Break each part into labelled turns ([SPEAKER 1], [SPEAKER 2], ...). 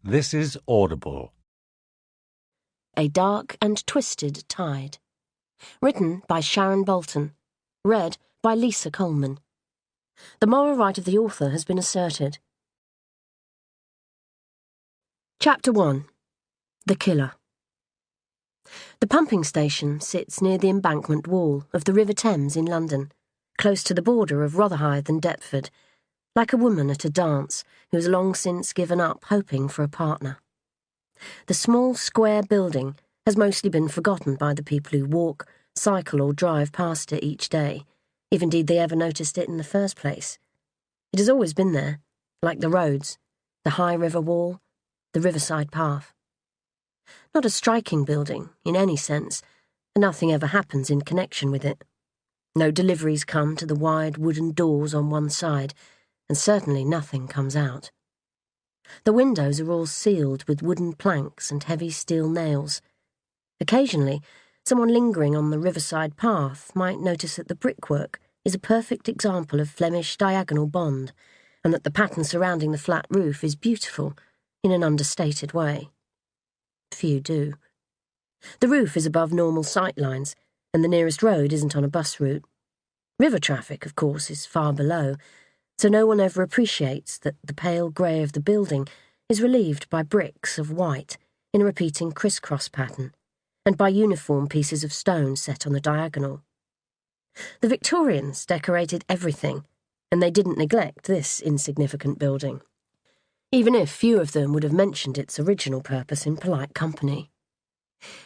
[SPEAKER 1] This is Audible.
[SPEAKER 2] A Dark and Twisted Tide. Written by Sharon Bolton. Read by Lisa Coleman. The moral right of the author has been asserted. Chapter 1. The Killer. The pumping station sits near the embankment wall of the River Thames in London, close to the border of Rotherhithe and Deptford, like a woman at a dance who has long since given up hoping for a partner. The small square building has mostly been forgotten by the people who walk, cycle or drive past it each day, if indeed they ever noticed it in the first place. It has always been there, like the roads, the high river wall, the riverside path. Not a striking building, in any sense, and nothing ever happens in connection with it. No deliveries come to the wide wooden doors on one side, and certainly nothing comes out. The windows are all sealed with wooden planks and heavy steel nails. Occasionally, someone lingering on the riverside path might notice that the brickwork is a perfect example of Flemish diagonal bond, and that the pattern surrounding the flat roof is beautiful in an understated way. Few do. The roof is above normal sight lines, and the nearest road isn't on a bus route. River traffic, of course, is far below, so no one ever appreciates that the pale grey of the building is relieved by bricks of white in a repeating criss-cross pattern, and by uniform pieces of stone set on the diagonal. The Victorians decorated everything, and they didn't neglect this insignificant building, even if few of them would have mentioned its original purpose in polite company.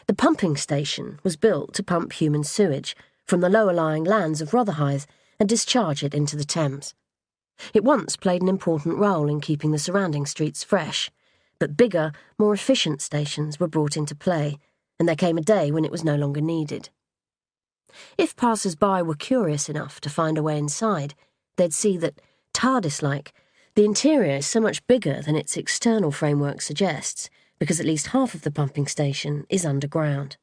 [SPEAKER 2] The pumping station was built to pump human sewage from the lower-lying lands of Rotherhithe and discharge it into the Thames. It once played an important role in keeping the surrounding streets fresh, but bigger, more efficient stations were brought into play, and there came a day when it was no longer needed. If passers-by were curious enough to find a way inside, they'd see that, TARDIS-like, the interior is so much bigger than its external framework suggests, because at least half of the pumping station is underground.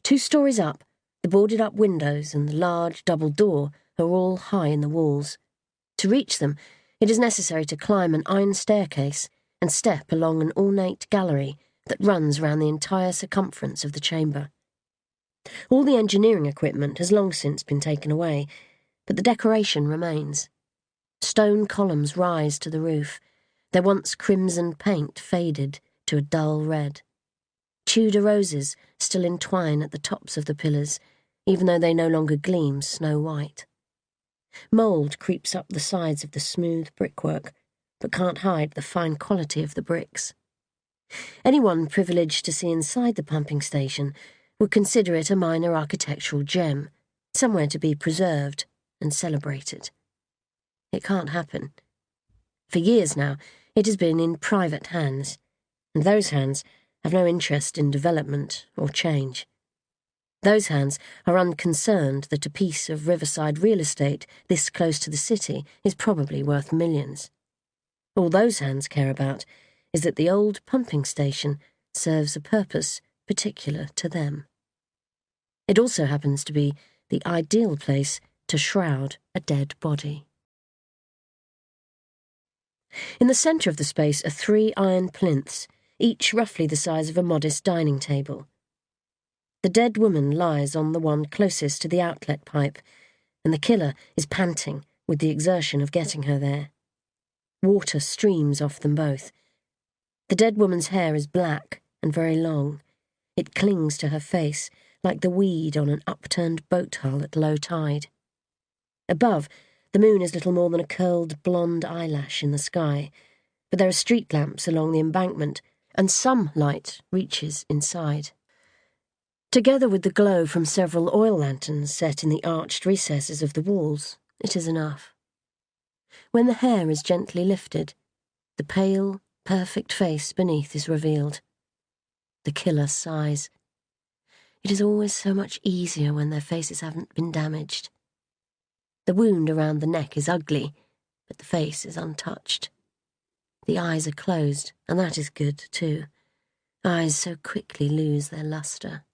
[SPEAKER 2] 2 stories up, the boarded-up windows and the large double door are all high in the walls. To reach them, it is necessary to climb an iron staircase and step along an ornate gallery that runs round the entire circumference of the chamber. All the engineering equipment has long since been taken away, but the decoration remains. Stone columns rise to the roof, their once crimson paint faded to a dull red. Tudor roses still entwine at the tops of the pillars, even though they no longer gleam snow-white. Mould creeps up the sides of the smooth brickwork, but can't hide the fine quality of the bricks. Anyone privileged to see inside the pumping station would consider it a minor architectural gem, somewhere to be preserved and celebrated. It can't happen. For years now, it has been in private hands, and those hands have no interest in development or change. Those hands are unconcerned that a piece of riverside real estate this close to the city is probably worth millions. All those hands care about is that the old pumping station serves a purpose particular to them. It also happens to be the ideal place to shroud a dead body. In the centre of the space are 3 iron plinths, each roughly the size of a modest dining table. The dead woman lies on the one closest to the outlet pipe, and the killer is panting with the exertion of getting her there. Water streams off them both. The dead woman's hair is black and very long. It clings to her face like the weed on an upturned boat hull at low tide. Above, the moon is little more than a curled blonde eyelash in the sky, but there are street lamps along the embankment, and some light reaches inside. Together with the glow from several oil lanterns set in the arched recesses of the walls, it is enough. When the hair is gently lifted, the pale, perfect face beneath is revealed. The killer sighs. It is always so much easier when their faces haven't been damaged. The wound around the neck is ugly, but the face is untouched. The eyes are closed, and that is good, too. Eyes so quickly lose their lustre.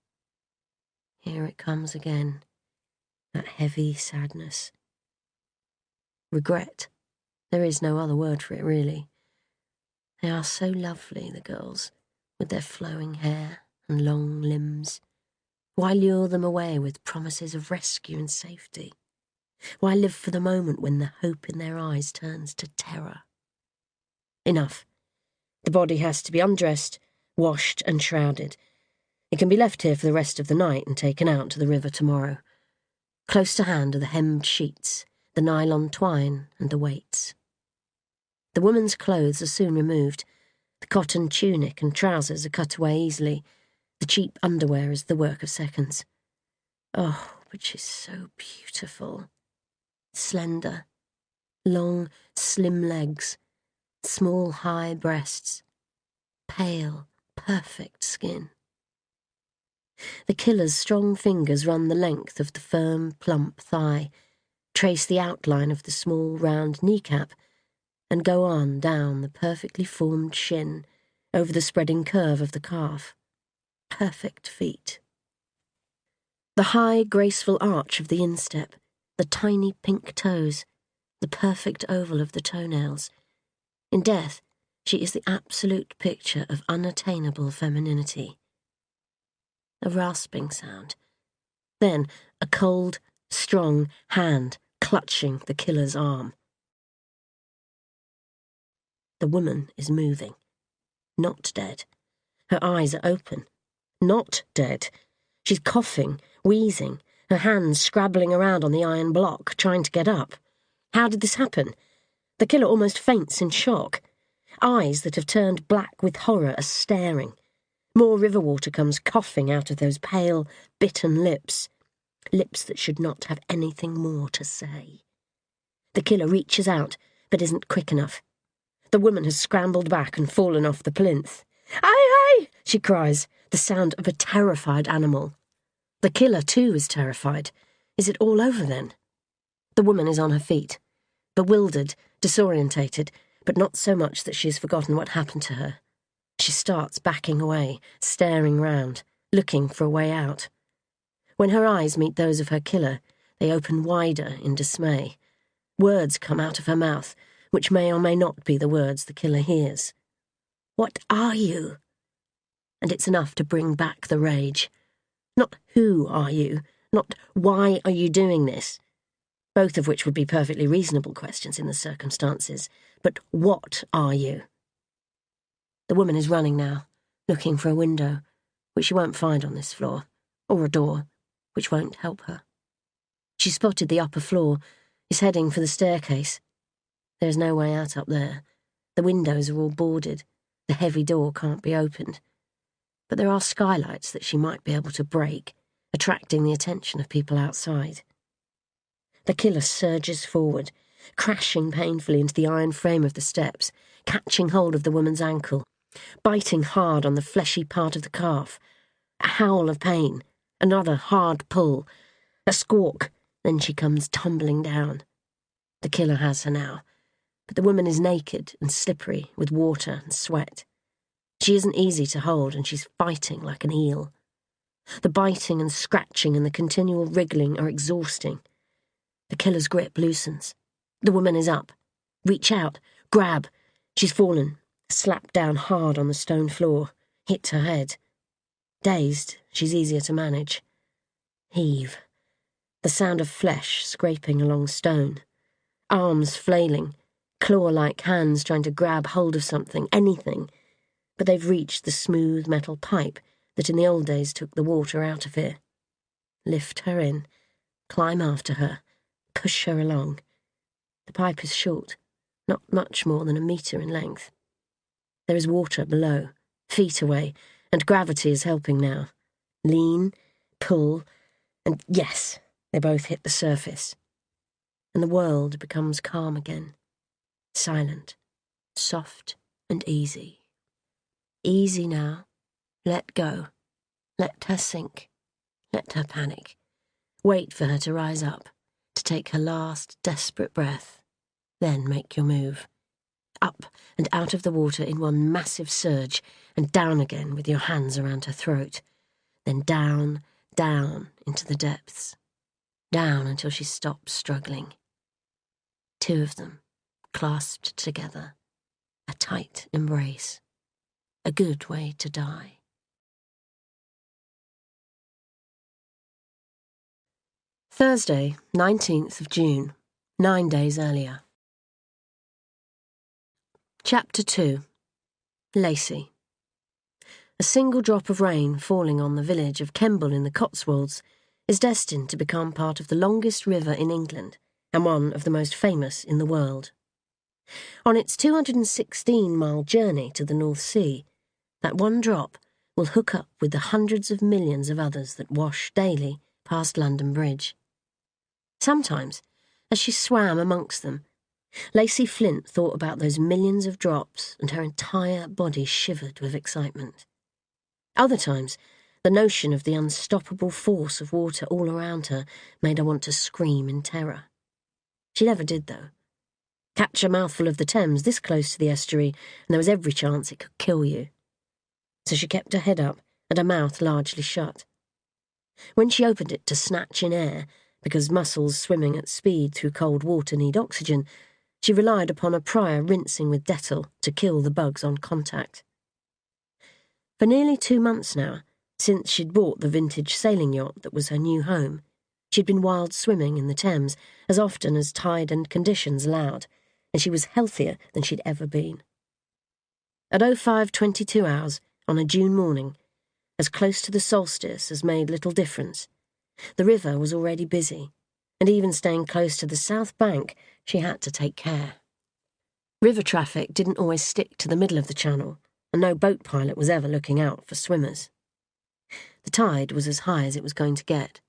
[SPEAKER 2] Here it comes again, that heavy sadness. Regret. There is no other word for it, really. They are so lovely, the girls, with their flowing hair and long limbs. Why lure them away with promises of rescue and safety? Why live for the moment when the hope in their eyes turns to terror? Enough. The body has to be undressed, washed and shrouded. It can be left here for the rest of the night and taken out to the river tomorrow. Close to hand are the hemmed sheets, the nylon twine and the weights. The woman's clothes are soon removed. The cotton tunic and trousers are cut away easily. The cheap underwear is the work of seconds. Oh, but she's so beautiful. Slender, long, slim legs, small, high breasts, pale, perfect skin. The killer's strong fingers run the length of the firm, plump thigh, trace the outline of the small, round kneecap, and go on down the perfectly formed shin, over the spreading curve of the calf. Perfect feet. The high, graceful arch of the instep, the tiny pink toes, the perfect oval of the toenails. In death, she is the absolute picture of unattainable femininity. A rasping sound. Then a cold, strong hand clutching the killer's arm. The woman is moving. Not dead. Her eyes are open. Not dead. She's coughing, wheezing, her hands scrabbling around on the iron block, trying to get up. How did this happen? The killer almost faints in shock. Eyes that have turned black with horror are staring. More river water comes coughing out of those pale, bitten lips. Lips that should not have anything more to say. The killer reaches out, but isn't quick enough. The woman has scrambled back and fallen off the plinth. "Aye, aye!" she cries, the sound of a terrified animal. The killer, too, is terrified. Is it all over, then? The woman is on her feet, bewildered, disorientated, but not so much that she has forgotten what happened to her. She starts backing away, staring round, looking for a way out. When her eyes meet those of her killer, they open wider in dismay. Words come out of her mouth, which may or may not be the words the killer hears. "What are you?" And it's enough to bring back the rage. Not who are you, not why are you doing this, both of which would be perfectly reasonable questions in the circumstances, but what are you? The woman is running now, looking for a window, which she won't find on this floor, or a door, which won't help her. She spotted the upper floor, is heading for the staircase. There is no way out up there. The windows are all boarded. The heavy door can't be opened. But there are skylights that she might be able to break, attracting the attention of people outside. The killer surges forward, crashing painfully into the iron frame of the steps, catching hold of the woman's ankle, biting hard on the fleshy part of the calf. A howl of pain, another hard pull, a squawk, then she comes tumbling down. The killer has her now, but the woman is naked and slippery with water and sweat. She isn't easy to hold, and she's fighting like an eel. The biting and scratching and the continual wriggling are exhausting. The killer's grip loosens. The woman is up. Reach out. Grab. She's fallen, slapped down hard on the stone floor, hit her head. Dazed, she's easier to manage. Heave. The sound of flesh scraping along stone. Arms flailing, claw-like hands trying to grab hold of something, anything. But they've reached the smooth metal pipe that in the old days took the water out of here. Lift her in, climb after her, push her along. The pipe is short, not much more than a metre in length. There is water below, feet away, and gravity is helping now. Lean, pull, and yes, they both hit the surface. And the world becomes calm again, silent, soft and easy. Easy now. Let go. Let her sink. Let her panic. Wait for her to rise up, to take her last desperate breath. Then make your move. Up and out of the water in one massive surge, and down again with your hands around her throat. Then down, down into the depths. Down until she stops struggling. Two of them, clasped together. A tight embrace. A good way to die. Thursday, 19th of June, 9 days earlier. Chapter 2. Lacey. A single drop of rain falling on the village of Kemble in the Cotswolds is destined to become part of the longest river in England and one of the most famous in the world. On its 216-mile journey to the North Sea, that one drop will hook up with the hundreds of millions of others that wash daily past London Bridge. Sometimes, as she swam amongst them, Lacey Flint thought about those millions of drops and her entire body shivered with excitement. Other times, the notion of the unstoppable force of water all around her made her want to scream in terror. She never did, though. Catch a mouthful of the Thames this close to the estuary, and there was every chance it could kill you. So she kept her head up and her mouth largely shut. When she opened it to snatch in air, because muscles swimming at speed through cold water need oxygen, she relied upon a prior rinsing with Dettol to kill the bugs on contact. For nearly 2 months now, since she'd bought the vintage sailing yacht that was her new home, she'd been wild swimming in the Thames as often as tide and conditions allowed, and she was healthier than she'd ever been. At 05:22 hours on a June morning, as close to the solstice as made little difference, the river was already busy, and even staying close to the south bank, she had to take care. River traffic didn't always stick to the middle of the channel, and no boat pilot was ever looking out for swimmers. The tide was as high as it was going to get.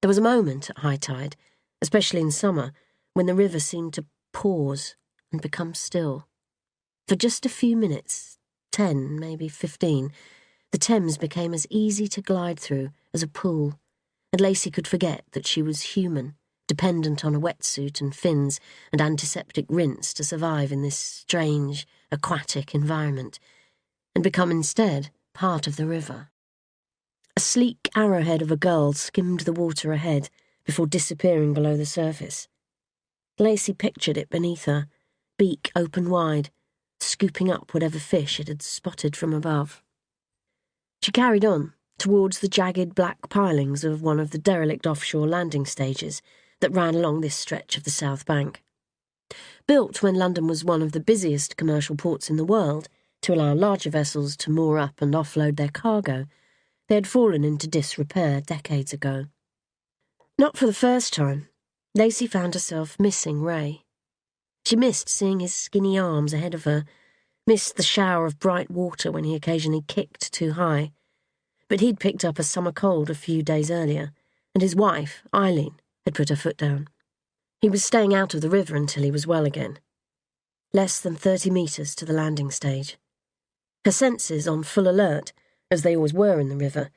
[SPEAKER 2] There was a moment at high tide, especially in summer, when the river seemed to pause and become still. For just a few minutes, 10, maybe 15, the Thames became as easy to glide through as a pool, and Lacey could forget that she was human, dependent on a wetsuit and fins and antiseptic rinse to survive in this strange, aquatic environment, and become instead part of the river. A sleek arrowhead of a girl skimmed the water ahead before disappearing below the surface. Lacey pictured it beneath her, beak open wide, scooping up whatever fish it had spotted from above. She carried on towards the jagged black pilings of one of the derelict offshore landing stages that ran along this stretch of the south bank. Built when London was one of the busiest commercial ports in the world to allow larger vessels to moor up and offload their cargo, they had fallen into disrepair decades ago. Not for the first time, Lacey found herself missing Ray. She missed seeing his skinny arms ahead of her, missed the shower of bright water when he occasionally kicked too high. But he'd picked up a summer cold a few days earlier, and his wife, Eileen, had put her foot down. He was staying out of the river until he was well again. Less than 30 metres to the landing stage. Her senses on full alert, as they always were in the river,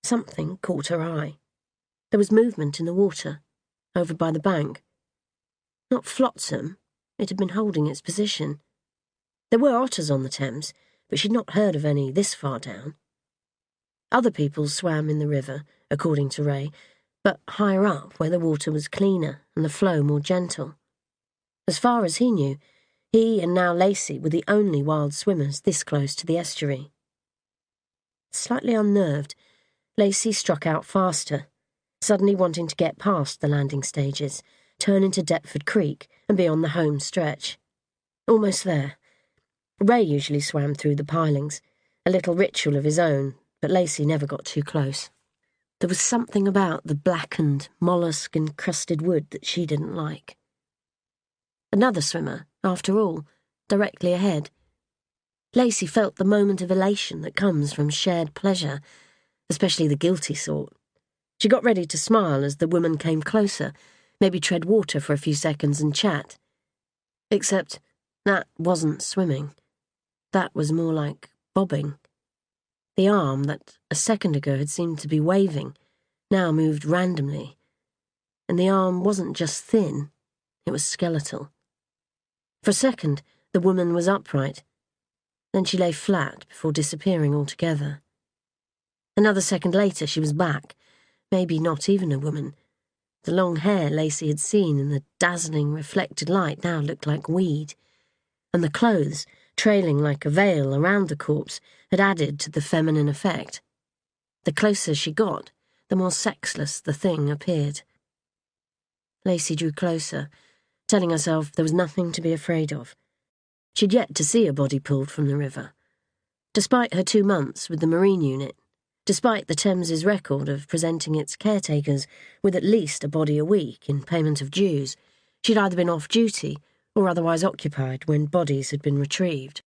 [SPEAKER 2] something caught her eye. There was movement in the water, over by the bank. Not flotsam, it had been holding its position. There were otters on the Thames, but she'd not heard of any this far down. Other people swam in the river, according to Ray, but higher up where the water was cleaner and the flow more gentle. As far as he knew, he and now Lacey were the only wild swimmers this close to the estuary. Slightly unnerved, Lacey struck out faster, suddenly wanting to get past the landing stages, turn into Deptford Creek and be on the home stretch. Almost there. Ray usually swam through the pilings, a little ritual of his own, but Lacey never got too close. There was something about the blackened, mollusk-encrusted wood that she didn't like. Another swimmer, after all, directly ahead. Lacey felt the moment of elation that comes from shared pleasure, especially the guilty sort. She got ready to smile as the woman came closer, maybe tread water for a few seconds and chat. Except that wasn't swimming. That was more like bobbing. The arm that a second ago had seemed to be waving now moved randomly, and the arm wasn't just thin, it was skeletal. For a second, the woman was upright. Then she lay flat before disappearing altogether. Another second later, she was back, maybe not even a woman. The long hair Lacey had seen in the dazzling reflected light now looked like weed, and the clothes, trailing like a veil around the corpse, had added to the feminine effect. The closer she got, the more sexless the thing appeared. Lacey drew closer, telling herself there was nothing to be afraid of. She'd yet to see a body pulled from the river. Despite her 2 months with the Marine Unit, despite the Thames's record of presenting its caretakers with at least a body a week in payment of dues, she'd either been off duty or otherwise occupied when bodies had been retrieved.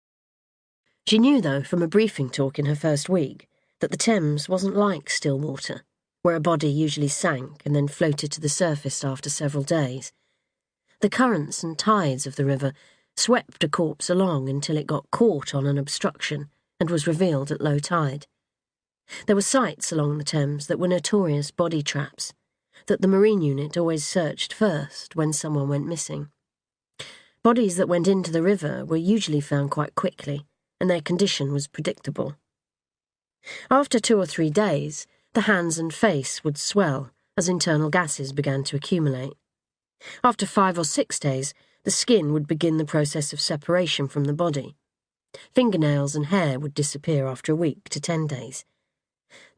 [SPEAKER 2] She knew, though, from a briefing talk in her first week, that the Thames wasn't like still water, where a body usually sank and then floated to the surface after several days. The currents and tides of the river swept a corpse along until it got caught on an obstruction and was revealed at low tide. There were sites along the Thames that were notorious body traps, that the Marine Unit always searched first when someone went missing. Bodies that went into the river were usually found quite quickly, and their condition was predictable. After 2 or 3 days, the hands and face would swell as internal gases began to accumulate. After 5 or 6 days, the skin would begin the process of separation from the body. Fingernails and hair would disappear after a week to 10 days.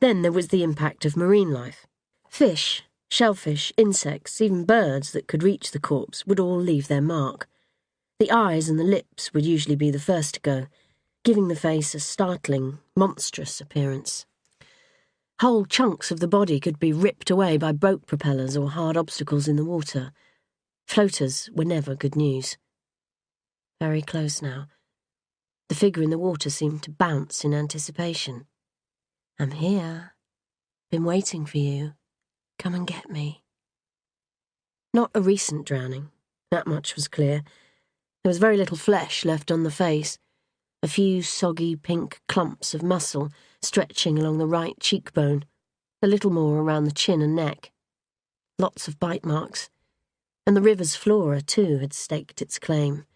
[SPEAKER 2] Then there was the impact of marine life. Fish, shellfish, insects, even birds that could reach the corpse would all leave their mark. The eyes and the lips would usually be the first to go, giving the face a startling, monstrous appearance. Whole chunks of the body could be ripped away by boat propellers or hard obstacles in the water. Floaters were never good news. Very close now. The figure in the water seemed to bounce in anticipation. "I'm here. Been waiting for you. Come and get me." Not a recent drowning, that much was clear. There was very little flesh left on the face, a few soggy pink clumps of muscle stretching along the right cheekbone, a little more around the chin and neck. Lots of bite marks, and the river's flora, too, had staked its claim.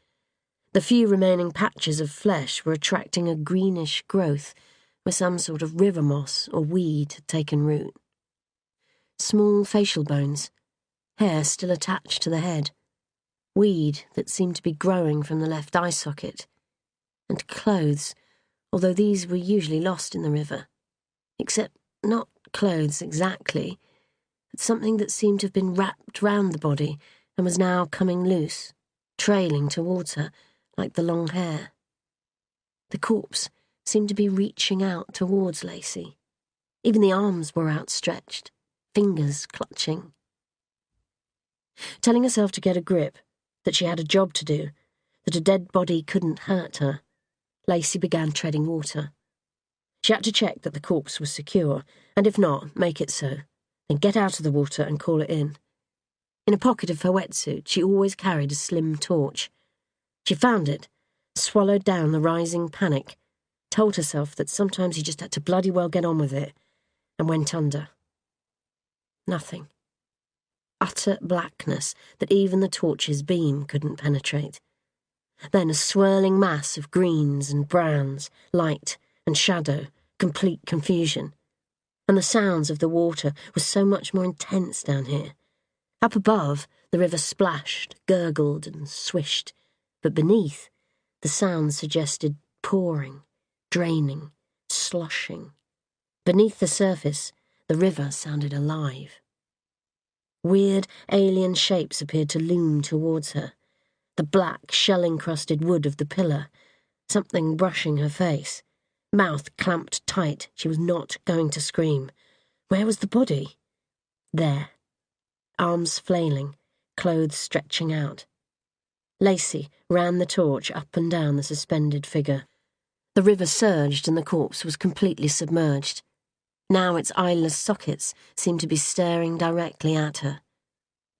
[SPEAKER 2] The few remaining patches of flesh were attracting a greenish growth where some sort of river moss or weed had taken root. Small facial bones, hair still attached to the head, weed that seemed to be growing from the left eye socket, and clothes, although these were usually lost in the river. Except not clothes exactly, but something that seemed to have been wrapped round the body and was now coming loose, trailing towards her like the long hair. The corpse seemed to be reaching out towards Lacey. Even the arms were outstretched, fingers clutching. Telling herself to get a grip, that she had a job to do, that a dead body couldn't hurt her, Lacey began treading water. She had to check that the corpse was secure, and if not, make it so, then get out of the water and call it in. In a pocket of her wetsuit, she always carried a slim torch. She found it, swallowed down the rising panic, told herself that sometimes you just had to bloody well get on with it, and went under. Nothing. Utter blackness that even the torch's beam couldn't penetrate. Then a swirling mass of greens and browns, light and shadow, complete confusion. And the sounds of the water were so much more intense down here. Up above, the river splashed, gurgled and swished, but beneath, the sounds suggested pouring, draining, sloshing. Beneath the surface, the river sounded alive. Weird, alien shapes appeared to loom towards her. The black, shell-encrusted wood of the pillar, something brushing her face. Mouth clamped tight, she was not going to scream. Where was the body? There. Arms flailing, clothes stretching out. Lacey ran the torch up and down the suspended figure. The river surged and the corpse was completely submerged. Now its eyeless sockets seemed to be staring directly at her.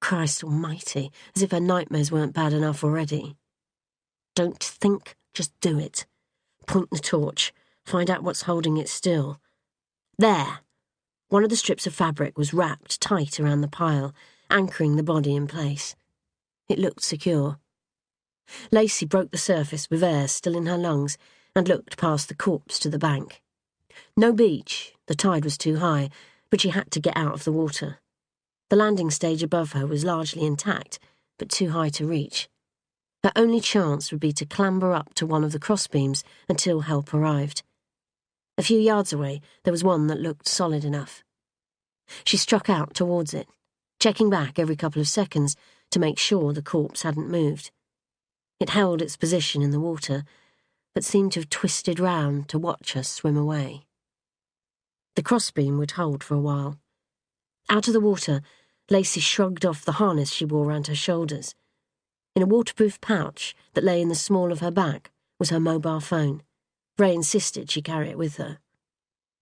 [SPEAKER 2] Christ almighty, as if her nightmares weren't bad enough already. Don't think, just do it. Point the torch, find out what's holding it still. There! One of the strips of fabric was wrapped tight around the pile, anchoring the body in place. It looked secure. Lacey broke the surface with air still in her lungs and looked past the corpse to the bank. No beach, the tide was too high, but she had to get out of the water. The landing stage above her was largely intact, but too high to reach. Her only chance would be to clamber up to one of the crossbeams until help arrived. A few yards away, there was one that looked solid enough. She struck out towards it, checking back every couple of seconds to make sure the corpse hadn't moved. It held its position in the water, but seemed to have twisted round to watch her swim away. The crossbeam would hold for a while. Out of the water, Lacey shrugged off the harness she wore round her shoulders. In a waterproof pouch that lay in the small of her back was her mobile phone. Ray insisted she carry it with her.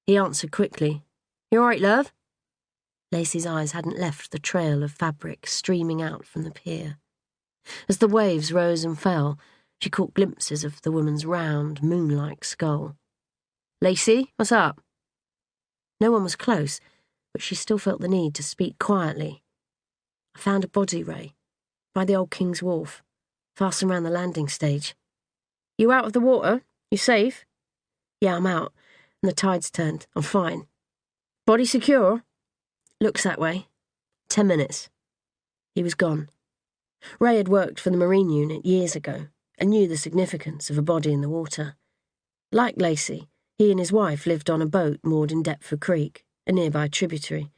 [SPEAKER 2] He answered quickly. "You all right, love?" Lacey's eyes hadn't left the trail of fabric streaming out from the pier. As the waves rose and fell, she caught glimpses of the woman's round, moon-like skull. "Lacey, what's up?" No one was close, but she still felt the need to speak quietly. "I found a body, Ray, by the old King's Wharf, fastened round the landing stage." "You out of the water? You safe?" "Yeah, I'm out, and the tide's turned. I'm fine." "Body secure?" "Looks that way. 10 minutes." He was gone. Ray had worked for the Marine Unit years ago and knew the significance of a body in the water. Like Lacey, he and his wife lived on a boat moored in Deptford Creek, a nearby tributary.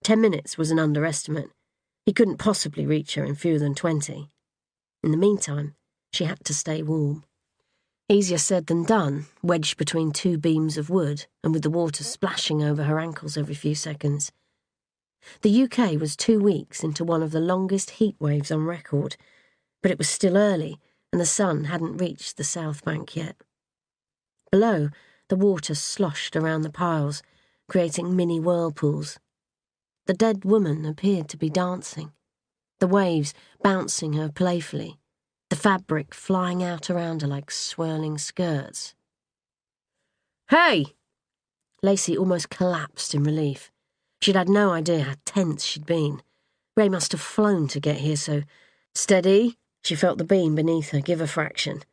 [SPEAKER 2] 10 minutes was an underestimate. He couldn't possibly reach her in fewer than 20. In the meantime, she had to stay warm. Easier said than done, wedged between two beams of wood and with the water splashing over her ankles every few seconds. The UK was 2 weeks into one of the longest heat waves on record, but it was still early and the sun hadn't reached the south bank yet. Below, the water sloshed around the piles, creating mini whirlpools. The dead woman appeared to be dancing, the waves bouncing her playfully, the fabric flying out around her like swirling skirts. "Hey!" Lacey almost collapsed in relief. She'd had no idea how tense she'd been. Ray must have flown to get here, so... "Steady!" She felt the beam beneath her give a fraction.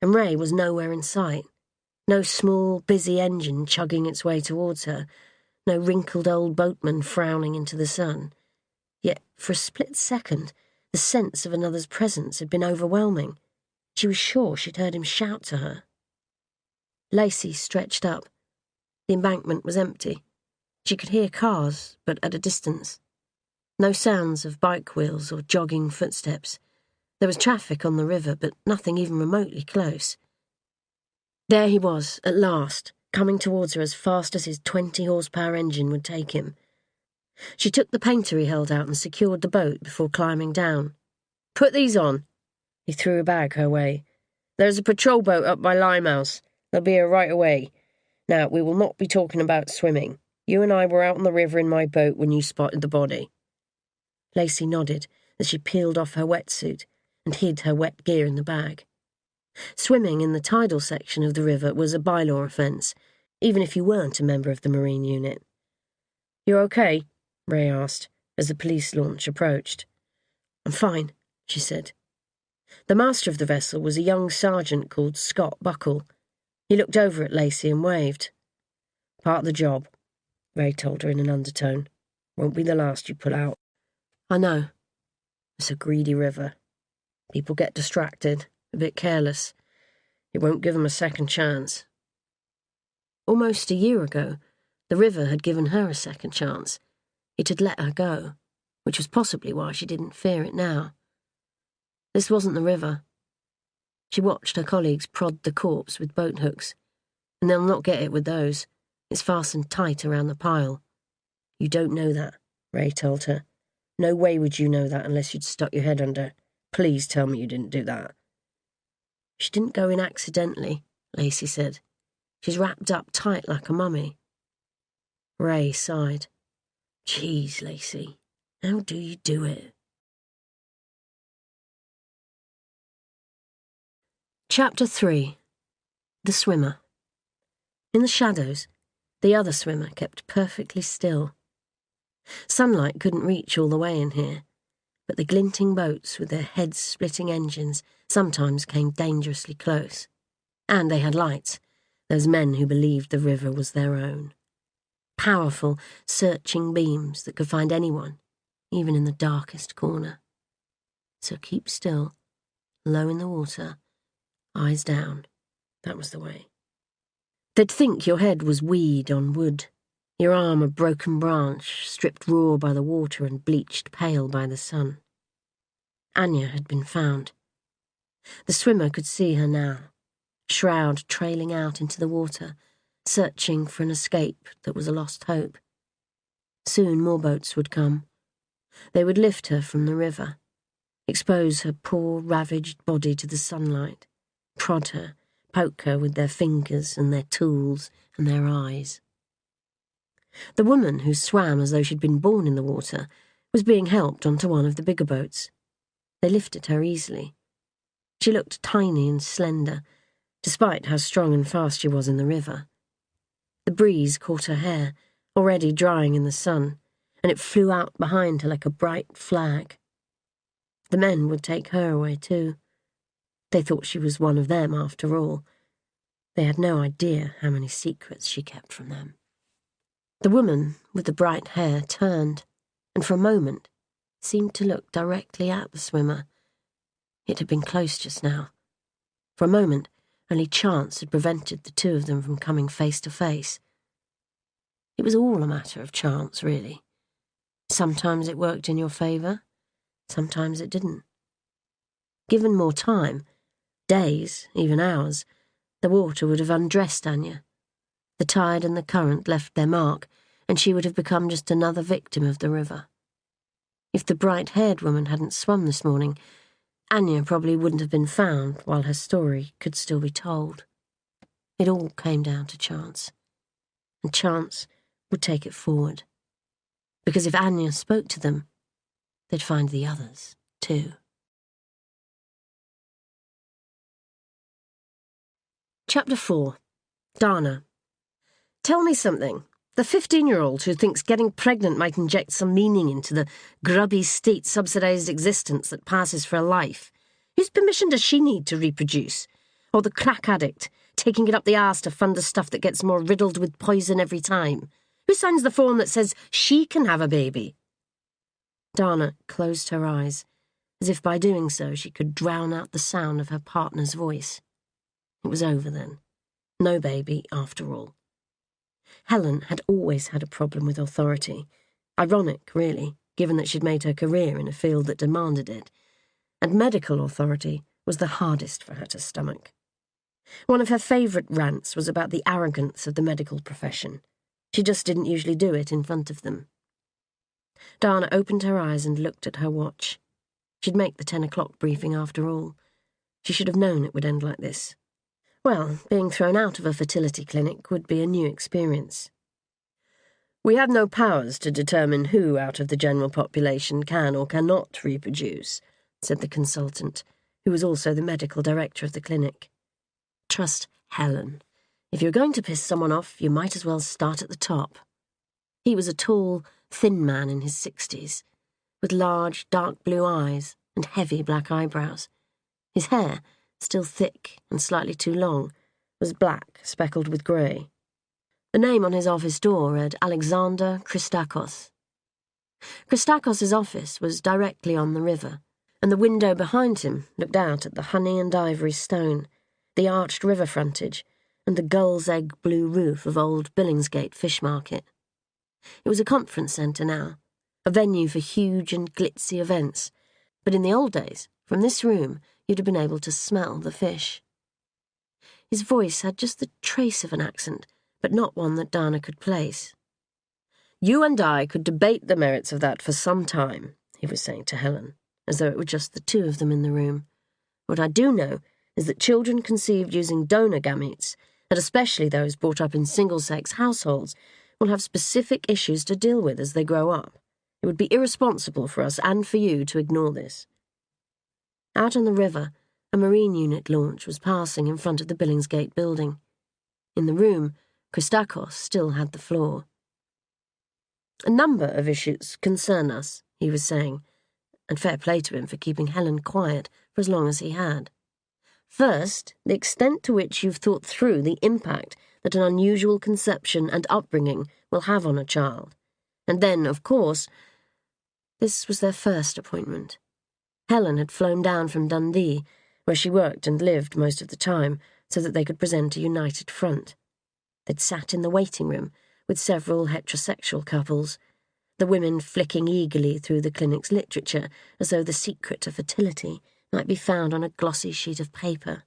[SPEAKER 2] And Ray was nowhere in sight. No small, busy engine chugging its way towards her. No wrinkled old boatman frowning into the sun. Yet, for a split second, the sense of another's presence had been overwhelming. She was sure she'd heard him shout to her. Lacey stretched up. The embankment was empty. She could hear cars, but at a distance. No sounds of bike wheels or jogging footsteps. There was traffic on the river, but nothing even remotely close. There he was, at last, coming towards her as fast as his 20-horsepower engine would take him. She took the painter he held out and secured the boat before climbing down. "Put these on." He threw a bag her way. "There's a patrol boat up by Limehouse. They'll be here right away. Now, we will not be talking about swimming. You and I were out on the river in my boat when you spotted the body." Lacey nodded as she peeled off her wetsuit and hid her wet gear in the bag. Swimming in the tidal section of the river was a bylaw offence, even if you weren't a member of the Marine Unit. "You're okay?" Ray asked, as the police launch approached. "I'm fine," she said. The master of the vessel was a young sergeant called Scott Buckle. He looked over at Lacey and waved. "Part of the job," Ray told her in an undertone. "Won't be the last you pull out." "I know. It's a greedy river. People get distracted, a bit careless. It won't give them a second chance." Almost a year ago, the river had given her a second chance. It had let her go, which was possibly why she didn't fear it now. This wasn't the river. She watched her colleagues prod the corpse with boat hooks. "And they'll not get it with those. It's fastened tight around the pile." "You don't know that," Ray told her. "No way would you know that unless you'd stuck your head under. Please tell me you didn't do that." "She didn't go in accidentally," Lacey said. "She's wrapped up tight like a mummy." Ray sighed. "Jeez, Lacey, how do you do it?" Chapter 3. The Swimmer. In the shadows, the other swimmer kept perfectly still. Sunlight couldn't reach all the way in here, but the glinting boats with their head-splitting engines sometimes came dangerously close. And they had lights, those men who believed the river was their own. Powerful, searching beams that could find anyone, even in the darkest corner. So keep still, low in the water, eyes down. That was the way. They'd think your head was weed on wood, your arm a broken branch, stripped raw by the water and bleached pale by the sun. Anya had been found. The swimmer could see her now, shroud trailing out into the water, searching for an escape that was a lost hope. Soon more boats would come. They would lift her from the river, expose her poor, ravaged body to the sunlight, prod her, poke her with their fingers and their tools and their eyes. The woman, who swam as though she'd been born in the water, was being helped onto one of the bigger boats. They lifted her easily. She looked tiny and slender, despite how strong and fast she was in the river. The breeze caught her hair, already drying in the sun, and it flew out behind her like a bright flag. The men would take her away too. They thought she was one of them after all. They had no idea how many secrets she kept from them. The woman with the bright hair turned, and for a moment seemed to look directly at the swimmer. It had been close just now. For a moment, only chance had prevented the two of them from coming face to face. It was all a matter of chance, really. Sometimes it worked in your favour, sometimes it didn't. Given more time, days, even hours, the water would have undressed Anya. The tide and the current left their mark, and she would have become just another victim of the river. If the bright-haired woman hadn't swum this morning, Anya probably wouldn't have been found while her story could still be told. It all came down to chance, and chance would take it forward. Because if Anya spoke to them, they'd find the others, too. Chapter 4. Dana. Tell me something. The 15-year-old who thinks getting pregnant might inject some meaning into the grubby state-subsidised existence that passes for a life. Whose permission does she need to reproduce? Or the crack addict, taking it up the arse to fund the stuff that gets more riddled with poison every time? Who signs the form that says she can have a baby? Dana closed her eyes, as if by doing so she could drown out the sound of her partner's voice. It was over then. No baby, after all. Helen had always had a problem with authority. Ironic, really, given that she'd made her career in a field that demanded it. And medical authority was the hardest for her to stomach. One of her favourite rants was about the arrogance of the medical profession. She just didn't usually do it in front of them. Dana opened her eyes and looked at her watch. She'd make the 10 o'clock briefing after all. She should have known it would end like this. Well, being thrown out of a fertility clinic would be a new experience. We have no powers to determine who out of the general population can or cannot reproduce, said the consultant, who was also the medical director of the clinic. Trust Helen. If you're going to piss someone off, you might as well start at the top. He was a tall, thin man in his 60s, with large, dark blue eyes and heavy black eyebrows. His hair, still thick and slightly too long, was black, speckled with grey. The name on his office door read Alexander Christakos. Christakos's office was directly on the river, and the window behind him looked out at the honey and ivory stone, the arched river frontage, and the gull's egg blue roof of old Billingsgate Fish Market. It was a conference centre now, a venue for huge and glitzy events, but in the old days, from this room, you'd have been able to smell the fish. His voice had just the trace of an accent, but not one that Dana could place. You and I could debate the merits of that for some time, he was saying to Helen, as though it were just the two of them in the room. What I do know is that children conceived using donor gametes, and especially those brought up in single-sex households, will have specific issues to deal with as they grow up. It would be irresponsible for us and for you to ignore this. Out on the river, a marine unit launch was passing in front of the Billingsgate building. In the room, Christakos still had the floor. A number of issues concern us, he was saying, and fair play to him for keeping Helen quiet for as long as he had. First, the extent to which you've thought through the impact that an unusual conception and upbringing will have on a child. And then, of course, this was their first appointment. Helen had flown down from Dundee, where she worked and lived most of the time so that they could present a united front. They'd sat in the waiting room with several heterosexual couples, the women flicking eagerly through the clinic's literature as though the secret of fertility might be found on a glossy sheet of paper,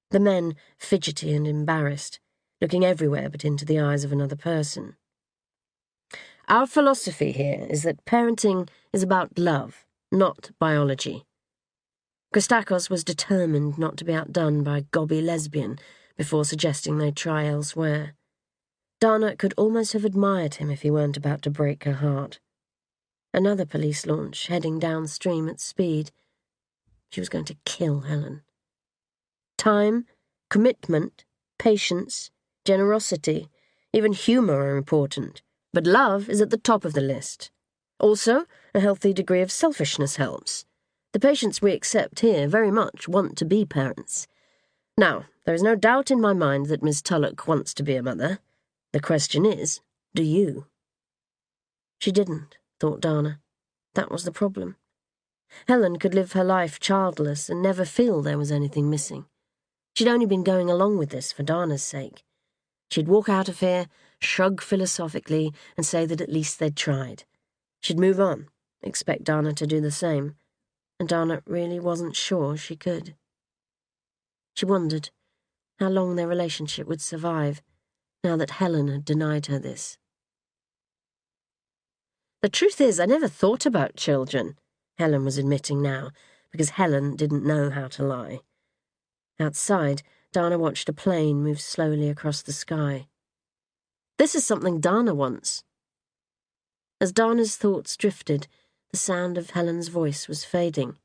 [SPEAKER 2] the men fidgety and embarrassed, looking everywhere but into the eyes of another person. Our philosophy here is that parenting is about love, not biology. Christakos was determined not to be outdone by a gobby lesbian before suggesting they try elsewhere. Dana could almost have admired him if he weren't about to break her heart. Another police launch heading downstream at speed. She was going to kill Helen. Time, commitment, patience, generosity, even humour are important, but love is at the top of the list. Also, a healthy degree of selfishness helps. The patients we accept here very much want to be parents. Now, there is no doubt in my mind that Miss Tulloch wants to be a mother. The question is, do you? She didn't, thought Dana. That was the problem. Helen could live her life childless and never feel there was anything missing. She'd only been going along with this for Dana's sake. She'd walk out of here, shrug philosophically, and say that at least they'd tried. She'd move on, expect Dana to do the same, and Dana really wasn't sure she could. She wondered how long their relationship would survive, now that Helen had denied her this. The truth is, I never thought about children, Helen was admitting now, because Helen didn't know how to lie. Outside, Dana watched a plane move slowly across the sky. This is something Dana wants. As Dana's thoughts drifted, the sound of Helen's voice was fading.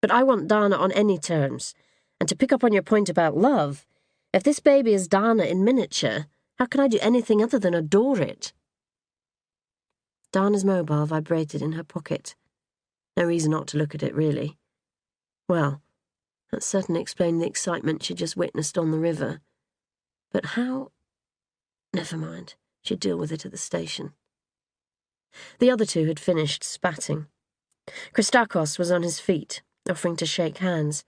[SPEAKER 2] But I want Dana on any terms, and to pick up on your point about love, if this baby is Dana in miniature, how can I do anything other than adore it? Dana's mobile vibrated in her pocket. No reason not to look at it, really. Well, that certainly explained the excitement she'd just witnessed on the river. But how? Never mind, she'd deal with it at the station. The other two had finished spatting. Christakos was on his feet, offering to shake hands.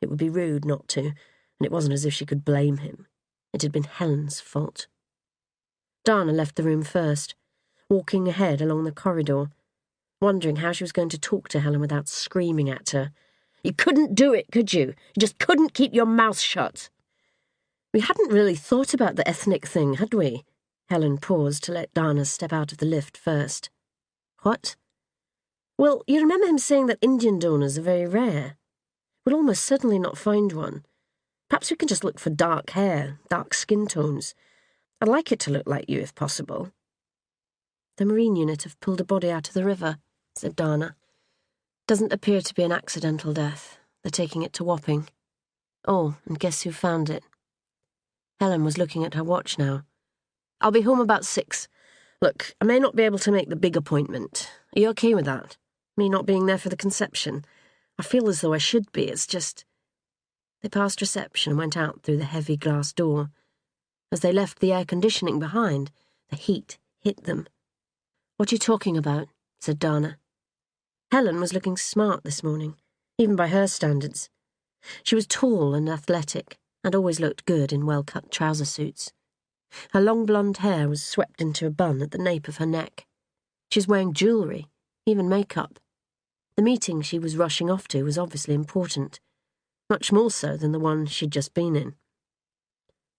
[SPEAKER 2] It would be rude not to, and it wasn't as if she could blame him. It had been Helen's fault. Dana left the room first, walking ahead along the corridor, wondering how she was going to talk to Helen without screaming at her. You couldn't do it, could you? You just couldn't keep your mouth shut. We hadn't really thought about the ethnic thing, had we? Helen paused to let Dana step out of the lift first. What? Well, you remember him saying that Indian donors are very rare. We'll almost certainly not find one. Perhaps we can just look for dark hair, dark skin tones. I'd like it to look like you, if possible. The Marine unit have pulled a body out of the river, said Dana. Doesn't appear to be an accidental death. They're taking it to Wapping. Oh, and guess who found it? Helen was looking at her watch now. I'll be home about 6. Look, I may not be able to make the big appointment. Are you okay with that? Me not being there for the conception? I feel as though I should be, it's just... They passed reception and went out through the heavy glass door. As they left the air conditioning behind, the heat hit them. What are you talking about? Said Dana. Helen was looking smart this morning, even by her standards. She was tall and athletic, and always looked good in well-cut trouser suits. Her long blonde hair was swept into a bun at the nape of her neck. She was wearing jewellery, even makeup. The meeting she was rushing off to was obviously important, much more so than the one she'd just been in.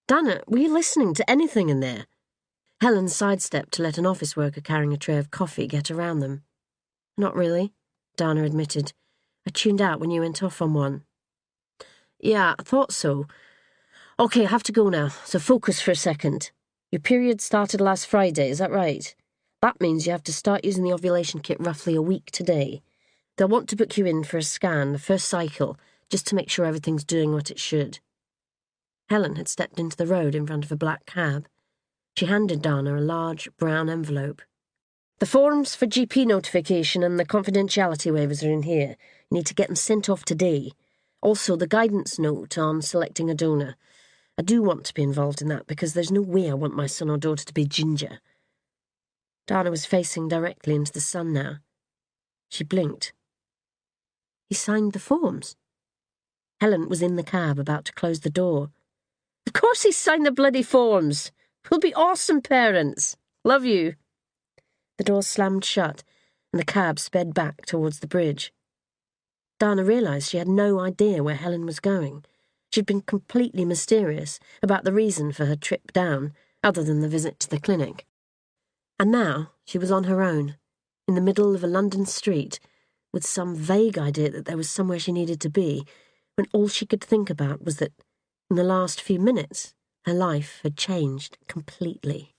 [SPEAKER 2] Dana, were you listening to anything in there? Helen sidestepped to let an office worker carrying a tray of coffee get around them. Not really, Dana admitted. I tuned out when you went off on one. Yeah, I thought so. Okay, I have to go now, so focus for a second. Your period started last Friday, is that right? That means you have to start using the ovulation kit roughly a week today. They'll want to book you in for a scan, the first cycle, just to make sure everything's doing what it should. Helen had stepped into the road in front of a black cab. She handed Dana a large brown envelope. The forms for GP notification and the confidentiality waivers are in here. You need to get them sent off today. Also, the guidance note on selecting a donor. I do want to be involved in that because there's no way I want my son or daughter to be ginger. Dana was facing directly into the sun now. She blinked. He signed the forms. Helen was in the cab, about to close the door. "Of course he's signed the bloody forms. We'll be awesome parents. Love you." The door slammed shut, and the cab sped back towards the bridge. Dana realised she had no idea where Helen was going. She'd been completely mysterious about the reason for her trip down, other than the visit to the clinic. And now she was on her own, in the middle of a London street, with some vague idea that there was somewhere she needed to be, when all she could think about was that, in the last few minutes, her life had changed completely.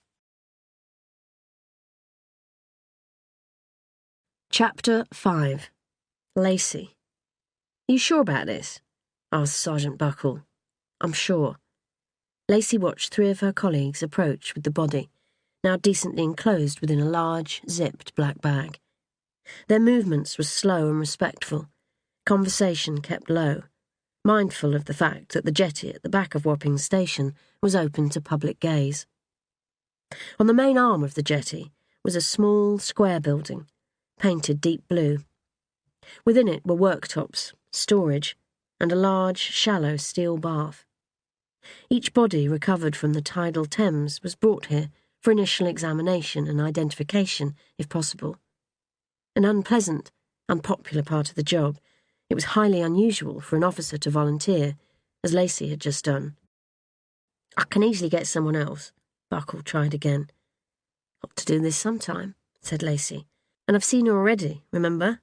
[SPEAKER 2] Chapter 5. Lacey. "You sure about this?" asked Sergeant Buckle. "I'm sure." Lacey watched 3 of her colleagues approach with the body, now decently enclosed within a large, zipped black bag. Their movements were slow and respectful, conversation kept low, mindful of the fact that the jetty at the back of Wapping Station was open to public gaze. On the main arm of the jetty was a small, square building, painted deep blue. Within it were worktops, storage, and a large, shallow steel bath. Each body recovered from the tidal Thames was brought here for initial examination and identification, if possible. An unpleasant, unpopular part of the job, it was highly unusual for an officer to volunteer, as Lacey had just done. "I can easily get someone else," Buckle tried again. "Got to do this sometime," said Lacey. "And I've seen her already, remember?"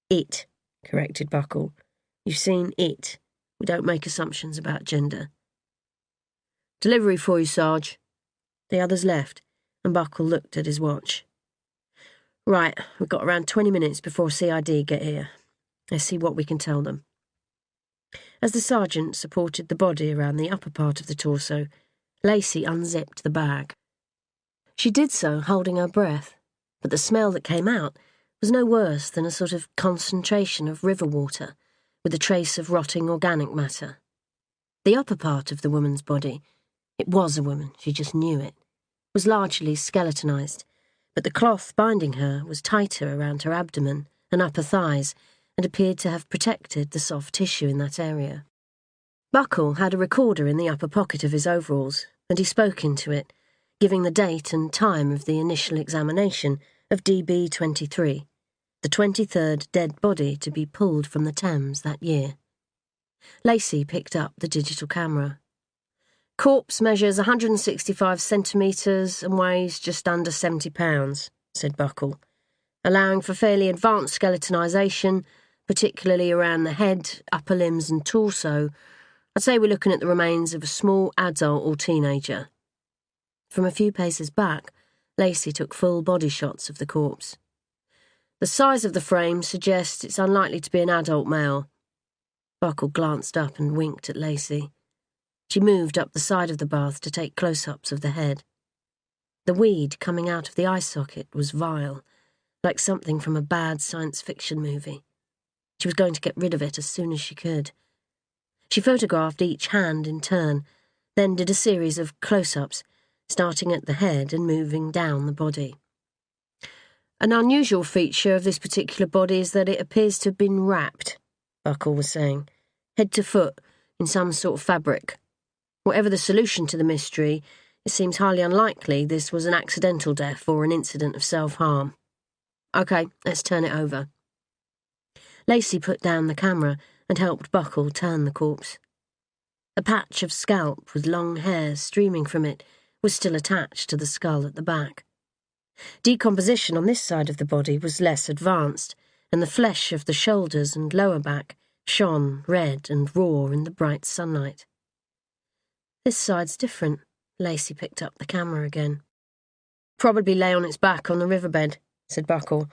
[SPEAKER 2] "It," corrected Buckle. "You've seen it. We don't make assumptions about gender." "Delivery for you, Sarge." The others left, and Buckle looked at his watch. "Right, we've got around 20 minutes before CID get here. Let's see what we can tell them." As the sergeant supported the body around the upper part of the torso, Lacey unzipped the bag. She did so holding her breath, but the smell that came out was no worse than a sort of concentration of river water, with a trace of rotting organic matter. The upper part of the woman's body, it was a woman, she just knew it, was largely skeletonized, but the cloth binding her was tighter around her abdomen and upper thighs and appeared to have protected the soft tissue in that area. Buckle had a recorder in the upper pocket of his overalls, and he spoke into it, giving the date and time of the initial examination of DB-23, the 23rd dead body to be pulled from the Thames that year. Lacey picked up the digital camera. "Corpse measures 165 centimetres and weighs just under 70 pounds, said Buckle, "allowing for fairly advanced skeletonization, particularly around the head, upper limbs and torso. I'd say we're looking at the remains of a small adult or teenager." From a few paces back, Lacey took full body shots of the corpse. "The size of the frame suggests it's unlikely to be an adult male." Buckle glanced up and winked at Lacey. She moved up the side of the bath to take close-ups of the head. The weed coming out of the eye socket was vile, like something from a bad science fiction movie. She was going to get rid of it as soon as she could. She photographed each hand in turn, then did a series of close-ups, starting at the head and moving down the body. "An unusual feature of this particular body is that it appears to have been wrapped," Buckle was saying, "head to foot, in some sort of fabric. Whatever the solution to the mystery, it seems highly unlikely this was an accidental death or an incident of self-harm. OK, let's turn it over." Lacey put down the camera and helped Buckle turn the corpse. A patch of scalp with long hair streaming from it was still attached to the skull at the back. Decomposition on this side of the body was less advanced, and the flesh of the shoulders and lower back shone red and raw in the bright sunlight. "This side's different," Lacey picked up the camera again. "Probably lay on its back on the riverbed," said Buckle.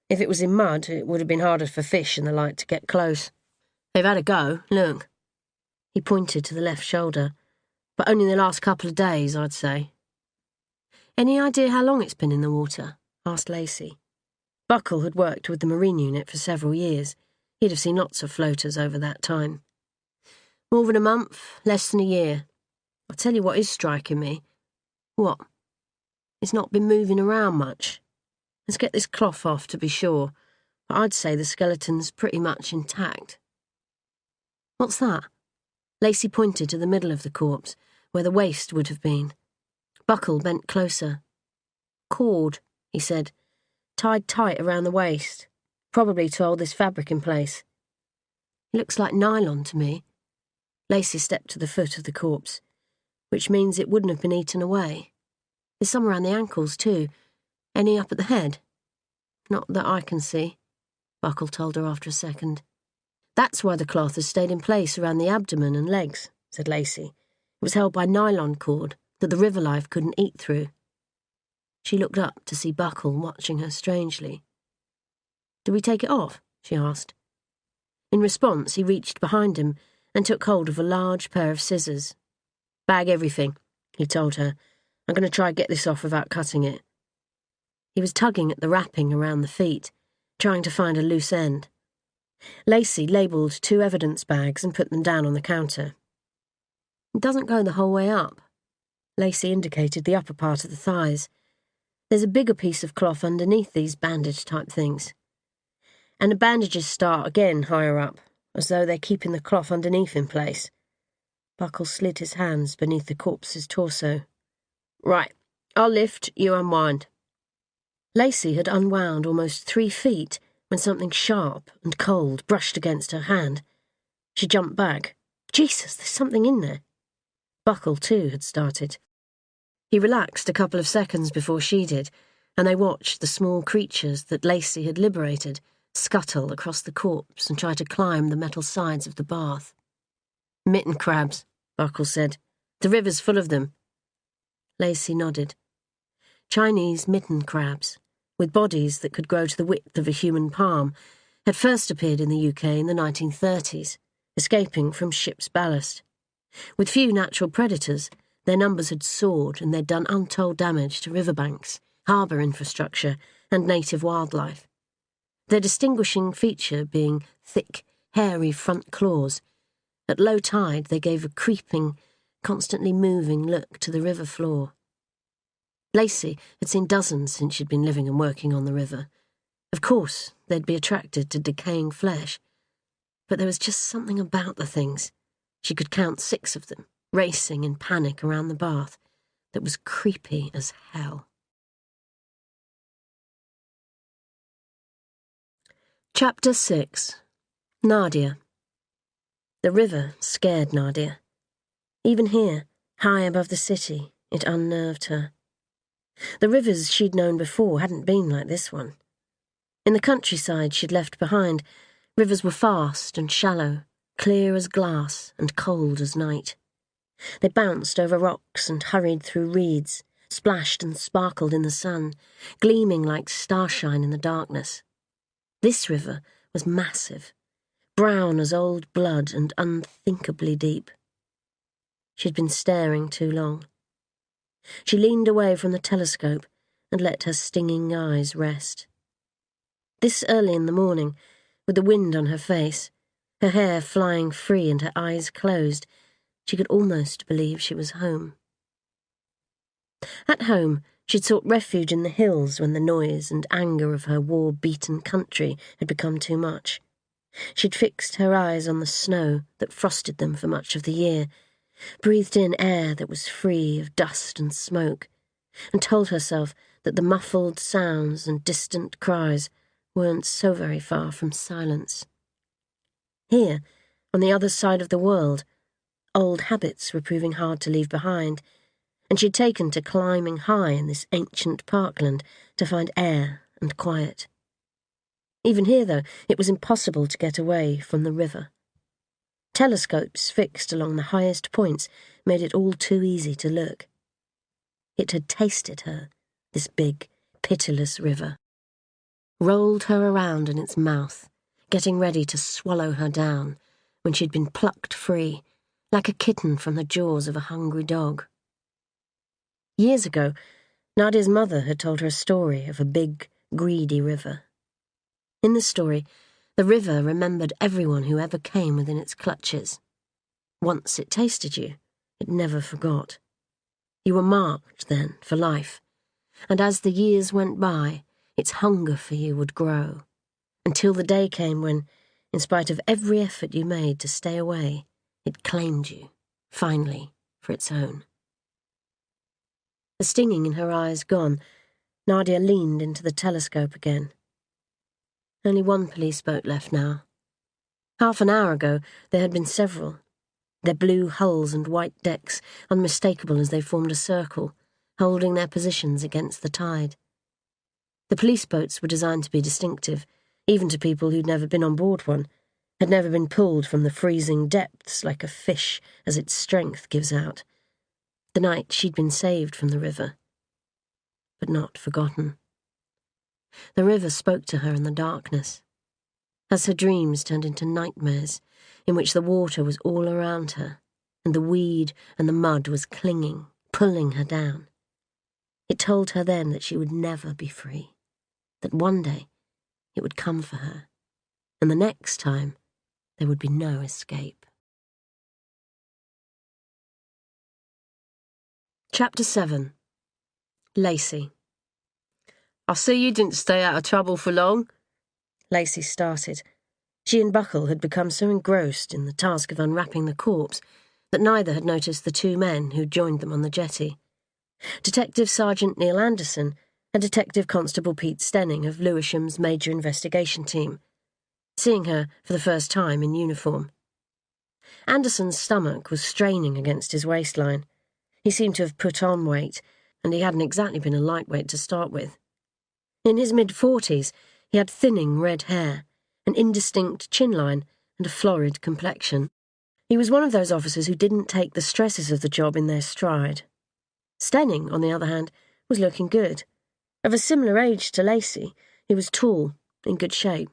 [SPEAKER 2] "If it was in mud, it would have been harder for fish and the like to get close. They've had a go, look." He pointed to the left shoulder. "But only in the last couple of days, I'd say." "Any idea how long it's been in the water?" asked Lacey. Buckle had worked with the Marine unit for several years. He'd have seen lots of floaters over that time. "More than a month, less than a year. I'll tell you what is striking me." "What?" "It's not been moving around much. Let's get this cloth off to be sure, but I'd say the skeleton's pretty much intact." What's that? Lacey pointed to the middle of the corpse, where the waist would have been. Buckle bent closer. Cord, he said, tied tight around the waist, probably to hold this fabric in place. It looks like nylon to me. Lacey stepped to the foot of the corpse, which means it wouldn't have been eaten away. There's some around the ankles, too. Any up at the head? Not that I can see, Buckle told her after a second. That's why the cloth has stayed in place around the abdomen and legs, said Lacey. It was held by nylon cord that the river life couldn't eat through. She looked up to see Buckle watching her strangely. Do we take it off? She asked. In response, he reached behind him and took hold of a large pair of scissors. Bag everything, he told her. I'm going to try and get this off without cutting it. He was tugging at the wrapping around the feet, trying to find a loose end. Lacey labelled 2 evidence bags and put them down on the counter. It doesn't go the whole way up. Lacey indicated the upper part of the thighs. There's a bigger piece of cloth underneath these bandage-type things. And the bandages start again higher up, as though they're keeping the cloth underneath in place. Buckle slid his hands beneath the corpse's torso. Right, I'll lift, you unwind. Lacey had unwound almost 3 feet when something sharp and cold brushed against her hand. She jumped back. Jesus, there's something in there. Buckle, too, had started. He relaxed a couple of seconds before she did, and they watched the small creatures that Lacey had liberated scuttle across the corpse and try to climb the metal sides of the bath. Mitten crabs, Buckle said. The river's full of them. Lacey nodded. Chinese mitten crabs, with bodies that could grow to the width of a human palm, had first appeared in the UK in the 1930s, escaping from ships' ballast. With few natural predators, their numbers had soared and they'd done untold damage to riverbanks, harbour infrastructure, and native wildlife. Their distinguishing feature being thick, hairy front claws. At low tide, they gave a creeping, constantly moving look to the river floor. Lacey had seen dozens since she'd been living and working on the river. Of course, they'd be attracted to decaying flesh. But there was just something about the things. She could count 6 of them, racing in panic around the bath, that was creepy as hell. Chapter 6. Nadia. The river scared Nadia. Even here, high above the city, it unnerved her. The rivers she'd known before hadn't been like this one. In the countryside she'd left behind, rivers were fast and shallow, clear as glass and cold as night. They bounced over rocks and hurried through reeds, splashed and sparkled in the sun, gleaming like starshine in the darkness. This river was massive, brown as old blood and unthinkably deep. She'd been staring too long. She leaned away from the telescope and let her stinging eyes rest. This early in the morning, with the wind on her face, her hair flying free and her eyes closed, she could almost believe she was home. At home, she'd sought refuge in the hills when the noise and anger of her war-beaten country had become too much. She'd fixed her eyes on the snow that frosted them for much of the year, breathed in air that was free of dust and smoke, and told herself that the muffled sounds and distant cries weren't so very far from silence. Here, on the other side of the world, old habits were proving hard to leave behind, and she'd taken to climbing high in this ancient parkland to find air and quiet. Even here, though, it was impossible to get away from the river. Telescopes fixed along the highest points made it all too easy to look. It had tasted her, this big, pitiless river. Rolled her around in its mouth, getting ready to swallow her down when she'd been plucked free, like a kitten from the jaws of a hungry dog. Years ago, Nadia's mother had told her a story of a big, greedy river. In the story, the river remembered everyone who ever came within its clutches. Once it tasted you, it never forgot. You were marked, then, for life, and as the years went by, its hunger for you would grow, until the day came when, in spite of every effort you made to stay away, it claimed you, finally, for its own. The stinging in her eyes gone, Nadia leaned into the telescope again. Only one police boat left now. Half an hour ago, there had been several, their blue hulls and white decks unmistakable as they formed a circle, holding their positions against the tide. The police boats were designed to be distinctive, even to people who'd never been on board one, had never been pulled from the freezing depths like a fish as its strength gives out. The night she'd been saved from the river, but not forgotten. The river spoke to her in the darkness, as her dreams turned into nightmares in which the water was all around her, and the weed and the mud was clinging, pulling her down. It told her then that she would never be free, that one day it would come for her, and the next time there would be no escape. Chapter 7. Lacey.
[SPEAKER 1] I see you didn't stay out of trouble for long.
[SPEAKER 2] Lacey started. She and Buckle had become so engrossed in the task of unwrapping the corpse that neither had noticed the two men who'd joined them on the jetty. Detective Sergeant Neil Anderson and Detective Constable Pete Stenning of Lewisham's major investigation team, seeing her for the first time in uniform. Anderson's stomach was straining against his waistline. He seemed to have put on weight, and he hadn't exactly been a lightweight to start with. In his mid-40s, he had thinning red hair, an indistinct chin line, and a florid complexion. He was one of those officers who didn't take the stresses of the job in their stride. Stenning, on the other hand, was looking good. Of a similar age to Lacey, he was tall, in good shape.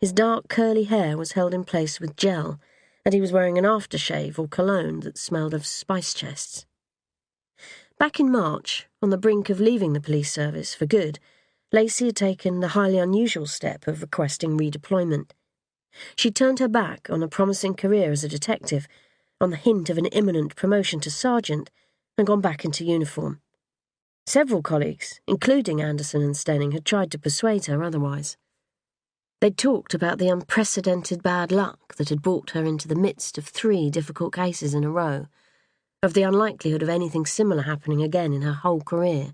[SPEAKER 2] His dark curly hair was held in place with gel, and he was wearing an aftershave or cologne that smelled of spice chests. Back in March, on the brink of leaving the police service for good, Lacey had taken the highly unusual step of requesting redeployment. She'd turned her back on a promising career as a detective, on the hint of an imminent promotion to sergeant, and gone back into uniform. Several colleagues, including Anderson and Stenning, had tried to persuade her otherwise. They'd talked about the unprecedented bad luck that had brought her into the midst of 3 difficult cases in a row, of the unlikelihood of anything similar happening again in her whole career,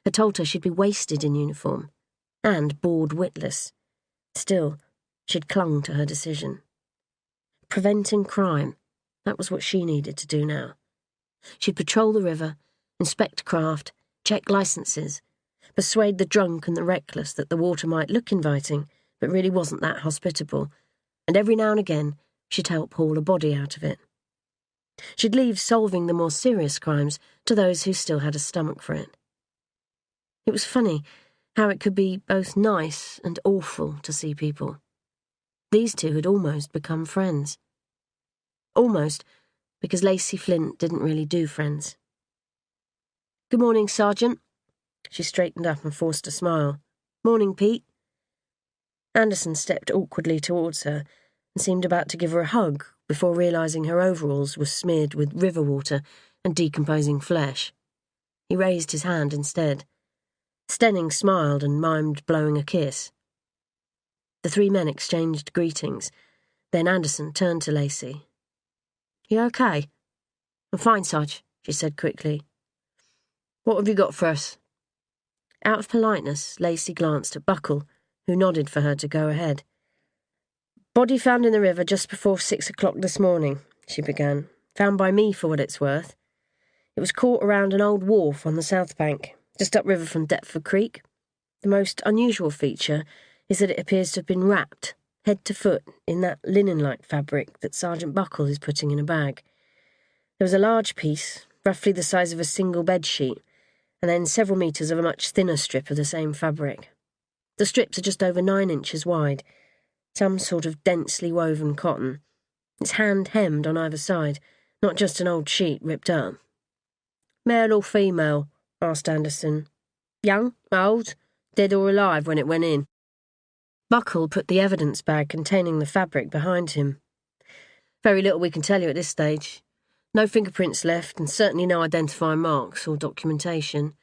[SPEAKER 2] had told her she'd be wasted in uniform, and bored witless. Still, she'd clung to her decision. Preventing crime, that was what she needed to do now. She'd patrol the river, inspect craft, check licenses, persuade the drunk and the reckless that the water might look inviting, but really wasn't that hospitable, and every now and again she'd help haul a body out of it. She'd leave solving the more serious crimes to those who still had a stomach for it. It was funny how it could be both nice and awful to see people. These two had almost become friends. Almost, because Lacey Flint didn't really do friends. "Good morning, Sergeant." She straightened up and forced a smile. "Morning, Pete." Anderson stepped awkwardly towards her and seemed about to give her a hug before realising her overalls were smeared with river water and decomposing flesh. He raised his hand instead. Stenning smiled and mimed blowing a kiss. The 3 men exchanged greetings. Then Anderson turned to Lacey. "You okay?" "I'm fine, Sarge," she said quickly. "What have you got for us?" Out of politeness, Lacey glanced at Buckle, who nodded for her to go ahead. "Body found in the river just before 6 o'clock this morning," she began. "Found by me, for what it's worth. It was caught around an old wharf on the south bank, just upriver from Deptford Creek. The most unusual feature is that it appears to have been wrapped, head to foot, in that linen-like fabric that Sergeant Buckle is putting in a bag. There was a large piece, roughly the size of a single bedsheet, and then several metres of a much thinner strip of the same fabric. The strips are just over 9 inches wide, some sort of densely woven cotton. It's hand-hemmed on either side, not just an old sheet ripped up." "Male or female?" asked Anderson. "Young? Old? Dead or alive when it went in?" Buckle put the evidence bag containing the fabric behind him. "Very little we can tell you at this stage. No fingerprints left, and certainly no identifying marks or documentation.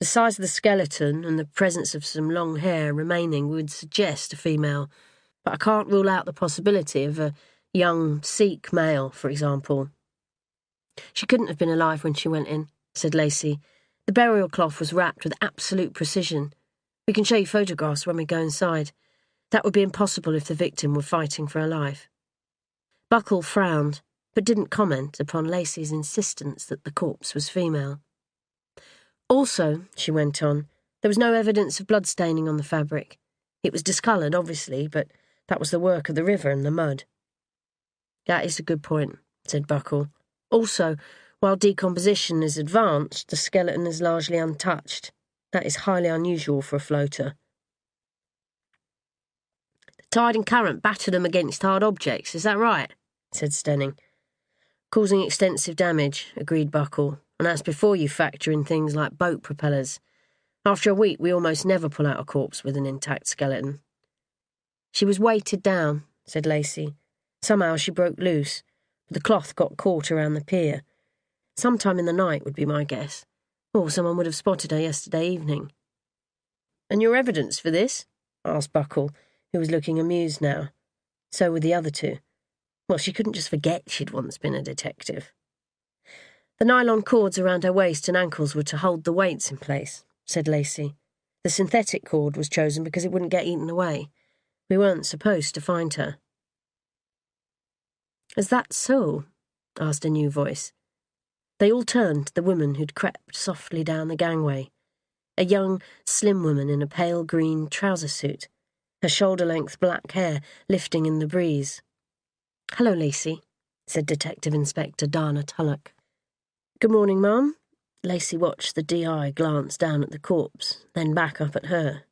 [SPEAKER 2] The size of the skeleton and the presence of some long hair remaining would suggest a female,
[SPEAKER 1] but I can't rule out the possibility of a young Sikh male, for example."
[SPEAKER 2] "She couldn't have been alive when she went in," said Lacey. "The burial cloth was wrapped with absolute precision. We can show you photographs when we go inside. That would be impossible if the victim were fighting for her life." Buckle frowned, but didn't comment upon Lacey's insistence that the corpse was female. "Also," she went on, "there was no evidence of bloodstaining on the fabric. It was discoloured, obviously, but that was the work of the river and the mud." "That is a good point," said Buckle. "Also, while decomposition is advanced, the skeleton is largely untouched. That is highly unusual for a floater." "The tide and current battered them against hard objects, is that right?" said Stenning. "Causing extensive damage," agreed Buckle, "and that's before you factor in things like boat propellers. After a week, we almost never pull out a corpse with an intact skeleton." "She was weighted down," said Lacey. "Somehow she broke loose, but the cloth got caught around the pier. Sometime in the night would be my guess, or someone would have spotted her yesterday evening." "And your evidence for this?" asked Buckle, who was looking amused now. So were the other two. Well, she couldn't just forget she'd once been a detective. "The nylon cords around her waist and ankles were to hold the weights in place," said Lacey. "The synthetic cord was chosen because it wouldn't get eaten away. We weren't supposed to find her." "Is that so?" asked a new voice. They all turned to the woman who'd crept softly down the gangway, a young, slim woman in a pale green trouser suit, her shoulder-length black hair lifting in the breeze. "Hello, Lacey," said Detective Inspector Dana Tulloch. "Good morning, Ma'am." Lacey watched the DI glance down at the corpse, then back up at her.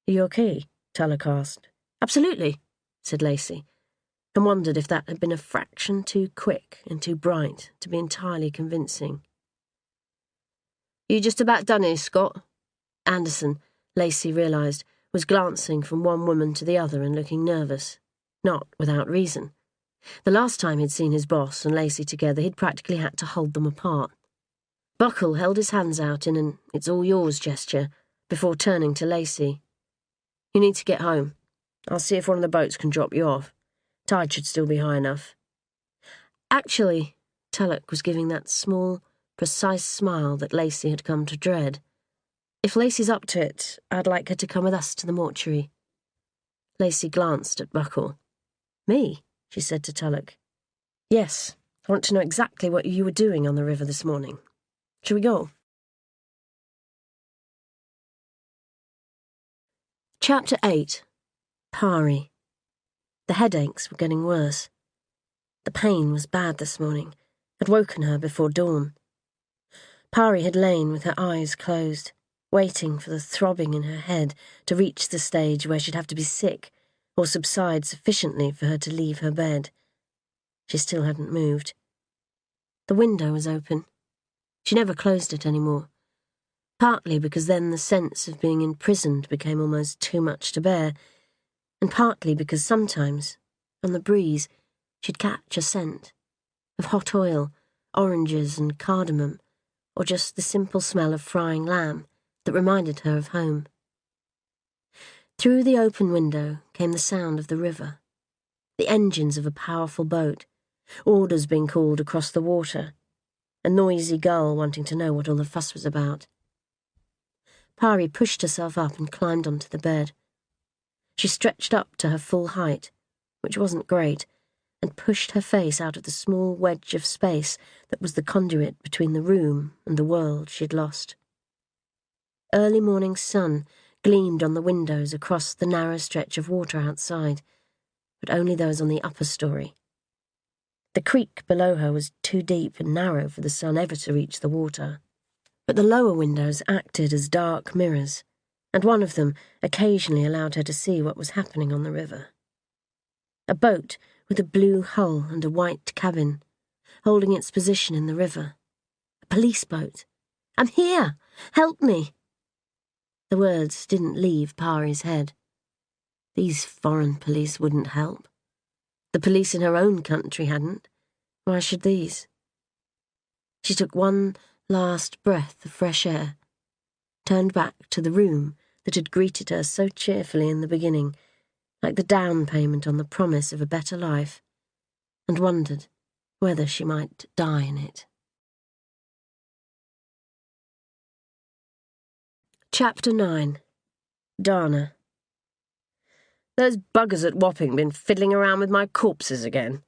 [SPEAKER 2] "Are you okay?" Tulloch asked. "Absolutely," said Lacey, and wondered if that had been a fraction too quick and too bright to be entirely convincing. "You just about done here, Scott?" Anderson, Lacey realised, was glancing from one woman to the other and looking nervous, not without reason. The last time he'd seen his boss and Lacey together, he'd practically had to hold them apart. Buckle held his hands out in an "it's-all-yours" gesture before turning to Lacey. "You need to get home. I'll see if one of the boats can drop you off. Tide should still be high enough." Actually, Tulloch was giving that small, precise smile that Lacey had come to dread. "If Lacey's up to it, I'd like her to come with us to the mortuary." Lacey glanced at Buckle. "Me?" she said to Tulloch. "Yes, I want to know exactly what you were doing on the river this morning. Shall we go?" Chapter 8. Pari. The headaches were getting worse. The pain was bad this morning, had woken her before dawn. Pari had lain with her eyes closed, waiting for the throbbing in her head to reach the stage where she'd have to be sick or subside sufficiently for her to leave her bed. She still hadn't moved. The window was open. She never closed it anymore, partly because then the sense of being imprisoned became almost too much to bear, and partly because sometimes, on the breeze, she'd catch a scent of hot oil, oranges and cardamom, or just the simple smell of frying lamb that reminded her of home. Through the open window came the sound of the river, the engines of a powerful boat, orders being called across the water, a noisy gull wanting to know what all the fuss was about. Pari pushed herself up and climbed onto the bed. She stretched up to her full height, which wasn't great, and pushed her face out of the small wedge of space that was the conduit between the room and the world she'd lost. Early morning sun gleamed on the windows across the narrow stretch of water outside, but only those on the upper story. The creek below her was too deep and narrow for the sun ever to reach the water, but the lower windows acted as dark mirrors, and one of them occasionally allowed her to see what was happening on the river. A boat with a blue hull and a white cabin, holding its position in the river. A police boat. "I'm here! Help me!" The words didn't leave Pari's head. These foreign police wouldn't help. The police in her own country hadn't. Why should these? She took one last breath of fresh air, turned back to the room that had greeted her so cheerfully in the beginning, like the down payment on the promise of a better life, and wondered whether she might die in it. Chapter 9. Dana.
[SPEAKER 1] Those buggers at Wapping been fiddling around with my corpses again.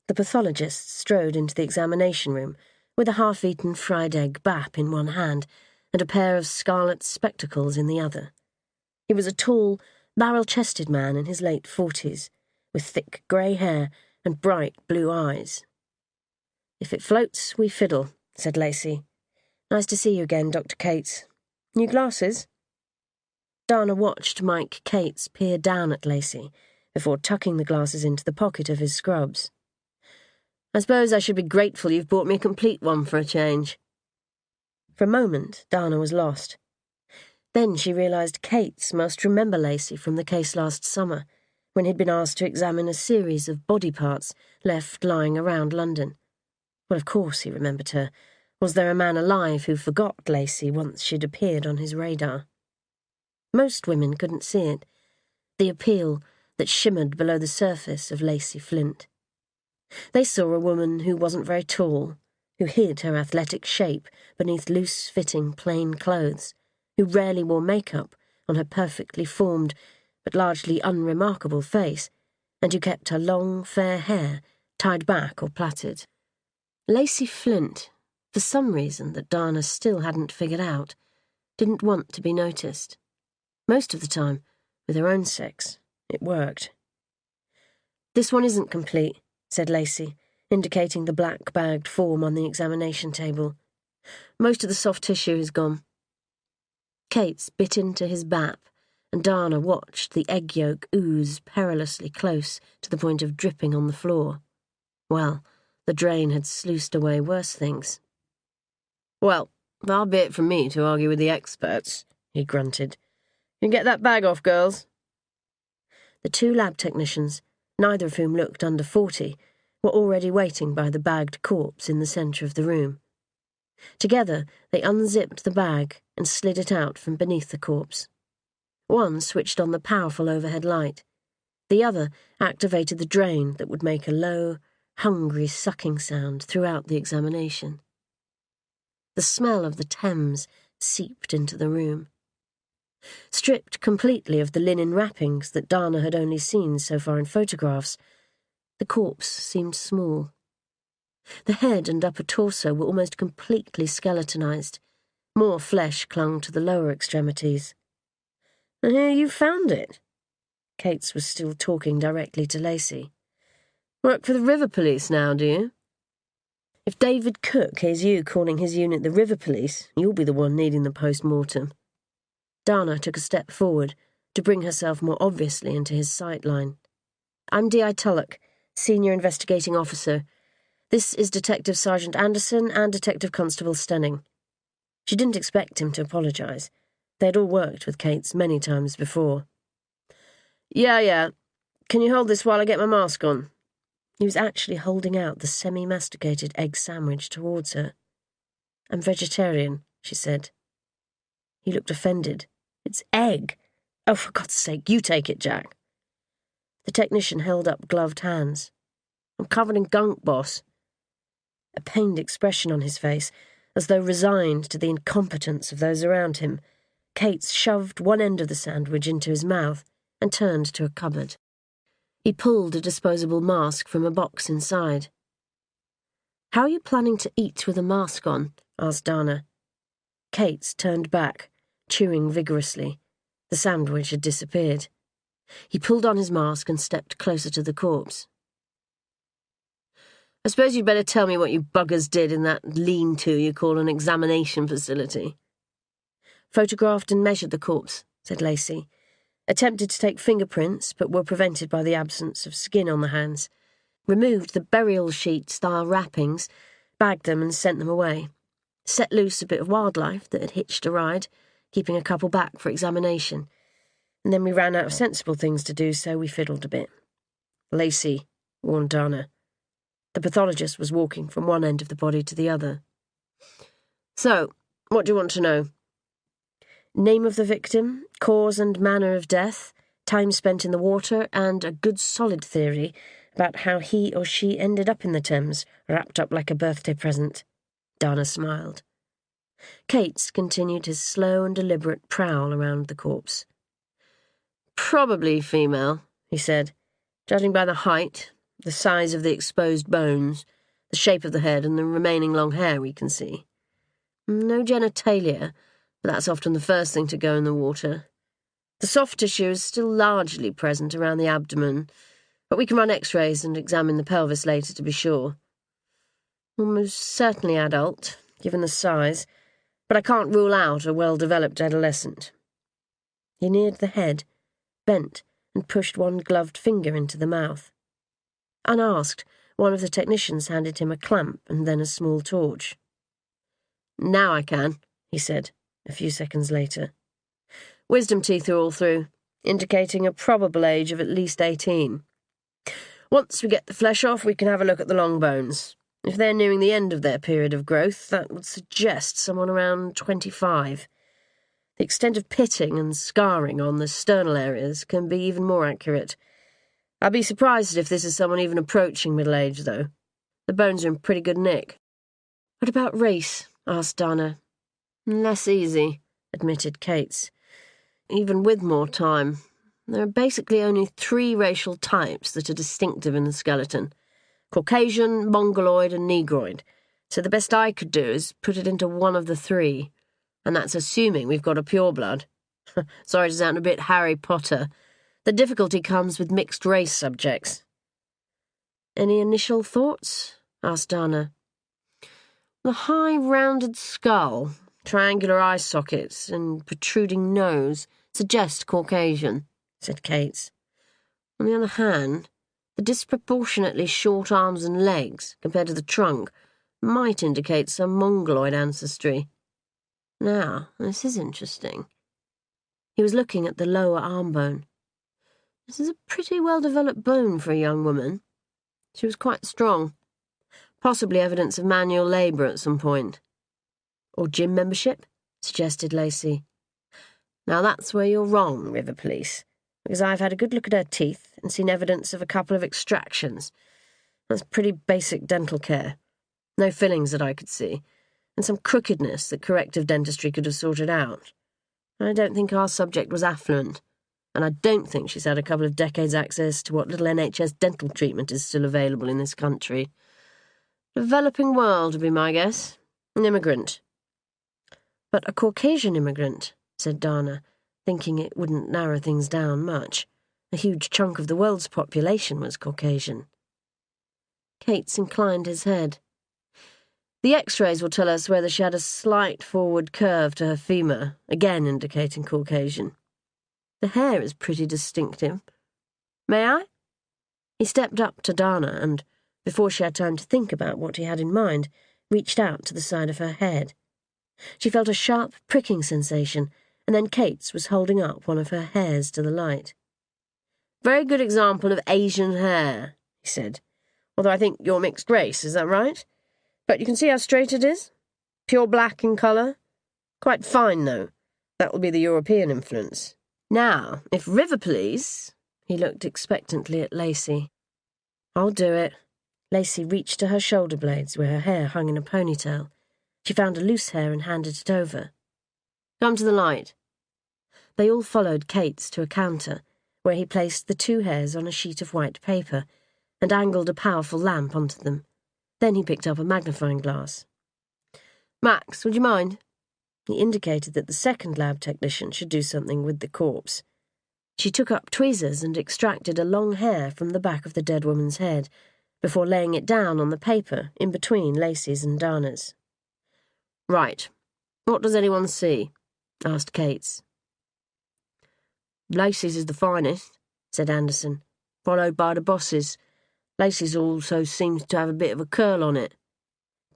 [SPEAKER 2] The pathologist strode into the examination room with a half-eaten fried egg bap in one hand and a pair of scarlet spectacles in the other. He was a tall, barrel-chested man in his late 40s, with thick grey hair and bright blue eyes. "If it floats, we fiddle," said Lacey. "Nice to see you again, Dr. Cates. New glasses?" Dana watched Mike Cates peer down at Lacey before tucking the glasses into the pocket of his scrubs.
[SPEAKER 1] "I suppose I should be grateful you've bought me a complete one for a change."
[SPEAKER 2] For a moment, Dana was lost. Then she realised Cates must remember Lacey from the case last summer, when he'd been asked to examine a series of body parts left lying around London. Well, of course he remembered her. Was there a man alive who forgot Lacey once she'd appeared on his radar? Most women couldn't see it, the appeal that shimmered below the surface of Lacey Flint. They saw a woman who wasn't very tall, who hid her athletic shape beneath loose-fitting plain clothes, who rarely wore makeup on her perfectly formed but largely unremarkable face, and who kept her long, fair hair tied back or plaited. Lacey Flint, for some reason that Dana still hadn't figured out, didn't want to be noticed. Most of the time, with her own sex, it worked. "This one isn't complete," said Lacey, indicating the black-bagged form on the examination table. "Most of the soft tissue is gone." Cates bit into his bap, and Dana watched the egg yolk ooze perilously close to the point of dripping on the floor. Well, the drain had sluiced away worse things.
[SPEAKER 1] "Well, far be it from me to argue with the experts," he grunted. "You get that bag off, girls."
[SPEAKER 2] The two lab technicians, neither of whom looked under 40, were already waiting by the bagged corpse in the centre of the room. Together, they unzipped the bag and slid it out from beneath the corpse. One switched on the powerful overhead light. The other activated the drain that would make a low, hungry sucking sound throughout the examination. The smell of the Thames seeped into the room. Stripped completely of the linen wrappings that Dana had only seen so far in photographs, the corpse seemed small. The head and upper torso were almost completely skeletonized. More flesh clung to the lower extremities.
[SPEAKER 1] "I hear you found it."
[SPEAKER 2] Cates was still talking directly to Lacey.
[SPEAKER 1] "Work for the river police now, do you?"
[SPEAKER 2] "If David Cook hears you calling his unit the river police, you'll be the one needing the post-mortem." Dana took a step forward to bring herself more obviously into his sight line. "I'm DCI Tulloch, Senior Investigating Officer. This is Detective Sergeant Anderson and Detective Constable Stenning." She didn't expect him to apologise. They'd all worked with Cates many times before.
[SPEAKER 1] Yeah. Can you hold this while I get my mask on?"
[SPEAKER 2] He was actually holding out the semi-masticated egg sandwich towards her. "I'm vegetarian," she said. He looked offended. "It's egg. Oh, for God's sake, you take it, Jack." The technician held up gloved hands.
[SPEAKER 1] "I'm covered in gunk, boss."
[SPEAKER 2] A pained expression on his face, as though resigned to the incompetence of those around him, Cates shoved one end of the sandwich into his mouth and turned to a cupboard. He pulled a disposable mask from a box inside. "How are you planning to eat with a mask on?" asked Dana. Cates turned back, chewing vigorously. The sandwich had disappeared. He pulled on his mask and stepped closer to the corpse.
[SPEAKER 1] "I suppose you'd better tell me what you buggers did in that lean-to you call an examination facility."
[SPEAKER 2] "Photographed and measured the corpse," said Lacey. "Attempted to take fingerprints, but were prevented by the absence of skin on the hands. Removed the burial sheet-style wrappings, bagged them and sent them away. Set loose a bit of wildlife that had hitched a ride, keeping a couple back for examination. And then we ran out of sensible things to do, so we fiddled a bit."
[SPEAKER 1] "Lacey," warned Dana.
[SPEAKER 2] The pathologist was walking from one end of the body to the other.
[SPEAKER 1] "So, what do you want to know?"
[SPEAKER 2] "Name of the victim, cause and manner of death, time spent in the water, and a good solid theory about how he or she ended up in the Thames, wrapped up like a birthday present. Dana smiled. Cates continued his slow and deliberate prowl around the corpse.
[SPEAKER 1] Probably female, he said, judging by the height, the size of the exposed bones, the shape of the head, and the remaining long hair we can see. No genitalia, but that's often the first thing to go in the water. The soft tissue is still largely present around the abdomen, but we can run x-rays and examine the pelvis later to be sure. Almost certainly adult, given the size, but I can't rule out a well-developed adolescent. He neared the head, bent, and pushed one gloved finger into the mouth. Unasked, one of the technicians handed him a clamp and then a small torch. "Now I can," he said, a few seconds later. "Wisdom teeth are all through, indicating a probable age of at least 18. Once we get the flesh off, we can have a look at the long bones. If they're nearing the end of their period of growth, that would suggest someone around 25. The extent of pitting and scarring on the sternal areas can be even more accurate. I'd be surprised if this is someone even approaching middle age, though. The bones are in pretty good nick."
[SPEAKER 2] "What about race?" asked Dana.
[SPEAKER 1] "Less easy," admitted Cates. "Even with more time. There are basically only 3 racial types that are distinctive in the skeleton: Caucasian, Mongoloid, and Negroid. So the best I could do is put it into one of the 3. And that's assuming we've got a pureblood. Sorry to sound a bit Harry Potter. The difficulty comes with mixed-race subjects."
[SPEAKER 2] "Any initial thoughts?" asked Dana.
[SPEAKER 1] "The high, rounded skull, triangular eye sockets, and protruding nose suggest Caucasian," said Cates. "On the other hand, the disproportionately short arms and legs, compared to the trunk, might indicate some Mongoloid ancestry. Now, this is interesting."
[SPEAKER 2] He was looking at the lower arm bone.
[SPEAKER 1] "This is a pretty well-developed bone for a young woman. She was quite strong. Possibly evidence of manual labour at some point."
[SPEAKER 2] "Or gym membership?" suggested Lacey.
[SPEAKER 1] "Now that's where you're wrong, River Police, because I've had a good look at her teeth and seen evidence of a couple of extractions. That's pretty basic dental care. No fillings that I could see, and some crookedness that corrective dentistry could have sorted out. I don't think our subject was affluent, and I don't think she's had a couple of decades' access to what little NHS dental treatment is still available in this country. Developing world would be my guess. An immigrant."
[SPEAKER 2] "But a Caucasian immigrant," said Dana, thinking it wouldn't narrow things down much. A huge chunk of the world's population was Caucasian.
[SPEAKER 1] Cates inclined his head. "The x-rays will tell us whether she had a slight forward curve to her femur, again indicating Caucasian. The hair is pretty distinctive. May I?"
[SPEAKER 2] He stepped up to Dana and, before she had time to think about what he had in mind, reached out to the side of her head. She felt a sharp pricking sensation, and then Cates was holding up one of her hairs to the light.
[SPEAKER 1] "Very good example of Asian hair," he said. "Although I think you're mixed race, is that right? But you can see how straight it is? Pure black in colour? Quite fine, though. That will be the European influence. Now, if River Police—"
[SPEAKER 2] He looked expectantly at Lacey. "I'll do it." Lacey reached to her shoulder blades where her hair hung in a ponytail. She found a loose hair and handed it over.
[SPEAKER 1] "Come to the light."
[SPEAKER 2] They all followed Cates to a counter, where he placed the 2 hairs on a sheet of white paper and angled a powerful lamp onto them. Then he picked up a magnifying glass.
[SPEAKER 1] "Max, would you mind?"
[SPEAKER 2] He indicated that the second lab technician should do something with the corpse. She took up tweezers and extracted a long hair from the back of the dead woman's head, before laying it down on the paper in between Lacey's and Dana's.
[SPEAKER 1] "Right. What does anyone see?" asked Cates.
[SPEAKER 2] "Lacey's is the finest," said Anderson, "followed by the boss's. Lacey's also seems to have a bit of a curl on it."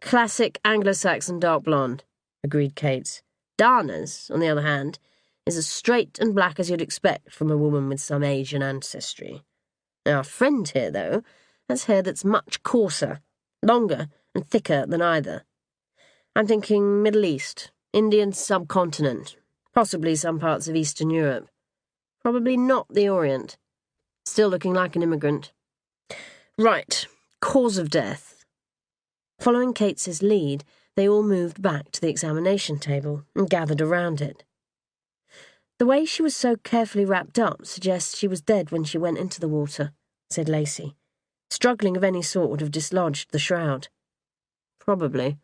[SPEAKER 1] "Classic Anglo-Saxon dark blonde," agreed Cates. "Dana's, on the other hand, is as straight and black as you'd expect from a woman with some Asian ancestry. Our friend here, though, has hair that's much coarser, longer and thicker than either. I'm thinking Middle East, Indian subcontinent, possibly some parts of Eastern Europe. Probably not the Orient. Still looking like an immigrant. Right, cause of death.
[SPEAKER 2] Following Kate's lead, they all moved back to the examination table and gathered around it. The way she was so carefully wrapped up suggests she was dead when she went into the water, said Lacey. Struggling of any sort would have dislodged the shroud.
[SPEAKER 1] Probably,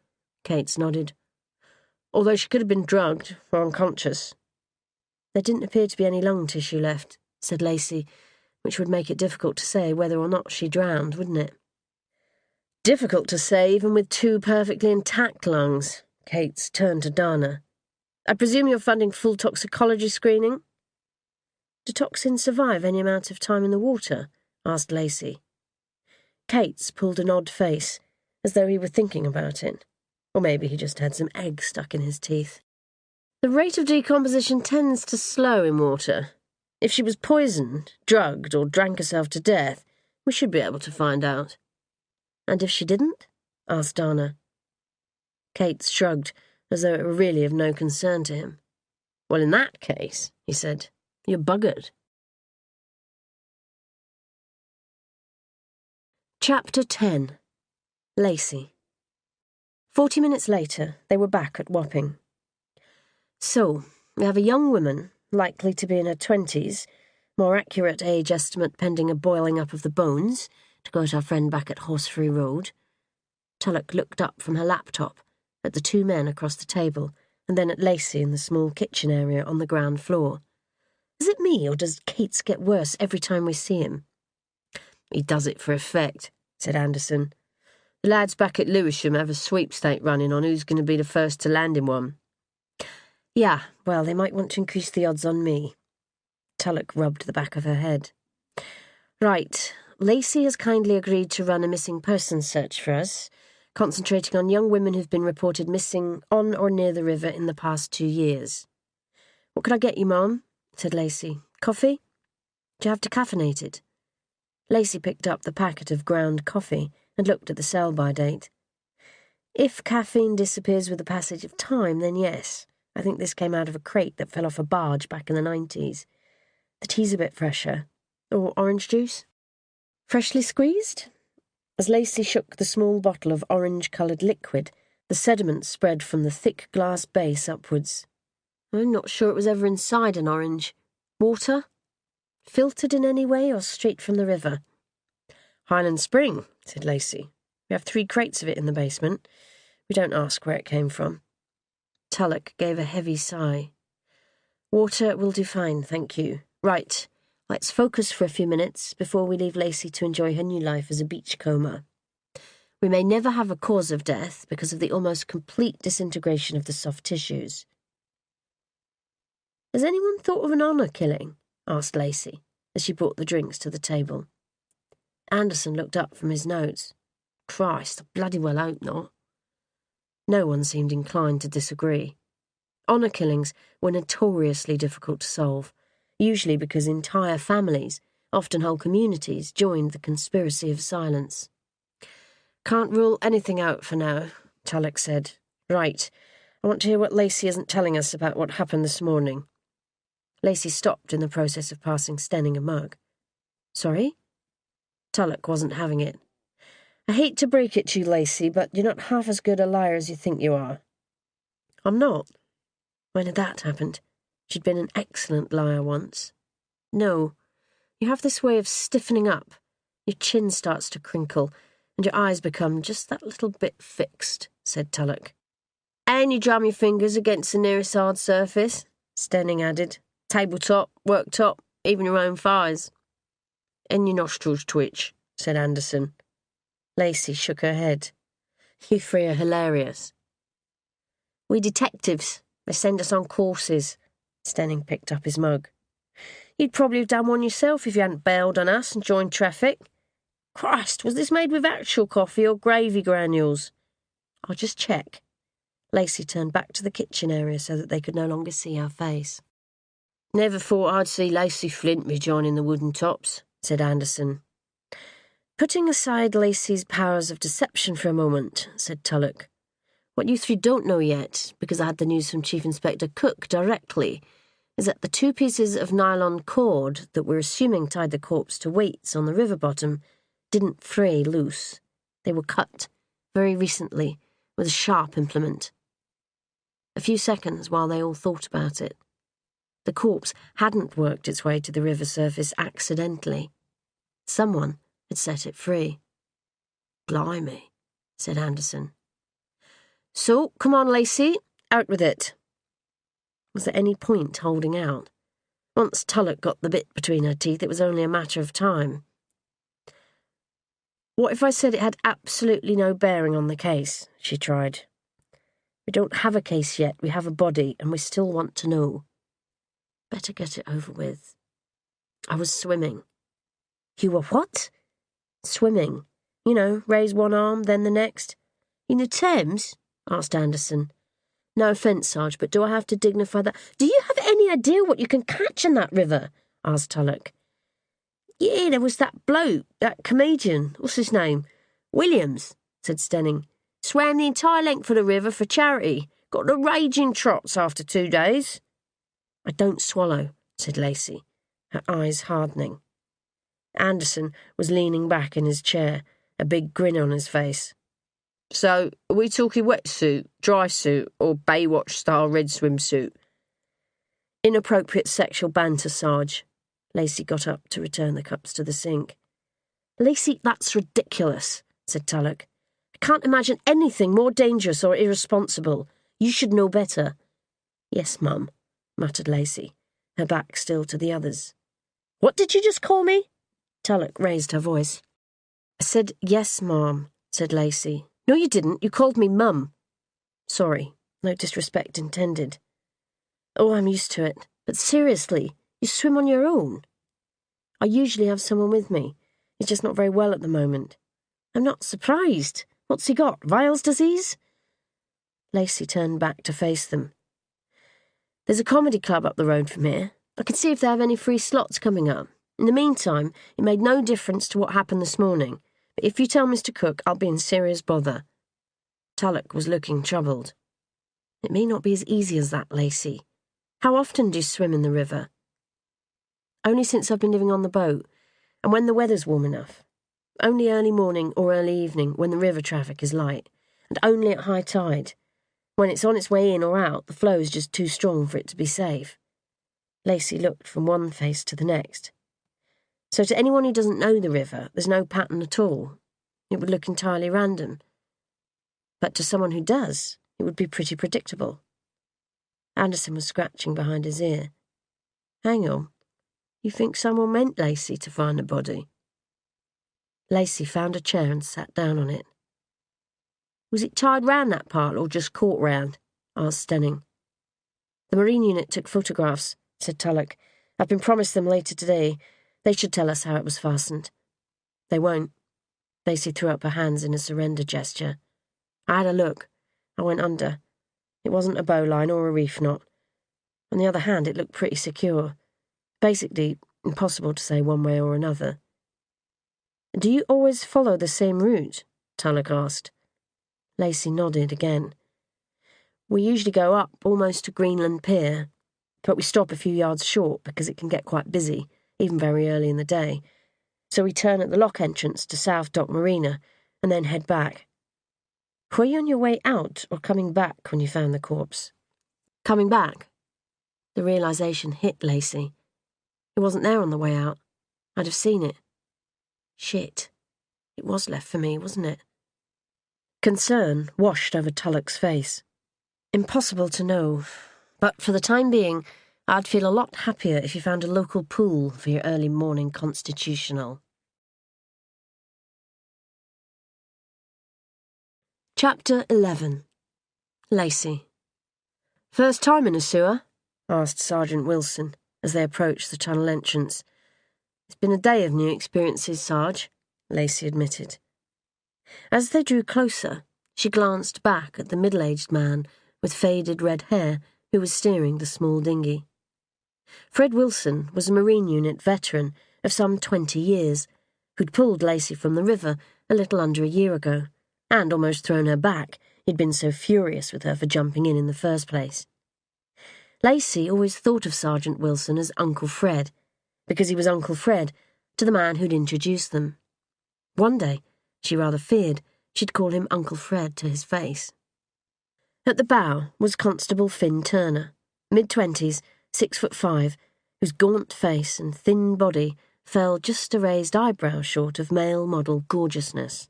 [SPEAKER 1] Kate's nodded. Although she could have been drugged or unconscious.
[SPEAKER 2] There didn't appear to be any lung tissue left, said Lacey, which would make it difficult to say whether or not she drowned, wouldn't it?
[SPEAKER 1] Difficult to say, even with 2 perfectly intact lungs. Kate's turned to Dana. I presume you're funding full toxicology screening?
[SPEAKER 2] Do toxins survive any amount of time in the water? Asked Lacey. Kate's pulled an odd face, as though he were thinking about it. Or maybe he just had some egg stuck in his teeth.
[SPEAKER 1] The rate of decomposition tends to slow in water. If she was poisoned, drugged, or drank herself to death, we should be able to find out.
[SPEAKER 2] And if she didn't? Asked Dana.
[SPEAKER 1] Kate shrugged, as though it were really of no concern to him. Well, in that case, he said, you're buggered.
[SPEAKER 2] Chapter 10. Lacey. 40 minutes later, they were back at Wapping. So, we have a young woman, likely to be in her 20s, more accurate age estimate pending a boiling up of the bones, to quote our friend back at Horseferry Road. Tulloch looked up from her laptop, at the 2 men across the table, and then at Lacey in the small kitchen area on the ground floor. Is it me, or does Kate's get worse every time we see him?
[SPEAKER 1] He does it for effect, said Anderson. The lads back at Lewisham have a sweepstake running on who's going to be the first to land in one.
[SPEAKER 2] Yeah, well, they might want to increase the odds on me. Tulloch rubbed the back of her head. Right, Lacey has kindly agreed to run a missing persons search for us, concentrating on young women who've been reported missing on or near the river in the past 2 years. What could I get you, Mom? Said Lacey. Coffee? Do you have to caffeinate it? Lacey picked up the packet of ground coffee and looked at the sell-by date. If caffeine disappears with the passage of time, then yes. I think this came out of a crate that fell off a barge back in the 90s. The tea's a bit fresher. Or orange juice? Freshly squeezed? As Lacey shook the small bottle of orange-coloured liquid, the sediment spread from the thick glass base upwards. I'm not sure it was ever inside an orange. Water? Filtered in any way or straight from the river?
[SPEAKER 1] Highland Spring, said Lacey. We have 3 crates of it in the basement. We don't ask where it came from.
[SPEAKER 2] Tulloch gave a heavy sigh. Water will do fine, thank you. Right, let's focus for a few minutes before we leave Lacey to enjoy her new life as a beachcomber. We may never have a cause of death because of the almost complete disintegration of the soft tissues. Has anyone thought of an honour killing? Asked Lacey, as she brought the drinks to the table. Anderson looked up from his notes. Christ, I bloody well hope not. No one seemed inclined to disagree. Honour killings were notoriously difficult to solve, usually because entire families, often whole communities, joined the conspiracy of silence. Can't rule anything out for now, Tulloch said. Right, I want to hear what Lacey isn't telling us about what happened this morning. Lacey stopped in the process of passing Stenning a mug. Sorry? Tulloch wasn't having it. I hate to break it to you, Lacey, but you're not half as good a liar as you think you are. I'm not. When had that happened? She'd been an excellent liar once. No, you have this way of stiffening up. Your chin starts to crinkle, and your eyes become just that little bit fixed, said Tulloch. And you drum your fingers against the nearest hard surface, Stenning added. Tabletop, worktop, even your own fires. And your nostrils twitch, said Anderson. Lacey shook her head. You 3 are hilarious. We detectives. They send us on courses. Stenning picked up his mug. You'd probably have done one yourself if you hadn't bailed on us and joined traffic. Christ, was this made with actual coffee or gravy granules? I'll just check. Lacey turned back to the kitchen area so that they could no longer see her face. Never thought I'd see Lacey Flint rejoining the wooden tops, said Anderson. Putting aside Lacey's powers of deception for a moment, said Tulloch. What you 3 don't know yet, because I had the news from Chief Inspector Cook directly, is that the 2 pieces of nylon cord that we're assuming tied the corpse to weights on the river bottom didn't fray loose. They were cut, very recently, with a sharp implement. A few seconds while they all thought about it. The corpse hadn't worked its way to the river surface accidentally. Someone had set it free. "Blimey," said Anderson. "So, come on, Lacey, out with it." Was there any point holding out? Once Tulloch got the bit between her teeth, it was only a matter of time. "What if I said it had absolutely no bearing on the case?" she tried. "We don't have a case yet, we have a body, and we still want to know." Better get it over with. "I was swimming." "You were what?" "Swimming. You know, raise one arm, then the next." "In the Thames?" asked Anderson. "No offence, Sarge, but do I have to dignify that?" "Do you have any idea what you can catch in that river?" asked Tulloch. "Yeah, there was that bloke, that comedian, what's his name? Williams," said Stenning. "Swam the entire length of the river for charity. Got the raging trots after 2 days." "I don't swallow," said Lacey, her eyes hardening. Anderson was leaning back in his chair, a big grin on his face. "So, are we talking wetsuit, dry suit, or Baywatch-style red swimsuit?" "Inappropriate sexual banter, Sarge." Lacey got up to return the cups to the sink. "Lacey, that's ridiculous," said Tulloch. "I can't imagine anything more dangerous or irresponsible. You should know better." "Yes, Mum," muttered Lacey, her back still to the others. "What did you just call me?" Tulloch raised her voice. "I said, yes, Mum," said Lacey. "No, you didn't. You called me Mum." "Sorry. No disrespect intended." "Oh, I'm used to it. But seriously, you swim on your own?" "I usually have someone with me. He's just not very well at the moment." "I'm not surprised. What's he got, Weil's disease?" Lacey turned back to face them. "There's a comedy club up the road from here. I can see if they have any free slots coming up. In the meantime, it made no difference to what happened this morning. But if you tell Mr. Cook, I'll be in serious bother." Tulloch was looking troubled. "It may not be as easy as that, Lacey. How often do you swim in the river?" "Only since I've been living on the boat, and when the weather's warm enough. Only early morning or early evening when the river traffic is light, and only at high tide. When it's on its way in or out, the flow is just too strong for it to be safe." Lacey looked from one face to the next. "So to anyone who doesn't know the river, there's no pattern at all. It would look entirely random. But to someone who does, it would be pretty predictable." Anderson was scratching behind his ear. "Hang on. You think someone meant Lacey to find the body?" Lacey found a chair and sat down on it. "Was it tied round that part or just caught round?" asked Stenning. "The Marine unit took photographs," said Tulloch. "I've been promised them later today. They should tell us how it was fastened." "They won't." Lacey threw up her hands in a surrender gesture. "I had a look. I went under. It wasn't a bowline or a reef knot. On the other hand, it looked pretty secure. Basically, impossible to say one way or another." "Do you always follow the same route?" Tulloch asked. Lacey nodded again. "We usually go up almost to Greenland Pier, but we stop a few yards short because it can get quite busy, even very early in the day. So we turn at the lock entrance to South Dock Marina and then head back." "Were you on your way out or coming back when you found the corpse?" "Coming back." The realization hit Lacey. It wasn't there on the way out. I'd have seen it. Shit. It was left for me, wasn't it? Concern washed over Tulloch's face. "Impossible to know, but for the time being, I'd feel a lot happier if you found a local pool for your early morning constitutional." Chapter 11. Lacey. "First time in a sewer?" asked Sergeant Wilson as they approached the tunnel entrance. "It's been a day of new experiences, Sarge," Lacey admitted. As they drew closer, she glanced back at the middle-aged man with faded red hair who was steering the small dinghy. Fred Wilson was a Marine unit veteran of some 20 years, who'd pulled Lacey from the river a little under a year ago, and almost thrown her back. He'd been so furious with her for jumping in the first place. Lacey always thought of Sergeant Wilson as Uncle Fred, because he was Uncle Fred to the man who'd introduced them. One day, she rather feared she'd call him Uncle Fred to his face. At the bow was Constable Finn Turner, mid-20s, 6'5", whose gaunt face and thin body fell just a raised eyebrow short of male model gorgeousness.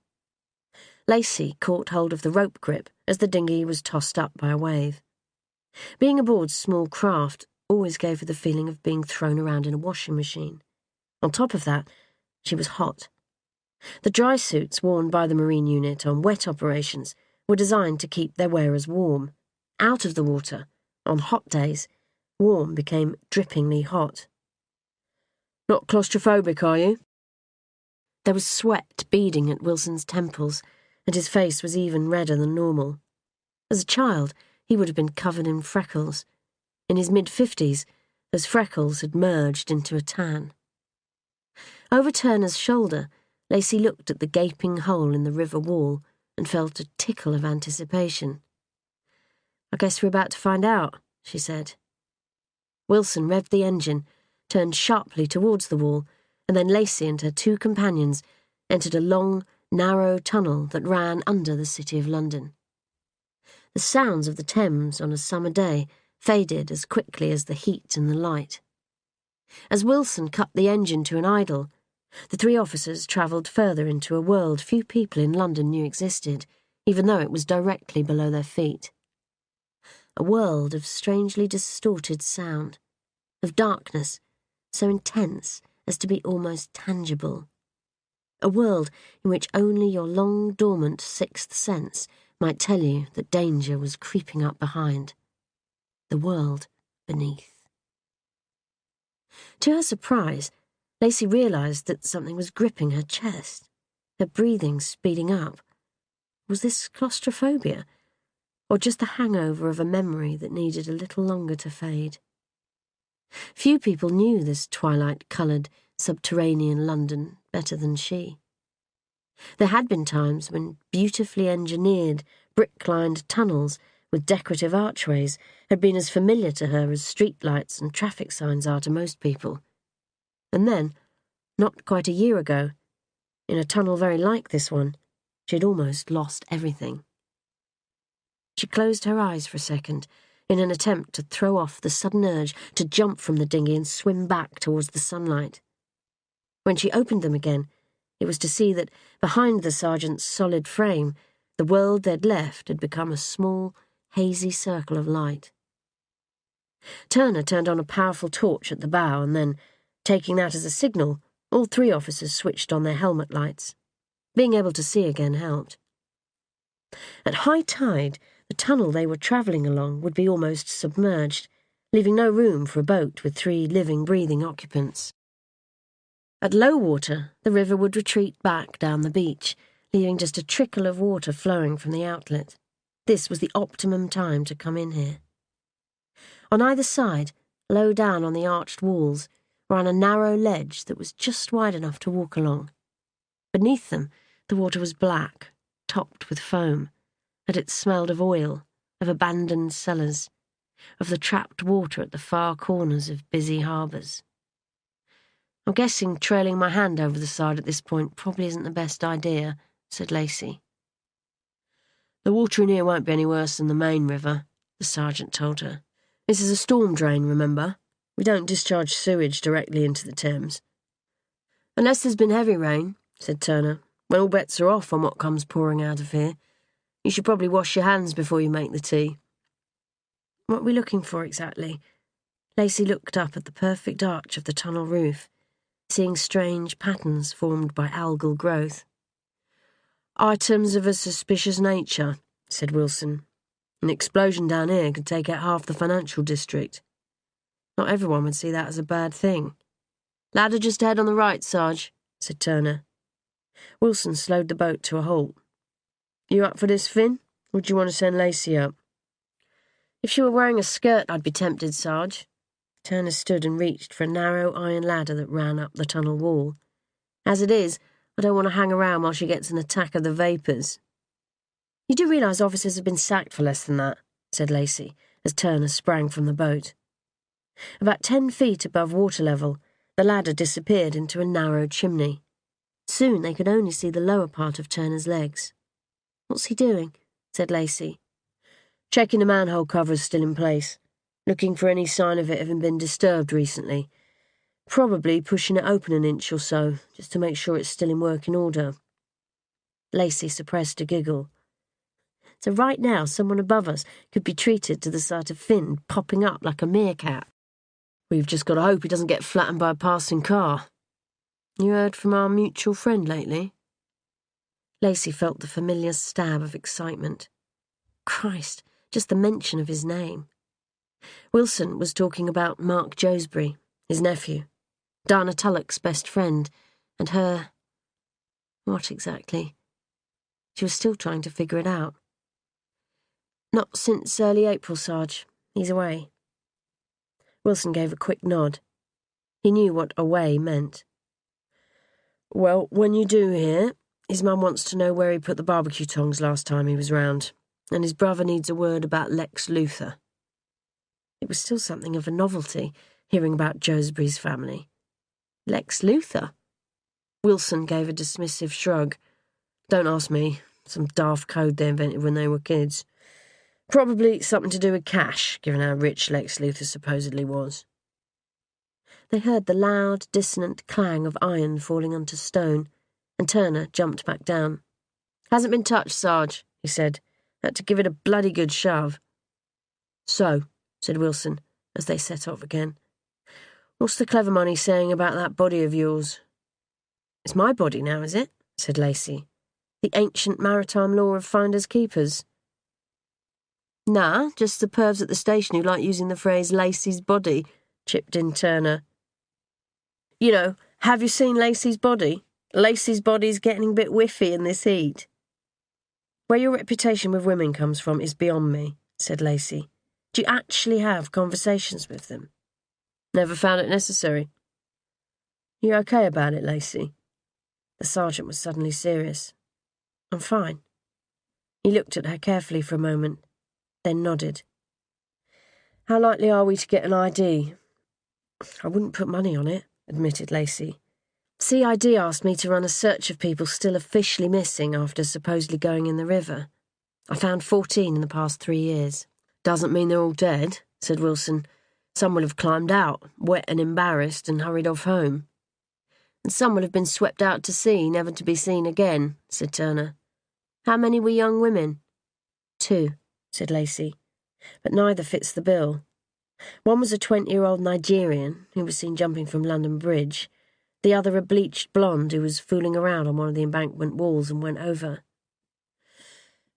[SPEAKER 2] Lacey caught hold of the rope grip as the dinghy was tossed up by a wave. Being aboard small craft always gave her the feeling of being thrown around in a washing machine. On top of that, she was hot. The dry suits worn by the Marine unit on wet operations were designed to keep their wearers warm. Out of the water, on hot days, warm became drippingly hot. "Not claustrophobic, are you?" There was sweat beading at Wilson's temples, and his face was even redder than normal. As a child, he would have been covered in freckles. In his mid-50s, those freckles had merged into a tan. Over Turner's shoulder, Lacey looked at the gaping hole in the river wall and felt a tickle of anticipation. "I guess we're about to find out," she said. Wilson revved the engine, turned sharply towards the wall, and then Lacey and her two companions entered a long, narrow tunnel that ran under the City of London. The sounds of the Thames on a summer day faded as quickly as the heat and the light. As Wilson cut the engine to an idle, the three officers travelled further into a world few people in London knew existed, even though it was directly below their feet. A world of strangely distorted sound, of darkness so intense as to be almost tangible. A world in which only your long-dormant sixth sense might tell you that danger was creeping up behind. The world beneath. To her surprise, Lacey realised that something was gripping her chest, her breathing speeding up. Was this claustrophobia, or just the hangover of a memory that needed a little longer to fade? Few people knew this twilight-coloured, subterranean London better than she. There had been times when beautifully engineered, brick-lined tunnels with decorative archways had been as familiar to her as streetlights and traffic signs are to most people. And then, not quite a year ago, in a tunnel very like this one, she had almost lost everything. She closed her eyes for a second, in an attempt to throw off the sudden urge to jump from the dinghy and swim back towards the sunlight. When she opened them again, it was to see that behind the sergeant's solid frame, the world they'd left had become a small, hazy circle of light. Turner turned on a powerful torch at the bow and then, taking that as a signal, all three officers switched on their helmet lights. Being able to see again helped. At high tide, the tunnel they were travelling along would be almost submerged, leaving no room for a boat with 3 living, breathing occupants. At low water, the river would retreat back down the beach, leaving just a trickle of water flowing from the outlet. This was the optimum time to come in here. On either side, low down on the arched walls, ran a narrow ledge that was just wide enough to walk along. Beneath them, the water was black, topped with foam, and it smelled of oil, of abandoned cellars, of the trapped water at the far corners of busy harbours. "I'm guessing trailing my hand over the side at this point probably isn't the best idea," said Lacey. "The water in here won't be any worse than the main river," the sergeant told her. "This is a storm drain, remember? We don't discharge sewage directly into the Thames." "Unless there's been heavy rain," said Turner, "when all bets are off on what comes pouring out of here. You should probably wash your hands before you make the tea." "What are we looking for exactly?" Lacey looked up at the perfect arch of the tunnel roof, seeing strange patterns formed by algal growth. "Items of a suspicious nature," said Wilson. "An explosion down here could take out half the financial district. Not everyone would see that as a bad thing." "Ladder just ahead on the right, Sarge," said Turner. Wilson slowed the boat to a halt. "You up for this, Finn? Or do you want to send Lacey up?" "If she were wearing a skirt, I'd be tempted, Sarge." Turner stood and reached for a narrow iron ladder that ran up the tunnel wall. "As it is, I don't want to hang around while she gets an attack of the vapours." "You do realise officers have been sacked for less than that," said Lacey, as Turner sprang from the boat. About 10 feet above water level, the ladder disappeared into a narrow chimney. Soon they could only see the lower part of Turner's legs. "What's he doing?" said Lacey. "Checking the manhole cover is still in place, looking for any sign of it having been disturbed recently. Probably pushing it open an inch or so, just to make sure it's still in working order." Lacey suppressed a giggle. "So right now someone above us could be treated to the sight of Finn popping up like a meerkat. We've just got to hope he doesn't get flattened by a passing car. You heard from our mutual friend lately?" Lacey felt the familiar stab of excitement. Christ, just the mention of his name. Wilson was talking about Mark Josbury, his nephew, Dana Tulloch's best friend, and her... What exactly? She was still trying to figure it out. "Not since early April, Sarge. He's away." Wilson gave a quick nod. He knew what away meant. "Well, when you do hear, his mum wants to know where he put the barbecue tongs last time he was round, and his brother needs a word about Lex Luthor." It was still something of a novelty, hearing about Josbury's family. Lex Luthor? Wilson gave a dismissive shrug. "Don't ask me. Some daft code they invented when they were kids. Probably something to do with cash, given how rich Lex Luthor supposedly was." They heard the loud, dissonant clang of iron falling onto stone, and Turner jumped back down. "Hasn't been touched, Sarge," he said. "Had to give it a bloody good shove." "So," said Wilson, as they set off again, "what's the clever money saying about that body of yours?" "It's my body now, is it?" said Lacey. "The ancient maritime law of finders-keepers." "Nah, just the pervs at the station who like using the phrase Lacey's body," chipped in Turner. "You know, have you seen Lacey's body? Lacey's body's getting a bit whiffy in this heat." "Where your reputation with women comes from is beyond me," said Lacey. "Do you actually have conversations with them?" "Never found it necessary." "You okay about it, Lacey?" The sergeant was suddenly serious. "I'm fine." He looked at her carefully for a moment, then nodded. "How likely are we to get an ID?" "I wouldn't put money on it," admitted Lacey. "CID asked me to run a search of people still officially missing after supposedly going in the river. I found 14 in the past 3 years. "Doesn't mean they're all dead," said Wilson. "Some will have climbed out, wet and embarrassed, and hurried off home." "And some will have been swept out to sea, never to be seen again," said Turner. "How many were young women?" "2, said Lacey. "But neither fits the bill. One was a 20-year-old Nigerian who was seen jumping from London Bridge. The other a bleached blonde who was fooling around on one of the embankment walls and went over."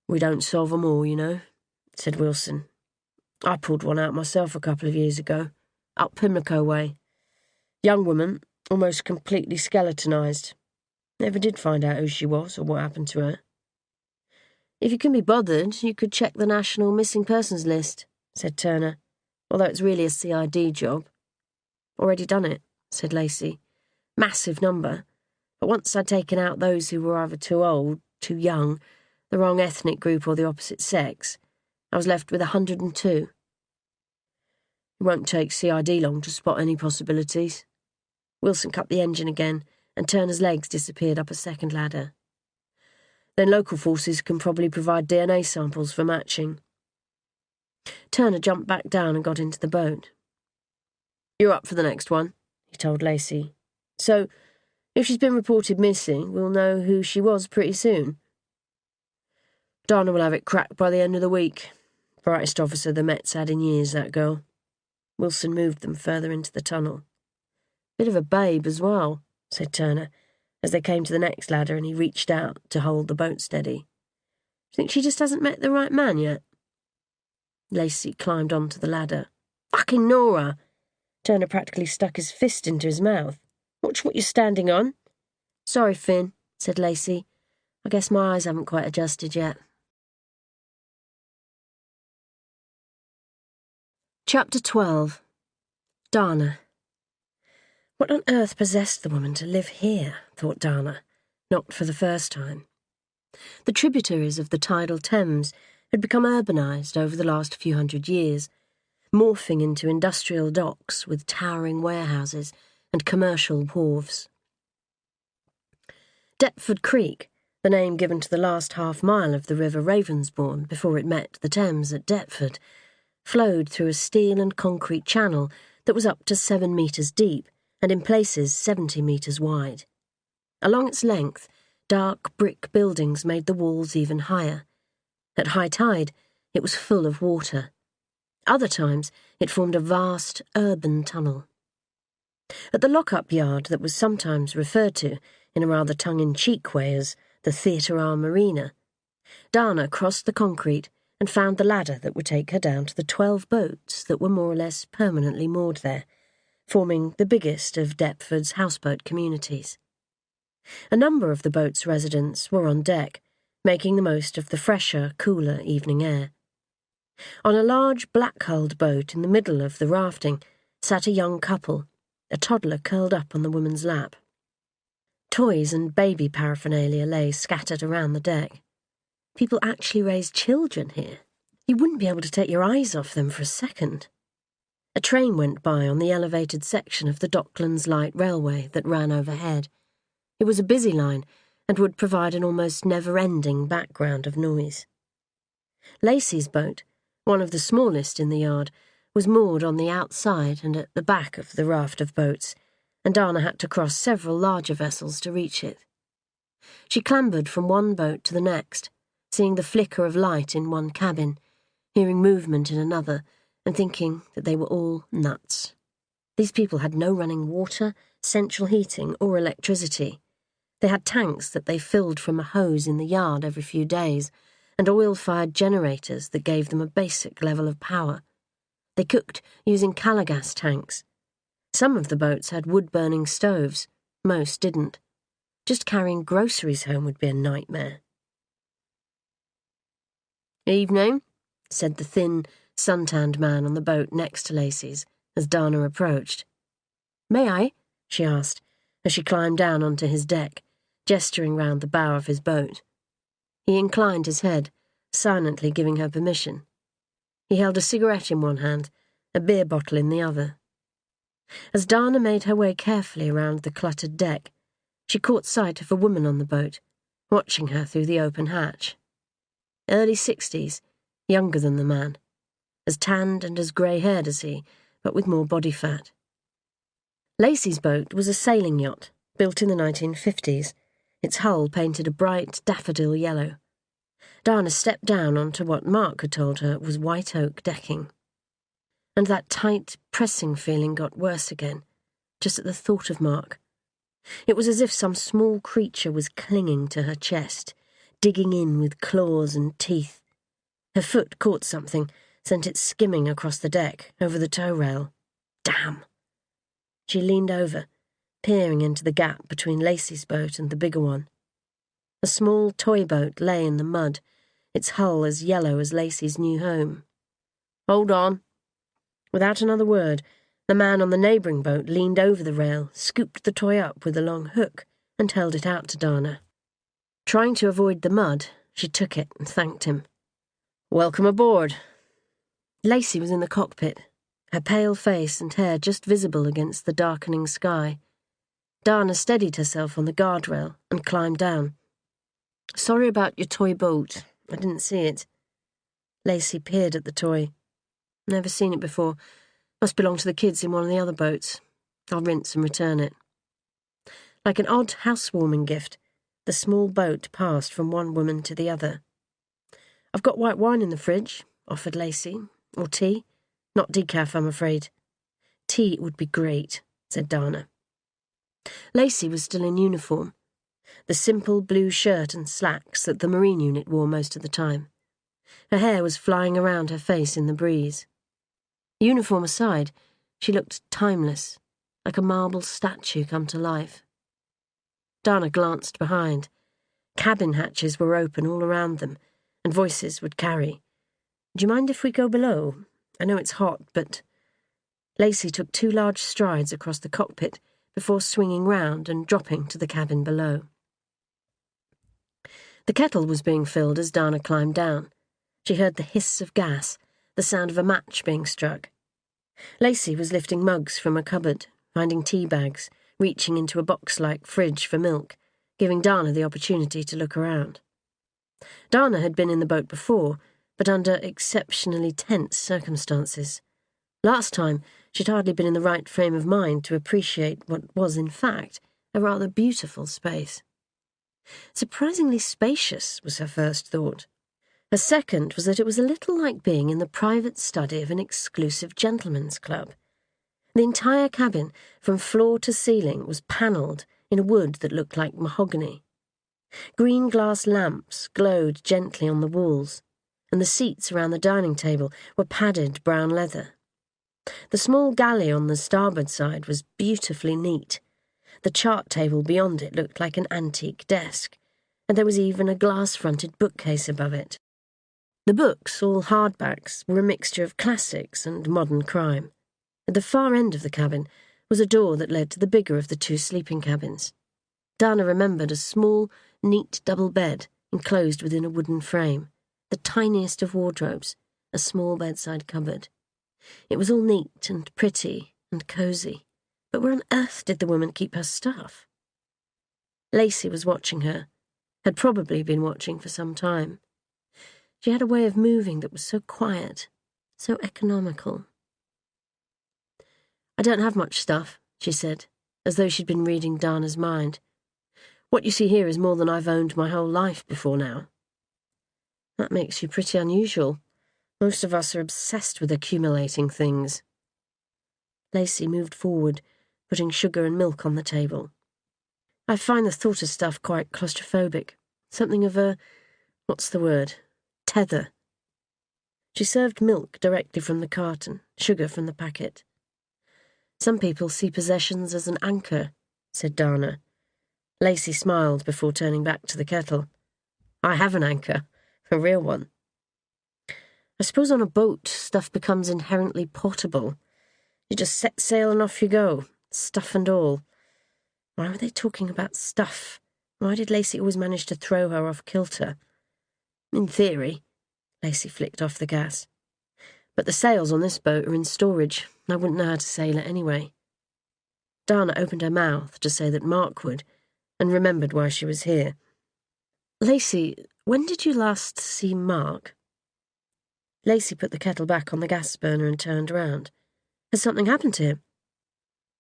[SPEAKER 2] "We don't solve them all, you know," said Wilson. "I pulled one out myself a couple of years ago, up Pimlico way. Young woman, almost completely skeletonized. Never did find out who she was or what happened to her." "If you can be bothered, you could check the National Missing Persons List," said Turner, "although it's really a CID job." "Already done it," said Lacey. "Massive number. But once I'd taken out those who were either too old, too young, the wrong ethnic group or the opposite sex, I was left with 102. It won't take CID long to spot any possibilities." Wilson cut the engine again, and Turner's legs disappeared up a second ladder. "Then local forces can probably provide DNA samples for matching." Turner jumped back down and got into the boat. "You're up for the next one," he told Lacey. "So, if she's been reported missing, we'll know who she was pretty soon." "Dana will have it cracked by the end of the week. Brightest officer the Met's had in years, that girl." Wilson moved them further into the tunnel. "Bit of a babe as well," said Turner, as they came to the next ladder and he reached out to hold the boat steady. "Think she just hasn't met the right man yet?" Lacey climbed onto the ladder. "Fucking Nora!" Turner practically stuck his fist into his mouth. "Watch what you're standing on." "Sorry, Finn," said Lacey. "I guess my eyes haven't quite adjusted yet." Chapter 12. Dana. What on earth possessed the woman to live here, thought Dana, not for the first time. The tributaries of the tidal Thames had become urbanised over the last few hundred years, morphing into industrial docks with towering warehouses and commercial wharves. Deptford Creek, the name given to the last half-mile of the River Ravensbourne before it met the Thames at Deptford, flowed through a steel and concrete channel that was up to 7 metres deep and in places 70 metres wide. Along its length, dark brick buildings made the walls even higher. At high tide, it was full of water. Other times, it formed a vast urban tunnel. At the lock-up yard that was sometimes referred to, in a rather tongue-in-cheek way, as the Theatre Arm Arena, Dana crossed the concrete and found the ladder that would take her down to the 12 boats that were more or less permanently moored there, forming the biggest of Deptford's houseboat communities. A number of the boat's residents were on deck, making the most of the fresher, cooler evening air. On a large black-hulled boat in the middle of the rafting sat a young couple, a toddler curled up on the woman's lap. Toys and baby paraphernalia lay scattered around the deck. People actually raised children here. You wouldn't be able to take your eyes off them for a second. A train went by on the elevated section of the Docklands Light Railway that ran overhead. It was a busy line and would provide an almost never-ending background of noise. Lacey's boat, one of the smallest in the yard, was moored on the outside and at the back of the raft of boats, and Dana had to cross several larger vessels to reach it. She clambered from one boat to the next, seeing the flicker of light in one cabin, hearing movement in another, and thinking that they were all nuts. These people had no running water, central heating, or electricity. They had tanks that they filled from a hose in the yard every few days, and oil-fired generators that gave them a basic level of power. They cooked using calagas tanks. Some of the boats had wood-burning stoves, most didn't. Just carrying groceries home would be a nightmare. "Evening," said the thin, sun-tanned man on the boat next to Lacey's, as Dana approached. "May I?" she asked, as she climbed down onto his deck, gesturing round the bow of his boat. He inclined his head, silently giving her permission. He held a cigarette in one hand, a beer bottle in the other. As Dana made her way carefully around the cluttered deck, she caught sight of a woman on the boat, watching her through the open hatch. Early 60s, younger than the man, as tanned and as grey-haired as he, but with more body fat. Lacey's boat was a sailing yacht, built in the 1950s, its hull painted a bright daffodil yellow. Dana stepped down onto what Mark had told her was white oak decking. And that tight, pressing feeling got worse again, just at the thought of Mark. It was as if some small creature was clinging to her chest, digging in with claws and teeth. Her foot caught something, sent it skimming across the deck, over the tow rail. Damn! She leaned over, peering into the gap between Lacey's boat and the bigger one. A small toy boat lay in the mud, its hull as yellow as Lacey's new home. "Hold on." Without another word, the man on the neighbouring boat leaned over the rail, scooped the toy up with a long hook, and held it out to Dana. Trying to avoid the mud, she took it and thanked him. "Welcome aboard." Lacey was in the cockpit, her pale face and hair just visible against the darkening sky. Dana steadied herself on the guardrail and climbed down. "Sorry about your toy boat. I didn't see it." Lacey peered at the toy. "Never seen it before. Must belong to the kids in one of the other boats. I'll rinse and return it." Like an odd housewarming gift, the small boat passed from one woman to the other. "I've got white wine in the fridge," offered Lacey. "Or tea. Not decaf, I'm afraid." "Tea would be great," said Dana. Lacey was still in uniform, the simple blue shirt and slacks that the Marine unit wore most of the time. Her hair was flying around her face in the breeze. Uniform aside, she looked timeless, like a marble statue come to life. Dana glanced behind. Cabin hatches were open all around them, and voices would carry. "Do you mind if we go below? I know it's hot, but—" Lacey took 2 large strides across the cockpit before swinging round and dropping to the cabin below. The kettle was being filled as Dana climbed down. She heard the hiss of gas, the sound of a match being struck. Lacey was lifting mugs from a cupboard, finding tea bags, reaching into a box-like fridge for milk, giving Dana the opportunity to look around. Dana had been in the boat before, but under exceptionally tense circumstances. Last time, she'd hardly been in the right frame of mind to appreciate what was, in fact, a rather beautiful space. Surprisingly spacious was her first thought. Her second was that it was a little like being in the private study of an exclusive gentleman's club. The entire cabin, from floor to ceiling, was panelled in wood that looked like mahogany. Green glass lamps glowed gently on the walls, and the seats around the dining table were padded brown leather. The small galley on the starboard side was beautifully neat. The chart table beyond it looked like an antique desk, and there was even a glass-fronted bookcase above it. The books, all hardbacks, were a mixture of classics and modern crime. At the far end of the cabin was a door that led to the bigger of the two sleeping cabins. Dana remembered a small, neat double bed enclosed within a wooden frame, the tiniest of wardrobes, a small bedside cupboard. It was all neat and pretty and cosy, but where on earth did the woman keep her stuff? Lacey was watching her, had probably been watching for some time. She had a way of moving that was so quiet, so economical. "I don't have much stuff," she said, as though she'd been reading Dana's mind. "What you see here is more than I've owned my whole life before now." "That makes you pretty unusual. Most of us are obsessed with accumulating things." Lacey moved forward, putting sugar and milk on the table. "I find the thought of stuff quite claustrophobic. Something of a, what's the word, tether." She served milk directly from the carton, sugar from the packet. "Some people see possessions as an anchor," said Dana. Lacey smiled before turning back to the kettle. "I have an anchor, a real one." "I suppose on a boat, stuff becomes inherently portable. You just set sail and off you go, stuff and all." Why were they talking about stuff? Why did Lacey always manage to throw her off kilter? "In theory," Lacey flicked off the gas. "But the sails on this boat are in storage. I wouldn't know how to sail it anyway." Dana opened her mouth to say that Mark would, and remembered why she was here. "Lacey, when did you last see Mark?" Lacey put the kettle back on the gas burner and turned round. Has something happened to him?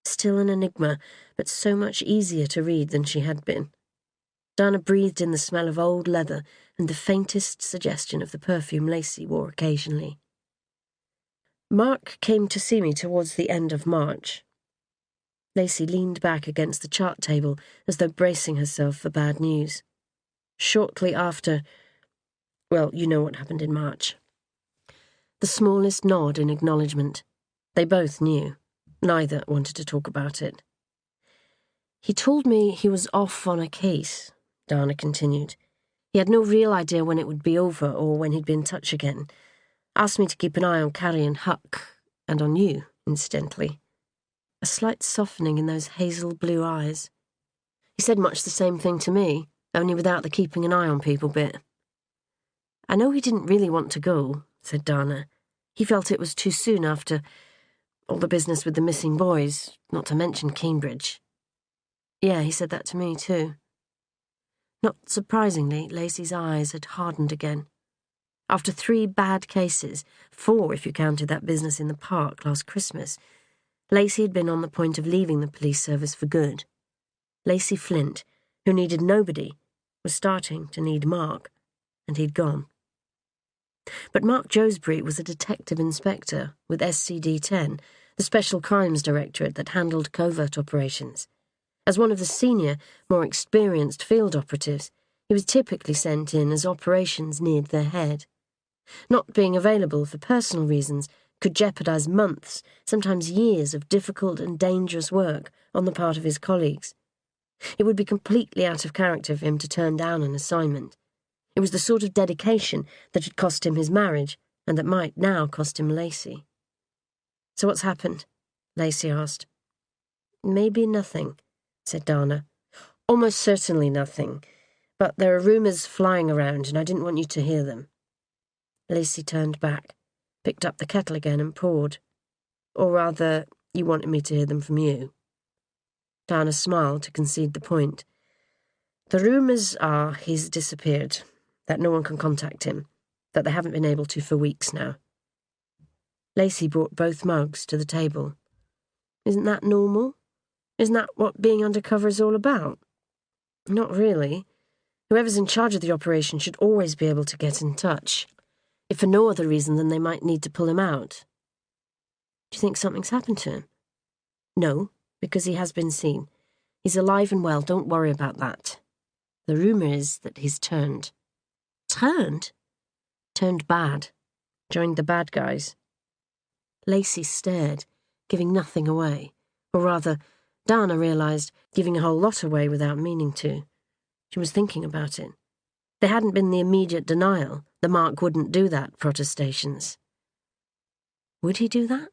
[SPEAKER 2] Still an enigma, but so much easier to read than she had been. Dana breathed in the smell of old leather and the faintest suggestion of the perfume Lacey wore occasionally. "Mark came to see me towards the end of March." Lacey leaned back against the chart table as though bracing herself for bad news. "Shortly after, well, you know what happened in March." The smallest nod in acknowledgement. They both knew. Neither wanted to talk about it. "He told me he was off on a case," Dana continued. "He had no real idea when it would be over or when he'd be in touch again. Asked me to keep an eye on Carrie and Huck, and on you, incidentally." A slight softening in those hazel blue eyes. "He said much the same thing to me, only without the keeping an eye on people bit." "I know he didn't really want to go," said Dana. "He felt it was too soon after all the business with the missing boys, not to mention Cambridge." "Yeah, he said that to me too." Not surprisingly, Lacey's eyes had hardened again. After 3 bad cases, 4 if you counted that business in the park last Christmas, Lacey had been on the point of leaving the police service for good. Lacey Flint, who needed nobody, was starting to need Mark, and he'd gone. But Mark Josbury was a detective inspector with SCD-10, the Special Crimes Directorate that handled covert operations. As one of the senior, more experienced field operatives, he was typically sent in as operations neared their head. Not being available for personal reasons could jeopardize months, sometimes years of difficult and dangerous work on the part of his colleagues. It would be completely out of character for him to turn down an assignment. It was the sort of dedication that had cost him his marriage and that might now cost him Lacey. "So what's happened?" Lacey asked. "Maybe nothing," said Dana. "Almost certainly nothing. But there are rumours flying around and I didn't want you to hear them." Lacey turned back, picked up the kettle again and poured.
[SPEAKER 1] Or rather, you wanted me to hear them from you. Dana smiled to concede the point. The rumours are he's disappeared, that no one can contact him, that they haven't been able to for weeks now. Lacey brought both mugs to the table. Isn't that normal? Isn't that what being undercover is all about? Not really. Whoever's in charge of the operation should always be able to get in touch, if for no other reason than they might need to pull him out. Do you think something's happened to him? No, because he has been seen. He's alive and well, don't worry about that. The rumour is that he's turned. Turned? Turned bad. Joined the bad guys. Lacey stared, giving nothing away. Or rather, Dana realised, giving a whole lot away without meaning to. She was thinking about it. There hadn't been the immediate denial. The Mark wouldn't do that, protestations. Would he do that?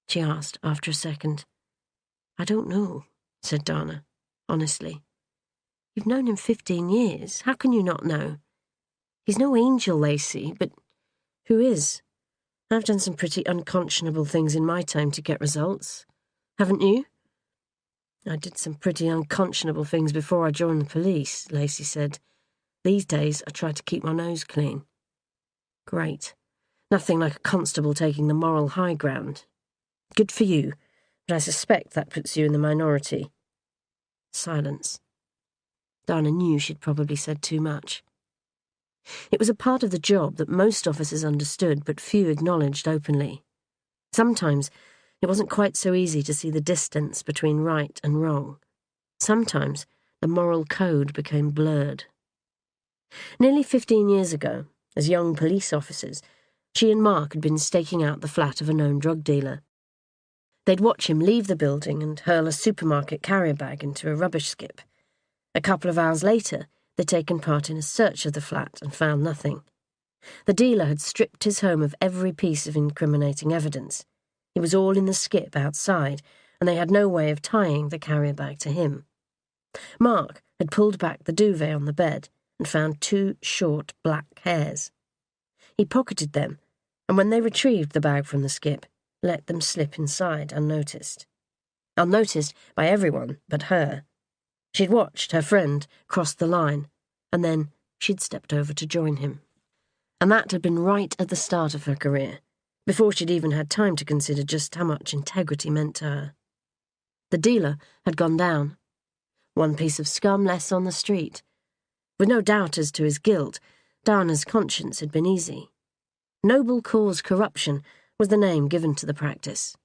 [SPEAKER 1] She asked after a second. I don't know, said Dana, honestly. You've known him 15 years. How can you not know? He's no angel, Lacey, but who is? I've done some pretty unconscionable things in my time to get results. Haven't you? I did some pretty unconscionable things before I joined the police, Lacey said. These days I try to keep my nose clean. Great. Nothing like a constable taking the moral high ground. Good for you, but I suspect that puts you in the minority. Silence. Dana knew she'd probably said too much. It was a part of the job that most officers understood but few acknowledged openly. Sometimes it wasn't quite so easy to see the distance between right and wrong. Sometimes the moral code became blurred. Nearly 15 years ago, as young police officers, she and Mark had been staking out the flat of a known drug dealer. They'd watch him leave the building and hurl a supermarket carrier bag into a rubbish skip. A couple of hours later, they'd taken part in a search of the flat and found nothing. The dealer had stripped his home of every piece of incriminating evidence. It was all in the skip outside, and they had no way of tying the carrier bag to him. Mark had pulled back the duvet on the bed and found 2 short black hairs. He pocketed them, and when they retrieved the bag from the skip, let them slip inside unnoticed. Unnoticed by everyone but her. She'd watched her friend cross the line, and then she'd stepped over to join him. And that had been right at the start of her career, before she'd even had time to consider just how much integrity meant to her. The dealer had gone down. One piece of scum less on the street. With no doubt as to his guilt, Dana's conscience had been easy. Noble cause corruption was the name given to the practice.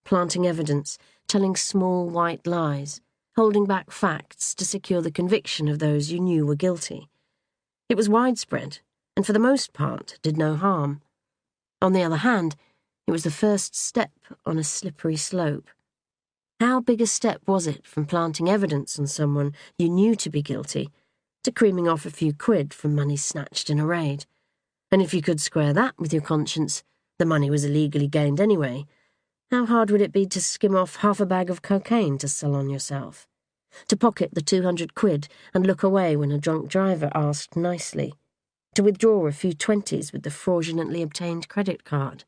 [SPEAKER 1] Planting evidence, telling small white lies, holding back facts to secure the conviction of those you knew were guilty. It was widespread, and for the most part did no harm. On the other hand, it was the first step on a slippery slope. How big a step was it from planting evidence on someone you knew to be guilty to creaming off a few quid from money snatched in a raid? And if you could square that with your conscience, the money was illegally gained anyway. How hard would it be to skim off half a bag of cocaine to sell on yourself? To pocket the 200 quid and look away when a drunk driver asked nicely? To withdraw a few 20s with the fraudulently obtained credit card?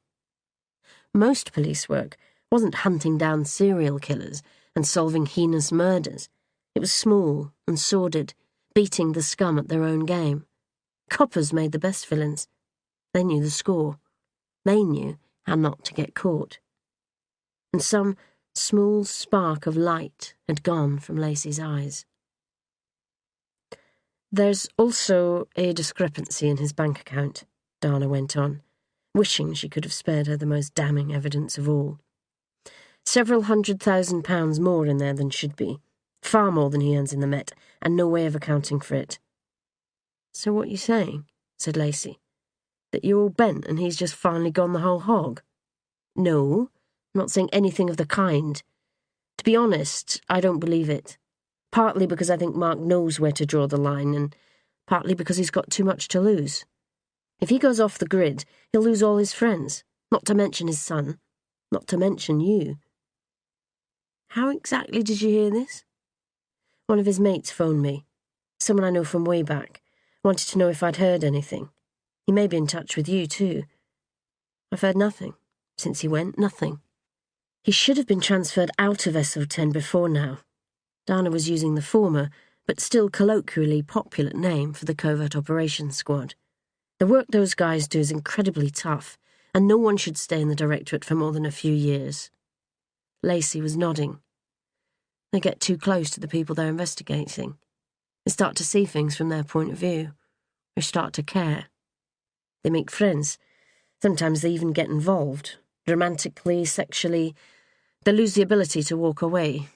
[SPEAKER 1] Most police work wasn't hunting down serial killers and solving heinous murders. It was small and sordid, beating the scum at their own game. Coppers made the best villains. They knew the score. They knew how not to get caught. And some small spark of light had gone from Lacey's eyes. There's also a discrepancy in his bank account, Dana went on, wishing she could have spared her the most damning evidence of all. Several £100,000 more in there than should be, far more than he earns in the Met, and no way of accounting for it. So what you saying, said Lacey, that you're all bent and he's just finally gone the whole hog? No, I'm not saying anything of the kind. To be honest, I don't believe it. Partly because I think Mark knows where to draw the line, and partly because he's got too much to lose. If he goes off the grid, he'll lose all his friends, not to mention his son, not to mention you. How exactly did you hear this? One of his mates phoned me, someone I know from way back, wanted to know if I'd heard anything. He may be in touch with you, too. I've heard nothing. Since he went, nothing.
[SPEAKER 2] He should have been transferred out of SO10 before now. Dana was using the former, but still colloquially popular name for the Covert Operations Squad. The work those guys do is incredibly tough, and no one should stay in the Directorate for more than a few years. Lacey was nodding. They get too close to the people they're investigating. They start to see things from their point of view. They start to care. They make friends. Sometimes they even get involved, romantically, sexually. They lose the ability to walk away.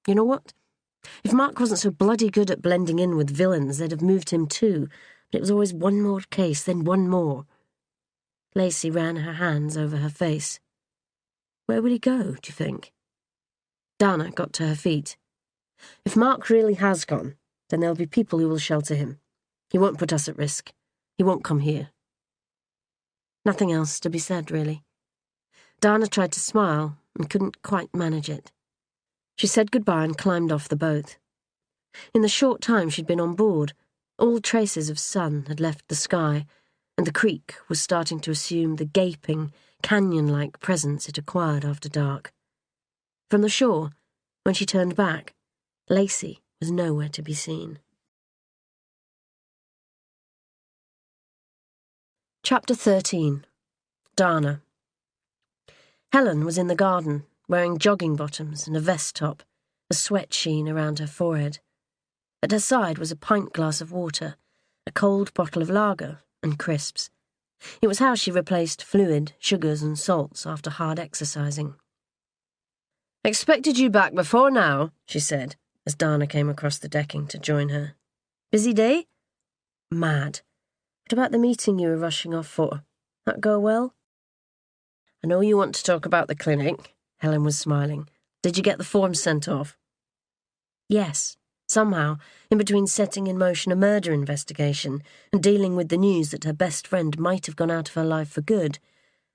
[SPEAKER 2] You know what? If Mark wasn't so bloody good at blending in with villains, they'd have moved him too, but it was always one more case, then one more. Lacey ran her hands over her face. Where would he go, do you think? Dana got to her feet. If Mark really has gone, then there'll be people who will shelter him. He won't put us at risk. He won't come here. Nothing else to be said, really. Dana tried to smile and couldn't quite manage it. She said goodbye and climbed off the boat. In the short time she'd been on board, all traces of sun had left the sky, and the creek was starting to assume the gaping, canyon-like presence it acquired after dark. From the shore, when she turned back, Lacey was nowhere to be seen. Chapter 13. Dana. Helen was in the garden, wearing jogging bottoms and a vest top, a sweat sheen around her forehead. At her side was a pint glass of water, a cold bottle of lager, and crisps. It was how she replaced fluid, sugars and salts after hard exercising.
[SPEAKER 1] "Expected you back before now," she said, as Dana came across the decking to join her. "Busy day?"
[SPEAKER 2] Mad. What about the meeting you were rushing off for? That go well?
[SPEAKER 1] "I know you want to talk about the clinic," Helen was smiling. "Did you get the forms sent off?"
[SPEAKER 2] Yes. Somehow, in between setting in motion a murder investigation and dealing with the news that her best friend might have gone out of her life for good,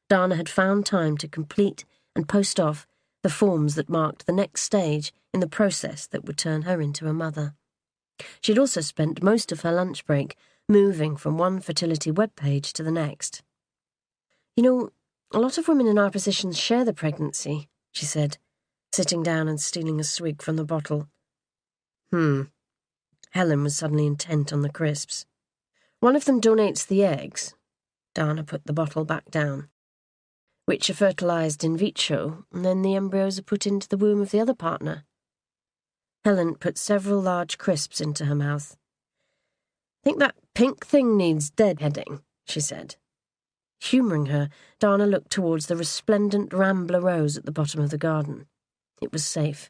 [SPEAKER 2] Dana had found time to complete and post off the forms that marked the next stage in the process that would turn her into a mother. She'd also spent most of her lunch break moving from one fertility webpage to the next. You know, a lot of women in our positions share the pregnancy, she said, sitting down and stealing a swig from the bottle. Helen was suddenly intent on the crisps. One of them donates the eggs. Dana put the bottle back down. Which are fertilized in vitro, and then the embryos are put into the womb of the other partner. Helen put several large crisps into her mouth.
[SPEAKER 1] "Think that pink thing needs deadheading," she said.
[SPEAKER 2] Humouring her, Dana looked towards the resplendent rambler rose at the bottom of the garden. It was safe.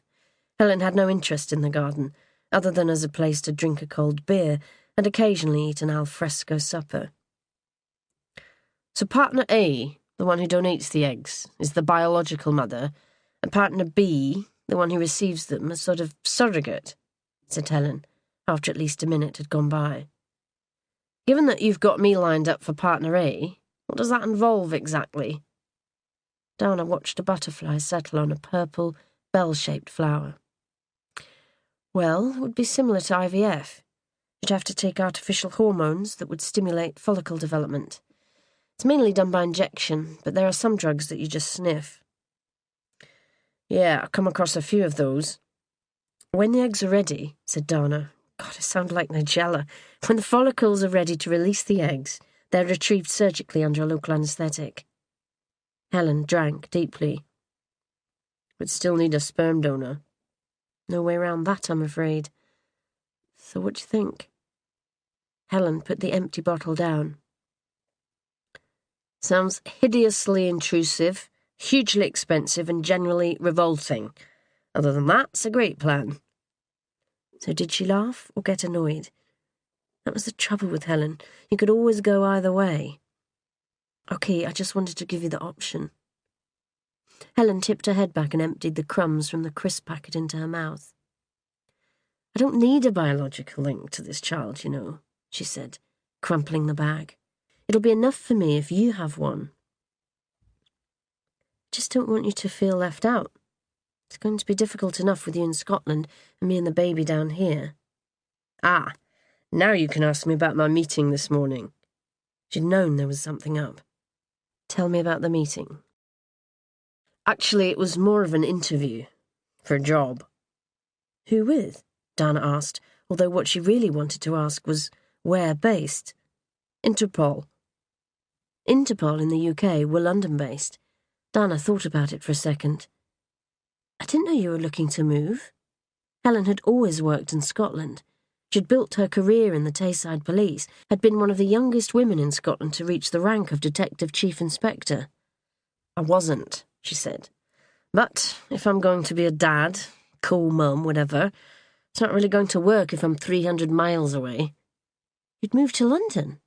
[SPEAKER 2] Helen had no interest in the garden, other than as a place to drink a cold beer and occasionally eat an alfresco supper.
[SPEAKER 1] "So partner A, the one who donates the eggs, is the biological mother, and partner B, the one who receives them, a sort of surrogate," said Helen, after at least a minute had gone by. "Given that you've got me lined up for partner A, what does that involve exactly?"
[SPEAKER 2] Dana watched a butterfly settle on a purple, bell-shaped flower. Well, it would be similar to IVF. You'd have to take artificial hormones that would stimulate follicle development. It's mainly done by injection, but there are some drugs that you just sniff.
[SPEAKER 1] "Yeah, I've come across a few of those."
[SPEAKER 2] "When the eggs are ready," said Dana. God, I sound like Nigella. "When the follicles are ready to release the eggs, they're retrieved surgically under a local anaesthetic." Helen drank deeply.
[SPEAKER 1] "Would still need a sperm donor."
[SPEAKER 2] "No way around that, I'm afraid. So what do you think?" Helen put the empty bottle down.
[SPEAKER 1] "Sounds hideously intrusive, hugely expensive, and generally revolting. Other than that, it's a great plan."
[SPEAKER 2] So did she laugh or get annoyed? That was the trouble with Helen. You could always go either way. "Okay, I just wanted to give you the option." Helen tipped her head back and emptied the crumbs from the crisp packet into her mouth.
[SPEAKER 1] "I don't need a biological link to this child, you know,"
[SPEAKER 2] she said, crumpling the bag. "It'll be enough for me if you have one. Just don't want you to feel left out. It's going to be difficult enough with you in Scotland and me and the baby down here."
[SPEAKER 1] "Ah, now you can ask me about my meeting this morning."
[SPEAKER 2] She'd known there was something up. "Tell me about the meeting."
[SPEAKER 1] Actually, it was more of an interview. For a job.
[SPEAKER 2] Who with? Dana asked, although what she really wanted to ask was, where based?
[SPEAKER 1] Interpol.
[SPEAKER 2] Interpol in the UK were London-based. Dana thought about it for a second. I didn't know you were looking to move. Helen had always worked in Scotland. She'd built her career in the Tayside Police, had been one of the youngest women in Scotland to reach the rank of Detective Chief Inspector.
[SPEAKER 1] I wasn't, she said. But if I'm going to be a dad, cool mum, whatever, it's not really going to work if I'm 300 miles away.
[SPEAKER 2] You'd move to London?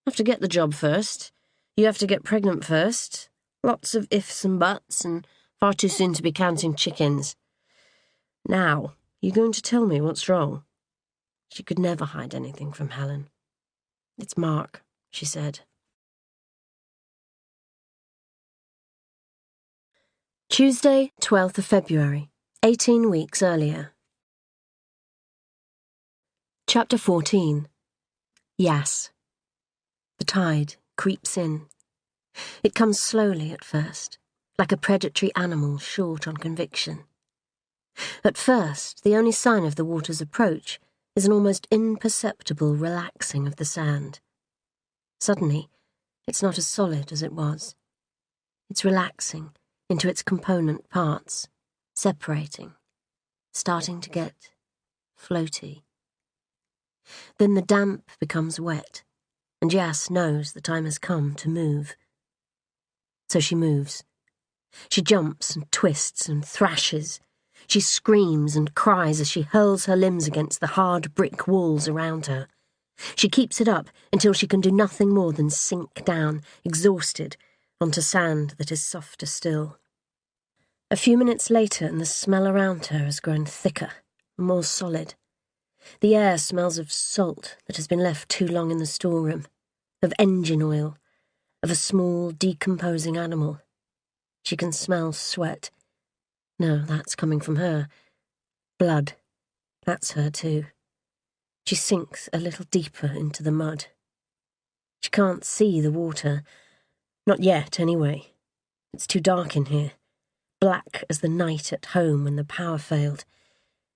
[SPEAKER 1] I have to get the job first. You have to get pregnant first. Lots of ifs and buts, and far too soon to be counting chickens. Now, you going to tell me what's wrong?
[SPEAKER 2] She could never hide anything from Helen. It's Mark, she said. Tuesday, 12th of February, 18 weeks earlier. Chapter 14. Yas. The tide creeps in. It comes slowly at first, like a predatory animal short on conviction. At first, the only sign of the water's approach is an almost imperceptible relaxing of the sand. Suddenly, it's not as solid as it was. It's relaxing into its component parts, separating, starting to get floaty. Then the damp becomes wet, and Yas knows the time has come to move. So she moves. She jumps and twists and thrashes. She screams and cries as she hurls her limbs against the hard brick walls around her. She keeps it up until she can do nothing more than sink down, exhausted, onto sand that is softer still. A few minutes later, and the smell around her has grown thicker, more solid. The air smells of salt that has been left too long in the storeroom, of engine oil, of a small, decomposing animal. She can smell sweat. No, that's coming from her. Blood. That's her too. She sinks a little deeper into the mud. She can't see the water. Not yet, anyway. It's too dark in here. Black as the night at home when the power failed.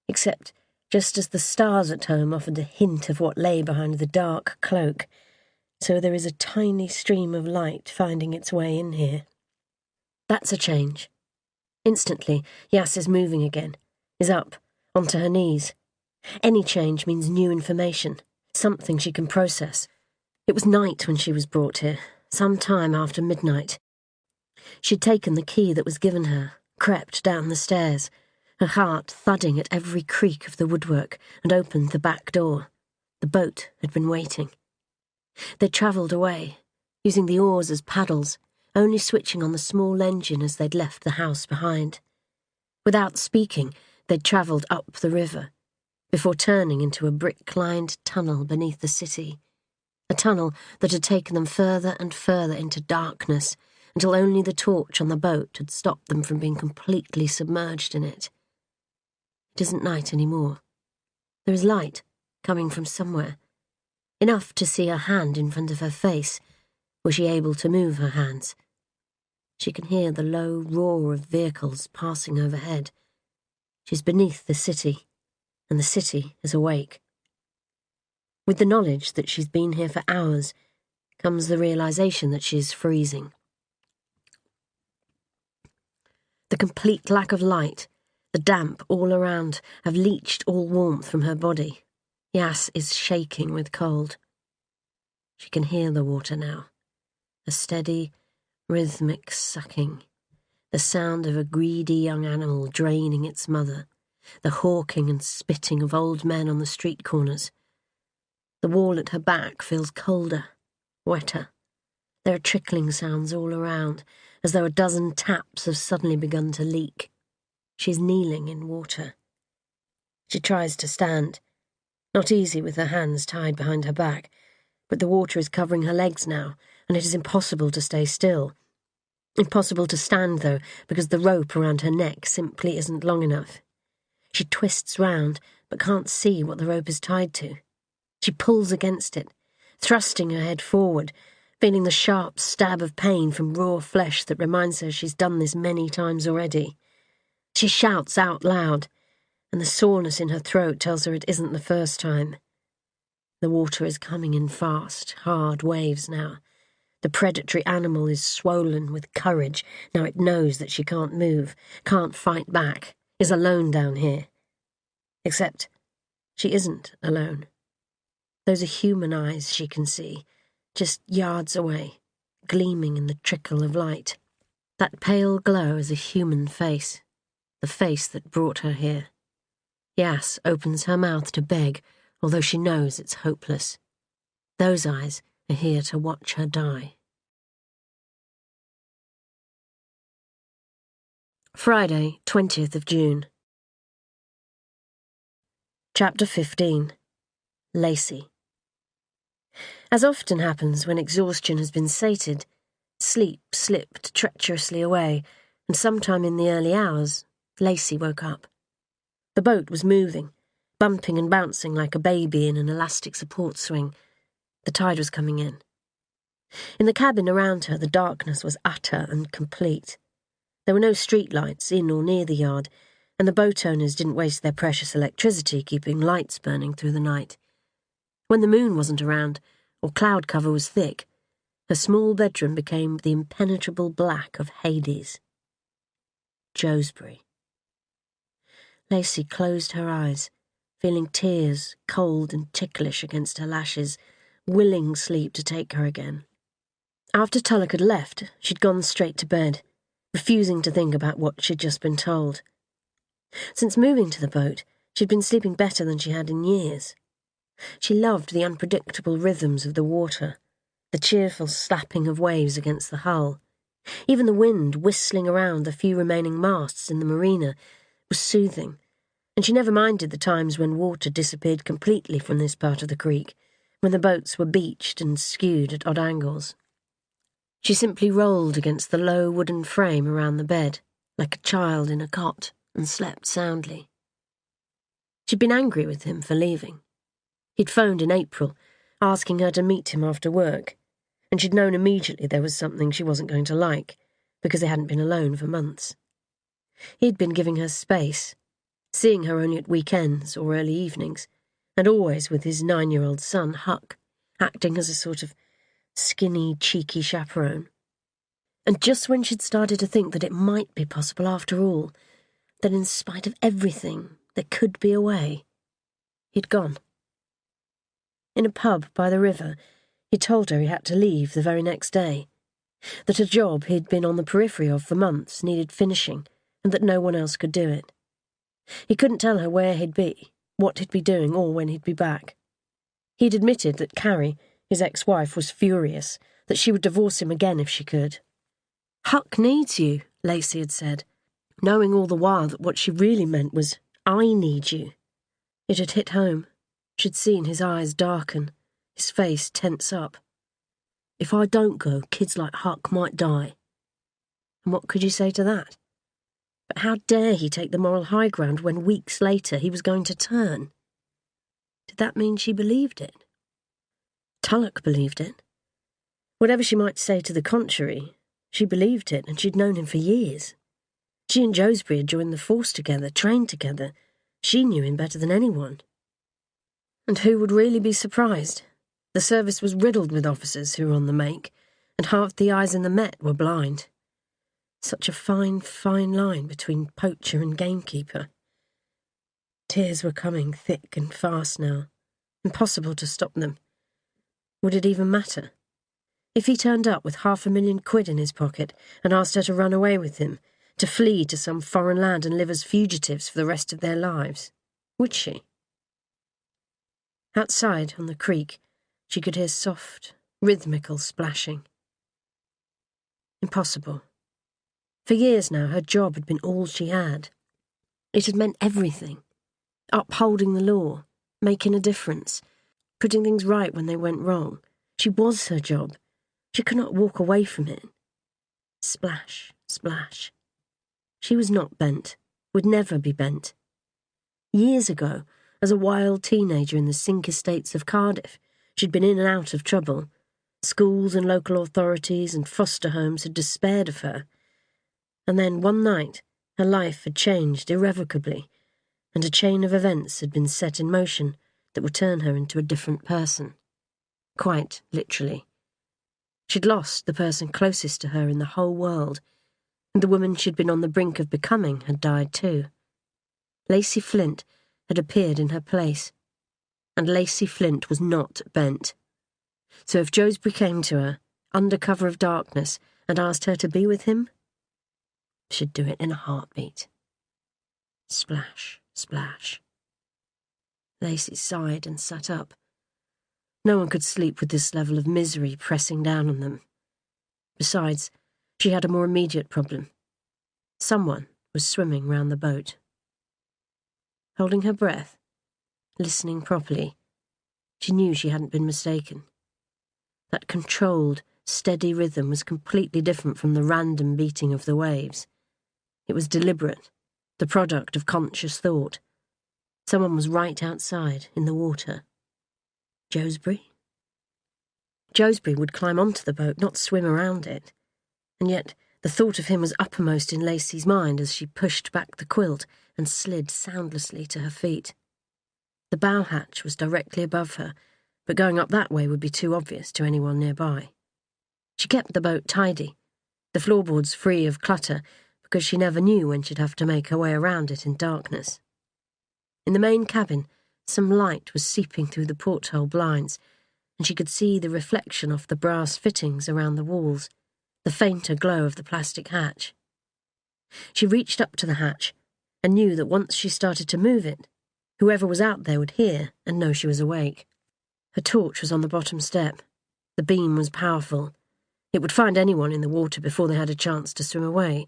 [SPEAKER 2] Except just as the stars at home offered a hint of what lay behind the dark cloak, so there is a tiny stream of light finding its way in here. That's a change. Instantly, Yas is moving again, is up, onto her knees. Any change means new information, something she can process. It was night when she was brought here, some time after midnight. She'd taken the key that was given her, crept down the stairs, her heart thudding at every creak of the woodwork, and opened the back door. The boat had been waiting. They'd travelled away, using the oars as paddles, only switching on the small engine as they'd left the house behind. Without speaking, they'd travelled up the river, before turning into a brick-lined tunnel beneath the city, a tunnel that had taken them further and further into darkness, until only the torch on the boat had stopped them from being completely submerged in it. It isn't night anymore. There is light coming from somewhere, enough to see her hand in front of her face. Was she able to move her hands? She can hear the low roar of vehicles passing overhead. She's beneath the city, and the city is awake. With the knowledge that she's been here for hours comes the realization that she's freezing. The complete lack of light, the damp all around, have leached all warmth from her body. Yas is shaking with cold. She can hear the water now. A steady, rhythmic sucking, the sound of a greedy young animal draining its mother, the hawking and spitting of old men on the street corners. The wall at her back feels colder, wetter. There are trickling sounds all around, as though a dozen taps have suddenly begun to leak. She's kneeling in water. She tries to stand, not easy with her hands tied behind her back, but the water is covering her legs now, and it is impossible to stay still. Impossible to stand, though, because the rope around her neck simply isn't long enough. She twists round, but can't see what the rope is tied to. She pulls against it, thrusting her head forward, feeling the sharp stab of pain from raw flesh that reminds her she's done this many times already. She shouts out loud, and the soreness in her throat tells her it isn't the first time. The water is coming in fast, hard waves now. The predatory animal is swollen with courage. Now it knows that she can't move, can't fight back, is alone down here. Except she isn't alone. Those are human eyes she can see, just yards away, gleaming in the trickle of light. That pale glow is a human face, the face that brought her here. Yas opens her mouth to beg, although she knows it's hopeless. Those eyes are here to watch her die. Friday, 20th of June. Chapter 15. Lacey. As often happens when exhaustion has been sated, sleep slipped treacherously away, and sometime in the early hours, Lacey woke up. The boat was moving, bumping and bouncing like a baby in an elastic support swing. The tide was coming in. In the cabin around her, the darkness was utter and complete. There were no street lights in or near the yard, and the boat owners didn't waste their precious electricity keeping lights burning through the night. When the moon wasn't around, or cloud cover was thick, her small bedroom became the impenetrable black of Hades. Joesbury. Lacey closed her eyes, feeling tears cold and ticklish against her lashes, willing sleep to take her again. After Tulloch had left, she'd gone straight to bed, refusing to think about what she'd just been told. Since moving to the boat, she'd been sleeping better than she had in years. She loved the unpredictable rhythms of the water, the cheerful slapping of waves against the hull. Even the wind whistling around the few remaining masts in the marina was soothing, and she never minded the times when water disappeared completely from this part of the creek, when the boats were beached and skewed at odd angles. She simply rolled against the low wooden frame around the bed, like a child in a cot, and slept soundly. She'd been angry with him for leaving. He'd phoned in April, asking her to meet him after work, and she'd known immediately there was something she wasn't going to like, because they hadn't been alone for months. He'd been giving her space, seeing her only at weekends or early evenings, and always with his 9-year-old son, Huck, acting as a sort of skinny, cheeky chaperone. And just when she'd started to think that it might be possible after all, that in spite of everything, there could be a way, he'd gone. In a pub by the river, he told her he had to leave the very next day, that a job he'd been on the periphery of for months needed finishing, and that no one else could do it. He couldn't tell her where he'd be, what he'd be doing, or when he'd be back. He'd admitted that Carrie, his ex-wife, was furious, that she would divorce him again if she could. "Huck needs you," Lacey had said, knowing all the while that what she really meant was, "I need you." It had hit home. She'd seen his eyes darken, his face tense up. "If I don't go, kids like Huck might die." And what could you say to that? But how dare he take the moral high ground when weeks later he was going to turn? Did that mean she believed it? Tulloch believed it. Whatever she might say to the contrary, she believed it, and she'd known him for years. She and Joesbury had joined the force together, trained together. She knew him better than anyone. And who would really be surprised? The service was riddled with officers who were on the make, and half the eyes in the Met were blind. Such a fine, fine line between poacher and gamekeeper. Tears were coming thick and fast now. Impossible to stop them. Would it even matter? If he turned up with £500,000 in his pocket and asked her to run away with him, to flee to some foreign land and live as fugitives for the rest of their lives, would she? Outside, on the creek, she could hear soft, rhythmical splashing. Impossible. For years now, her job had been all she had. It had meant everything. Upholding the law, making a difference, putting things right when they went wrong. She was her job. She could not walk away from it. Splash, splash. She was not bent, would never be bent. Years ago, as a wild teenager in the Sink Estates of Cardiff, she'd been in and out of trouble, Schools and local authorities and foster homes had despaired of her. And then, one night, her life had changed irrevocably, and a chain of events had been set in motion that would turn her into a different person. Quite literally. She'd lost the person closest to her in the whole world, and the woman she'd been on the brink of becoming had died too. Lacey Flint had appeared in her place, and Lacey Flint was not bent. So if Josbury came to her, under cover of darkness, and asked her to be with him, she'd do it in a heartbeat. Splash, splash. Lacey sighed and sat up. No one could sleep with this level of misery pressing down on them. Besides, she had a more immediate problem. Someone was swimming round the boat. Holding her breath, listening properly, she knew she hadn't been mistaken. That controlled, steady rhythm was completely different from the random beating of the waves. It was deliberate, the product of conscious thought. Someone was right outside, in the water. Josbury? Josbury would climb onto the boat, not swim around it. And yet the thought of him was uppermost in Lacey's mind as she pushed back the quilt and slid soundlessly to her feet. The bow hatch was directly above her, but going up that way would be too obvious to anyone nearby. She kept the boat tidy, the floorboards free of clutter, because she never knew when she'd have to make her way around it in darkness. In the main cabin, some light was seeping through the porthole blinds, and she could see the reflection off the brass fittings around the walls, the fainter glow of the plastic hatch. She reached up to the hatch and knew that once she started to move it, whoever was out there would hear and know she was awake. Her torch was on the bottom step. The beam was powerful. It would find anyone in the water before they had a chance to swim away.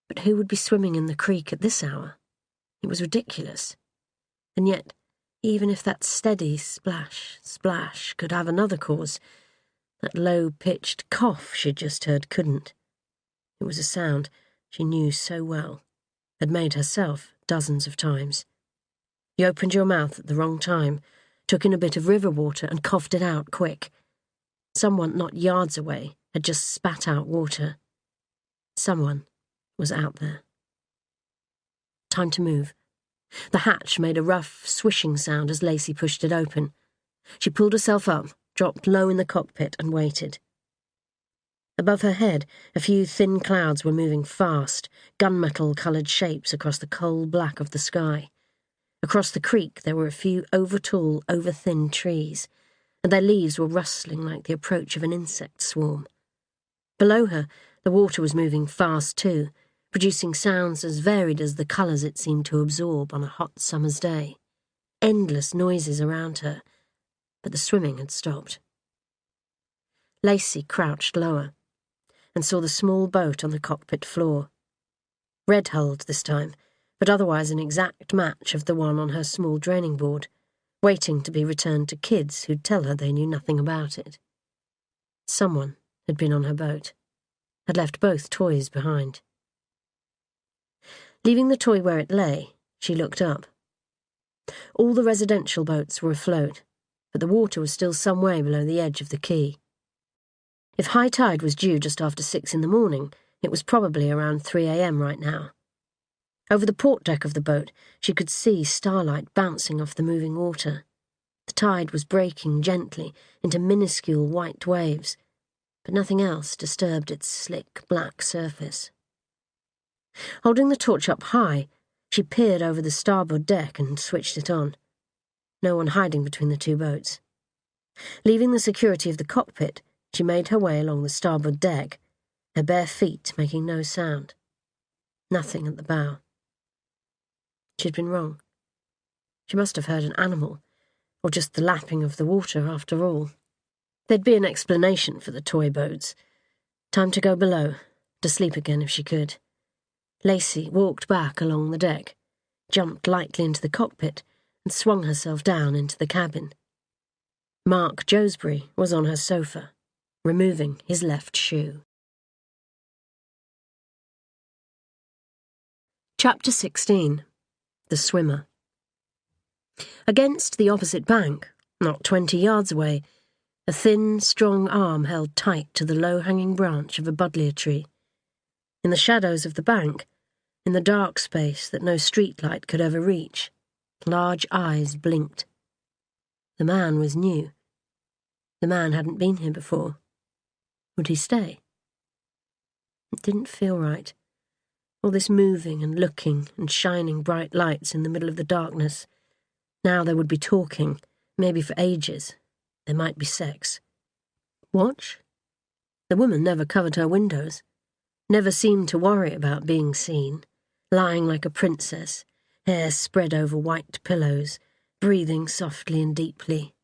[SPEAKER 2] But who would be swimming in the creek at this hour? It was ridiculous. And yet, even if that steady splash, splash could have another cause, that low-pitched cough she'd just heard couldn't. It was a sound she knew so well, had made herself dozens of times. You opened your mouth at the wrong time, took in a bit of river water and coughed it out quick. Someone not yards away had just spat out water. Someone was out there. Time to move. The hatch made a rough, swishing sound as Lacey pushed it open. She pulled herself up, dropped low in the cockpit and waited. Above her head, a few thin clouds were moving fast, gunmetal-coloured shapes across the coal black of the sky. Across the creek there were a few over-tall, over-thin trees, and their leaves were rustling like the approach of an insect swarm. Below her, the water was moving fast too, producing sounds as varied as the colours it seemed to absorb on a hot summer's day. Endless noises around her, but the swimming had stopped. Lacey crouched lower and saw the small boat on the cockpit floor. Red-hulled this time, but otherwise an exact match of the one on her small draining board, waiting to be returned to kids who'd tell her they knew nothing about it. Someone had been on her boat, had left both toys behind. Leaving the toy where it lay, she looked up. All the residential boats were afloat, but the water was still some way below the edge of the quay. If high tide was due just after 6 in the morning, it was probably around 3 a.m. right now. Over the port deck of the boat, she could see starlight bouncing off the moving water. The tide was breaking gently into minuscule white waves, but nothing else disturbed its slick black surface. Holding the torch up high, she peered over the starboard deck and switched it on. No one hiding between the two boats. Leaving the security of the cockpit, she made her way along the starboard deck, her bare feet making no sound. Nothing at the bow. She'd been wrong. She must have heard an animal, or just the lapping of the water after all. There'd be an explanation for the toy boats. Time to go below, to sleep again if she could. Lacey walked back along the deck, jumped lightly into the cockpit, and swung herself down into the cabin. Mark Josbury was on her sofa, removing his left shoe. Chapter 16. The Swimmer. Against the opposite bank, not 20 yards away, A thin, strong arm held tight to the low-hanging branch of a buddleia tree. In the shadows of the bank, in the dark space that no streetlight could ever reach, large eyes blinked. The man was new. The man hadn't been here before. Would he stay? It didn't feel right. All this moving and looking and shining bright lights in the middle of the darkness. Now there would be talking, maybe for ages. There might be sex. Watch? The woman never covered her windows, never seemed to worry about being seen, lying like a princess, hair spread over white pillows, breathing softly and deeply.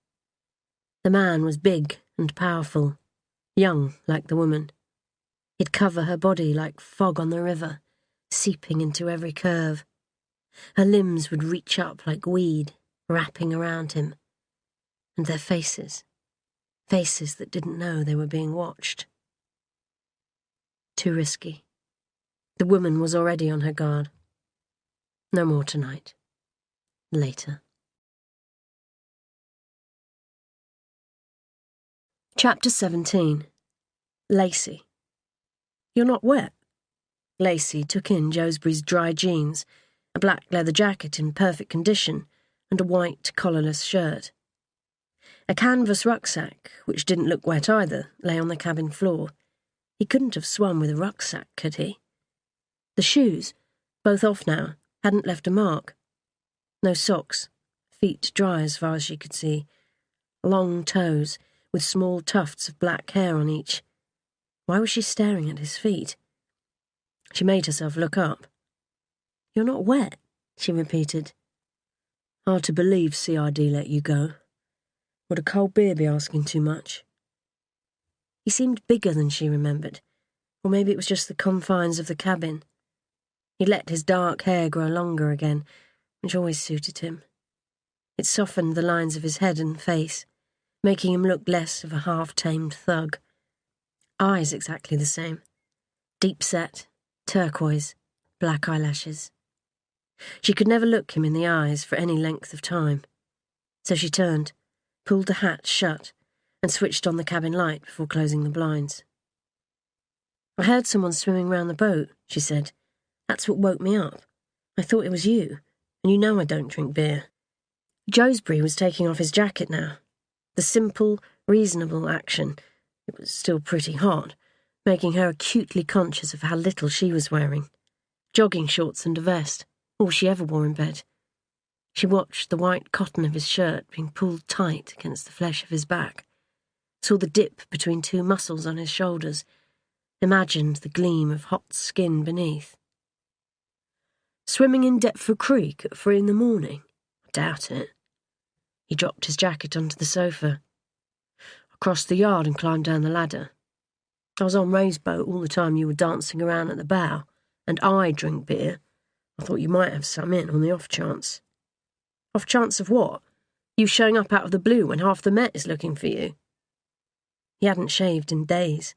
[SPEAKER 2] The man was big and powerful, young like the woman. He'd cover her body like fog on the river, seeping into every curve. Her limbs would reach up like weed, wrapping around him. And their faces that didn't know they were being watched. Too risky. The woman was already on her guard. No more tonight. Later. Chapter 17. Lacey. You're not wet? Lacey took in Josbury's dry jeans, a black leather jacket in perfect condition, and a white collarless shirt. A canvas rucksack, which didn't look wet either, lay on the cabin floor. He couldn't have swum with a rucksack, could he? The shoes, both off now, hadn't left a mark. No socks, feet dry as far as she could see. Long toes, with small tufts of black hair on each. Why was she staring at his feet? She made herself look up. You're not wet, she repeated. Hard to believe CID let you go. Would a cold beer be asking too much? He seemed bigger than she remembered, or maybe it was just the confines of the cabin. He let his dark hair grow longer again, which always suited him. It softened the lines of his head and face, making him look less of a half-tamed thug. Eyes exactly the same. Deep-set, turquoise, black eyelashes. She could never look him in the eyes for any length of time. So she turned, pulled the hatch shut, and switched on the cabin light before closing the blinds. I heard someone swimming round the boat, she said. That's what woke me up. I thought it was you, and you know I don't drink beer. Josbury was taking off his jacket now. The simple, reasonable action. It was still pretty hot, making her acutely conscious of how little she was wearing. Jogging shorts and a vest, all she ever wore in bed. She watched the white cotton of his shirt being pulled tight against the flesh of his back, saw the dip between two muscles on his shoulders, imagined the gleam of hot skin beneath. Swimming in Deptford Creek at 3 a.m? I doubt it. He dropped his jacket onto the sofa. I crossed the yard and climbed down the ladder. I was on Ray's boat all the time you were dancing around at the bow, and I drink beer. I thought you might have some in on the off chance. Off chance of what? You showing up out of the blue when half the Met is looking for you? He hadn't shaved in days.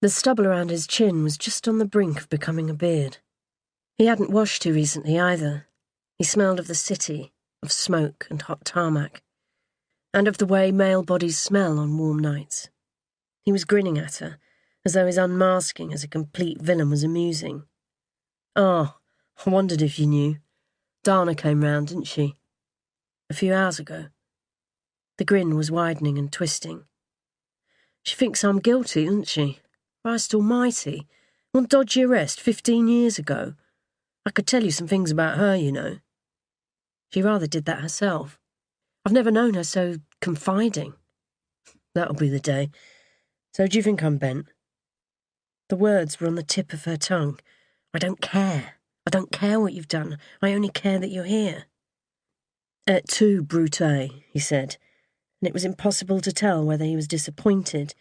[SPEAKER 2] The stubble around his chin was just on the brink of becoming a beard. He hadn't washed too recently either. He smelled of the city, of smoke and hot tarmac, and of the way male bodies smell on warm nights. He was grinning at her, as though his unmasking as a complete villain was amusing. Oh, I wondered if you knew. Dana came round, didn't she? A few hours ago. The grin was widening and twisting. She thinks I'm guilty, doesn't she? Christ almighty. One dodgy arrest 15 years ago. I could tell you some things about her, you know. She rather did that herself. I've never known her so confiding. That'll be the day. So do you think I'm bent? The words were on the tip of her tongue. I don't care. I don't care what you've done. I only care that you're here. Et tu, Brute, he said, and it was impossible to tell whether he was disappointed,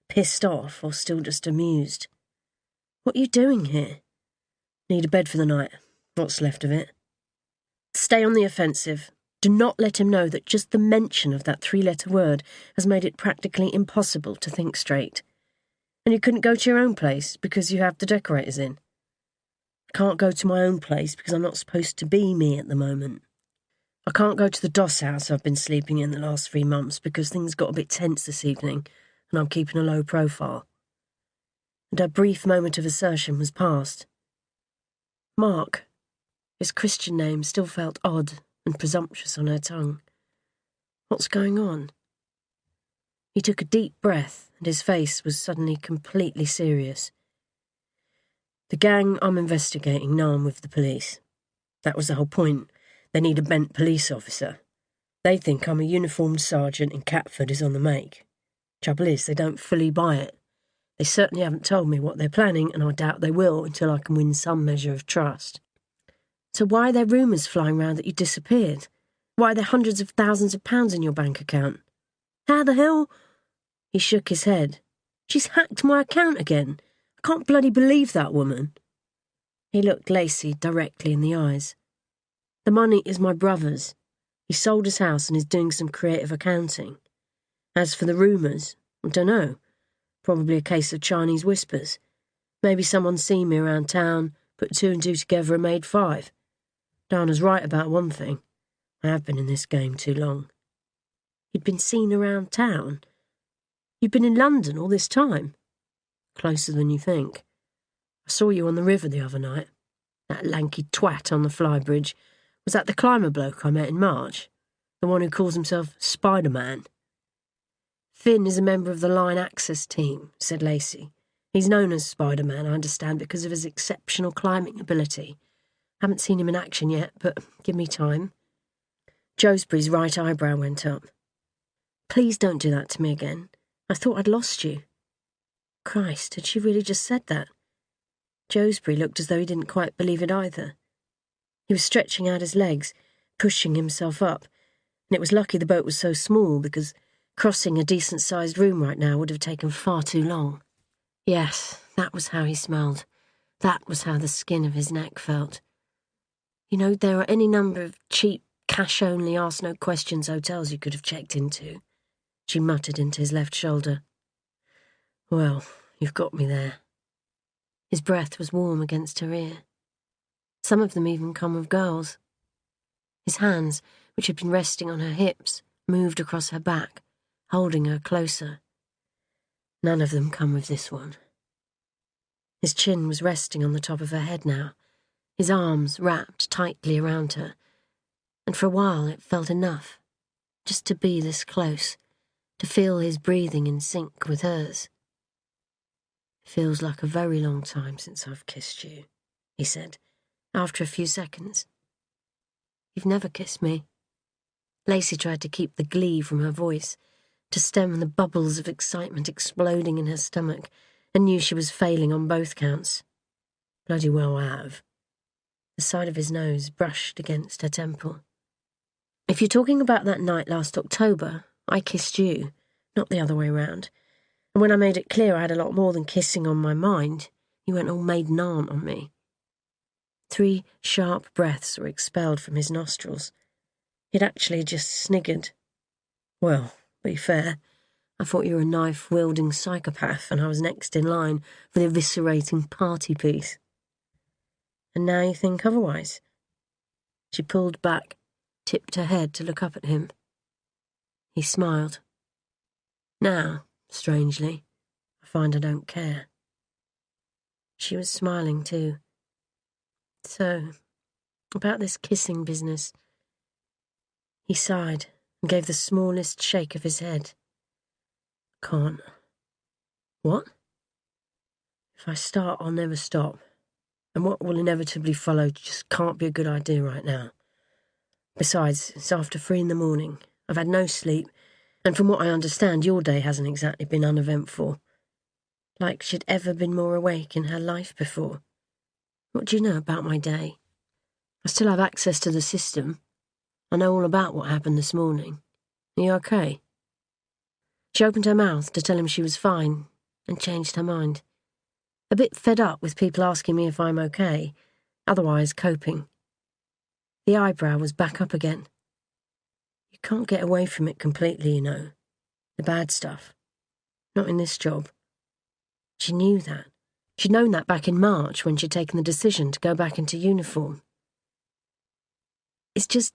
[SPEAKER 2] pissed off, or still just amused. What are you doing here? Need a bed for the night. What's left of it? Stay on the offensive. Do not let him know that just the mention of that 3-letter word has made it practically impossible to think straight. And you couldn't go to your own place because you have the decorators in. I can't go to my own place because I'm not supposed to be me at the moment.
[SPEAKER 1] I can't go to the doss house I've been sleeping in the last 3 months because things got a bit tense this evening and I'm keeping a low profile. And her brief moment of assertion was past. Mark, his Christian name, still felt odd and presumptuous on her tongue. What's going on? He took a deep breath and his face was suddenly completely serious. The gang I'm investigating know I'm with the police. That was the whole point. They need a bent police officer. They think I'm a uniformed sergeant and Catford is on the make. Trouble is, they don't fully buy it. They certainly haven't told me what they're planning, and I doubt they will until I can win some measure of trust. So why are there rumours flying round that you disappeared? Why are there hundreds of thousands of pounds in your bank account? How the hell? He shook his head. She's hacked my account again. I can't bloody believe that woman. He looked Lacey directly in the eyes. The money is my brother's. He sold his house and is doing some creative accounting. As for the rumours, I don't know. Probably a case of Chinese whispers. Maybe someone's seen me around town, put 2 and 2 together and made 5. Dana's right about one thing. I have been in this game too long. You'd been seen around town? You've been in London all this time? Closer than you think. I saw you on the river the other night. That lanky twat on the flybridge. Was that the climber bloke I met in March? The one who calls himself Spider-Man? Finn is a member of the line access team, said Lacey. He's known as Spider-Man, I understand, because of his exceptional climbing ability. Haven't seen him in action yet, but give me time. Josbury's right eyebrow went up. Please don't do that to me again. I thought I'd lost you. Christ, had she really just said that? Josbury looked as though he didn't quite believe it either. He was stretching out his legs, pushing himself up, and it was lucky the boat was so small because crossing a decent-sized room right now would have taken far too long. Yes, that was how he smelled. That was how the skin of his neck felt. You know, there are any number of cheap, cash-only, ask-no-questions hotels you could have checked into, she muttered into his left shoulder. Well, you've got me there. His breath was warm against her ear. Some of them even come with girls. His hands, which had been resting on her hips, moved across her back, holding her closer. None of them come with this one. His chin was resting on the top of her head now, his arms wrapped tightly around her, and for a while it felt enough, just to be this close, to feel his breathing in sync with hers. It feels like a very long time since I've kissed you, he said, after a few seconds. You've never kissed me. Lacey tried to keep the glee from her voice, to stem the bubbles of excitement exploding in her stomach, and knew she was failing on both counts. Bloody well I have. The side of his nose brushed against her temple. If you're talking about that night last October, I kissed you, not the other way round. And when I made it clear I had a lot more than kissing on my mind, you went all maiden aunt on me. 3 sharp breaths were expelled from his nostrils. He'd actually just sniggered. Well, be fair, I thought you were a knife-wielding psychopath and I was next in line for the eviscerating party piece. And now you think otherwise? She pulled back, tipped her head to look up at him. He smiled. Now, strangely, I find I don't care. She was smiling too. So, about this kissing business. He sighed and gave the smallest shake of his head. Can't. What? If I start, I'll never stop. And what will inevitably follow just can't be a good idea right now. Besides, it's after 3 in the morning. I've had no sleep, and from what I understand, your day hasn't exactly been uneventful. Like she'd ever been more awake in her life before. What do you know about my day? I still have access to the system. I know all about what happened this morning. Are you okay? She opened her mouth to tell him she was fine, and changed her mind. A bit fed up with people asking me if I'm okay, otherwise coping. The eyebrow was back up again. You can't get away from it completely, you know. The bad stuff. Not in this job. She knew that. She'd known that back in March when she'd taken the decision to go back into uniform. It's just,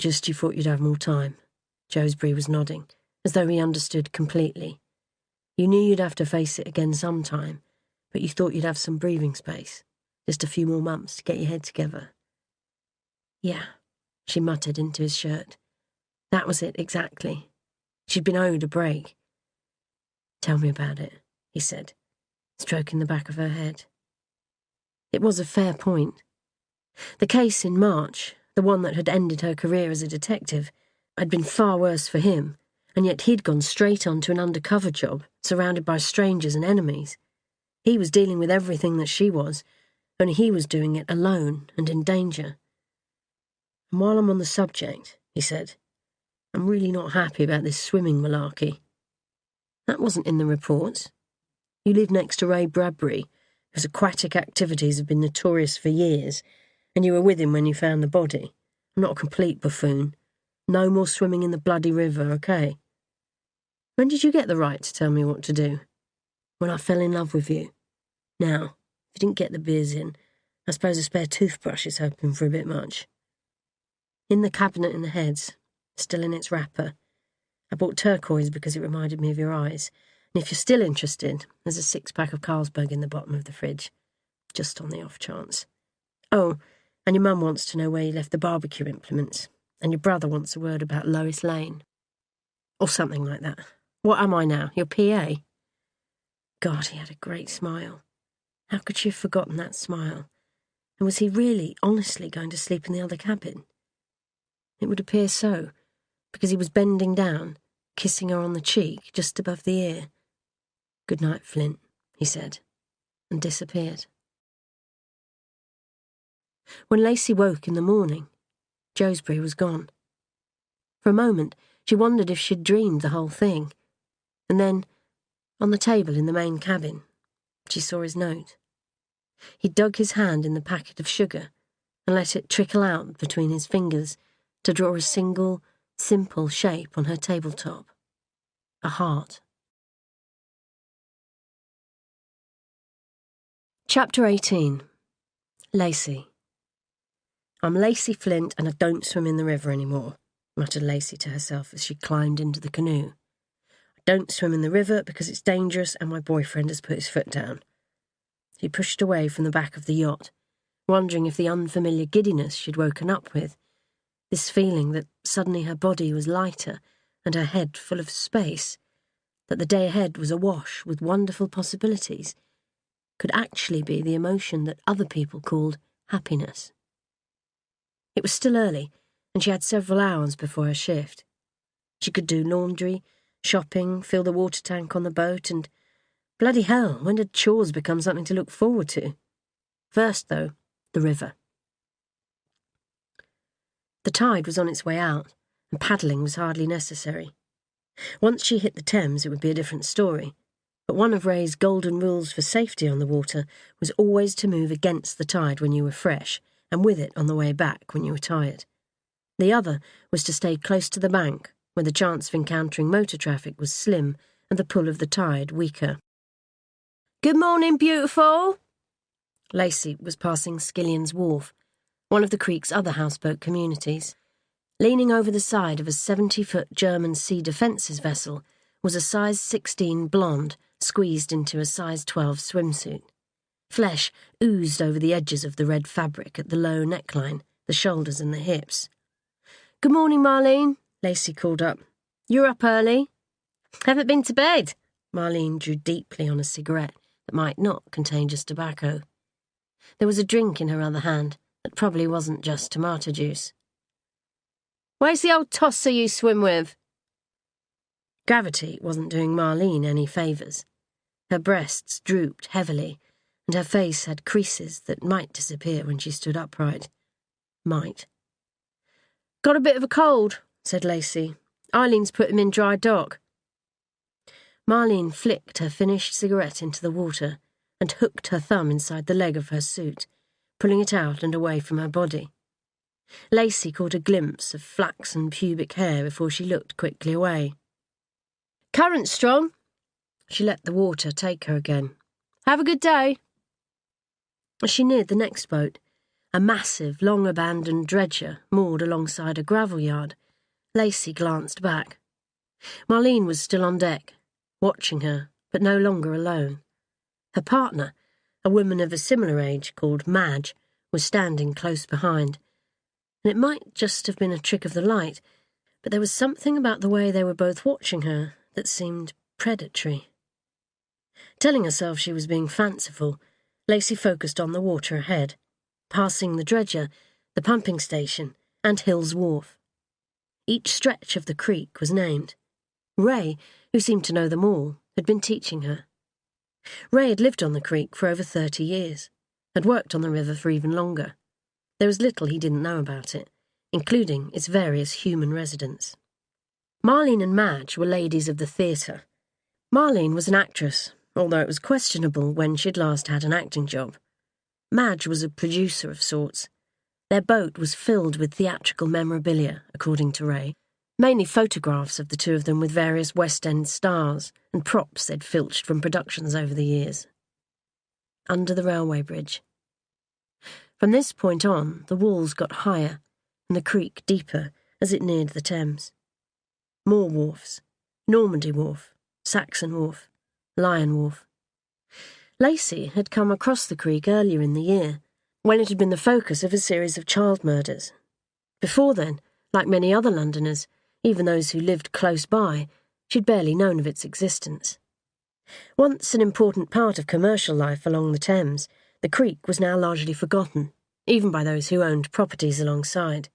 [SPEAKER 2] Just you thought you'd have more time. Josbury was nodding, as though he understood completely. You knew you'd have to face it again sometime, but you thought you'd have some breathing space. Just a few more months to get your head together. Yeah, she muttered into his shirt. That was it, exactly. She'd been owed a break. Tell me about it, he said, stroking the back of her head. It was a fair point. The case in March, the one that had ended her career as a detective, had been far worse for him, and yet he'd gone straight on to an undercover job, surrounded by strangers and enemies. He was dealing with everything that she was, only he was doing it alone and in danger. And while I'm on the subject, he said, I'm really not happy about this swimming malarkey. That wasn't in the reports. You live next to Ray Bradbury, whose aquatic activities have been notorious for years, and you were with him when you found the body. I'm not a complete buffoon. No more swimming in the bloody river, okay? When did you get the right to tell me what to do? When I fell in love with you. Now, if you didn't get the beers in, I suppose a spare toothbrush is hoping for a bit much. In the cabinet in the heads, still in its wrapper. I bought turquoise because it reminded me of your eyes, and if you're still interested, there's a 6-pack of Carlsberg in the bottom of the fridge, just on the off chance. Oh, and your mum wants to know where you left the barbecue implements, and your brother wants a word about Lois Lane. Or something like that. What am I now, your PA? God, he had a great smile. How could she have forgotten that smile? And was he really, honestly going to sleep in the other cabin? It would appear so, because he was bending down, kissing her on the cheek, just above the ear. Good night, Flint, he said, and disappeared. When Lacey woke in the morning, Josbury was gone. For a moment, she wondered if she'd dreamed the whole thing, and then, on the table in the main cabin, she saw his note. He dug his hand in the packet of sugar and let it trickle out between his fingers to draw a single, simple shape on her tabletop. A heart. Chapter 18. Lacey. I'm Lacey Flint and I don't swim in the river anymore, muttered Lacey to herself as she climbed into the canoe. I don't swim in the river because it's dangerous and my boyfriend has put his foot down. She pushed away from the back of the yacht, wondering if the unfamiliar giddiness she'd woken up with, this feeling that suddenly her body was lighter and her head full of space, that the day ahead was awash with wonderful possibilities, could actually be the emotion that other people called happiness. It was still early, and she had several hours before her shift. She could do laundry, shopping, fill the water tank on the boat, and bloody hell, when did chores become something to look forward to? First, though, the river. The tide was on its way out, and paddling was hardly necessary. Once she hit the Thames, it would be a different story, but one of Ray's golden rules for safety on the water was always to move against the tide when you were fresh, and with it on the way back when you were tired. The other was to stay close to the bank, where the chance of encountering motor traffic was slim and the pull of the tide weaker. Good morning, beautiful! Lacey was passing Skillion's Wharf, one of the creek's other houseboat communities. Leaning over the side of a 70-foot German sea defences vessel was a size 16 blonde squeezed into a size 12 swimsuit. Flesh oozed over the edges of the red fabric at the low neckline, the shoulders and the hips. Good morning, Marlene, Lacey called up. You're up early? Haven't been to bed. Marlene drew deeply on a cigarette that might not contain just tobacco. There was a drink in her other hand that probably wasn't just tomato juice. Where's the old tosser you swim with? Gravity wasn't doing Marlene any favours. Her breasts drooped heavily, and her face had creases that might disappear when she stood upright. Might. Got a bit of a cold, said Lacey. Eileen's put him in dry dock. Marlene flicked her finished cigarette into the water and hooked her thumb inside the leg of her suit, pulling it out and away from her body. Lacey caught a glimpse of flaxen pubic hair before she looked quickly away. Current strong. She let the water take her again. Have a good day. As she neared the next boat, a massive, long-abandoned dredger moored alongside a gravel yard. Lacey glanced back. Marlene was still on deck, watching her, but no longer alone. Her partner, a woman of a similar age called Madge, was standing close behind. And it might just have been a trick of the light, but there was something about the way they were both watching her that seemed predatory. Telling herself she was being fanciful, Lacey focused on the water ahead, passing the dredger, the pumping station, and Hill's Wharf. Each stretch of the creek was named. Ray, who seemed to know them all, had been teaching her. Ray had lived on the creek for over 30 years, had worked on the river for even longer. There was little he didn't know about it, including its various human residents. Marlene and Madge were ladies of the theatre. Marlene was an actress, although it was questionable when she'd last had an acting job. Madge was a producer of sorts. Their boat was filled with theatrical memorabilia, according to Ray, mainly photographs of the two of them with various West End stars and props they'd filched from productions over the years. Under the railway bridge. From this point on, the walls got higher and the creek deeper as it neared the Thames. More wharfs: Normandy Wharf, Saxon Wharf, Lion Wharf. Lacey had come across the creek earlier in the year, when it had been the focus of a series of child murders. Before then, like many other Londoners, even those who lived close by, she'd barely known of its existence. Once an important part of commercial life along the Thames, the creek was now largely forgotten, even by those who owned properties alongside.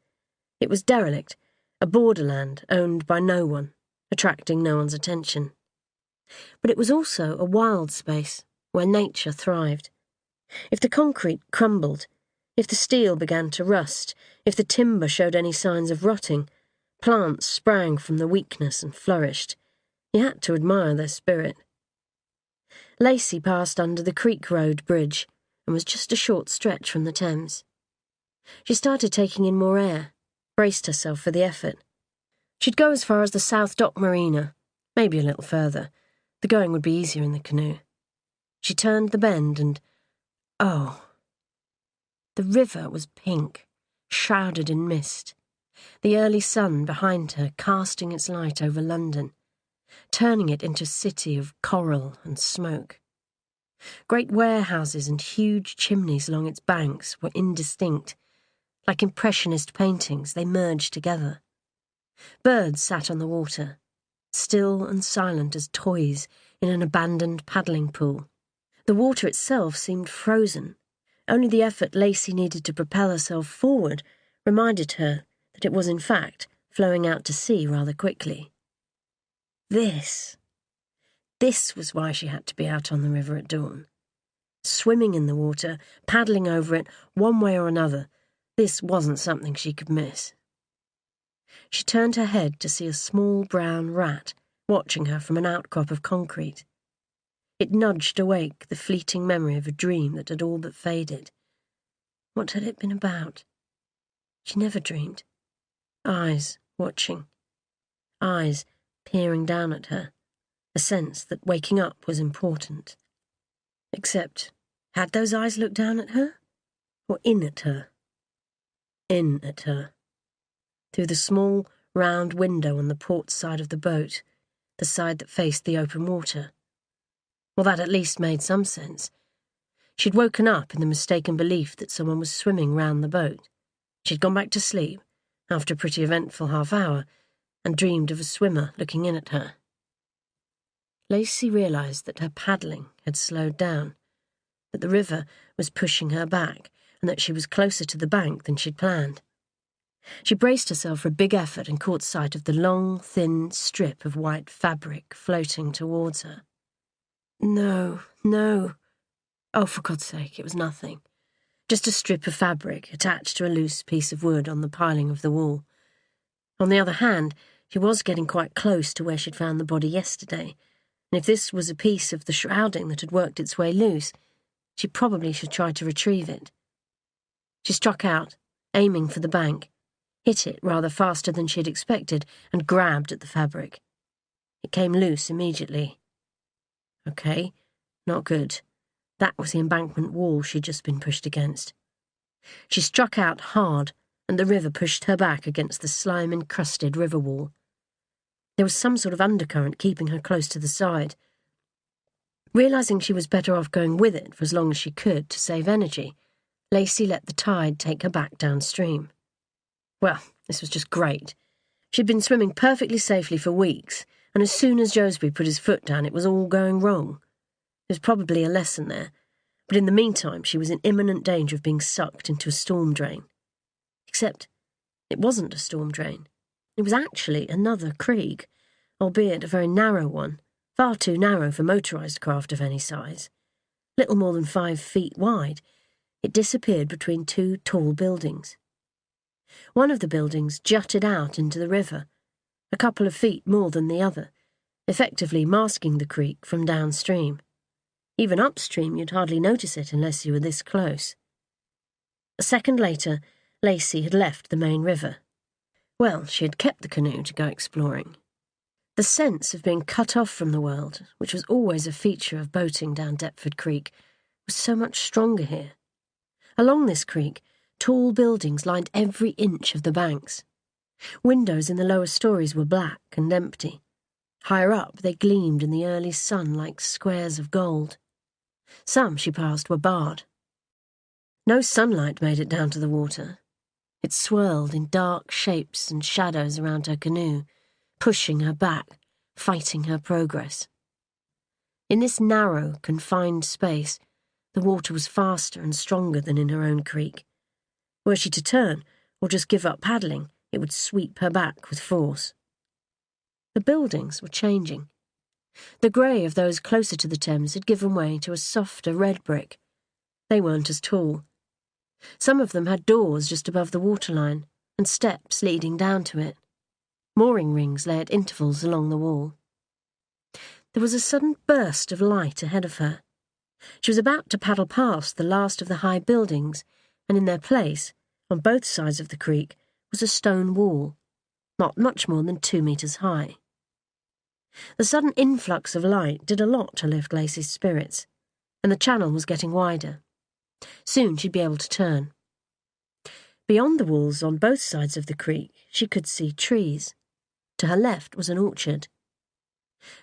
[SPEAKER 2] It was derelict, a borderland owned by no one, attracting no one's attention. But it was also a wild space where nature thrived. If the concrete crumbled, if the steel began to rust, if the timber showed any signs of rotting, plants sprang from the weakness and flourished. You had to admire their spirit. Lacey passed under the Creek Road Bridge and was just a short stretch from the Thames. She started taking in more air, braced herself for the effort. She'd go as far as the South Dock Marina, maybe a little further. The going would be easier in the canoe. She turned the bend and... oh! The river was pink, shrouded in mist. The early sun behind her casting its light over London, turning it into a city of coral and smoke. Great warehouses and huge chimneys along its banks were indistinct. Like impressionist paintings, they merged together. Birds sat on the water, still and silent as toys in an abandoned paddling pool. The water itself seemed frozen. Only the effort Lacey needed to propel herself forward reminded her that it was in fact flowing out to sea rather quickly. This was why she had to be out on the river at dawn. Swimming in the water, paddling over it, one way or another, this wasn't something she could miss. She turned her head to see a small brown rat watching her from an outcrop of concrete. It nudged awake the fleeting memory of a dream that had all but faded. What had it been about? She never dreamed. Eyes watching. Eyes peering down at her. A sense that waking up was important. Except, had those eyes looked down at her? Or in at her? In at her. Through the small, round window on the port side of the boat, the side that faced the open water. Well, that at least made some sense. She'd woken up in the mistaken belief that someone was swimming round the boat. She'd gone back to sleep, after a pretty eventful half-hour, and dreamed of a swimmer looking in at her. Lacey realised that her paddling had slowed down, that the river was pushing her back, and that she was closer to the bank than she'd planned. She braced herself for a big effort and caught sight of the long, thin strip of white fabric floating towards her. No. Oh, for God's sake, it was nothing. Just a strip of fabric attached to a loose piece of wood on the piling of the wall. On the other hand, she was getting quite close to where she'd found the body yesterday, and if this was a piece of the shrouding that had worked its way loose, she probably should try to retrieve it. She struck out, aiming for the bank, hit it rather faster than she had expected, and grabbed at the fabric. It came loose immediately. Okay, not good. That was the embankment wall she'd just been pushed against. She struck out hard, and the river pushed her back against the slime-encrusted river wall. There was some sort of undercurrent keeping her close to the side. Realising she was better off going with it for as long as she could to save energy, Lacey let the tide take her back downstream. Well, this was just great. She'd been swimming perfectly safely for weeks, and as soon as Joseby put his foot down, it was all going wrong. There was probably a lesson there, but in the meantime she was in imminent danger of being sucked into a storm drain. Except it wasn't a storm drain. It was actually another creek, albeit a very narrow one, far too narrow for motorised craft of any size. Little more than 5 feet wide, it disappeared between 2 tall buildings. One of the buildings jutted out into the river, a couple of feet more than the other, effectively masking the creek from downstream. Even upstream you'd hardly notice it unless you were this close. A second later, Lacey had left the main river. Well, she had kept the canoe to go exploring. The sense of being cut off from the world, which was always a feature of boating down Deptford Creek, was so much stronger here. Along this creek, tall buildings lined every inch of the banks. Windows in the lower stories were black and empty. Higher up, they gleamed in the early sun like squares of gold. Some she passed were barred. No sunlight made it down to the water. It swirled in dark shapes and shadows around her canoe, pushing her back, fighting her progress. In this narrow, confined space, the water was faster and stronger than in her own creek. Were she to turn, or just give up paddling, it would sweep her back with force. The buildings were changing. The grey of those closer to the Thames had given way to a softer red brick. They weren't as tall. Some of them had doors just above the waterline, and steps leading down to it. Mooring rings lay at intervals along the wall. There was a sudden burst of light ahead of her. She was about to paddle past the last of the high buildings, and in their place, on both sides of the creek, was a stone wall, not much more than 2 meters high. The sudden influx of light did a lot to lift Lacey's spirits, and the channel was getting wider. Soon she'd be able to turn. Beyond the walls on both sides of the creek, she could see trees. To her left was an orchard.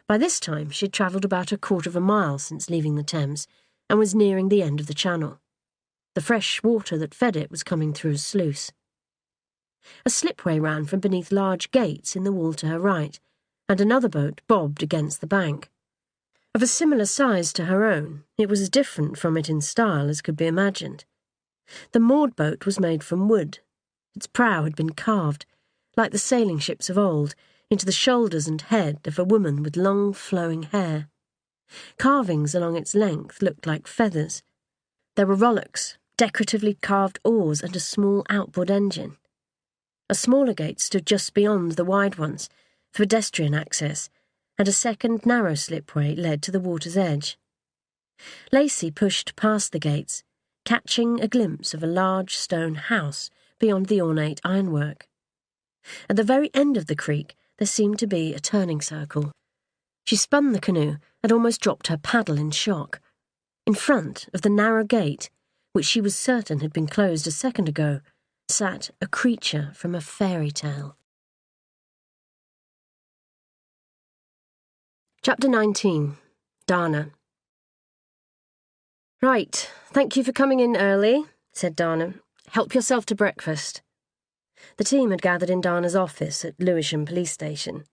[SPEAKER 2] By this time she'd travelled about 1/4 mile since leaving the Thames, and was nearing the end of the channel. The fresh water that fed it was coming through a sluice. A slipway ran from beneath large gates in the wall to her right, and another boat bobbed against the bank. Of a similar size to her own, it was as different from it in style as could be imagined. The moored boat was made from wood. Its prow had been carved, like the sailing ships of old, into the shoulders and head of a woman with long flowing hair. Carvings along its length looked like feathers. There were rowlocks, decoratively carved oars, and a small outboard engine. A smaller gate stood just beyond the wide ones, for pedestrian access, and a second narrow slipway led to the water's edge. Lacey pushed past the gates, catching a glimpse of a large stone house beyond the ornate ironwork. At the very end of the creek there seemed to be a turning circle. She spun the canoe and almost dropped her paddle in shock. In front of the narrow gate, which she was certain had been closed a second ago, sat a creature from a fairy tale. Chapter 19. Dana. "Right, thank you for coming in early," said Dana. "Help yourself to breakfast." The team had gathered in Dana's office at Lewisham Police Station.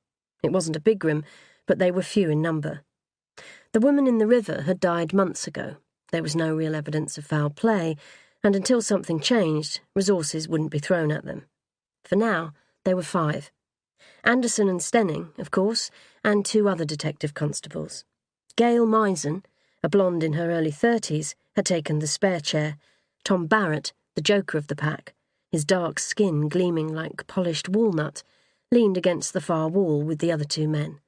[SPEAKER 2] It wasn't a big room, but they were few in number. The woman in the river had died months ago. There was no real evidence of foul play, and until something changed, resources wouldn't be thrown at them. For now, they were 5. Anderson and Stenning, of course, and 2 other detective constables. Gail Misen, a blonde in her early 30s, had taken the spare chair. Tom Barrett, the joker of the pack, his dark skin gleaming like polished walnut, leaned against the far wall with the other 2 men.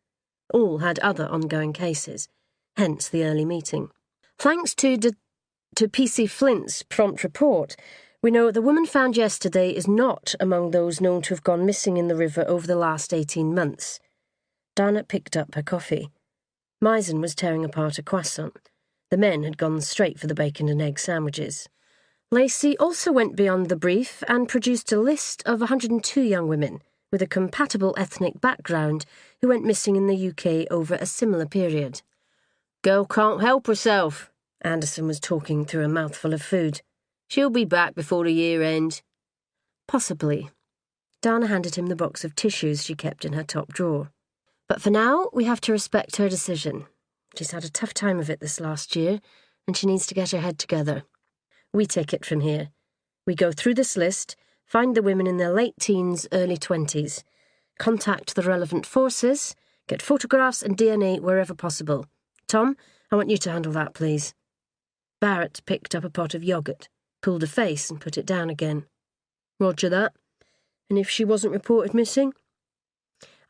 [SPEAKER 2] All had other ongoing cases, hence the early meeting. Thanks to PC Flint's prompt report, we know the woman found yesterday is not among those known to have gone missing in the river over the last 18 months. Dana picked up her coffee. Misen was tearing apart a croissant. The men had gone straight for the bacon and egg sandwiches. Lacey also went beyond the brief and produced a list of 102 young women with a compatible ethnic background who went missing in the UK over a similar period.
[SPEAKER 1] Girl can't help herself, Anderson was talking through a mouthful of food. She'll be back before the year ends.
[SPEAKER 2] Possibly. Dana handed him the box of tissues she kept in her top drawer. But for now, we have to respect her decision. She's had a tough time of it this last year, and she needs to get her head together. We take it from here. We go through this list, find the women in their late teens, early 20s, contact the relevant forces, get photographs and DNA wherever possible. Tom, I want you to handle that, please. Barrett picked up a pot of yoghurt, pulled a face and put it down again.
[SPEAKER 1] Roger that. And if she wasn't reported missing?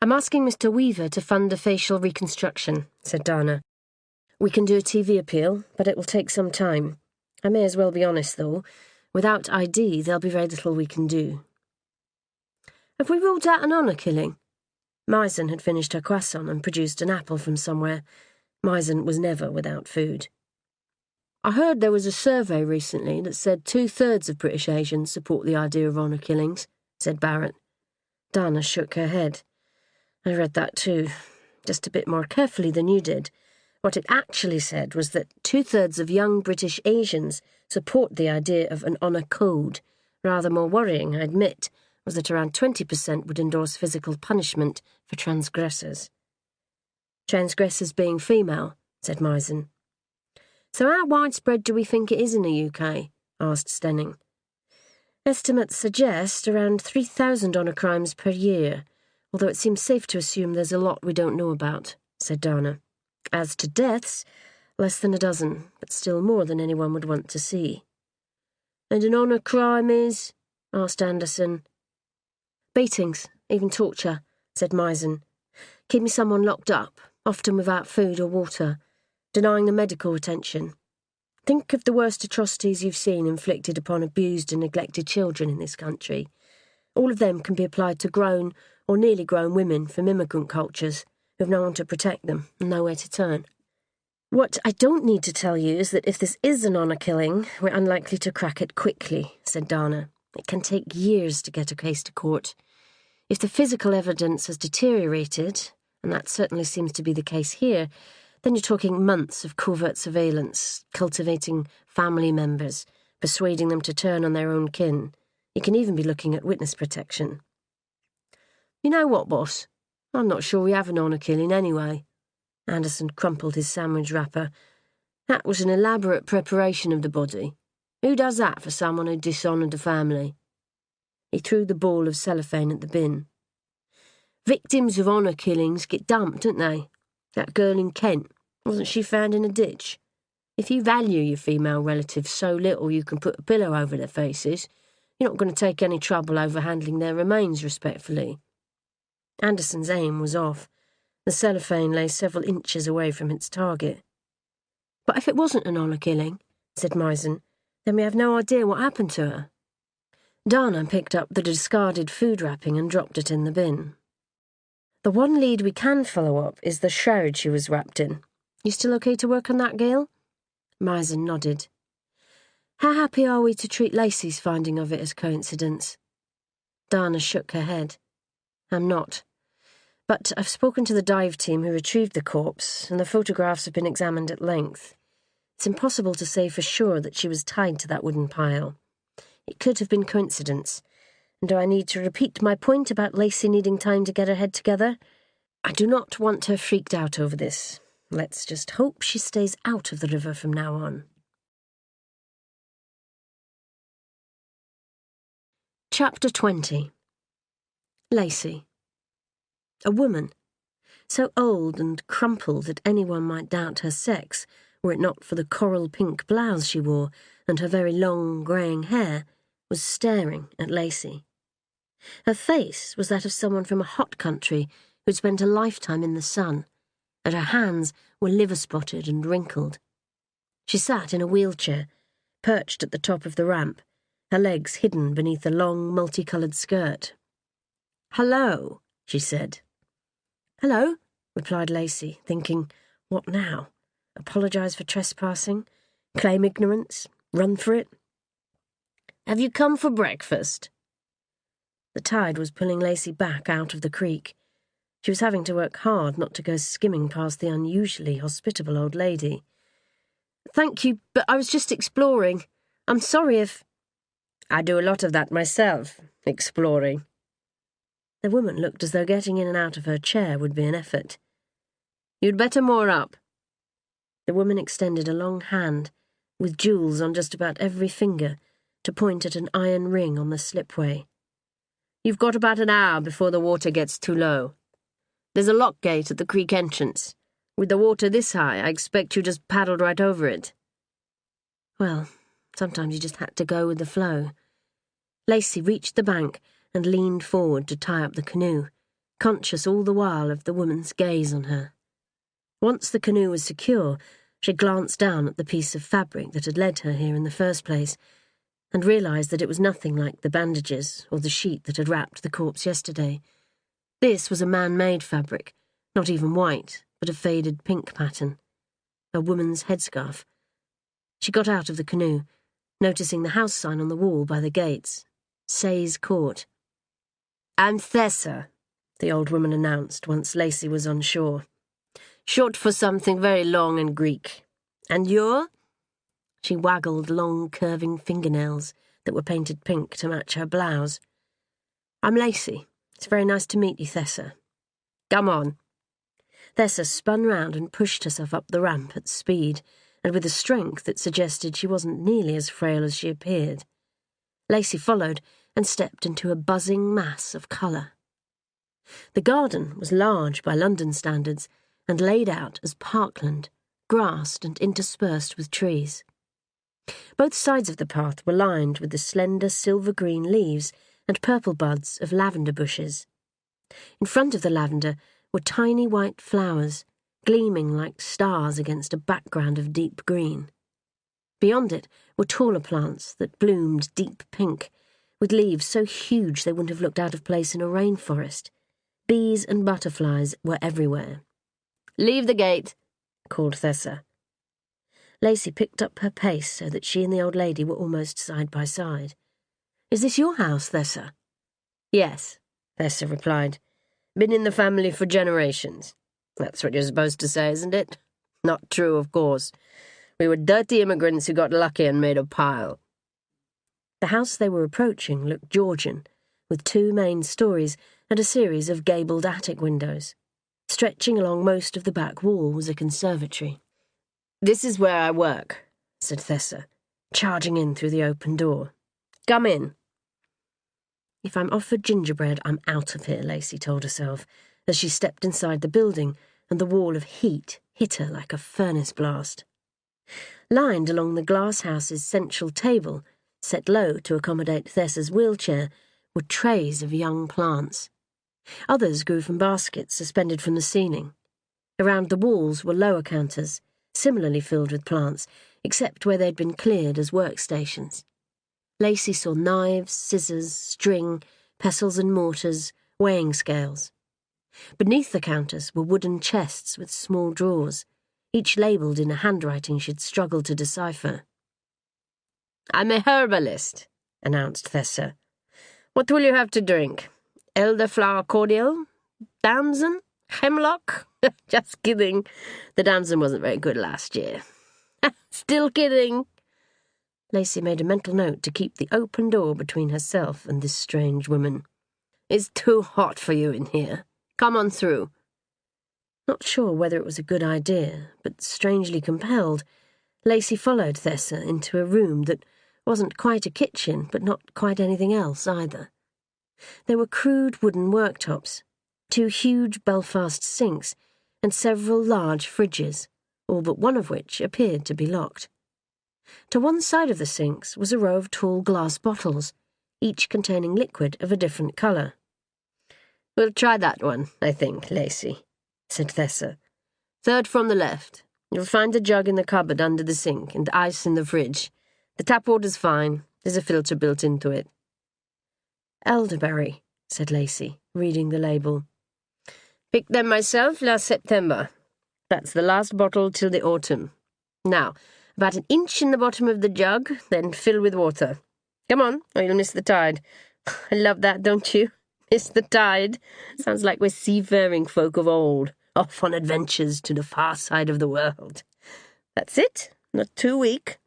[SPEAKER 2] I'm asking Mr. Weaver to fund a facial reconstruction, said Dana. We can do a TV appeal, but it will take some time. I may as well be honest, though. Without ID, there'll be very little we can do.
[SPEAKER 1] Have we ruled out an honour killing?
[SPEAKER 2] Misen had finished her croissant and produced an apple from somewhere. Misen was never without food.
[SPEAKER 1] I heard there was a survey recently that said 2/3 of British Asians support the idea of honour killings, said Barrett.
[SPEAKER 2] Dana shook her head. I read that too, just a bit more carefully than you did. What it actually said was that 2/3 of young British Asians support the idea of an honour code. Rather more worrying, I admit, was that around 20% would endorse physical punishment for transgressors.
[SPEAKER 1] Transgressors being female, said Misen. So how widespread do we think it is in the UK? Asked Stenning.
[SPEAKER 2] Estimates suggest around 3,000 honour crimes per year, although it seems safe to assume there's a lot we don't know about, said Dana. As to deaths, less than a dozen, but still more than anyone would want to see.
[SPEAKER 1] And an honour crime is? Asked Anderson.
[SPEAKER 2] Beatings, even torture, said Misen. Keeping someone locked up, often without food or water, denying them medical attention. Think of the worst atrocities you've seen inflicted upon abused and neglected children in this country. All of them can be applied to grown or nearly grown women from immigrant cultures who have no one to protect them and nowhere to turn. What I don't need to tell you is that if this is an honour killing, we're unlikely to crack it quickly, said Dana. It can take years to get a case to court. If the physical evidence has deteriorated, and that certainly seems to be the case here, then you're talking months of covert surveillance, cultivating family members, persuading them to turn on their own kin. You can even be looking at witness protection.
[SPEAKER 1] You know what, boss? I'm not sure we have an honour killing anyway.
[SPEAKER 2] Anderson crumpled his sandwich wrapper.
[SPEAKER 1] That was an elaborate preparation of the body. Who does that for someone who dishonoured the family? He threw the ball of cellophane at the bin. Victims of honour killings get dumped, don't they? That girl in Kent, wasn't she found in a ditch? If you value your female relatives so little you can put a pillow over their faces, you're not going to take any trouble over handling their remains respectfully.
[SPEAKER 2] Anderson's aim was off. The cellophane lay several inches away from its target.
[SPEAKER 1] But if it wasn't an honour killing, said Misen, then we have no idea what happened to her.
[SPEAKER 2] Dana picked up the discarded food wrapping and dropped it in the bin. The one lead we can follow up is the shroud she was wrapped in. You still okay to work on that, Gail?
[SPEAKER 1] Misen nodded. How happy are we to treat Lacey's finding of it as coincidence?
[SPEAKER 2] Dana shook her head. I'm not. But I've spoken to the dive team who retrieved the corpse, and the photographs have been examined at length. It's impossible to say for sure that she was tied to that wooden pile. It could have been coincidence. And do I need to repeat my point about Lacey needing time to get her head together? I do not want her freaked out over this. Let's just hope she stays out of the river from now on. Chapter 20. Lacey. A woman, so old and crumpled that anyone might doubt her sex, were it not for the coral pink blouse she wore and her very long greying hair, was staring at Lacey. Her face was that of someone from a hot country who'd spent a lifetime in the sun, and her hands were liver-spotted and wrinkled. She sat in a wheelchair, perched at the top of the ramp, her legs hidden beneath a long, multicoloured skirt. "Hello," she said. "Hello," replied Lacey, thinking, what now? Apologise for trespassing? Claim ignorance? Run for it?
[SPEAKER 1] Have you come for breakfast?
[SPEAKER 2] The tide was pulling Lacey back out of the creek. She was having to work hard not to go skimming past the unusually hospitable old lady.
[SPEAKER 1] Thank you, but I was just exploring. I'm sorry if...
[SPEAKER 3] I do a lot of that myself, exploring.
[SPEAKER 2] The woman looked as though getting in and out of her chair would be an effort.
[SPEAKER 1] You'd better moor up.
[SPEAKER 2] The woman extended a long hand, with jewels on just about every finger, to point at an iron ring on the slipway.
[SPEAKER 1] You've got about an hour before the water gets too low. There's a lock gate at the creek entrance. With the water this high, I expect you just paddled right over it.
[SPEAKER 2] Well, sometimes you just had to go with the flow. Lacey reached the bank and leaned forward to tie up the canoe, conscious all the while of the woman's gaze on her. Once the canoe was secure, she glanced down at the piece of fabric that had led her here in the first place, and realised that it was nothing like the bandages or the sheet that had wrapped the corpse yesterday. This was a man-made fabric, not even white, but a faded pink pattern. A woman's headscarf. She got out of the canoe, noticing the house sign on the wall by the gates. Say's Court.
[SPEAKER 1] I'm Thessa,
[SPEAKER 2] the old woman announced once Lacey was on shore.
[SPEAKER 1] Short for something very long and Greek. And you're?
[SPEAKER 2] She waggled long, curving fingernails that were painted pink to match her blouse. I'm Lacey. It's very nice to meet you, Thessa.
[SPEAKER 1] Come on.
[SPEAKER 2] Thessa spun round and pushed herself up the ramp at speed, and with a strength that suggested she wasn't nearly as frail as she appeared. Lacey followed and stepped into a buzzing mass of colour. The garden was large by London standards and laid out as parkland, grassed and interspersed with trees. Both sides of the path were lined with the slender silver-green leaves and purple buds of lavender bushes. In front of the lavender were tiny white flowers, gleaming like stars against a background of deep green. Beyond it were taller plants that bloomed deep pink, with leaves so huge they wouldn't have looked out of place in a rainforest. Bees and butterflies were everywhere.
[SPEAKER 1] Leave the gate,
[SPEAKER 2] called Thessa. Lacey picked up her pace so that she and the old lady were almost side by side. Is this your house, Thessa?
[SPEAKER 1] Yes, Thessa replied. Been in the family for generations. That's what you're supposed to say, isn't it? Not true, of course. We were dirty immigrants who got lucky and made a pile.
[SPEAKER 2] The house they were approaching looked Georgian, with 2 main stories and a series of gabled attic windows. Stretching along most of the back wall was a conservatory.
[SPEAKER 1] This is where I work,
[SPEAKER 2] said Thessa, charging in through the open door.
[SPEAKER 1] Come in.
[SPEAKER 2] If I'm offered gingerbread, I'm out of here, Lacey told herself, as she stepped inside the building and the wall of heat hit her like a furnace blast. Lined along the glass house's central table, set low to accommodate Thessa's wheelchair, were trays of young plants. Others grew from baskets suspended from the ceiling. Around the walls were lower counters, similarly filled with plants, except where they'd been cleared as workstations. Lacey saw knives, scissors, string, pestles and mortars, weighing scales. Beneath the counters were wooden chests with small drawers, each labelled in a handwriting she'd struggled to decipher.
[SPEAKER 1] I'm a herbalist, announced Thessa. What will you have to drink? Elderflower cordial? Damson? Hemlock? Just kidding. The damson wasn't very good last year. Still kidding.
[SPEAKER 2] Lacey made a mental note to keep the open door between herself and this strange woman.
[SPEAKER 1] It's too hot for you in here. Come on through.
[SPEAKER 2] Not sure whether it was a good idea, but strangely compelled, Lacey followed Thessa into a room that wasn't quite a kitchen, but not quite anything else either. There were crude wooden worktops, 2 huge Belfast sinks, and several large fridges, all but one of which appeared to be locked. To one side of the sinks was a row of tall glass bottles, each containing liquid of a different colour.
[SPEAKER 1] We'll try that one, I think, Lacey, said Thessa. 3rd from the left. You'll find a jug in the cupboard under the sink and ice in the fridge. The tap water's fine. There's a filter built into it.
[SPEAKER 2] Elderberry, said Lacey, reading the label.
[SPEAKER 1] Picked them myself last September. That's the last bottle till the autumn. Now, about an inch in the bottom of the jug, then fill with water. Come on, or you'll miss the tide. I love that, don't you? Miss the tide. Sounds like we're seafaring folk of old, off on adventures to the far side of the world. That's it, not too weak.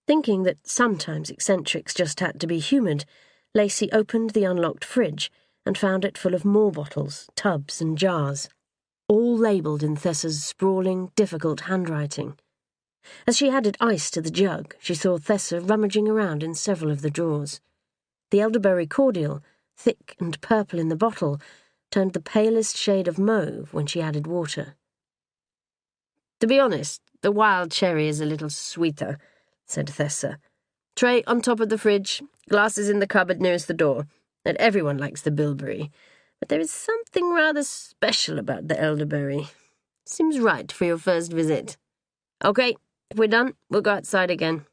[SPEAKER 2] Thinking that sometimes eccentrics just had to be humoured, Lacey opened the unlocked fridge and found it full of more bottles, tubs and jars, all labelled in Thessa's sprawling, difficult handwriting. As she added ice to the jug, she saw Thessa rummaging around in several of the drawers. The elderberry cordial, thick and purple in the bottle, turned the palest shade of mauve when she added water.
[SPEAKER 1] To be honest, the wild cherry is a little sweeter, said Thessa. Tray on top of the fridge, glasses in the cupboard nearest the door. And everyone likes the bilberry. But there is something rather special about the elderberry. Seems right for your first visit. Okay, if we're done, we'll go outside again.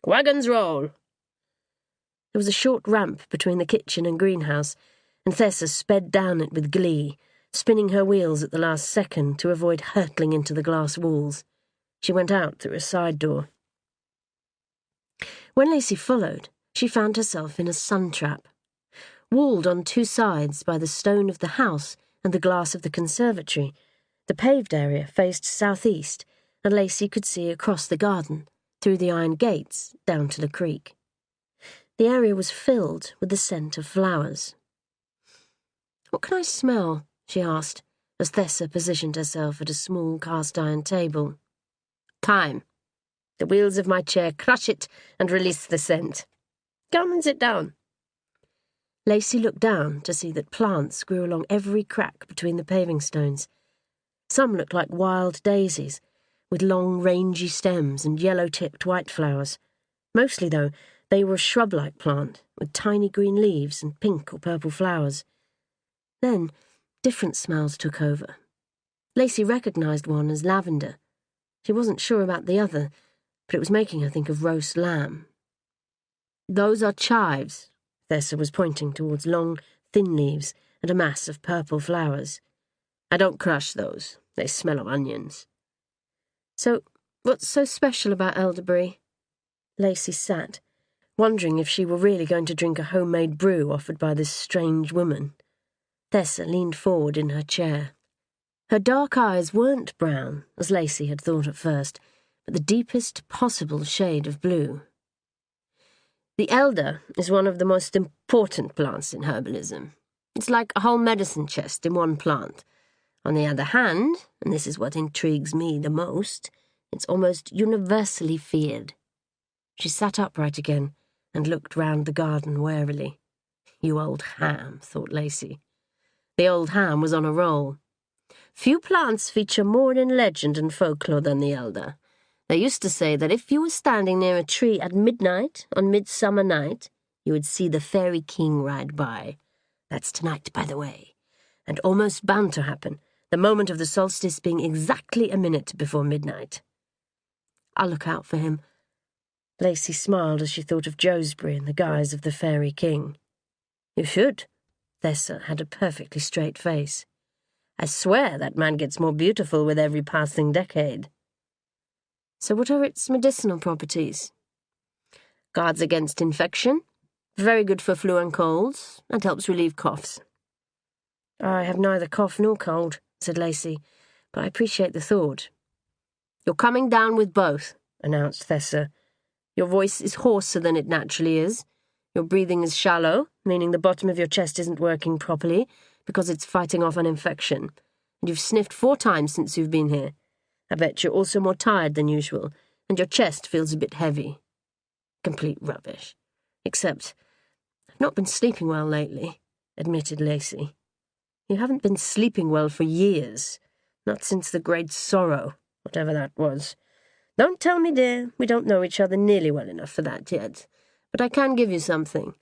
[SPEAKER 1] Wagons roll!
[SPEAKER 2] There was a short ramp between the kitchen and greenhouse, and Thessa sped down it with glee, spinning her wheels at the last second to avoid hurtling into the glass walls. She went out through a side door. When Lacey followed, she found herself in a sun trap. Walled on two sides by the stone of the house and the glass of the conservatory, the paved area faced southeast, and Lacey could see across the garden, through the iron gates, down to the creek. The area was filled with the scent of flowers. "What can I smell?" she asked, as Thessa positioned herself at a small cast-iron table.
[SPEAKER 1] "Thyme. The wheels of my chair crush it and release the scent. Come and sit down."
[SPEAKER 2] Lacey looked down to see that plants grew along every crack between the paving stones. Some looked like wild daisies, with long, rangy stems and yellow-tipped white flowers. Mostly, though, they were a shrub-like plant, with tiny green leaves and pink or purple flowers. Then, different smells took over. Lacey recognised one as lavender. She wasn't sure about the other, but it was making her think of roast lamb.
[SPEAKER 1] "Those are chives."
[SPEAKER 2] Thessa was pointing towards long, thin leaves and a mass of purple flowers.
[SPEAKER 1] "I don't crush those. They smell of onions."
[SPEAKER 2] "So, what's so special about elderberry?" Lacey sat, wondering if she were really going to drink a homemade brew offered by this strange woman. Thessa leaned forward in her chair. Her dark eyes weren't brown, as Lacey had thought at first, but the deepest possible shade of blue.
[SPEAKER 1] "The elder is one of the most important plants in herbalism. It's like a whole medicine chest in one plant. On the other hand, and this is what intrigues me the most, it's almost universally feared."
[SPEAKER 2] She sat upright again and looked round the garden warily. "You old ham," thought Lacey. The old ham was on a roll.
[SPEAKER 1] "Few plants feature more in legend and folklore than the elder. They used to say that if you were standing near a tree at midnight on Midsummer Night, you would see the Fairy King ride by. That's tonight, by the way, and almost bound to happen, the moment of the solstice being exactly a minute before midnight."
[SPEAKER 2] "I'll look out for him." Lacey smiled as she thought of Joesbury in the guise of the Fairy King.
[SPEAKER 1] "You should."
[SPEAKER 2] Thessa had a perfectly straight face.
[SPEAKER 1] "I swear that man gets more beautiful with every passing decade."
[SPEAKER 2] "So what are its medicinal properties?"
[SPEAKER 1] "Guards against infection, very good for flu and colds, and helps relieve coughs."
[SPEAKER 2] "I have neither cough nor cold," said Lacey, "but I appreciate the thought."
[SPEAKER 1] "You're coming down with both," announced Thessa. "Your voice is hoarser than it naturally is. Your breathing is shallow, meaning the bottom of your chest isn't working properly because it's fighting off an infection. And you've sniffed 4 times since you've been here. I bet you're also more tired than usual, and your chest feels a bit heavy."
[SPEAKER 2] "Complete rubbish. Except I've not been sleeping well lately," admitted Lacey.
[SPEAKER 1] "You haven't been sleeping well for years. Not since the Great Sorrow, whatever that was. Don't tell me, dear, we don't know each other nearly well enough for that yet. But I can give you something."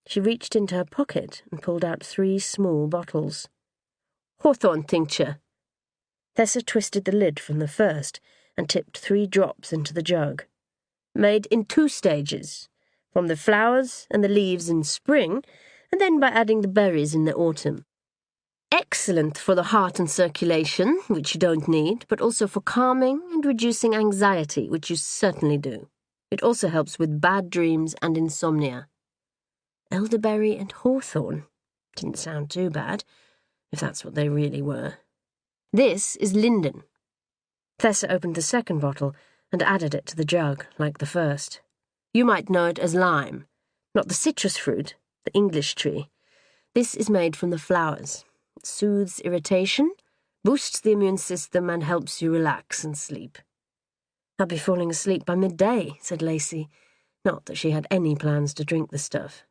[SPEAKER 2] She reached into her pocket and pulled out 3 small bottles.
[SPEAKER 1] "Hawthorn tincture."
[SPEAKER 2] Thessa twisted the lid from the first and tipped 3 drops into the jug.
[SPEAKER 1] "Made in 2 stages, from the flowers and the leaves in spring, and then by adding the berries in the autumn. Excellent for the heart and circulation, which you don't need, but also for calming and reducing anxiety, which you certainly do." It also helps with bad dreams and insomnia. Elderberry and hawthorn. Didn't sound too bad, if that's what they really were. This is linden. Thessa opened the second bottle and added it to the jug, like the first. You might know it as lime, not the citrus fruit, the English tree. This is made from the flowers. It soothes irritation, boosts the immune system, and helps you relax and sleep. I'll be falling asleep by midday, said Lacey, not that she had any plans to drink the stuff.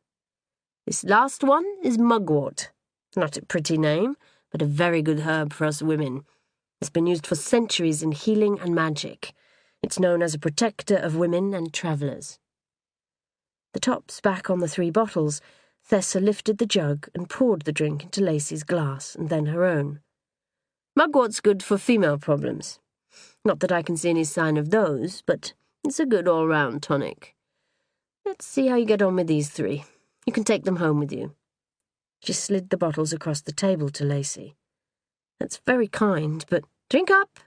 [SPEAKER 1] This last one is mugwort. Not a pretty name, but a very good herb for us women. It's been used for centuries in healing and magic. It's known as a protector of women and travellers. The tops back on the 3 bottles, Thessa lifted the jug and poured the drink into Lacey's glass and then her own. Mugwort's good for female problems. Not that I can see any sign of those, but it's a good all-round tonic. Let's see how you get on with these 3. You can take them home with you. She slid the bottles across the table to Lacey. That's very kind, but drink up.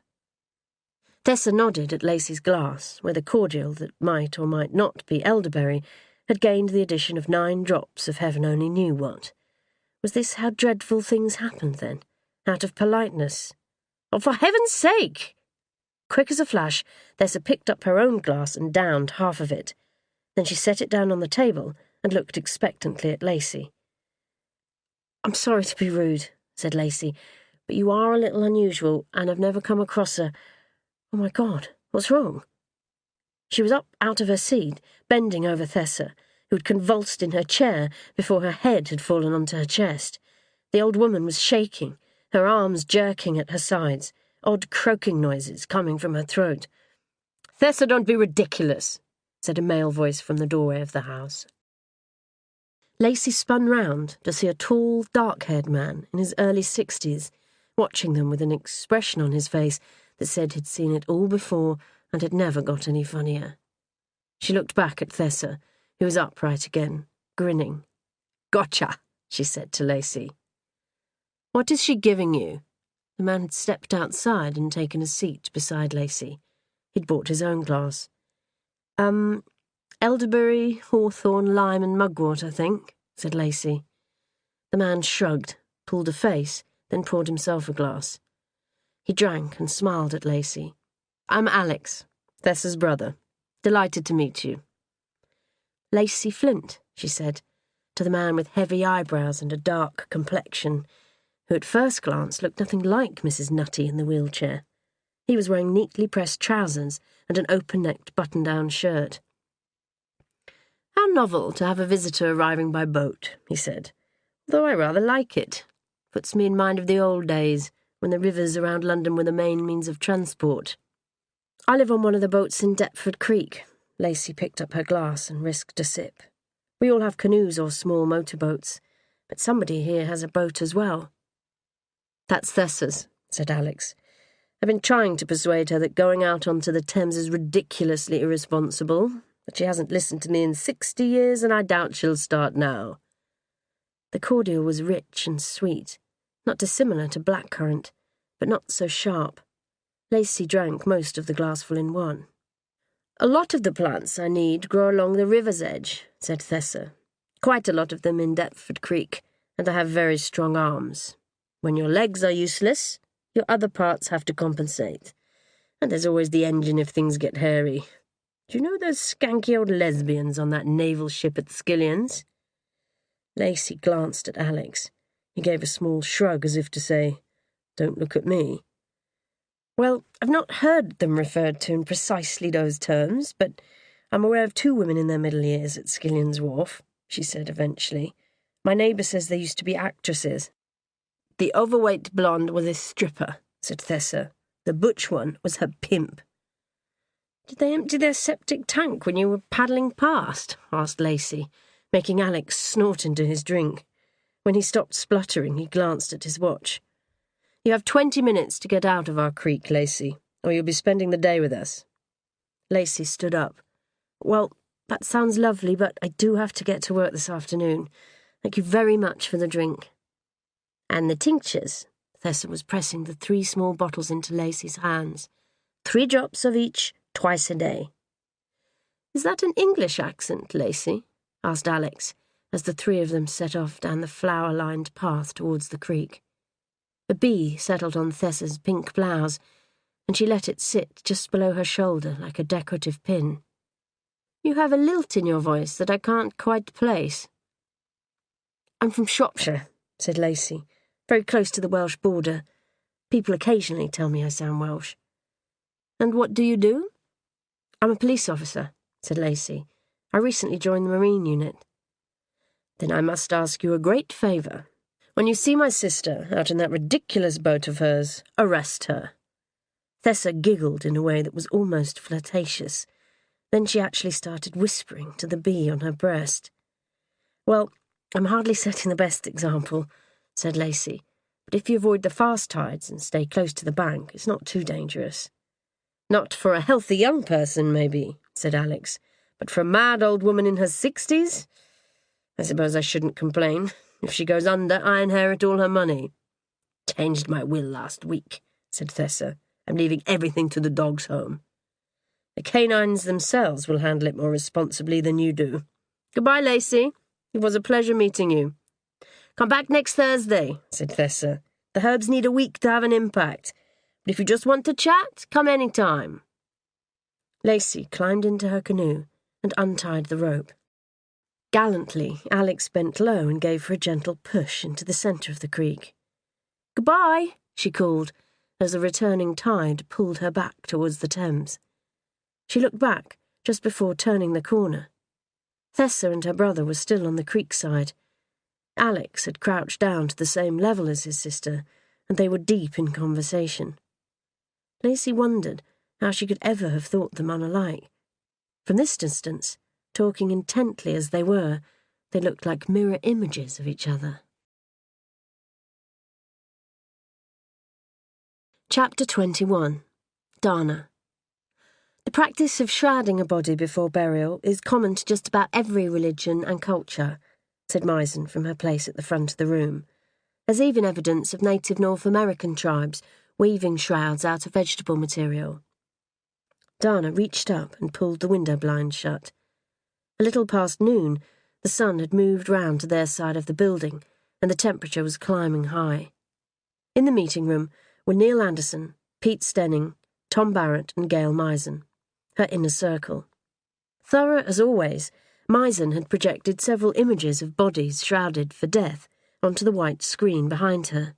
[SPEAKER 1] Thessa nodded at Lacey's glass, where the cordial that might or might not be elderberry had gained the addition of 9 drops of heaven only knew what. Was this how dreadful things happened, then? Out of politeness? Oh, for heaven's sake! Quick as a flash, Thessa picked up her own glass and downed half of it. Then she set it down on the table and looked expectantly at Lacey. I'm sorry to be rude, said Lacey, but you are a little unusual, and I've never come across a... Oh, my God, what's wrong? She was up out of her seat, bending over Thessa, who had convulsed in her chair before her head had fallen onto her chest. The old woman was shaking, her arms jerking at her sides, odd croaking noises coming from her throat. Thessa, don't be ridiculous, said a male voice from the doorway of the house. Lacey spun round to see a tall, dark-haired man in his early 60s, watching them with an expression on his face that said he'd seen it all before and had never got any funnier. She looked back at Thessa, who was upright again, grinning. Gotcha, she said to Lacey. What is she giving you? The man had stepped outside and taken a seat beside Lacey. He'd brought his own glass. Elderberry, hawthorn, lime and mugwort, I think, said Lacey. The man shrugged, pulled a face, then poured himself a glass. He drank and smiled at Lacey. I'm Alex, Thessa's brother. Delighted to meet you. Lacey Flint, she said, to the man with heavy eyebrows and a dark complexion, who at first glance looked nothing like Mrs. Nutty in the wheelchair. He was wearing neatly pressed trousers and an open-necked button-down shirt. How novel to have a visitor arriving by boat, he said, though I rather like it. Puts me in mind of the old days, when the rivers around London were the main means of transport. I live on one of the boats in Deptford Creek. Lacey picked up her glass and risked a sip. We all have canoes or small motorboats, but somebody here has a boat as well. That's Thessa's, said Alex. I've been trying to persuade her that going out onto the Thames is ridiculously irresponsible, but she hasn't listened to me in 60 years, and I doubt she'll start now. The cordial was rich and sweet, not dissimilar to blackcurrant, but not so sharp. Lacey drank most of the glassful in one. A lot of the plants I need grow along the river's edge, said Thessa. Quite a lot of them in Deptford Creek, and I have very strong arms. When your legs are useless, your other parts have to compensate. And there's always the engine if things get hairy. Do you know those skanky old lesbians on that naval ship at Skillions? Lacey glanced at Alex. He gave a small shrug as if to say, Don't look at me. Well, I've not heard them referred to in precisely those terms, but I'm aware of 2 women in their middle years at Skillions Wharf, she said eventually. My neighbour says they used to be actresses. The overweight blonde was a stripper, said Thessa. The butch one was her pimp. Did they empty their septic tank when you were paddling past? Asked Lacey, making Alex snort into his drink. When he stopped spluttering, he glanced at his watch. You have 20 minutes to get out of our creek, Lacey, or you'll be spending the day with us. Lacey stood up. Well, that sounds lovely, but I do have to get to work this afternoon. Thank you very much for the drink. And the tinctures? Thessa was pressing the 3 small bottles into Lacey's hands. 3 drops of each, twice a day.
[SPEAKER 2] Is that an English accent, Lacey? Asked Alex, as the three of them set off down the flower-lined path towards the creek. A bee settled on Thessa's pink blouse, and she let it sit just below her shoulder like a decorative pin. You have a lilt in your voice that I can't quite place. I'm from Shropshire, said Lacey, very close to the Welsh border. People occasionally tell me I sound Welsh. And what do you do? I'm a police officer, said Lacey. I recently joined the Marine unit. Then I must ask you a great favour. When you see my sister out in that ridiculous boat of hers, arrest her. Thessa giggled in a way that was almost flirtatious. Then she actually started whispering to the bee on her breast. Well, I'm hardly setting the best example, said Lacey, but if you avoid the fast tides and stay close to the bank, it's not too dangerous. Not for a healthy young person, maybe, said Alex, but for a mad old woman in her 60s? I suppose I shouldn't complain. If she goes under, I inherit all her money. Changed my will last week, said Thessa. I'm leaving everything to the dogs' home. The canines themselves will handle it more responsibly than you do. Goodbye, Lacey. It was a pleasure meeting you. Come back next Thursday, said Thessa. The herbs need a week to have an impact. But if you just want to chat, come any time. Lacey climbed into her canoe and untied the rope. Gallantly, Alex bent low and gave her a gentle push into the centre of the creek. Goodbye, she called, as the returning tide pulled her back towards the Thames. She looked back just before turning the corner. Thessa and her brother were still on the creek side. Alex had crouched down to the same level as his sister, and they were deep in conversation. Lacey wondered how she could ever have thought them unalike. From this distance, talking intently as they were, they looked like mirror images of each other. Chapter 21. Dana. The practice of shrouding a body before burial is common to just about every religion and culture, said Misen from her place at the front of the room. There's even evidence of native North American tribes weaving shrouds out of vegetable material. Dana reached up and pulled the window blind shut. A little past noon, the sun had moved round to their side of the building, and the temperature was climbing high. In the meeting room were Neil Anderson, Pete Stenning, Tom Barrett and Gail Misen, her inner circle. Thorough as always, Misen had projected several images of bodies shrouded for death onto the white screen behind her.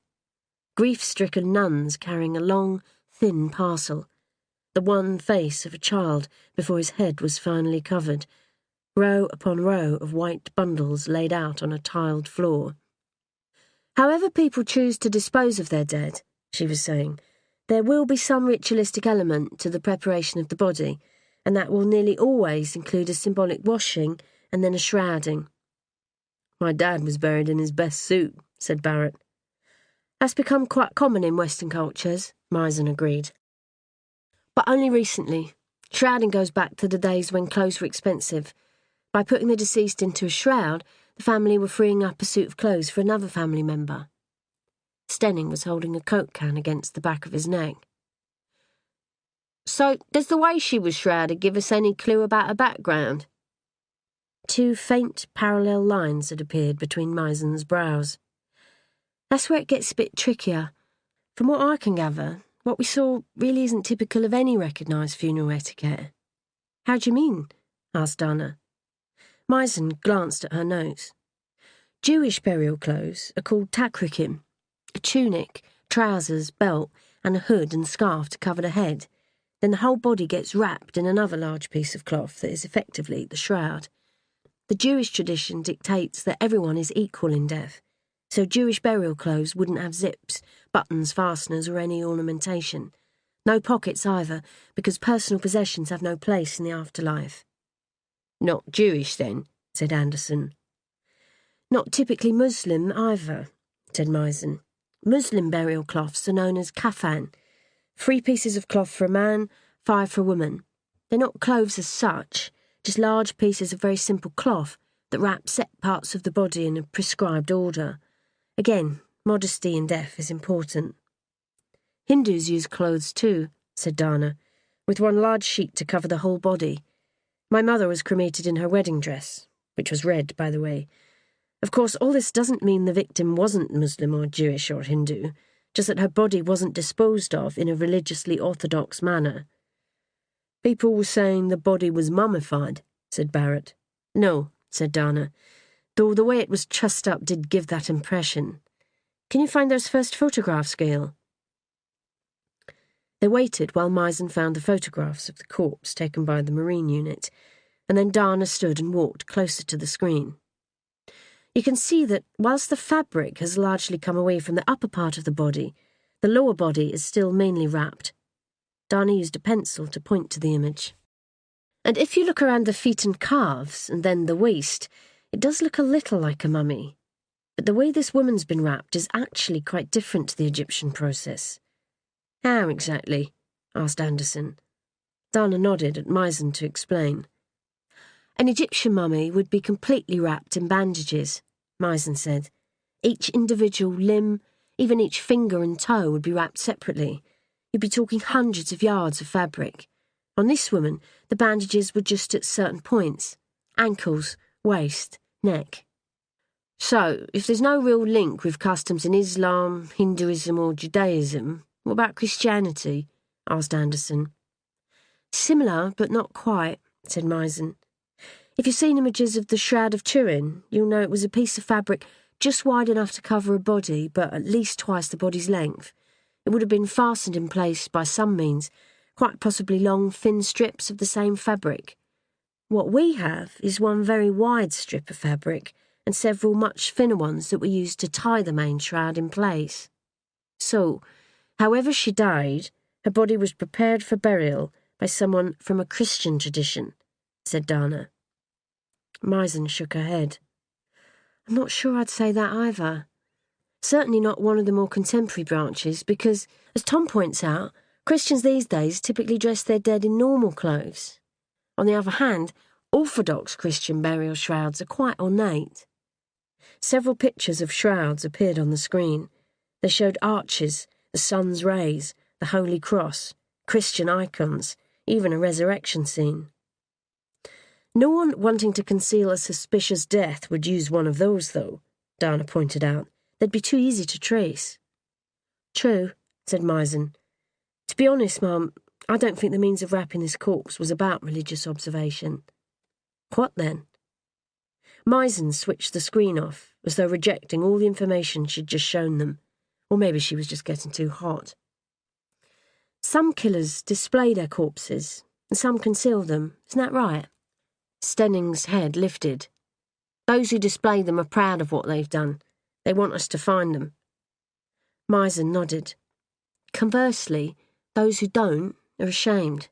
[SPEAKER 2] Grief-stricken nuns carrying a long, thin parcel, the one face of a child before his head was finally covered, row upon row of white bundles laid out on a tiled floor. However people choose to dispose of their dead, she was saying, there will be some ritualistic element to the preparation of the body, and that will nearly always include a symbolic washing and then a shrouding. My dad was buried in his best suit, said Barrett. That's become quite common in Western cultures, Misen agreed. But only recently. Shrouding goes back to the days when clothes were expensive. By putting the deceased into a shroud, the family were freeing up a suit of clothes for another family member. Stenning was holding a Coke can against the back of his neck. So, does the way she was shrouded give us any clue about her background? Two faint, parallel lines had appeared between Misen's brows. That's where it gets a bit trickier. From what I can gather, what we saw really isn't typical of any recognised funeral etiquette. How do you mean? Asked Dana. Misen glanced at her notes. Jewish burial clothes are called takrikim, a tunic, trousers, belt, and a hood and scarf to cover the head. Then the whole body gets wrapped in another large piece of cloth that is effectively the shroud. The Jewish tradition dictates that everyone is equal in death, so Jewish burial clothes wouldn't have zips, buttons, fasteners, or any ornamentation. No pockets either, because personal possessions have no place in the afterlife. Not Jewish, then, said Anderson. Not typically Muslim either, said Misen. Muslim burial cloths are known as kafan, 3 pieces of cloth for a man, 5 for a woman. They're not clothes as such, just large pieces of very simple cloth that wrap set parts of the body in a prescribed order. Again, modesty in death is important. Hindus use clothes too, said Dana, with one large sheet to cover the whole body.
[SPEAKER 1] My mother was cremated in her wedding dress, which was red, by the way. Of course, all this doesn't mean the victim wasn't Muslim or Jewish or Hindu, just that her body wasn't disposed of in a religiously orthodox manner. People were saying the body was mummified, said Barrett. No, said Dana, though the way it was trussed up did give that impression. Can you find those first photographs, Gail? They waited while Misen found the photographs of the corpse taken by the Marine unit, and then Dana stood and walked closer to the screen. You can see that whilst the fabric has largely come away from the upper part of the body, the lower body is still mainly wrapped. Dana used a pencil to point to the image. And if you look around the feet and calves, and then the waist, it does look a little like a mummy. But the way this woman's been wrapped is actually quite different to the Egyptian process. How exactly? Asked Anderson. Dana nodded at Misen to explain. An Egyptian mummy would be completely wrapped in bandages, Misen said. Each individual limb, even each finger and toe would be wrapped separately. You'd be talking hundreds of yards of fabric. On this woman, the bandages were just at certain points. Ankles, waist, neck. So, if there's no real link with customs in Islam, Hinduism or Judaism, what about Christianity? Asked Anderson. Similar, but not quite, said Misen. If you've seen images of the Shroud of Turin, you'll know it was a piece of fabric just wide enough to cover a body, but at least twice the body's length. It would have been fastened in place by some means, quite possibly long, thin strips of the same fabric. What we have is one very wide strip of fabric and several much thinner ones that were used to tie the main shroud in place. So, however she died, her body was prepared for burial by someone from a Christian tradition, said Dana. Misen shook her head. I'm not sure I'd say that either. Certainly not one of the more contemporary branches, because, as Tom points out, Christians these days typically dress their dead in normal clothes. On the other hand, Orthodox Christian burial shrouds are quite ornate. Several pictures of shrouds appeared on the screen. They showed arches, the sun's rays, the Holy Cross, Christian icons, even a resurrection scene. No one wanting to conceal a suspicious death would use one of those, though, Dana pointed out. They'd be too easy to trace. True, said Misen. To be honest, Mum, I don't think the means of wrapping this corpse was about religious observation. What then? Misen switched the screen off, as though rejecting all the information she'd just shown them. Or maybe she was just getting too hot. Some killers display their corpses, and some conceal them. Isn't that right? Stenning's head lifted. Those who display them are proud of what they've done. They want us to find them. Misen nodded. Conversely, those who don't are ashamed.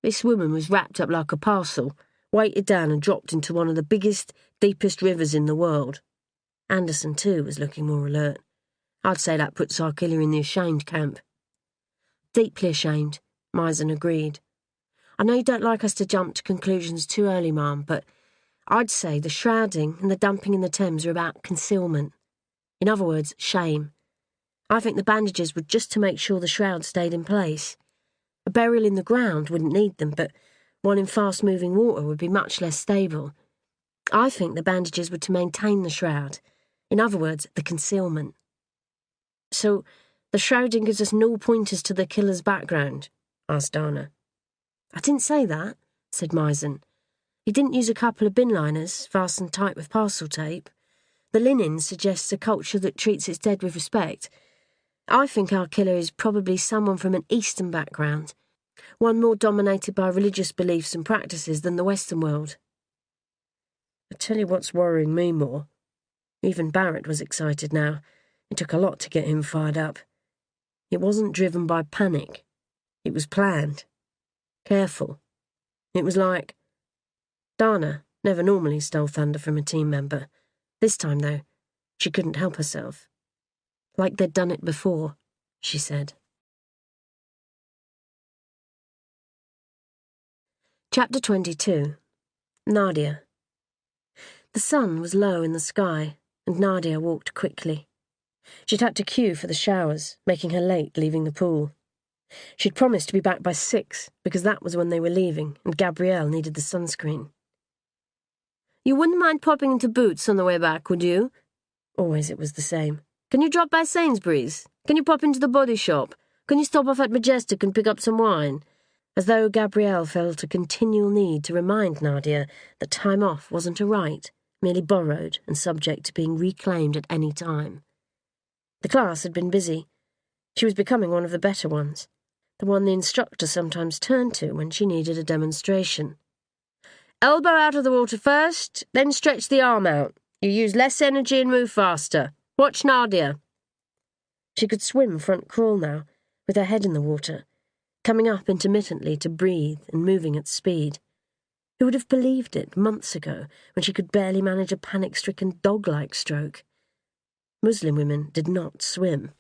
[SPEAKER 1] This woman was wrapped up like a parcel, weighted down and dropped into one of the biggest, deepest rivers in the world. Anderson, too, was looking more alert. I'd say that puts our killer in the ashamed camp. Deeply ashamed, Misen agreed. I know you don't like us to jump to conclusions too early, Ma'am, but I'd say the shrouding and the dumping in the Thames are about concealment. In other words, shame. I think the bandages were just to make sure the shroud stayed in place. A burial in the ground wouldn't need them, but one in fast-moving water would be much less stable. I think the bandages were to maintain the shroud. In other words, the concealment. So, the shrouding gives us no pointers to the killer's background? Asked Dana. I didn't say that, said Misen. He didn't use a couple of bin liners, fastened tight with parcel tape. The linen suggests a culture that treats its dead with respect. I think our killer is probably someone from an Eastern background, one more dominated by religious beliefs and practices than the Western world. I tell you what's worrying me more. Even Barrett was excited now. It took a lot to get him fired up. It wasn't driven by panic. It was planned. Careful. It was like... Dana never normally stole thunder from a team member. This time, though, she couldn't help herself. Like they'd done it before, she said. Chapter 22. Nadia. The sun was low in the sky, and Nadia walked quickly. She'd had to queue for the showers, making her late leaving the pool.
[SPEAKER 2] She'd promised to be back by 6, because that was when they were leaving, and Gabrielle needed the sunscreen.
[SPEAKER 1] You wouldn't mind popping into Boots on the way back, would you?
[SPEAKER 2] Always it was the same.
[SPEAKER 1] Can you drop by Sainsbury's? Can you pop into the body shop? Can you stop off at Majestic and pick up some wine?
[SPEAKER 2] As though Gabrielle felt a continual need to remind Nadia that time off wasn't a right, merely borrowed and subject to being reclaimed at any time. The class had been busy. She was becoming one of the better ones, the one the instructor sometimes turned to when she needed a demonstration.
[SPEAKER 1] Elbow out of the water first, then stretch the arm out. You use less energy and move faster. Watch Nadia.
[SPEAKER 2] She could swim front crawl now, with her head in the water, coming up intermittently to breathe and moving at speed. Who would have believed it months ago, when she could barely manage a panic-stricken dog-like stroke? Muslim women did not swim.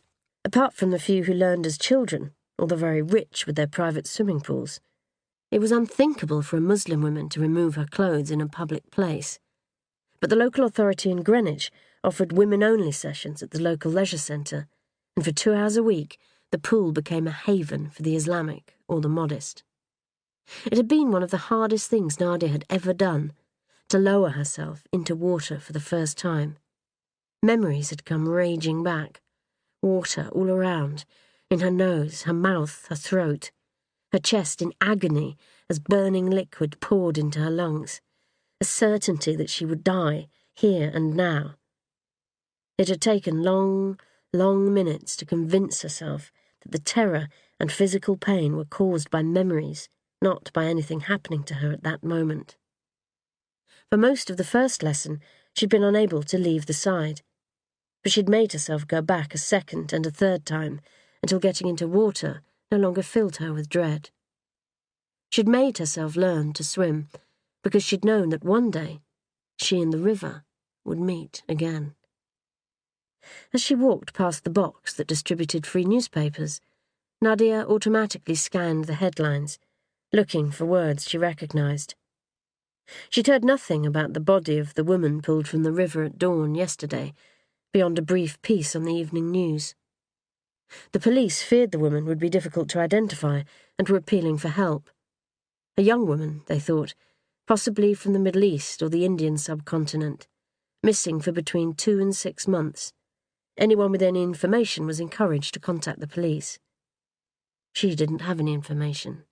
[SPEAKER 2] Apart from the few who learned as children, or the very rich with their private swimming pools, it was unthinkable for a Muslim woman to remove her clothes in a public place. But the local authority in Greenwich offered women-only sessions at the local leisure centre, and for 2 hours a week, the pool became a haven for the Islamic or the modest. It had been one of the hardest things Nadia had ever done, to lower herself into water for the first time. Memories had come raging back, water all around, in her nose, her mouth, her throat, her chest in agony as burning liquid poured into her lungs, a certainty that she would die here and now. It had taken long, long minutes to convince herself that the terror and physical pain were caused by memories, not by anything happening to her at that moment. For most of the first lesson, she'd been unable to leave the side, but she'd made herself go back a second and a third time until getting into water no longer filled her with dread. She'd made herself learn to swim because she'd known that one day she and the river would meet again. As she walked past the box that distributed free newspapers, Nadia automatically scanned the headlines, looking for words she recognised. She'd heard nothing about the body of the woman pulled from the river at dawn yesterday, beyond a brief piece on the evening news. The police feared the woman would be difficult to identify and were appealing for help. A young woman, they thought, possibly from the Middle East or the Indian subcontinent, missing for between 2 and 6 months. Anyone with any information was encouraged to contact the police. She didn't have any information.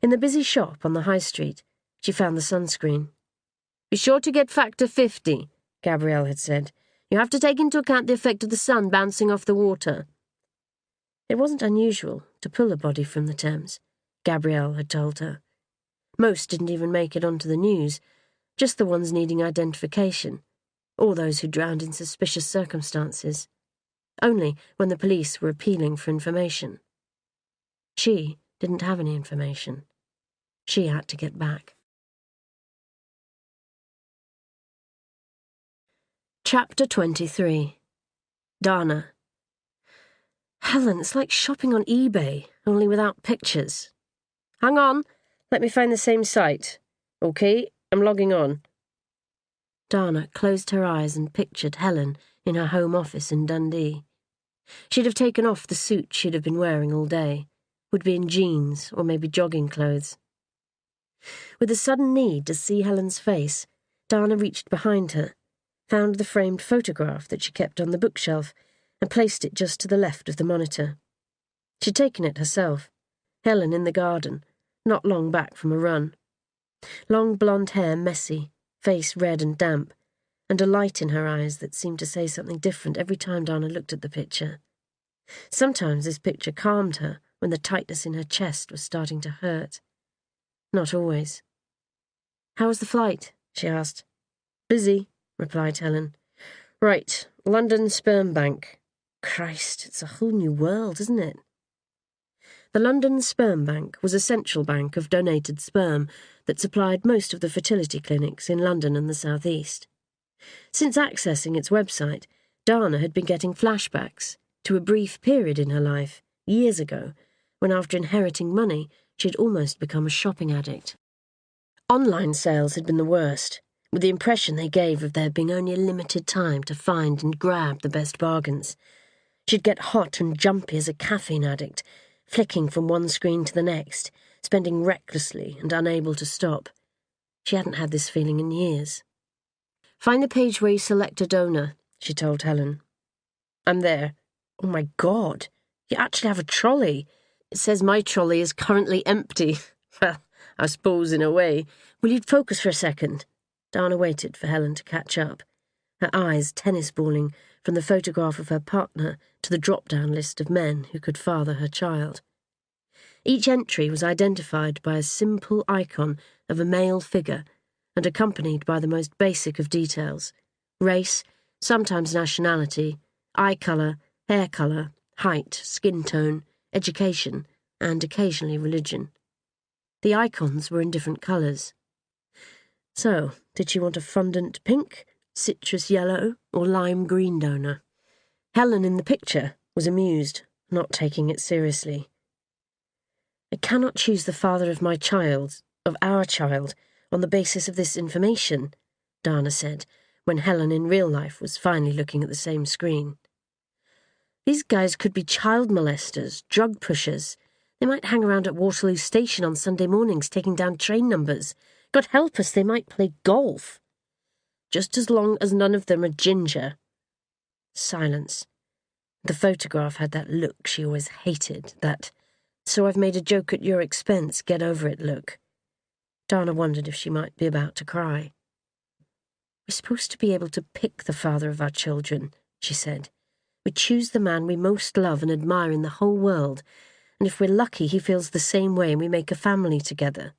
[SPEAKER 2] In the busy shop on the high street, she found the sunscreen.
[SPEAKER 1] Be sure to get factor 50, Gabrielle had said. You have to take into account the effect of the sun bouncing off the water.
[SPEAKER 2] It wasn't unusual to pull a body from the Thames, Gabrielle had told her. Most didn't even make it onto the news, just the ones needing identification, or those who drowned in suspicious circumstances, only when the police were appealing for information. She didn't have any information. She had to get back. Chapter 23. Dana. Helen, it's like shopping on eBay, only without pictures.
[SPEAKER 1] Hang on, let me find the same site. OK, I'm logging on.
[SPEAKER 2] Dana closed her eyes and pictured Helen in her home office in Dundee. She'd have taken off the suit she'd have been wearing all day, would be in jeans or maybe jogging clothes. With a sudden need to see Helen's face, Dana reached behind her, found the framed photograph that she kept on the bookshelf, and placed it just to the left of the monitor. She'd taken it herself, Helen in the garden, not long back from a run. Long blonde hair messy, face red and damp, and a light in her eyes that seemed to say something different every time Dana looked at the picture. Sometimes this picture calmed her when the tightness in her chest was starting to hurt. Not always. "How was the flight?" she asked.
[SPEAKER 1] "Busy," replied Helen. "Right, London Sperm Bank.
[SPEAKER 2] Christ, it's a whole new world, isn't it?" The London Sperm Bank was a central bank of donated sperm that supplied most of the fertility clinics in London and the South East. Since accessing its website, Dana had been getting flashbacks to a brief period in her life, years ago, when after inheriting money, she had almost become a shopping addict. Online sales had been the worst, with the impression they gave of there being only a limited time to find and grab the best bargains. She'd get hot and jumpy as a caffeine addict, flicking from one screen to the next, spending recklessly and unable to stop. She hadn't had this feeling in years. "Find the page where you select a donor," she told Helen. "I'm there." "Oh my God, you actually have a trolley." "It says my trolley is currently empty." "Well, I suppose in a way. Will you focus for a second?" Dana waited for Helen to catch up, her eyes tennis-balling from the photograph of her partner to the drop-down list of men who could father her child. Each entry was identified by a simple icon of a male figure and accompanied by the most basic of details: race, sometimes nationality, eye colour, hair colour, height, skin tone, education, and occasionally religion. The icons were in different colours. So, did she want a fondant pink, citrus yellow, or lime green donor? Helen in the picture was amused, not taking it seriously. "I cannot choose the father of my child, of our child, on the basis of this information," Dana said, when Helen in real life was finally looking at the same screen. "These guys could be child molesters, drug pushers. They might hang around at Waterloo Station on Sunday mornings taking down train numbers. God help us, they might play golf. Just as long as none of them are ginger." Silence. The photograph had that look she always hated, that "so I've made a joke at your expense, get over it" look. Dana wondered if she might be about to cry. "We're supposed to be able to pick the father of our children," she said. "We choose the man we most love and admire in the whole world, and if we're lucky he feels the same way and we make a family together.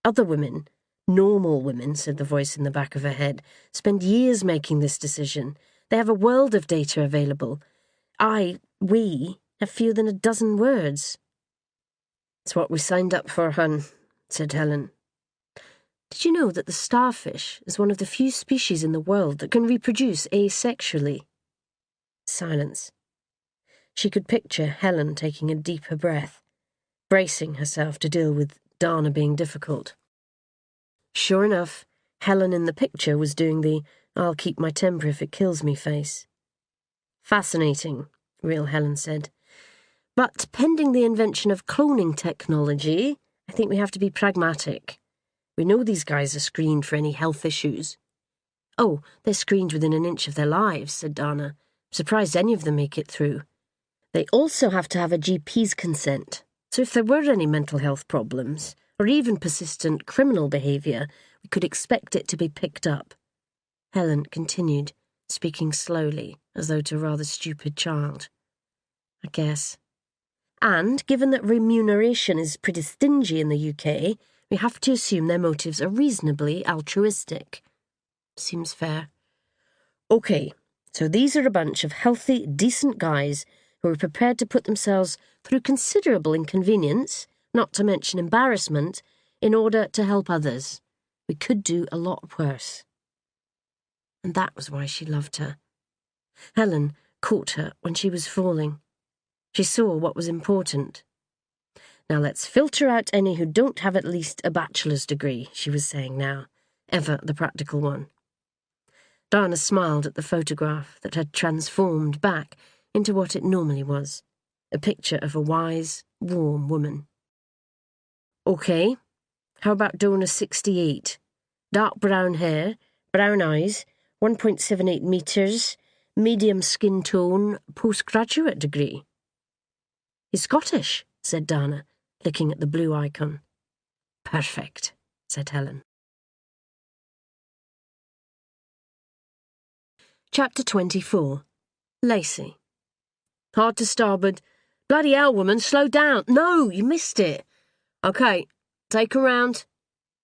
[SPEAKER 2] Other women, normal women," said the voice in the back of her head, "spend years making this decision. They have a world of data available. We, have fewer than a dozen words." "It's what we signed up for, hun," said Helen. "Did you know that the starfish is one of the few species in the world that can reproduce asexually?" Silence. She could picture Helen taking a deeper breath, bracing herself to deal with Dana being difficult. Sure enough, Helen in the picture was doing the "I'll keep my temper if it kills me" face. "Fascinating," real Helen said. "But pending the invention of cloning technology, I think we have to be pragmatic. We know these guys are screened for any health issues." "Oh, they're screened within an inch of their lives," said Dana. "Surprised any of them make it through. They also have to have a GP's consent, so if there were any mental health problems, or even persistent criminal behaviour, we could expect it to be picked up." Helen continued, speaking slowly, as though to a rather stupid child. "I guess. And given that remuneration is pretty stingy in the UK, we have to assume their motives are reasonably altruistic." "Seems fair." "OK, so these are a bunch of healthy, decent guys who are prepared to put themselves through considerable inconvenience, not to mention embarrassment, in order to help others. We could do a lot worse." And that was why she loved her. Helen caught her when she was falling. She saw what was important. "Now let's filter out any who don't have at least a bachelor's degree," she was saying now, ever the practical one. Dana smiled at the photograph that had transformed back into what it normally was, a picture of a wise, warm woman. "OK, how about donor 68? Dark brown hair, brown eyes, 1.78 metres, medium skin tone, postgraduate degree." "He's Scottish," said Dana, looking at the blue icon. "Perfect," said Helen. Chapter 24. Lacey. "Hard to starboard. Bloody hell, woman, slow down. No, you missed it. OK, take her round.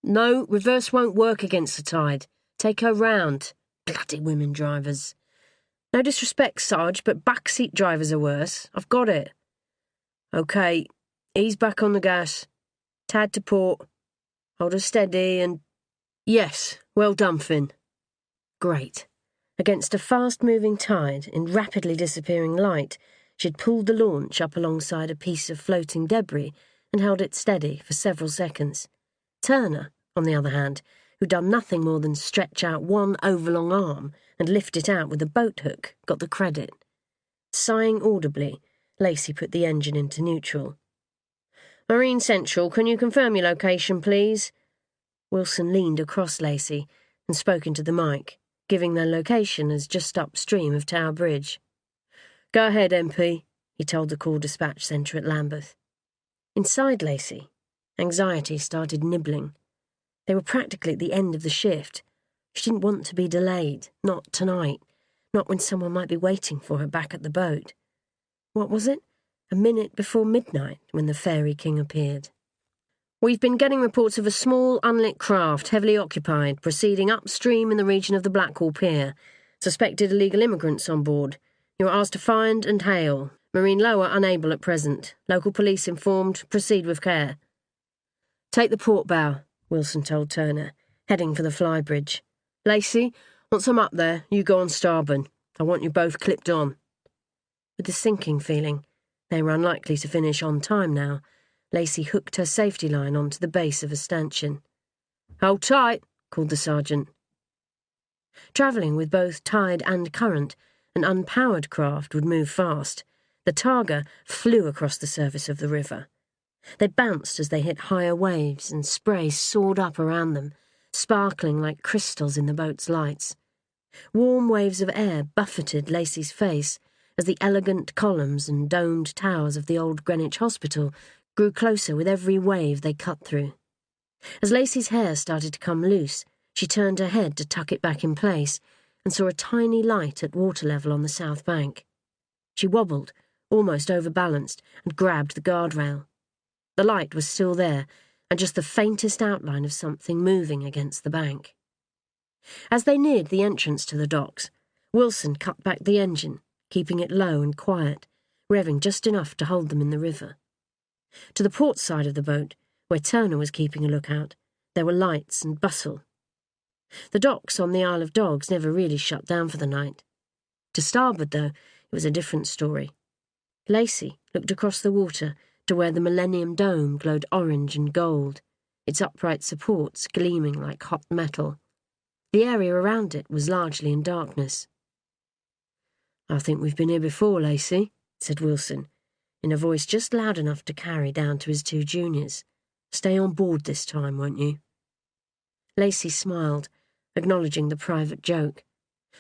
[SPEAKER 2] No, reverse won't work against the tide. Take her round. Bloody women drivers. No disrespect, Sarge, but backseat drivers are worse. I've got it. OK, ease back on the gas. Tad to port. Hold her steady and... Yes, well done, Finn." Great. Against a fast-moving tide in rapidly disappearing light, she'd pulled the launch up alongside a piece of floating debris and held it steady for several seconds. Turner, on the other hand, who'd done nothing more than stretch out one overlong arm and lift it out with a boat hook, got the credit. Sighing audibly, Lacey put the engine into neutral. "Marine Central, can you confirm your location, please?" Wilson leaned across Lacey and spoke into the mic, giving their location as just upstream of Tower Bridge. "Go ahead, MP," he told the call dispatch centre at Lambeth. Inside Lacey, anxiety started nibbling. They were practically at the end of the shift. She didn't want to be delayed, not tonight, not when someone might be waiting for her back at the boat. What was it? A minute before midnight when the Fairy King appeared. "We've been getting reports of a small, unlit craft, heavily occupied, proceeding upstream in the region of the Blackwall Pier. Suspected illegal immigrants on board. You are asked to find and hail. Marine Lower unable at present. Local police informed. Proceed with care." "Take the port bow," Wilson told Turner, heading for the flybridge. "Lacey, once I'm up there, you go on starboard. I want you both clipped on." With the sinking feeling, they were unlikely to finish on time now, Lacey hooked her safety line onto the base of a stanchion. "Hold tight," called the sergeant. Travelling with both tide and current, an unpowered craft would move fast. The Targa flew across the surface of the river. They bounced as they hit higher waves, and spray soared up around them, sparkling like crystals in the boat's lights. Warm waves of air buffeted Lacey's face as the elegant columns and domed towers of the old Greenwich Hospital grew closer with every wave they cut through. As Lacey's hair started to come loose, she turned her head to tuck it back in place and saw a tiny light at water level on the south bank. She wobbled, almost overbalanced, and grabbed the guardrail. The light was still there, and just the faintest outline of something moving against the bank. As they neared the entrance to the docks, Wilson cut back the engine, keeping it low and quiet, revving just enough to hold them in the river. To the port side of the boat, where Turner was keeping a lookout, there were lights and bustle. The docks on the Isle of Dogs never really shut down for the night. To starboard, though, it was a different story. Lacey looked across the water to where the Millennium Dome glowed orange and gold, its upright supports gleaming like hot metal. The area around it was largely in darkness. "I think we've been here before, Lacey," said Wilson, in a voice just loud enough to carry down to his two juniors. "Stay on board this time, won't you?" Lacey smiled, acknowledging the private joke,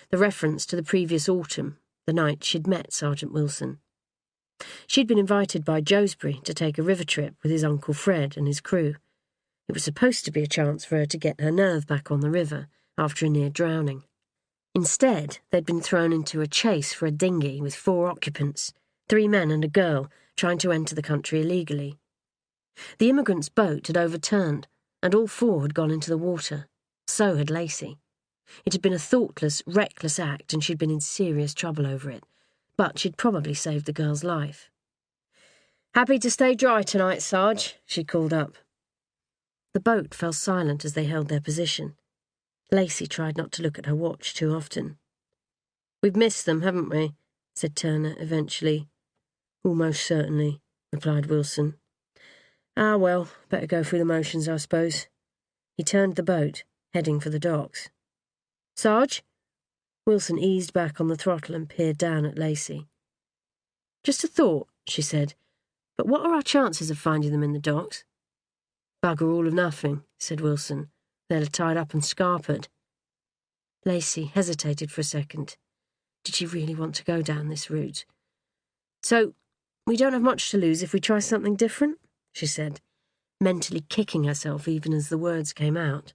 [SPEAKER 2] the reference to the previous autumn, the night she'd met Sergeant Wilson. She'd been invited by Joesbury to take a river trip with his Uncle Fred and his crew. It was supposed to be a chance for her to get her nerve back on the river after a near drowning. Instead, they'd been thrown into a chase for a dinghy with 4 occupants, 3 men and a girl, trying to enter the country illegally. The immigrants' boat had overturned, and all 4 had gone into the water. So had Lacey. It had been a thoughtless, reckless act, and she'd been in serious trouble over it. But she'd probably saved the girl's life. "Happy to stay dry tonight, Sarge," she called up. The boat fell silent as they held their position. Lacey tried not to look at her watch too often. "We've missed them, haven't we?" said Turner eventually. "Almost certainly," replied Wilson. "Ah, well, better go through the motions, I suppose." He turned the boat, heading for the docks. "Sarge?" Wilson eased back on the throttle and peered down at Lacey. "Just a thought," she said. "But what are our chances of finding them in the docks?" "Bugger all of nothing," said Wilson. "They're tied up and scarpered." Lacey hesitated for a second. Did she really want to go down this route? "So, we don't have much to lose if we try something different?" she said, mentally kicking herself even as the words came out.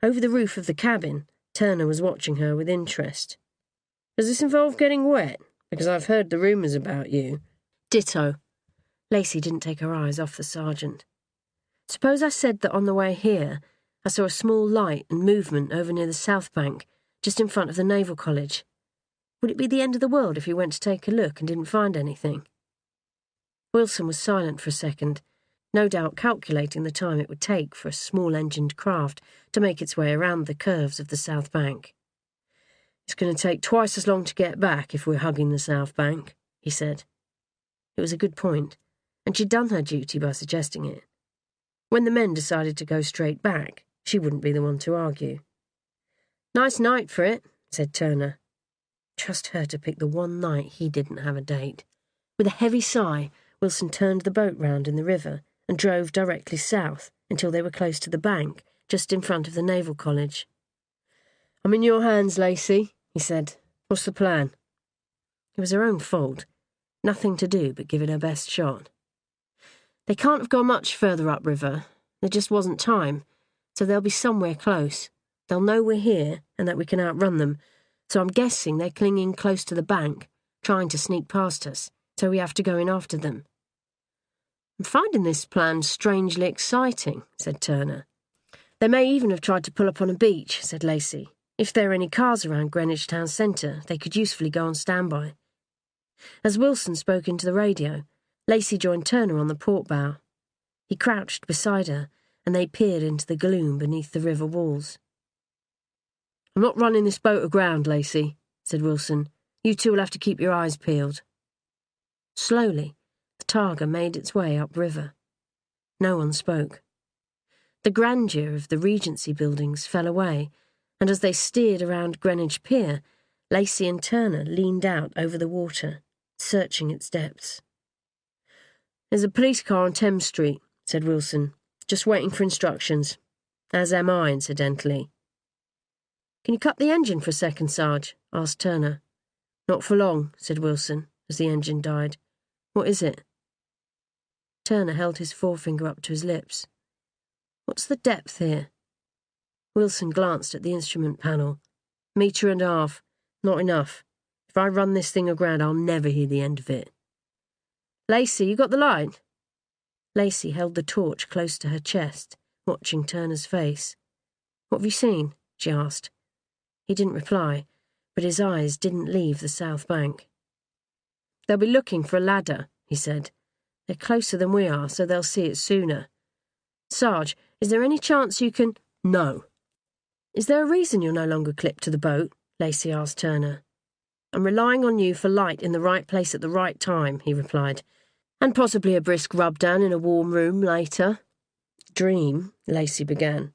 [SPEAKER 2] Over the roof of the cabin, Turner was watching her with interest. "Does this involve getting wet? Because I've heard the rumours about you." "Ditto." Lacey didn't take her eyes off the sergeant. "Suppose I said that on the way here, I saw a small light and movement over near the south bank, just in front of the Naval College. Would it be the end of the world if you went to take a look and didn't find anything?" Wilson was silent for a second, no doubt calculating the time it would take for a small-engined craft to make its way around the curves of the south bank. "It's going to take twice as long to get back if we're hugging the south bank," he said. It was a good point, and she'd done her duty by suggesting it. When the men decided to go straight back, she wouldn't be the one to argue. "Nice night for it," said Turner.
[SPEAKER 1] Trust her to pick the one night he didn't have a date. With a heavy sigh, Wilson turned the boat round in the river and drove directly south until they were close to the bank, just in front of the Naval College. "I'm in your hands, Lacey," he said. "What's the plan?" It was her own fault. Nothing to do but give it her best shot. "They can't have gone much further upriver. There just wasn't time, so they'll be somewhere close. They'll know we're here and that we can outrun them, so I'm guessing they're clinging close to the bank, trying to sneak past us, so we have to go in after them." "I'm finding this plan strangely exciting," said Turner. "They may even have tried to pull up on a beach," said Lacey. "If there are any cars around Greenwich town centre, they could usefully go on standby." As Wilson spoke into the radio, Lacey joined Turner on the port bow. He crouched beside her, and they peered into the gloom beneath the river walls. "I'm not running this boat aground, Lacey," said Wilson. "You two will have to keep your eyes peeled." Slowly, the Targa made its way upriver. No one spoke. The grandeur of the Regency buildings fell away, and as they steered around Greenwich Pier, Lacey and Turner leaned out over the water, searching its depths. "There's a police car on Thames Street," said Wilson, "just waiting for instructions. As am I, incidentally." "Can you cut the engine for a second, Sarge?" asked Turner. "Not for long," said Wilson, as the engine died. "What is it?" Turner held his forefinger up to his lips. "What's the depth here?" Wilson glanced at the instrument panel. "1.5 meters. Not enough. If I run this thing aground, I'll never hear the end of it." "Lacey, you got the light?" Lacey held the torch close to her chest, watching Turner's face. "What have you seen?" she asked. He didn't reply, but his eyes didn't leave the south bank. "They'll be looking for a ladder," he said. "They're closer than we are, so they'll see it sooner. Sarge, is there any chance you can—" "No." "Is there a reason you're no longer clipped to the boat?" Lacey asked Turner. "I'm relying on you for light in the right place at the right time," he replied. "And possibly a brisk rub-down in a warm room later." "Dream," Lacey began.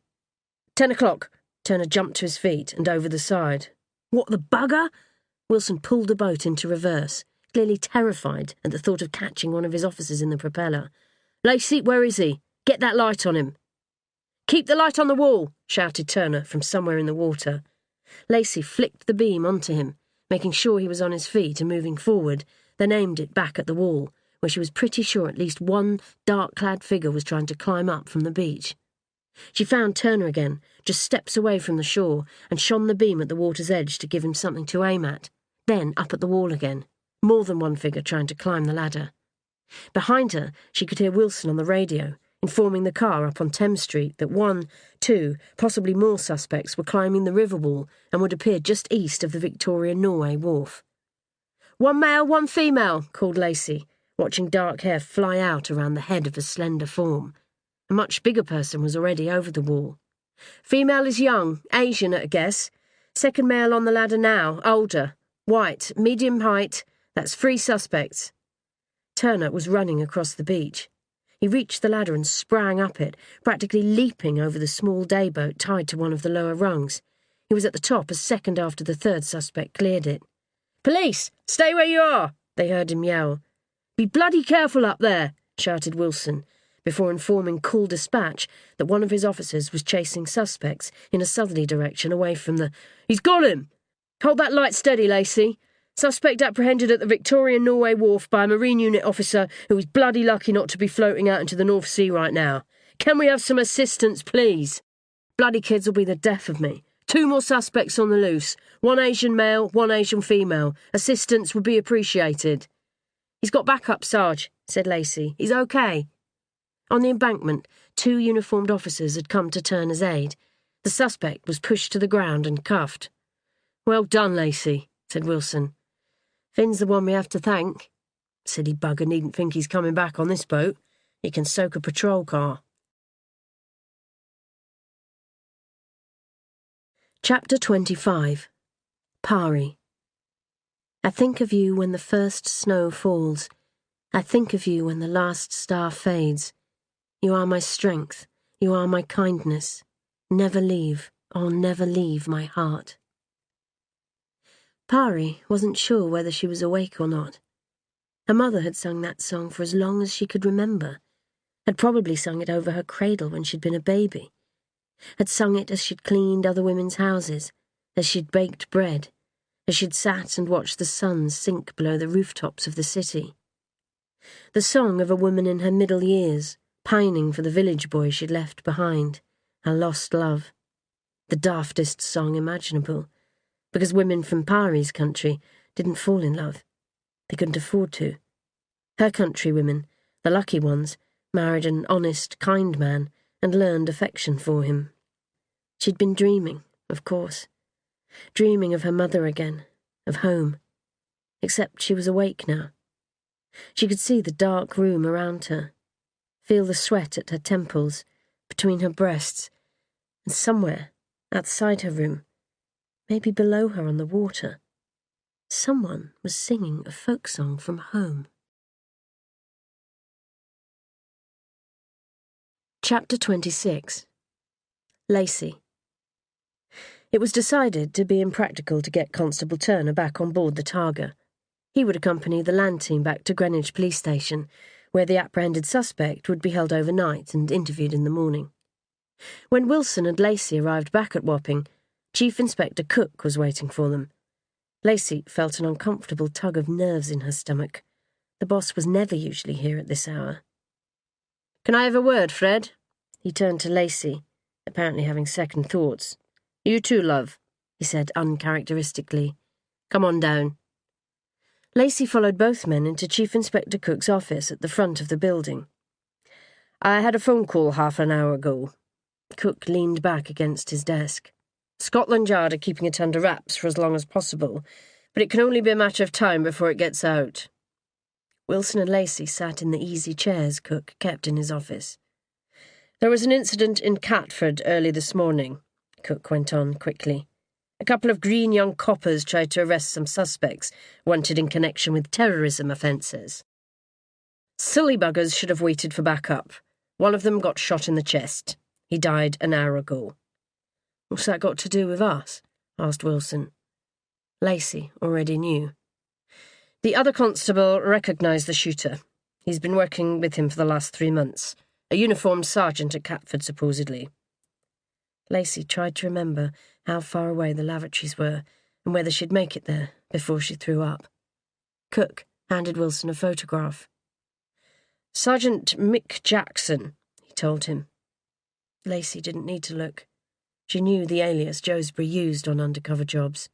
[SPEAKER 1] 10 o'clock. Turner jumped to his feet and over the side. "What the bugger?" Wilson pulled the boat into reverse, clearly terrified at the thought of catching one of his officers in the propeller. "Lacey, where is he? Get that light on him." "Keep the light on the wall," shouted Turner from somewhere in the water. Lacey flicked the beam onto him, making sure he was on his feet and moving forward, then aimed it back at the wall, where she was pretty sure at least one dark-clad figure was trying to climb up from the beach. She found Turner again, just steps away from the shore, and shone the beam at the water's edge to give him something to aim at. Then up at the wall again, more than one figure trying to climb the ladder. Behind her, she could hear Wilson on the radio, informing the car up on Thames Street that 1, 2, possibly more suspects were climbing the river wall and would appear just east of the Victoria-Norway wharf. "1 male, 1 female, called Lacey, watching dark hair fly out around the head of a slender form. A much bigger person was already over the wall. "Female is young, Asian at a guess. Second male on the ladder now, older, white, medium height. That's 3 suspects. Turner was running across the beach. He reached the ladder and sprang up it, practically leaping over the small dayboat tied to one of the lower rungs. He was at the top a second after the third suspect cleared it. "Police! Stay where you are!" they heard him yell. "Be bloody careful up there!" shouted Wilson, before informing cool dispatch that one of his officers was chasing suspects in a southerly direction away from the... "He's got him! Hold that light steady, Lacey. Suspect apprehended at the Victoria-Norway wharf by a Marine unit officer who is bloody lucky not to be floating out into the North Sea right now. Can we have some assistance, please? Bloody kids will be the death of me. 2 more suspects on the loose. 1 Asian male, 1 Asian female. Assistance would be appreciated." "He's got backup, Sarge," said Lacey. "He's okay." On the embankment, 2 uniformed officers had come to Turner's aid. The suspect was pushed to the ground and cuffed. "Well done, Lacey," said Wilson. "Finn's the one we have to thank. Silly bugger needn't think he's coming back on this boat. He can soak a patrol car." Chapter 25. Pari. I think of you when the first snow falls. I think of you when the last star fades. You are my strength. You are my kindness. Never leave, oh, never leave my heart.
[SPEAKER 2] Pari wasn't sure whether she was awake or not. Her mother had sung that song for as long as she could remember, had probably sung it over her cradle when she'd been a baby, had sung it as she'd cleaned other women's houses, as she'd baked bread, as she'd sat and watched the sun sink below the rooftops of the city. The song of a woman in her middle years, pining for the village boy she'd left behind, her lost love. The daftest song imaginable, because women from Pari's country didn't fall in love. They couldn't afford to. Her countrywomen, the lucky ones, married an honest, kind man and learned affection for him. She'd been dreaming, of course. Dreaming of her mother again, of home. Except she was awake now. She could see the dark room around her, feel the sweat at her temples, between her breasts, and somewhere, outside her room, maybe below her on the water, someone was singing a folk song from home. Chapter 26. Lacey. It was decided to be impractical to get Constable Turner back on board the Targa. He would accompany the land team back to Greenwich Police Station, where the apprehended suspect would be held overnight and interviewed in the morning. When Wilson and Lacey arrived back at Wapping, Chief Inspector Cook was waiting for them. Lacey felt an uncomfortable tug of nerves in her stomach. The boss was never usually here at this hour.
[SPEAKER 1] "Can I have a word, Fred?"
[SPEAKER 2] He turned to Lacey, apparently having second thoughts.
[SPEAKER 1] "You too, love,"
[SPEAKER 2] he said uncharacteristically.
[SPEAKER 1] "Come on down."
[SPEAKER 2] Lacey followed both men into Chief Inspector Cook's office at the front of the building.
[SPEAKER 1] "I had a phone call half an hour ago."
[SPEAKER 2] Cook leaned back against his desk.
[SPEAKER 1] "Scotland Yard are keeping it under wraps for as long as possible, but it can only be a matter of time before it gets out."
[SPEAKER 2] Wilson and Lacey sat in the easy chairs Cook kept in his office.
[SPEAKER 1] "There was an incident in Catford early this morning," Cook went on quickly. "A couple of green young coppers tried to arrest some suspects wanted in connection with terrorism offences. Silly buggers should have waited for backup. One of them got shot in the chest. He died an hour ago."
[SPEAKER 2] "What's that got to do with us?" asked Wilson. Lacey already knew.
[SPEAKER 1] "The other constable recognised the shooter. He's been working with him for the last 3 months. A uniformed sergeant at Catford, supposedly."
[SPEAKER 2] Lacey tried to remember how far away the lavatories were and whether she'd make it there before she threw up. Cook handed Wilson a photograph.
[SPEAKER 1] "Sergeant Mick Jackson," he told him.
[SPEAKER 2] Lacey didn't need to look. She knew the alias Joesbury used on undercover jobs.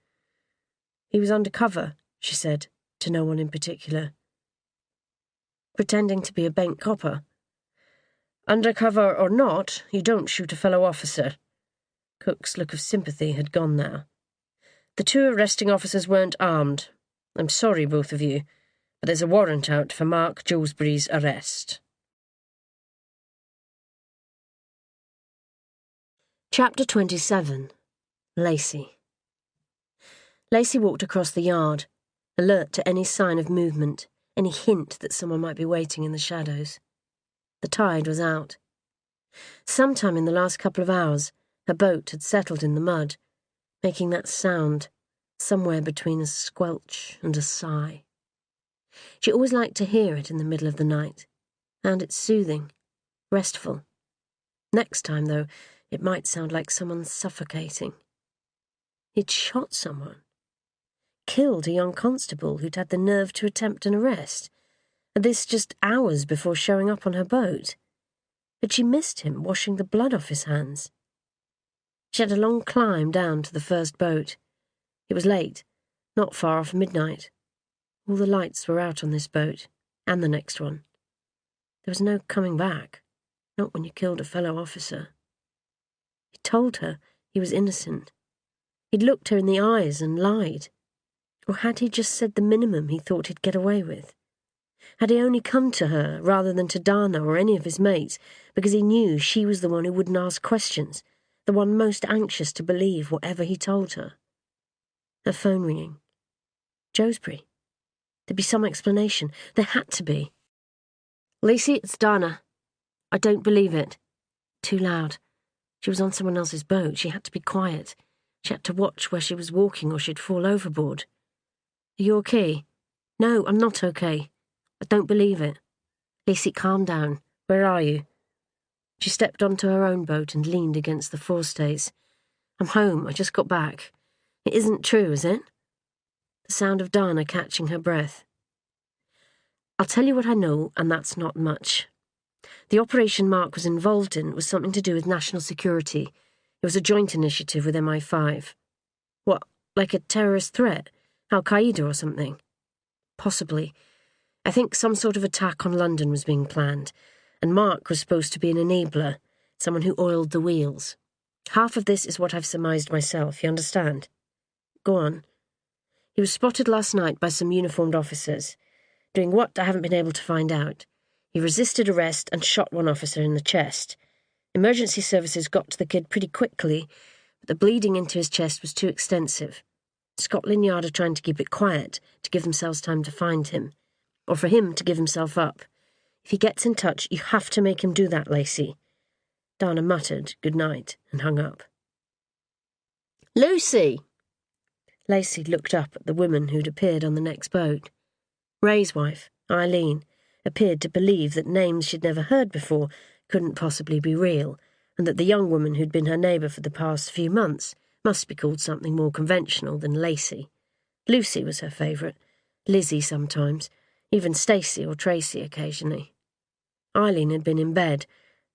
[SPEAKER 2] "He was undercover," she said, to no one in particular. "Pretending to be a bent copper."
[SPEAKER 1] "Undercover or not, you don't shoot a fellow officer." Cook's look of sympathy had gone now. "The 2 arresting officers weren't armed. I'm sorry, both of you, but there's a warrant out for Mark Joesbury's arrest."
[SPEAKER 2] Chapter 27. Lacey. Lacey walked across the yard, alert to any sign of movement, any hint that someone might be waiting in the shadows. The tide was out. Sometime in the last couple of hours, her boat had settled in the mud, making that sound somewhere between a squelch and a sigh. She always liked to hear it in the middle of the night, found it soothing, restful. Next time, though, it might sound like someone suffocating. He'd shot someone. Killed a young constable who'd had the nerve to attempt an arrest, and this just hours before showing up on her boat. Had she missed him washing the blood off his hands? She had a long climb down to the first boat. It was late, not far off midnight. All the lights were out on this boat, and the next one. There was no coming back, not when you killed a fellow officer. He told her he was innocent. He'd looked her in the eyes and lied. Or had he just said the minimum he thought he'd get away with? Had he only come to her rather than to Dana or any of his mates because he knew she was the one who wouldn't ask questions, the one most anxious to believe whatever he told her? Her phone ringing. Joesbury. There'd be some explanation. There had to be. "Lacey, it's Dana. I don't believe it." Too loud. She was on someone else's boat. She had to be quiet. She had to watch where she was walking or she'd fall overboard. Are you okay? No, I'm not okay. I don't believe it. Lacey, calm down. Where are you? She stepped onto her own boat and leaned against the forestays. I'm home. I just got back. It isn't true, is it? The sound of Dana catching her breath. I'll tell you what I know, and that's not much. The operation Mark was involved in was something to do with national security. It was a joint initiative with MI5. What, like a terrorist threat? Al-Qaeda or something? Possibly. I think some sort of attack on London was being planned, and Mark was supposed to be an enabler, someone who oiled the wheels. Half of this is what I've surmised myself, you understand? Go on. He was spotted last night by some uniformed officers. Doing what, I haven't been able to find out. He resisted arrest and shot one officer in the chest. Emergency services got to the kid pretty quickly, but the bleeding into his chest was too extensive. Scotland Yard are trying to keep it quiet, to give themselves time to find him, or for him to give himself up. If he gets in touch, you have to make him do that, Lacey. Dana muttered good night and hung up.
[SPEAKER 1] Lucy!
[SPEAKER 2] Lacey looked up at the woman who'd appeared on the next boat. Ray's wife, Eileen, appeared to believe that names she'd never heard before couldn't possibly be real, and that the young woman who'd been her neighbour for the past few months must be called something more conventional than Lacey. Lucy was her favourite, Lizzie sometimes, even Stacey or Tracy occasionally. Eileen had been in bed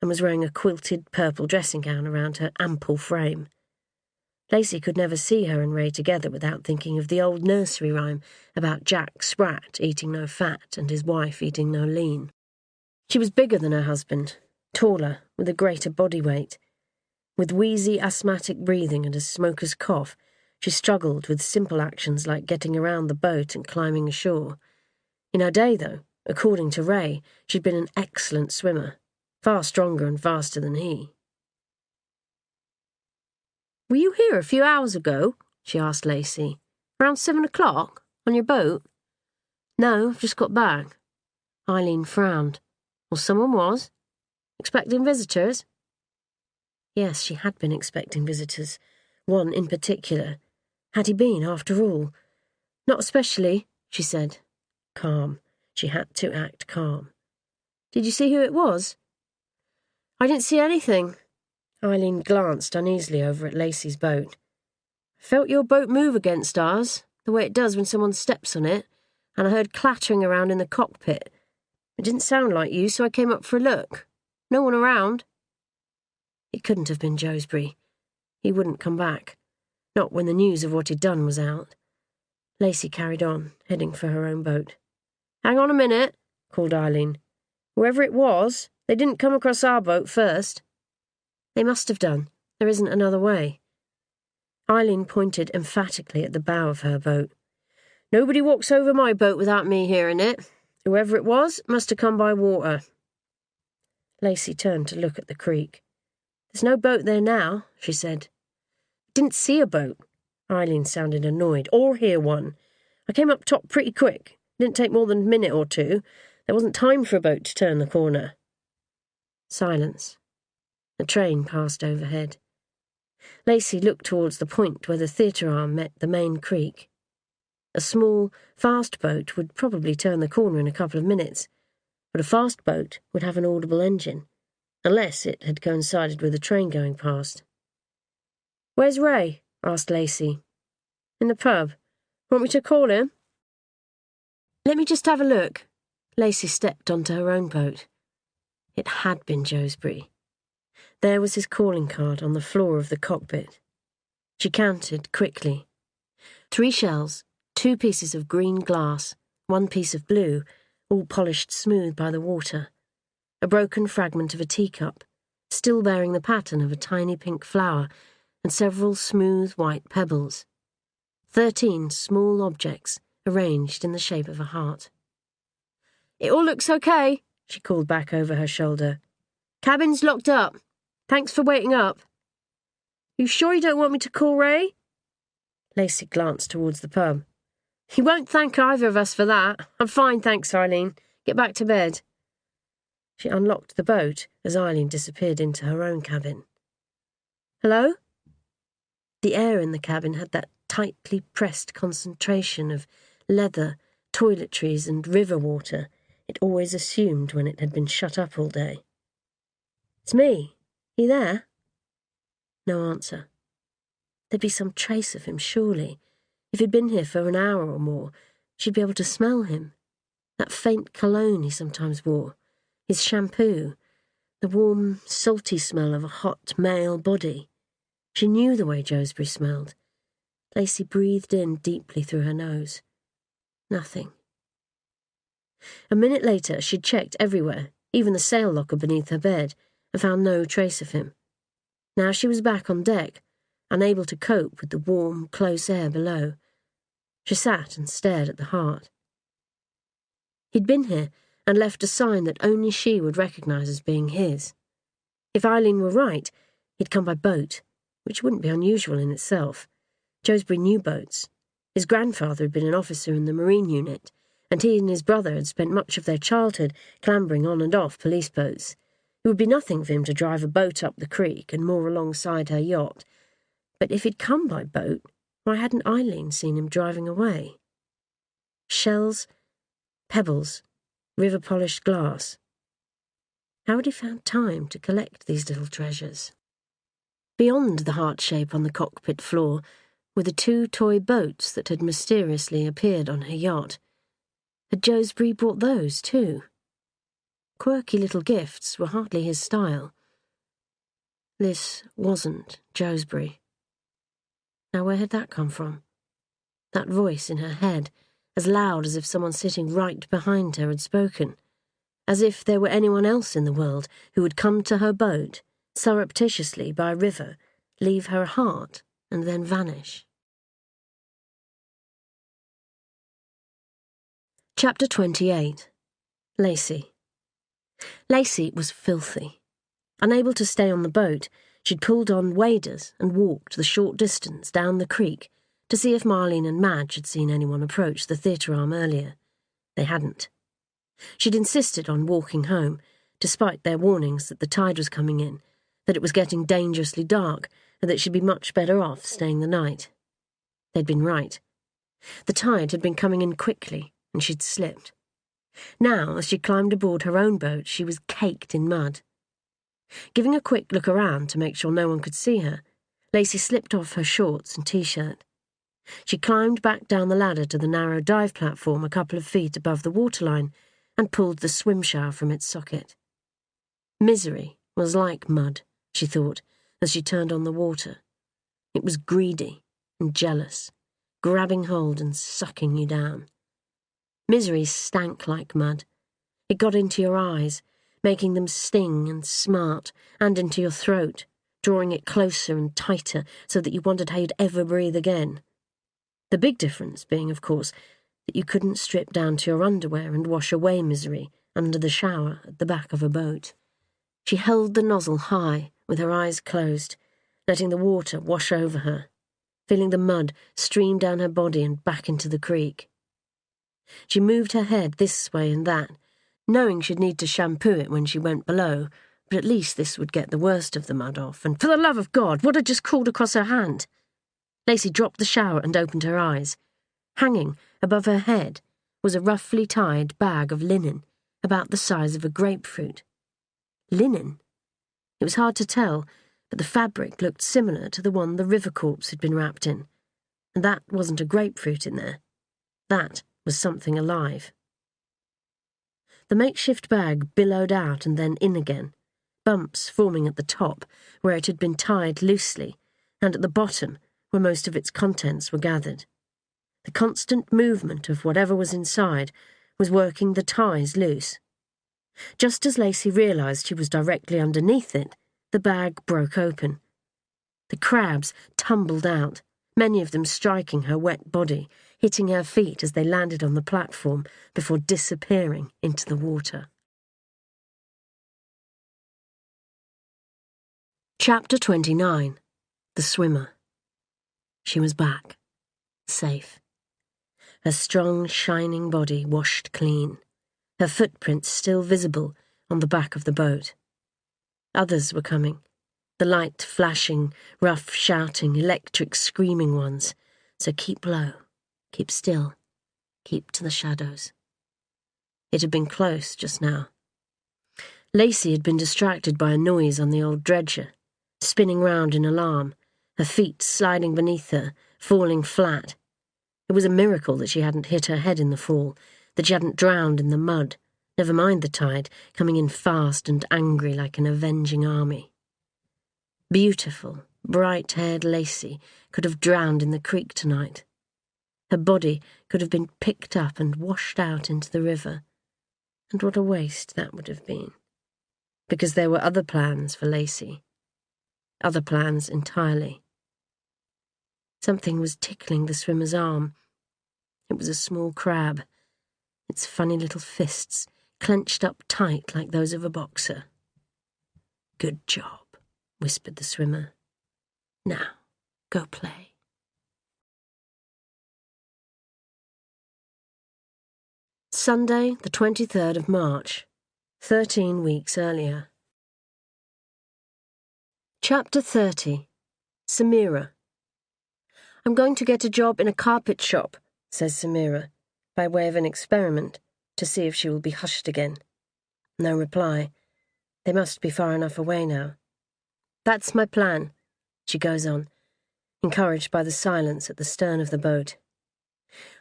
[SPEAKER 2] and was wearing a quilted purple dressing gown around her ample frame. Lacey could never see her and Ray together without thinking of the old nursery rhyme about Jack Sprat eating no fat and his wife eating no lean. She was bigger than her husband, taller, with a greater body weight. With wheezy, asthmatic breathing and a smoker's cough, she struggled with simple actions like getting around the boat and climbing ashore. In her day, though, according to Ray, she'd been an excellent swimmer, far stronger and faster than he.
[SPEAKER 1] Were you here a few hours ago? She asked Lacey. Around 7 o'clock? On your boat?
[SPEAKER 2] No, I've just got back. Eileen frowned.
[SPEAKER 1] Well, someone was. Expecting visitors?
[SPEAKER 2] Yes, she had been expecting visitors. One in particular. Had he been, after all? Not especially, she said. Calm. She had to act calm.
[SPEAKER 1] Did you see who it was?
[SPEAKER 2] I didn't see anything. Eileen glanced uneasily over at Lacey's boat.
[SPEAKER 1] I felt your boat move against ours, the way it does when someone steps on it, and I heard clattering around in the cockpit. It didn't sound like you, so I came up for a look. No one around.
[SPEAKER 2] It couldn't have been Joesbury. He wouldn't come back. Not when the news of what he'd done was out. Lacey carried on, heading for her own boat.
[SPEAKER 1] Hang on a minute, called Eileen. Whoever it was, they didn't come across our boat first.
[SPEAKER 2] They must have done. There isn't another way. Eileen pointed emphatically at the bow of her boat.
[SPEAKER 1] Nobody walks over my boat without me hearing it. Whoever it was must have come by water.
[SPEAKER 2] Lacey turned to look at the creek. There's no boat there now, she said.
[SPEAKER 1] Didn't see a boat. Eileen sounded annoyed. Or hear one. I came up top pretty quick. Didn't take more than a minute or two. There wasn't time for a boat to turn the corner.
[SPEAKER 2] Silence. A train passed overhead. Lacey looked towards the point where the theatre arm met the main creek. A small, fast boat would probably turn the corner in a couple of minutes, but a fast boat would have an audible engine, unless it had coincided with a train going past.
[SPEAKER 1] "Where's Ray?" asked Lacey. "In the pub. Want me to call him?"
[SPEAKER 2] "Let me just have a look." Lacey stepped onto her own boat. It had been Joesbury. There was his calling card on the floor of the cockpit. She counted quickly. 3 shells, 2 pieces of green glass, 1 piece of blue, all polished smooth by the water. A broken fragment of a teacup, still bearing the pattern of a tiny pink flower, and several smooth white pebbles. 13 small objects arranged in the shape of a heart.
[SPEAKER 1] "It all looks okay," she called back over her shoulder. "Cabin's locked up. Thanks for waiting up. You sure you don't want me to call Ray?"
[SPEAKER 2] Lacey glanced towards the pub.
[SPEAKER 1] "He won't thank either of us for that. I'm fine, thanks, Eileen. Get back to bed."
[SPEAKER 2] She unlocked the boat as Eileen disappeared into her own cabin.
[SPEAKER 1] "Hello?"
[SPEAKER 2] The air in the cabin had that tightly pressed concentration of leather, toiletries and river water it always assumed when it had been shut up all day. "It's me. You there?" No answer. There'd be some trace of him, surely. If he'd been here for an hour or more, she'd be able to smell him. That faint cologne he sometimes wore, his shampoo, the warm, salty smell of a hot male body. She knew the way Joesbury smelled. Lacey breathed in deeply through her nose. Nothing. A minute later, she'd checked everywhere, even the sail locker beneath her bed, and found no trace of him. Now she was back on deck, unable to cope with the warm, close air below. She sat and stared at the heart. He'd been here and left a sign that only she would recognise as being his. If Eileen were right, he'd come by boat, which wouldn't be unusual in itself. Joesbury knew boats. His grandfather had been an officer in the Marine Unit, and he and his brother had spent much of their childhood clambering on and off police boats. It would be nothing for him to drive a boat up the creek and moor alongside her yacht. But if he'd come by boat, why hadn't Eileen seen him driving away? Shells, pebbles, river-polished glass. How had he found time to collect these little treasures? Beyond the heart shape on the cockpit floor were the 2 toy boats that had mysteriously appeared on her yacht. Had Joesbury bought those too? Quirky little gifts were hardly his style. This wasn't Joesbury. Now where had that come from? That voice in her head, as loud as if someone sitting right behind her had spoken, as if there were anyone else in the world who would come to her boat, surreptitiously by river, leave her heart, and then vanish. Chapter 28. Lacey. Lacey was filthy. Unable to stay on the boat, she'd pulled on waders and walked the short distance down the creek to see if Marlene and Madge had seen anyone approach the theatre arm earlier. They hadn't. She'd insisted on walking home, despite their warnings that the tide was coming in, that it was getting dangerously dark, and that she'd be much better off staying the night. They'd been right. The tide had been coming in quickly, and she'd slipped. Now, as she climbed aboard her own boat, she was caked in mud. Giving a quick look around to make sure no one could see her, Lacey slipped off her shorts and t-shirt. She climbed back down the ladder to the narrow dive platform a couple of feet above the waterline and pulled the swim shower from its socket. Misery was like mud, she thought, as she turned on the water. It was greedy and jealous, grabbing hold and sucking you down. Misery stank like mud. It got into your eyes, making them sting and smart, and into your throat, drawing it closer and tighter so that you wondered how you'd ever breathe again. The big difference being, of course, that you couldn't strip down to your underwear and wash away misery under the shower at the back of a boat. She held the nozzle high, with her eyes closed, letting the water wash over her, feeling the mud stream down her body and back into the creek. She moved her head this way and that, knowing she'd need to shampoo it when she went below, but at least this would get the worst of the mud off, and for the love of God, what had just crawled across her hand? Lacey dropped the shower and opened her eyes. Hanging above her head was a roughly tied bag of linen, about the size of a grapefruit. Linen? It was hard to tell, but the fabric looked similar to the one the river corpse had been wrapped in, and that wasn't a grapefruit in there. That was something alive. The makeshift bag billowed out and then in again, bumps forming at the top, where it had been tied loosely, and at the bottom, where most of its contents were gathered. The constant movement of whatever was inside was working the ties loose. Just as Lacey realised she was directly underneath it, the bag broke open. The crabs tumbled out, many of them striking her wet body, hitting her feet as they landed on the platform before disappearing into the water. Chapter 29. The Swimmer. She was back. Safe. Her strong, shining body washed clean, her footprints still visible on the back of the boat. Others were coming, the light flashing, rough shouting, electric screaming ones, so keep low, keep still. Keep to the shadows. It had been close just now. Lacey had been distracted by a noise on the old dredger, spinning round in alarm, her feet sliding beneath her, falling flat. It was a miracle that she hadn't hit her head in the fall, that she hadn't drowned in the mud, never mind the tide, coming in fast and angry like an avenging army. Beautiful, bright-haired Lacey could have drowned in the creek tonight. Her body could have been picked up and washed out into the river. And what a waste that would have been. Because there were other plans for Lacey. Other plans entirely. Something was tickling the swimmer's arm. It was a small crab, its funny little fists clenched up tight like those of a boxer. "Good job," whispered the swimmer. "Now, go play." Sunday, the 23rd of March, 13 weeks earlier. Chapter 30. Samira. "I'm going to get a job in a carpet shop," says Samira, by way of an experiment, to see if she will be hushed again. No reply. They must be far enough away now. "That's my plan," she goes on, encouraged by the silence at the stern of the boat.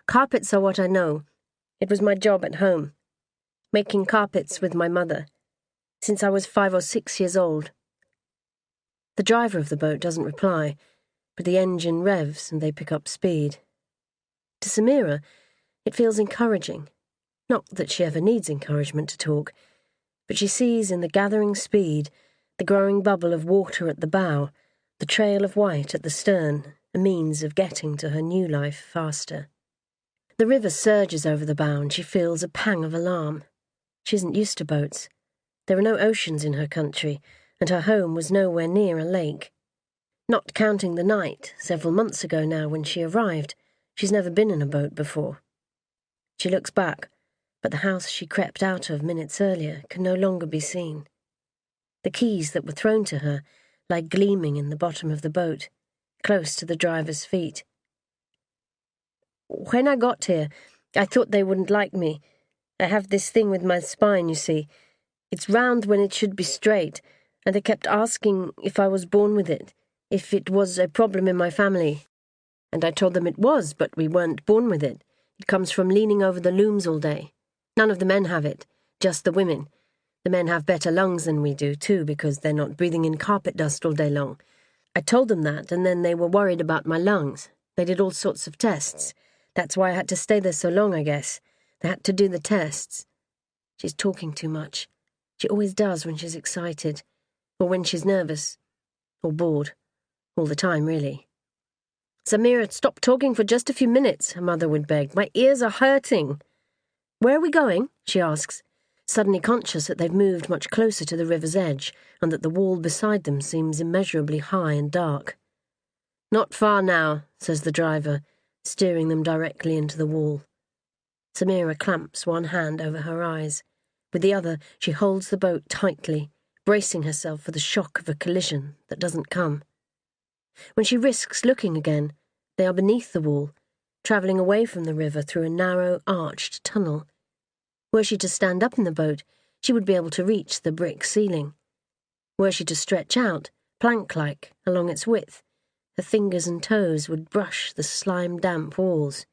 [SPEAKER 2] "Carpets are what I know. It was my job at home, making carpets with my mother, since I was 5 or 6 years old." The driver of the boat doesn't reply, but the engine revs and they pick up speed. To Samira, it feels encouraging. Not that she ever needs encouragement to talk, but she sees in the gathering speed, the growing bubble of water at the bow, the trail of white at the stern, a means of getting to her new life faster. The river surges over the bow and she feels a pang of alarm. She isn't used to boats. There are no oceans in her country, and her home was nowhere near a lake. Not counting the night, several months ago now when she arrived, she's never been in a boat before. She looks back, but the house she crept out of minutes earlier can no longer be seen. The keys that were thrown to her lie gleaming in the bottom of the boat, close to the driver's feet. "When I got here, I thought they wouldn't like me. I have this thing with my spine, you see. It's round when it should be straight, and they kept asking if I was born with it, if it was a problem in my family. And I told them it was, but we weren't born with it. It comes from leaning over the looms all day. None of the men have it, just the women. The men have better lungs than we do, too, because they're not breathing in carpet dust all day long. I told them that, and then they were worried about my lungs. They did all sorts of tests. That's why I had to stay there so long, I guess. They had to do the tests." She's talking too much. She always does when she's excited, or when she's nervous, or bored. All the time, really. "Samira, stop talking for just a few minutes," her mother would beg. "My ears are hurting." "Where are we going?" she asks, suddenly conscious that they've moved much closer to the river's edge and that the wall beside them seems immeasurably high and dark. "Not far now," says the driver, steering them directly into the wall. Samira clamps one hand over her eyes. With the other, she holds the boat tightly, bracing herself for the shock of a collision that doesn't come. When she risks looking again, they are beneath the wall, travelling away from the river through a narrow, arched tunnel. Were she to stand up in the boat, she would be able to reach the brick ceiling. Were she to stretch out, plank-like, along its width, her fingers and toes would brush the slime-damp walls.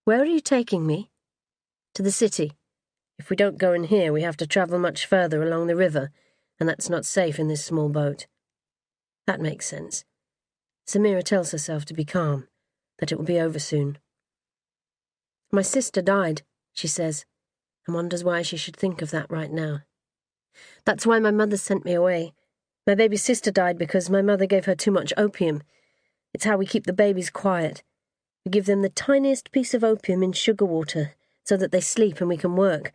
[SPEAKER 2] "Where are you taking me?" "To the city. If we don't go in here, we have to travel much further along the river, and that's not safe in this small boat." That makes sense. Samira tells herself to be calm, that it will be over soon. "My sister died," she says, and wonders why she should think of that right now. "That's why my mother sent me away. My baby sister died because my mother gave her too much opium. It's how we keep the babies quiet. We give them the tiniest piece of opium in sugar water so that they sleep and we can work.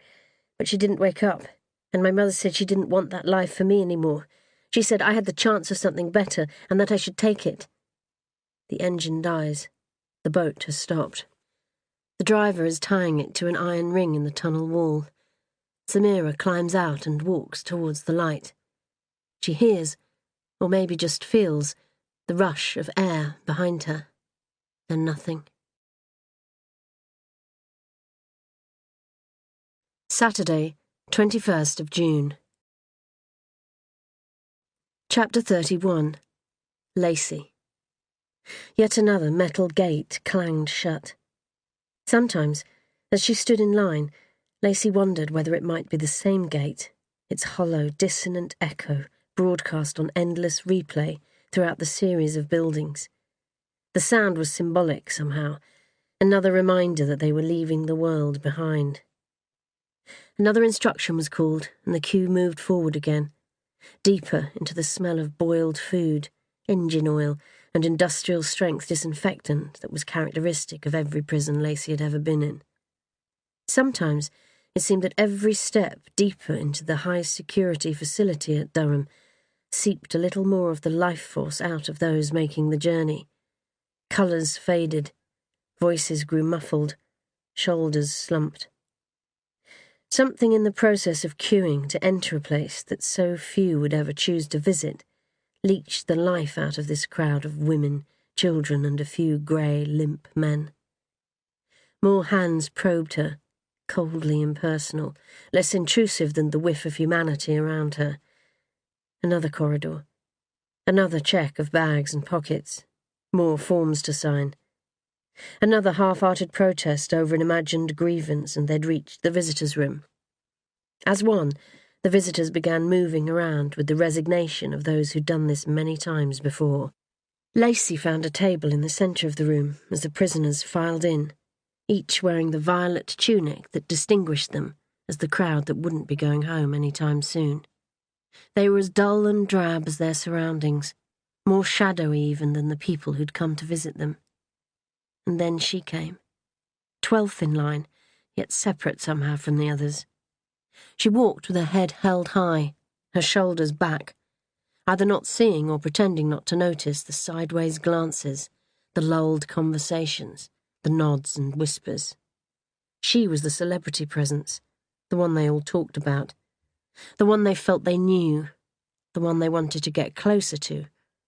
[SPEAKER 2] But she didn't wake up, and my mother said she didn't want that life for me anymore. She said I had the chance of something better and that I should take it." The engine dies. The boat has stopped. The driver is tying it to an iron ring in the tunnel wall. Samira climbs out and walks towards the light. She hears, or maybe just feels, the rush of air behind her. Then nothing. Saturday, 21st of June. Chapter 31. Lacey. Yet another metal gate clanged shut. Sometimes, as she stood in line, Lacey wondered whether it might be the same gate, its hollow, dissonant echo broadcast on endless replay throughout the series of buildings. The sound was symbolic somehow, another reminder that they were leaving the world behind. Another instruction was called, and the queue moved forward again, deeper into the smell of boiled food, engine oil, and industrial-strength disinfectant that was characteristic of every prison Lacey had ever been in. Sometimes it seemed that every step deeper into the high-security facility at Durham seeped a little more of the life force out of those making the journey. Colours faded, voices grew muffled, shoulders slumped. Something in the process of queuing to enter a place that so few would ever choose to visit leached the life out of this crowd of women, children, and a few grey, limp men. More hands probed her, coldly impersonal, less intrusive than the whiff of humanity around her. Another corridor. Another check of bags and pockets. More forms to sign. Another half-hearted protest over an imagined grievance, and they'd reached the visitors' room. As one, the visitors began moving around with the resignation of those who'd done this many times before. Lacey found a table in the centre of the room as the prisoners filed in, each wearing the violet tunic that distinguished them as the crowd that wouldn't be going home any time soon. They were as dull and drab as their surroundings, more shadowy even than the people who'd come to visit them. And then she came, 12th in line, yet separate somehow from the others. She walked with her head held high, her shoulders back, either not seeing or pretending not to notice the sideways glances, the lulled conversations, the nods and whispers. She was the celebrity presence, the one they all talked about, the one they felt they knew, the one they wanted to get closer to,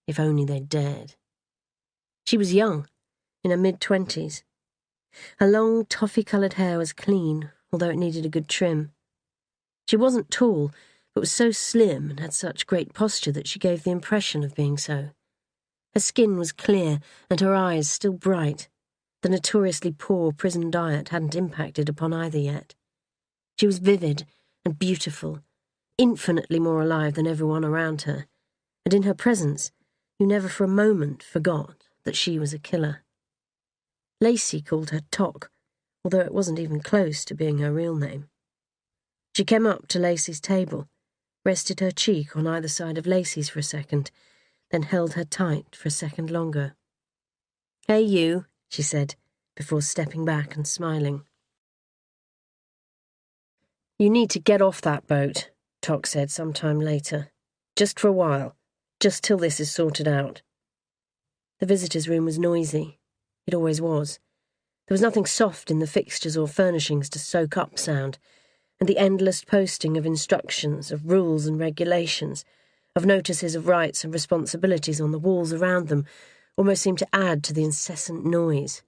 [SPEAKER 2] if only they dared. She was young, in her mid-20s. Her long, toffee-coloured hair was clean, although it needed a good trim. She wasn't tall, but was so slim and had such great posture that she gave the impression of being so. Her skin was clear, and her eyes still bright. The notoriously poor prison diet hadn't impacted upon either yet. She was vivid and beautiful, infinitely more alive than everyone around her, and in her presence you never for a moment forgot that she was a killer. Lacey called her Toc, although it wasn't even close to being her real name. She came up to Lacey's table, rested her cheek on either side of Lacey's for a second, then held her tight for a second longer. "Hey, you," she said, before stepping back and smiling. "You need to get off that boat," Toc said sometime later. "Just for a while. Just till this is sorted out." The visitors' room was noisy. It always was. There was nothing soft in the fixtures or furnishings to soak up sound, and the endless posting of instructions, of rules and regulations, of notices of rights and responsibilities on the walls around them almost seemed to add to the incessant noise.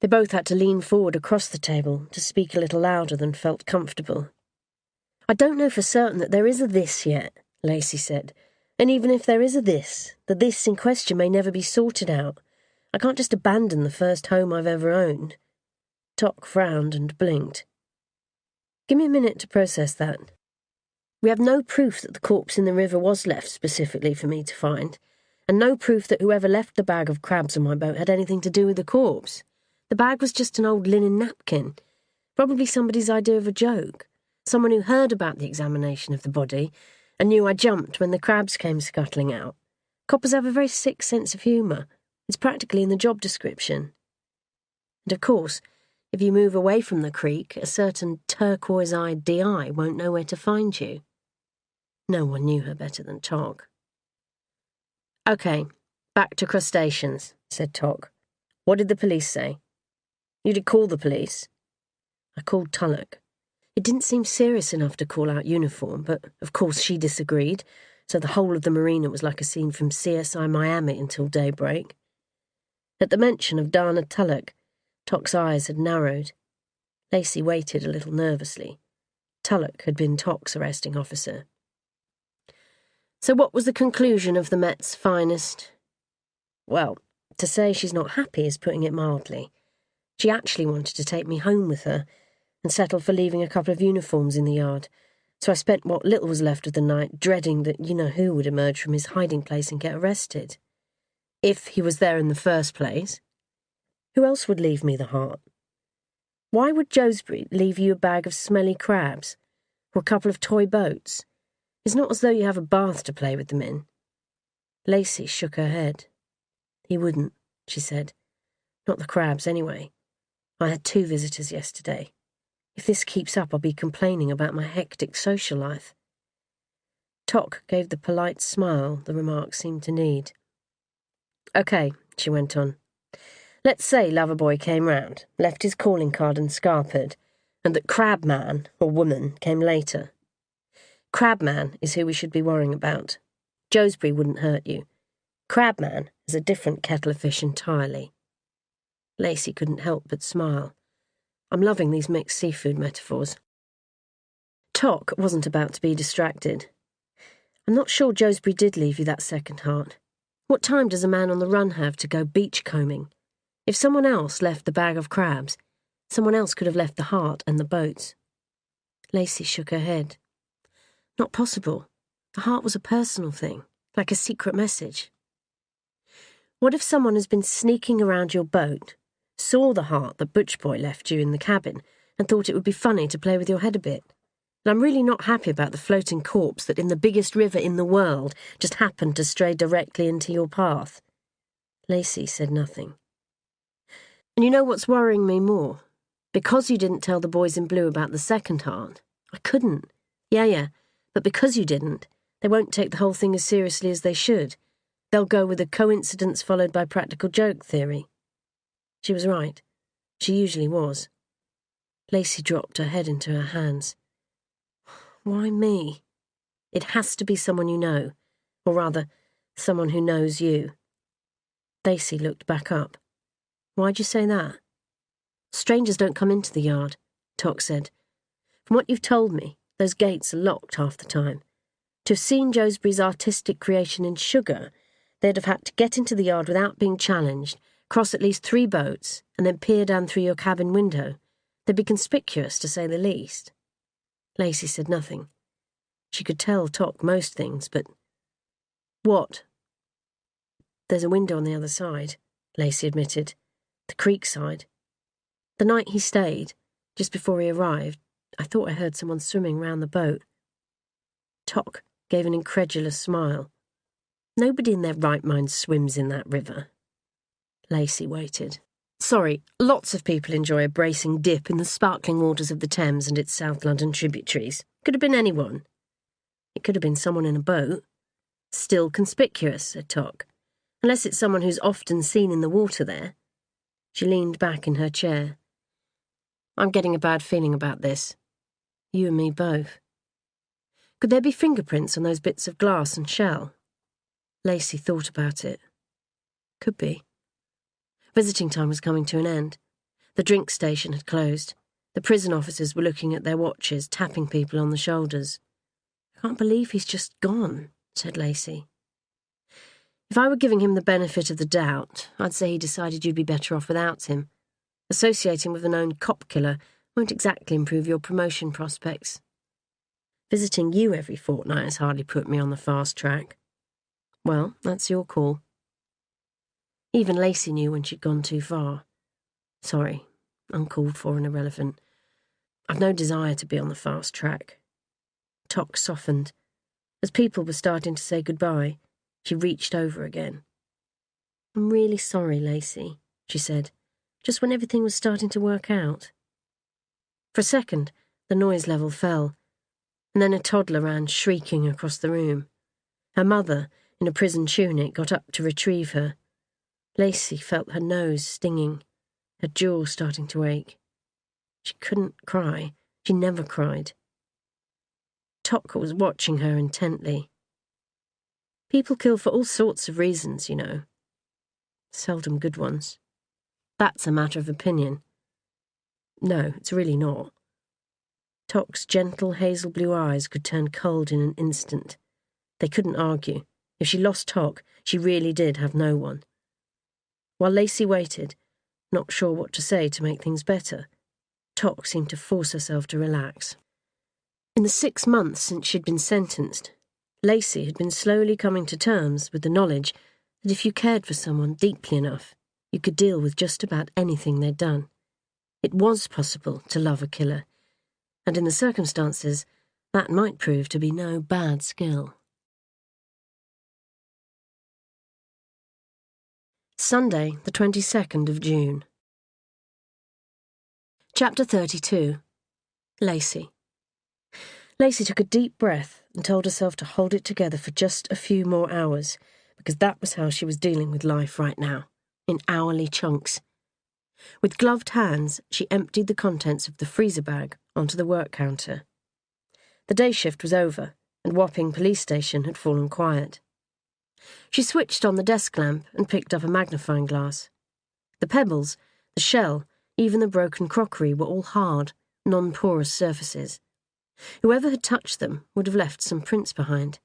[SPEAKER 2] They both had to lean forward across the table to speak a little louder than felt comfortable. "I don't know for certain that there is a this yet," Lacey said. "And even if there is a this, the this in question may never be sorted out. I can't just abandon the first home I've ever owned." Toc frowned and blinked. "Give me a minute to process that. We have no proof that the corpse in the river was left specifically for me to find, and no proof that whoever left the bag of crabs on my boat had anything to do with the corpse. The bag was just an old linen napkin, probably somebody's idea of a joke, someone who heard about the examination of the body and knew I jumped when the crabs came scuttling out. Coppers have a very sick sense of humour. It's practically in the job description. And of course, if you move away from the creek, a certain turquoise-eyed DI won't know where to find you." No one knew her better than Toc. "OK, back to crustaceans," said Toc. "What did the police say?" "You did call the police?" "I called Tulloch. It didn't seem serious enough to call out uniform, but of course she disagreed, so the whole of the marina was like a scene from CSI Miami until daybreak." At the mention of Dana Tulloch, Toc's eyes had narrowed. Lacey waited a little nervously. Tulloch had been Tock's arresting officer. So what was the conclusion of the Met's finest? Well, to say she's not happy is putting it mildly. She actually wanted to take me home with her and settled for leaving a couple of uniforms in the yard, so I spent what little was left of the night dreading that you-know-who would emerge from his hiding place and get arrested. If he was there in the first place. Who else would leave me the heart? Why would Josbury leave you a bag of smelly crabs or a couple of toy boats? It's not as though you have a bath to play with them in. Lacey shook her head. He wouldn't, she said. Not the crabs, anyway. I had 2 visitors yesterday. If this keeps up, I'll be complaining about my hectic social life. Tock gave the polite smile the remark seemed to need. OK, she went on. Let's say Loverboy came round, left his calling card and scarpered, and that Crabman, or woman, came later. Crabman is who we should be worrying about. Josbury wouldn't hurt you. Crabman is a different kettle of fish entirely. Lacey couldn't help but smile. I'm loving these mixed seafood metaphors. Tock wasn't about to be distracted. I'm not sure Josbury did leave you that second heart. What time does a man on the run have to go beachcombing? If someone else left the bag of crabs, someone else could have left the heart and the boats. Lacey shook her head. Not possible. The heart was a personal thing, like a secret message. What if someone has been sneaking around your boat, saw the heart that Butch Boy left you in the cabin, and thought it would be funny to play with your head a bit? And I'm really not happy about the floating corpse that in the biggest river in the world just happened to stray directly into your path. Lacey said nothing. And you know what's worrying me more? Because you didn't tell the boys in blue about the second heart. I couldn't. Yeah, but because you didn't, they won't take the whole thing as seriously as they should. They'll go with a coincidence followed by practical joke theory. She was right. She usually was. Lacey dropped her head into her hands. Why me? It has to be someone you know, or rather, someone who knows you. Lacey looked back up. Why'd you say that? Strangers don't come into the yard, Tock said. From what you've told me, those gates are locked half the time. To have seen Josbury's artistic creation in sugar, they'd have had to get into the yard without being challenged, cross at least 3 boats, and then peer down through your cabin window. They'd be conspicuous, to say the least. Lacey said nothing. She could tell Tock most things, but... What? There's a window on the other side, Lacey admitted. The creek side. The night he stayed, just before he arrived, I thought I heard someone swimming round the boat. Tock gave an incredulous smile. Nobody in their right mind swims in that river. Lacey waited. Sorry, lots of people enjoy a bracing dip in the sparkling waters of the Thames and its South London tributaries. Could have been anyone. It could have been someone in a boat. Still conspicuous, said Tock. Unless it's someone who's often seen in the water there. She leaned back in her chair. I'm getting a bad feeling about this. You and me both. Could there be fingerprints on those bits of glass and shell? Lacey thought about it. Could be. Visiting time was coming to an end. The drink station had closed. The prison officers were looking at their watches, tapping people on the shoulders. I can't believe he's just gone, said Lacey. If I were giving him the benefit of the doubt, I'd say he decided you'd be better off without him. Associating with a known cop killer won't exactly improve your promotion prospects. Visiting you every fortnight has hardly put me on the fast track. Well, that's your call. Even Lacey knew when she'd gone too far. Sorry, uncalled for and irrelevant. I've no desire to be on the fast track. Tock softened. As people were starting to say goodbye, she reached over again. I'm really sorry, Lacey, she said, just when everything was starting to work out. For a second, the noise level fell, and then a toddler ran shrieking across the room. Her mother, in a prison tunic, got up to retrieve her. Lacey felt her nose stinging, her jaw starting to ache. She couldn't cry. She never cried. Tock was watching her intently. People kill for all sorts of reasons, you know. Seldom good ones. That's a matter of opinion. No, it's really not.
[SPEAKER 1] Tock's gentle hazel blue eyes could turn cold in an instant. They couldn't argue. If she lost Tock, she really did have no one. While Lacey waited, not sure what to say to make things better, Tock seemed to force herself to relax. In the 6 months since she'd been sentenced, Lacey had been slowly coming to terms with the knowledge that if you cared for someone deeply enough, you could deal with just about anything they'd done. It was possible to love a killer, and in the circumstances, that might prove to be no bad skill. Sunday, the 22nd of June. Chapter 32. Lacey. Lacey took a deep breath and told herself to hold it together for just a few more hours, because that was how she was dealing with life right now, in hourly chunks. With gloved hands, she emptied the contents of the freezer bag onto the work counter. The day shift was over, and Wapping Police Station had fallen quiet. She switched on the desk lamp and picked up a magnifying glass. The pebbles, the shell, even the broken crockery were all hard, non-porous surfaces. Whoever had touched them would have left some prints behind.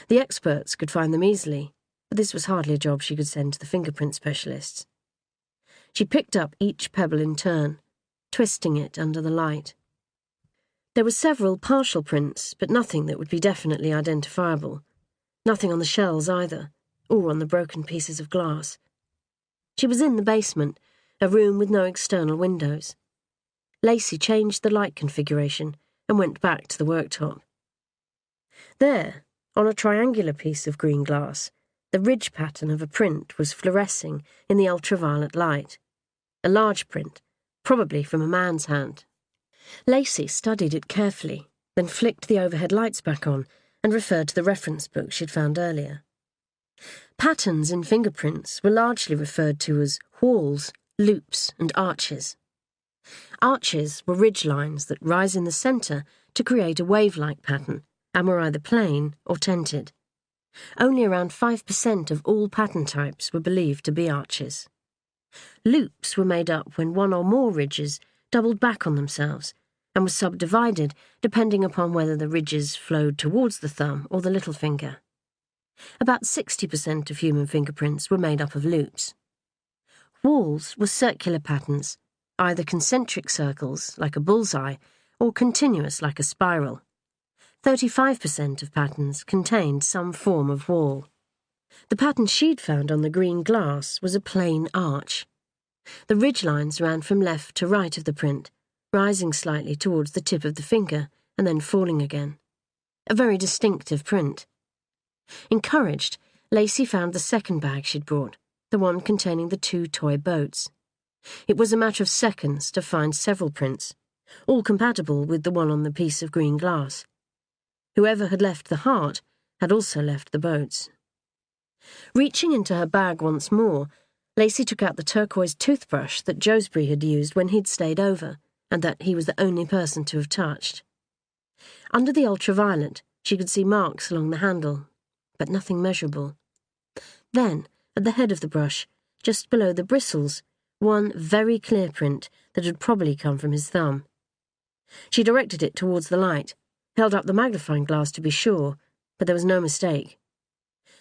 [SPEAKER 1] The experts could find them easily, but this was hardly a job she could send to the fingerprint specialists. She picked up each pebble in turn, twisting it under the light. There were several partial prints, but nothing that would be definitely identifiable. Nothing on the shells either, or on the broken pieces of glass. She was in the basement, a room with no external windows. Lacey changed the light configuration and went back to the worktop. There, on a triangular piece of green glass, the ridge pattern of a print was fluorescing in the ultraviolet light. A large print, probably from a man's hand. Lacey studied it carefully, then flicked the overhead lights back on and referred to the reference book she'd found earlier. Patterns in fingerprints were largely referred to as whorls, loops, and arches. Arches were ridge lines that rise in the centre to create a wave-like pattern, and were either plain or tented. Only around 5% of all pattern types were believed to be arches. Loops were made up when one or more ridges doubled back on themselves and were subdivided depending upon whether the ridges flowed towards the thumb or the little finger. About 60% of human fingerprints were made up of loops. Whorls were circular patterns, either concentric circles, like a bullseye, or continuous, like a spiral. 35% of patterns contained some form of whorl. The pattern she'd found on the green glass was a plain arch. The ridgelines ran from left to right of the print, rising slightly towards the tip of the finger and then falling again. A very distinctive print. Encouraged, Lacey found the second bag she'd brought, the one containing the 2 toy boats. It was a matter of seconds to find several prints, all compatible with the one on the piece of green glass. Whoever had left the heart had also left the boats. Reaching into her bag once more, Lacey took out the turquoise toothbrush that Josbury had used when he'd stayed over, and that he was the only person to have touched. Under the ultraviolet, she could see marks along the handle, but nothing measurable. Then, at the head of the brush, just below the bristles, one very clear print that had probably come from his thumb. She directed it towards the light, held up the magnifying glass to be sure, but there was no mistake.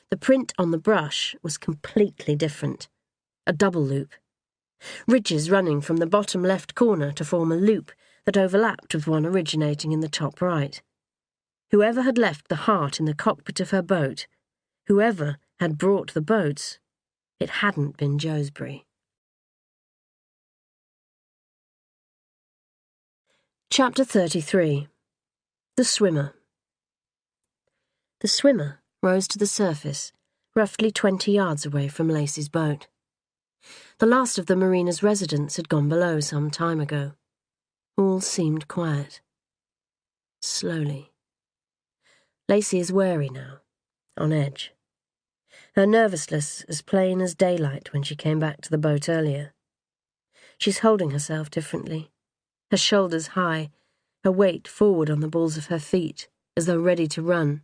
[SPEAKER 1] The print on the brush was completely different. A double loop. Ridges running from the bottom left corner to form a loop that overlapped with one originating in the top right. Whoever had left the heart in the cockpit of her boat, whoever had brought the boats, it hadn't been Josbury. Chapter 33. The Swimmer. The swimmer rose to the surface, roughly 20 yards away from Lacey's boat. The last of the marina's residents had gone below some time ago. All seemed quiet. Slowly. Lacey is wary now, on edge. Her nervousness as plain as daylight when she came back to the boat earlier. She's holding herself differently, her shoulders high, her weight forward on the balls of her feet, as though ready to run.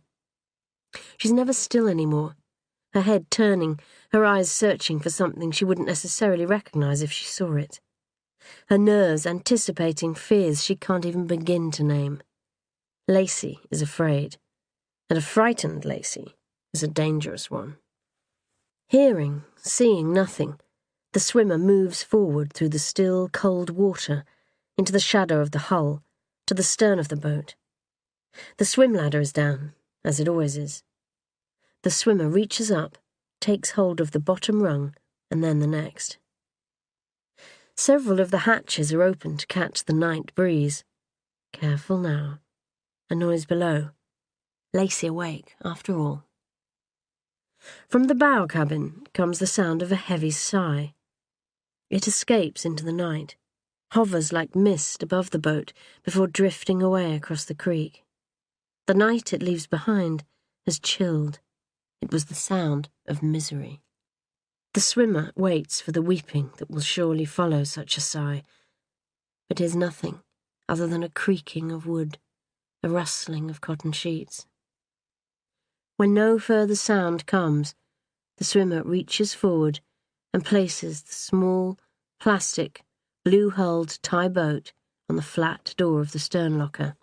[SPEAKER 1] She's never still anymore, her head turning, her eyes searching for something she wouldn't necessarily recognize if she saw it.
[SPEAKER 2] her nerves anticipating fears she can't even begin to name. Lacey is afraid, and a frightened Lacey is a dangerous one. Hearing, seeing nothing, the swimmer moves forward through the still, cold water into the shadow of the hull, to the stern of the boat. The swim ladder is down, as it always is. The swimmer reaches up, takes hold of the bottom rung, and then the next. Several of the hatches are open to catch the night breeze. Careful now. A noise below. Lacey awake, after all. From the bow cabin comes the sound of a heavy sigh. It escapes into the night, hovers like mist above the boat before drifting away across the creek. The night it leaves behind has chilled. It was the sound of misery. The swimmer waits for the weeping that will surely follow such a sigh, but is nothing other than a creaking of wood, a rustling of cotton sheets. When no further sound comes, the swimmer reaches forward and places the small, plastic, blue-hulled tie boat on the flat door of the stern locker.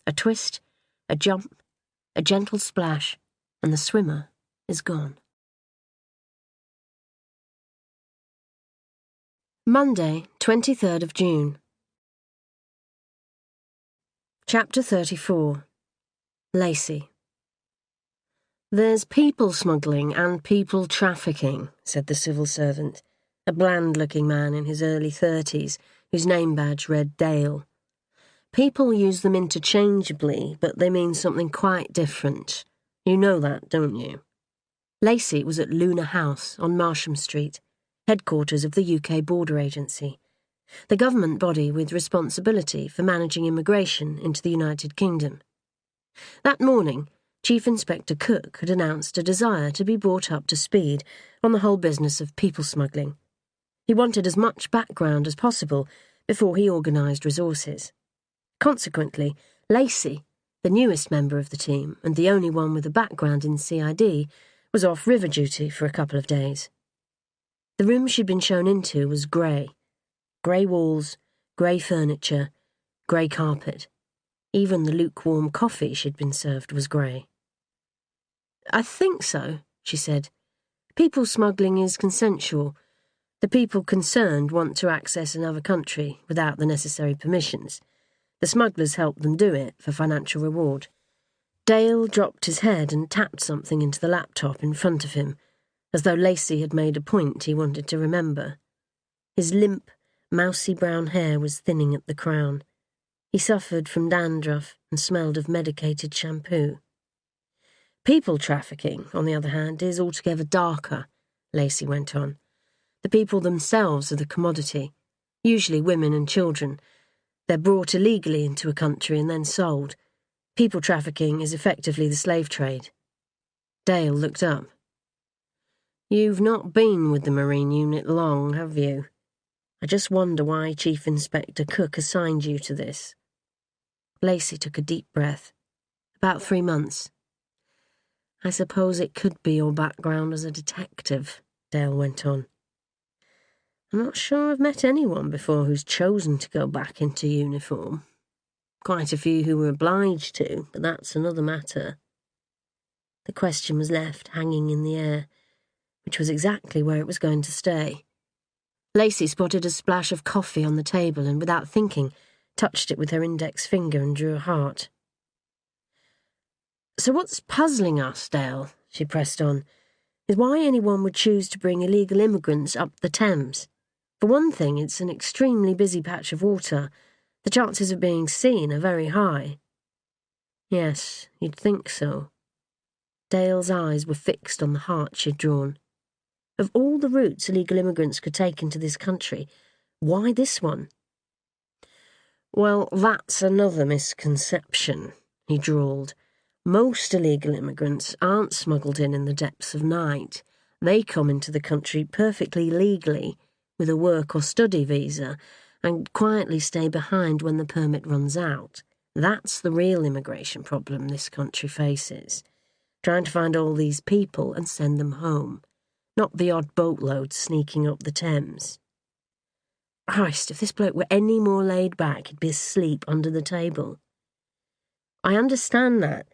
[SPEAKER 2] A twist, a jump, a gentle splash, and the swimmer is gone. Monday, 23rd of June. Chapter 34. Lacey. "There's people smuggling and people trafficking," said the civil servant, a bland-looking man in his early 30s, whose name badge read Dale. "People use them interchangeably, but they mean something quite different. You know that, don't you?" Lacey was at Luna House on Marsham Street, headquarters of the UK Border Agency, the government body with responsibility for managing immigration into the United Kingdom. That morning, Chief Inspector Cook had announced a desire to be brought up to speed on the whole business of people smuggling. He wanted as much background as possible before he organised resources. Consequently, Lacey, the newest member of the team and the only one with a background in CID, was off river duty for a couple of days. The room she'd been shown into was grey. Grey walls, grey furniture, grey carpet. Even the lukewarm coffee she'd been served was grey. "I think so," she said. "People smuggling is consensual. The people concerned want to access another country without the necessary permissions. The smugglers help them do it for financial reward." Dale dropped his head and tapped something into the laptop in front of him, as though Lacey had made a point he wanted to remember. His limp, mousy brown hair was thinning at the crown. He suffered from dandruff and smelled of medicated shampoo. "People trafficking, on the other hand, is altogether darker," Lacey went on. "The people themselves are the commodity, usually women and children. They're brought illegally into a country and then sold. People trafficking is effectively the slave trade." Dale looked up. "You've not been with the Marine Unit long, have you? I just wonder why Chief Inspector Cook assigned you to this." Lacey took a deep breath. "About 3 months." "I suppose it could be your background as a detective," Dale went on. "I'm not sure I've met anyone before who's chosen to go back into uniform. Quite a few who were obliged to, but that's another matter." The question was left hanging in the air, which was exactly where it was going to stay. Lacey spotted a splash of coffee on the table and, without thinking, touched it with her index finger and drew a heart. "So what's puzzling us, Dale," she pressed on, "is why anyone would choose to bring illegal immigrants up the Thames. For one thing, it's an extremely busy patch of water. The chances of being seen are very high." "Yes, you'd think so." Dale's eyes were fixed on the heart she'd drawn. Of all the routes illegal immigrants could take into this country, why this one? "Well, that's another misconception," he drawled. "Most illegal immigrants aren't smuggled in the depths of night. They come into the country perfectly legally, with a work or study visa, and quietly stay behind when the permit runs out. That's the real immigration problem this country faces. Trying to find all these people and send them home. Not the odd boatload sneaking up the Thames." Christ, if this bloke were any more laid back, he'd be asleep under the table. I understand that,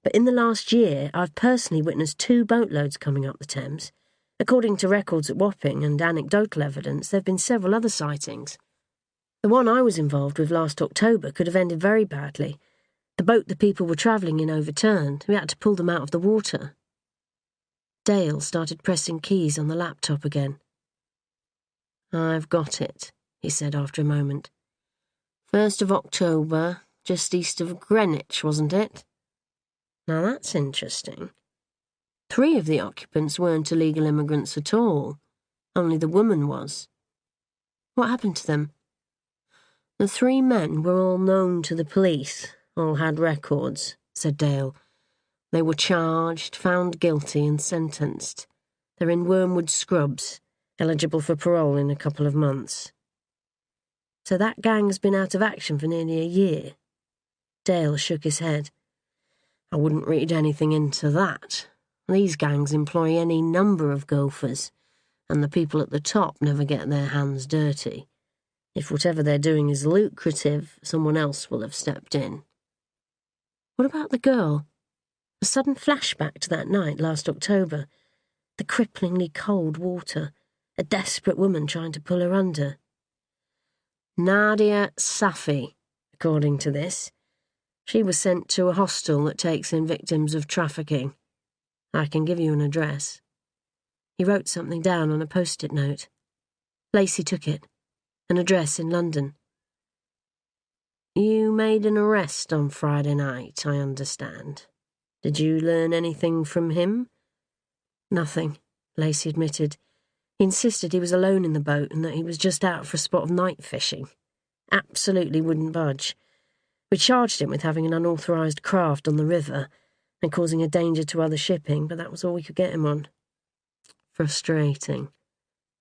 [SPEAKER 2] but in the last year I've personally witnessed 2 boatloads coming up the Thames. According to records at Wapping and anecdotal evidence, there have been several other sightings. The one I was involved with last October could have ended very badly. The boat the people were travelling in overturned. We had to pull them out of the water. Dale started pressing keys on the laptop again. I've got it, he said after a moment. 1st of October, just east of Greenwich, wasn't it? Now that's interesting. 3 of the occupants weren't illegal immigrants at all. Only the woman was. What happened to them? The 3 men were all known to the police, all had records, said Dale. They were charged, found guilty and sentenced. They're in Wormwood Scrubs, eligible for parole in a couple of months. So that gang's been out of action for nearly a year. Dale shook his head. I wouldn't read anything into that. These gangs employ any number of gophers, and the people at the top never get their hands dirty. If whatever they're doing is lucrative, someone else will have stepped in. What about the girl? A sudden flashback to that night last October. The cripplingly cold water. A desperate woman trying to pull her under. Nadia Safi, according to this. She was sent to a hostel that takes in victims of trafficking. I can give you an address. He wrote something down on a post-it note. Lacey took it. An address in London. You made an arrest on Friday night, I understand. Did you learn anything from him? Nothing, Lacey admitted. He insisted he was alone in the boat and that he was just out for a spot of night fishing. Absolutely wouldn't budge. We charged him with having an unauthorised craft on the river and causing a danger to other shipping, but that was all we could get him on. Frustrating.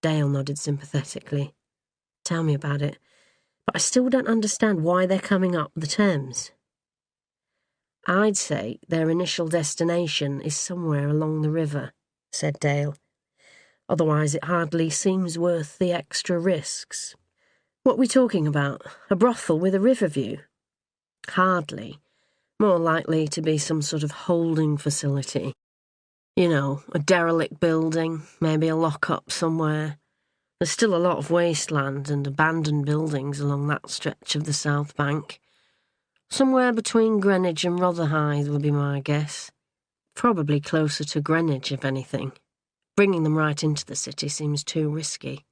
[SPEAKER 2] Dale nodded sympathetically. Tell me about it. But I still don't understand why they're coming up the Thames. I'd say their initial destination is somewhere along the river, said Dale. Otherwise it hardly seems worth the extra risks. What are we talking about? A brothel with a river view? Hardly. More likely to be some sort of holding facility. You know, a derelict building, maybe a lock-up somewhere. There's still a lot of wasteland and abandoned buildings along that stretch of the South Bank. Somewhere between Greenwich and Rotherhithe would be my guess. Probably closer to Greenwich, if anything. Bringing them right into the city seems too risky.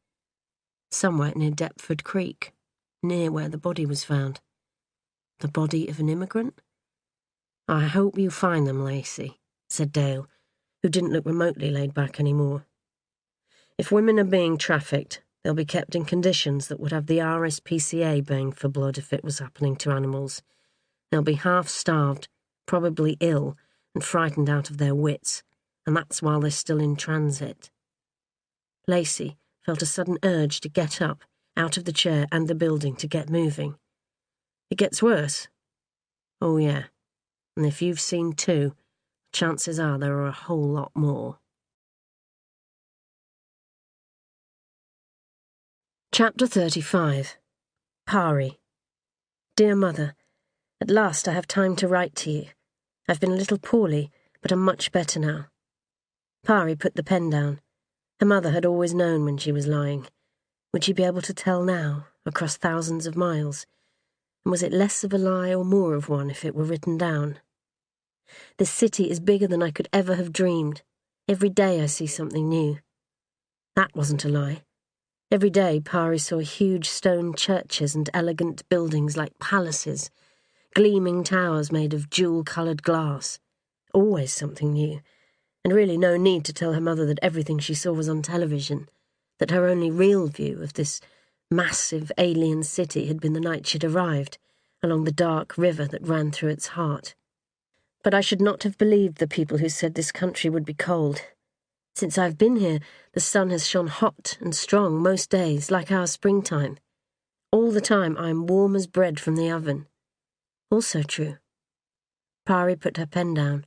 [SPEAKER 2] Somewhere near Deptford Creek, near where the body was found. The body of an immigrant? I hope you find them, Lacey, said Dale, who didn't look remotely laid back anymore. If women are being trafficked, they'll be kept in conditions that would have the RSPCA baying for blood if it was happening to animals. They'll be half-starved, probably ill, and frightened out of their wits, and that's while they're still in transit. Lacey felt a sudden urge to get up, out of the chair and the building to get moving. It gets worse. Oh, yeah. And if you've seen 2, chances are there are a whole lot more. Chapter 35. Pari. Dear Mother, at last I have time to write to you. I've been a little poorly, but I'm much better now. Pari put the pen down. Her mother had always known when she was lying. Would she be able to tell now, across thousands of miles? And was it less of a lie or more of one if it were written down? This city is bigger than I could ever have dreamed. Every day I see something new. That wasn't a lie. Every day Pari saw huge stone churches and elegant buildings like palaces, gleaming towers made of jewel-coloured glass. Always something new, and really no need to tell her mother that everything she saw was on television, that her only real view of this massive alien city had been the night she'd arrived, along the dark river that ran through its heart. But I should not have believed the people who said this country would be cold. Since I've been here, the sun has shone hot and strong most days, like our springtime. All the time I'm warm as bread from the oven. Also true. Pari put her pen down.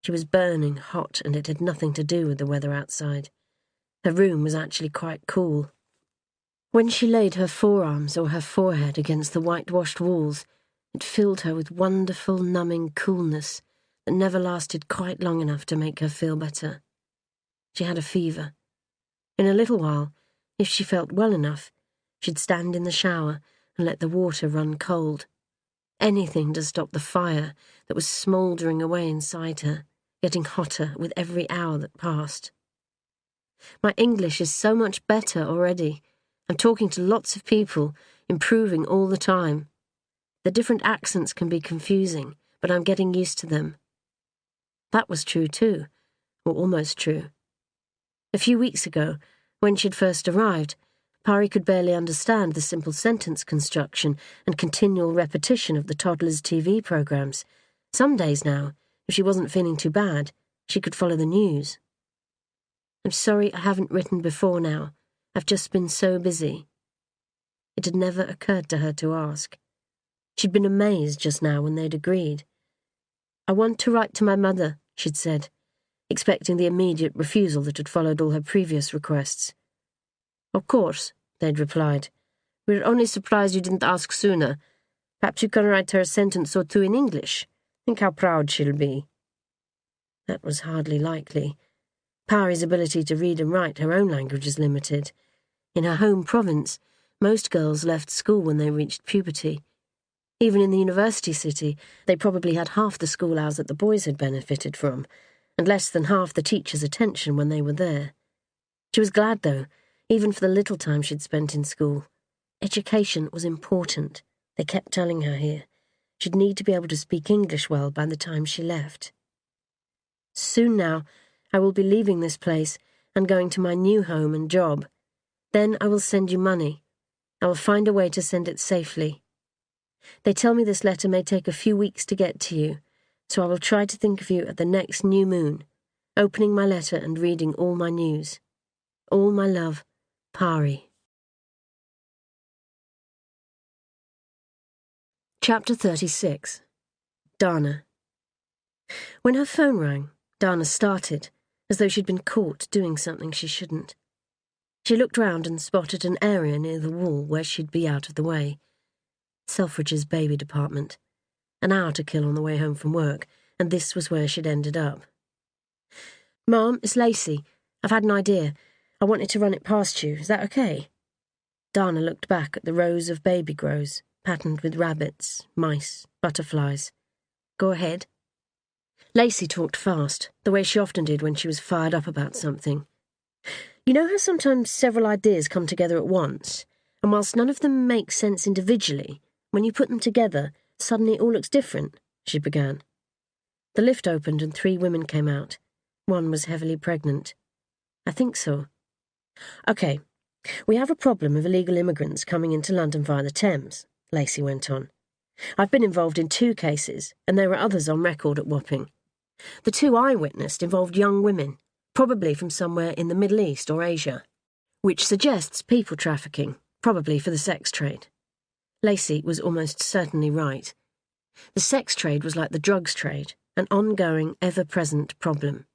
[SPEAKER 2] She was burning hot, and it had nothing to do with the weather outside. Her room was actually quite cool. When she laid her forearms or her forehead against the whitewashed walls, it filled her with wonderful, numbing coolness that never lasted quite long enough to make her feel better. She had a fever. In a little while, if she felt well enough, she'd stand in the shower and let the water run cold. Anything to stop the fire that was smouldering away inside her, getting hotter with every hour that passed. My English is so much better already. I'm talking to lots of people, improving all the time. The different accents can be confusing, but I'm getting used to them. That was true too, or almost true. A few weeks ago, when she'd first arrived, Pari could barely understand the simple sentence construction and continual repetition of the toddlers' TV programs. Some days now, if she wasn't feeling too bad, she could follow the news. I'm sorry I haven't written before now. I've just been so busy. It had never occurred to her to ask. She'd been amazed just now when they'd agreed. I want to write to my mother, she'd said, expecting the immediate refusal that had followed all her previous requests. Of course, they'd replied. We're only surprised you didn't ask sooner. Perhaps you can write her a sentence or two in English. Think how proud she'll be. That was hardly likely. Pari's ability to read and write her own language is limited. In her home province, most girls left school when they reached puberty. Even in the university city, they probably had half the school hours that the boys had benefited from, and less than half the teachers' attention when they were there. She was glad, though, even for the little time she'd spent in school. Education was important, they kept telling her here. She'd need to be able to speak English well by the time she left. Soon now, I will be leaving this place and going to my new home and job. Then I will send you money. I will find a way to send it safely. They tell me this letter may take a few weeks to get to you, so I will try to think of you at the next new moon, opening my letter and reading all my news. All my love, Pari. Chapter 36. Dana. When her phone rang, Dana started, as though she'd been caught doing something she shouldn't. She looked round and spotted an area near the wall where she'd be out of the way. Selfridge's baby department. An hour to kill on the way home from work, and this was where she'd ended up. Mom, it's Lacey. I've had an idea. I wanted to run it past you. Is that okay? Dana looked back at the rows of baby grows, patterned with rabbits, mice, butterflies. Go ahead. Lacey talked fast, the way she often did when she was fired up about something. You know how sometimes several ideas come together at once, and whilst none of them make sense individually, when you put them together, suddenly it all looks different, she began. The lift opened and 3 women came out. One was heavily pregnant. I think so. Okay, we have a problem of illegal immigrants coming into London via the Thames, Lacey went on. I've been involved in 2 cases, and there were others on record at Wapping. The 2 I witnessed involved young women, probably from somewhere in the Middle East or Asia, which suggests people trafficking, probably for the sex trade. Lacey was almost certainly right. The sex trade was like the drugs trade, an ongoing, ever-present problem.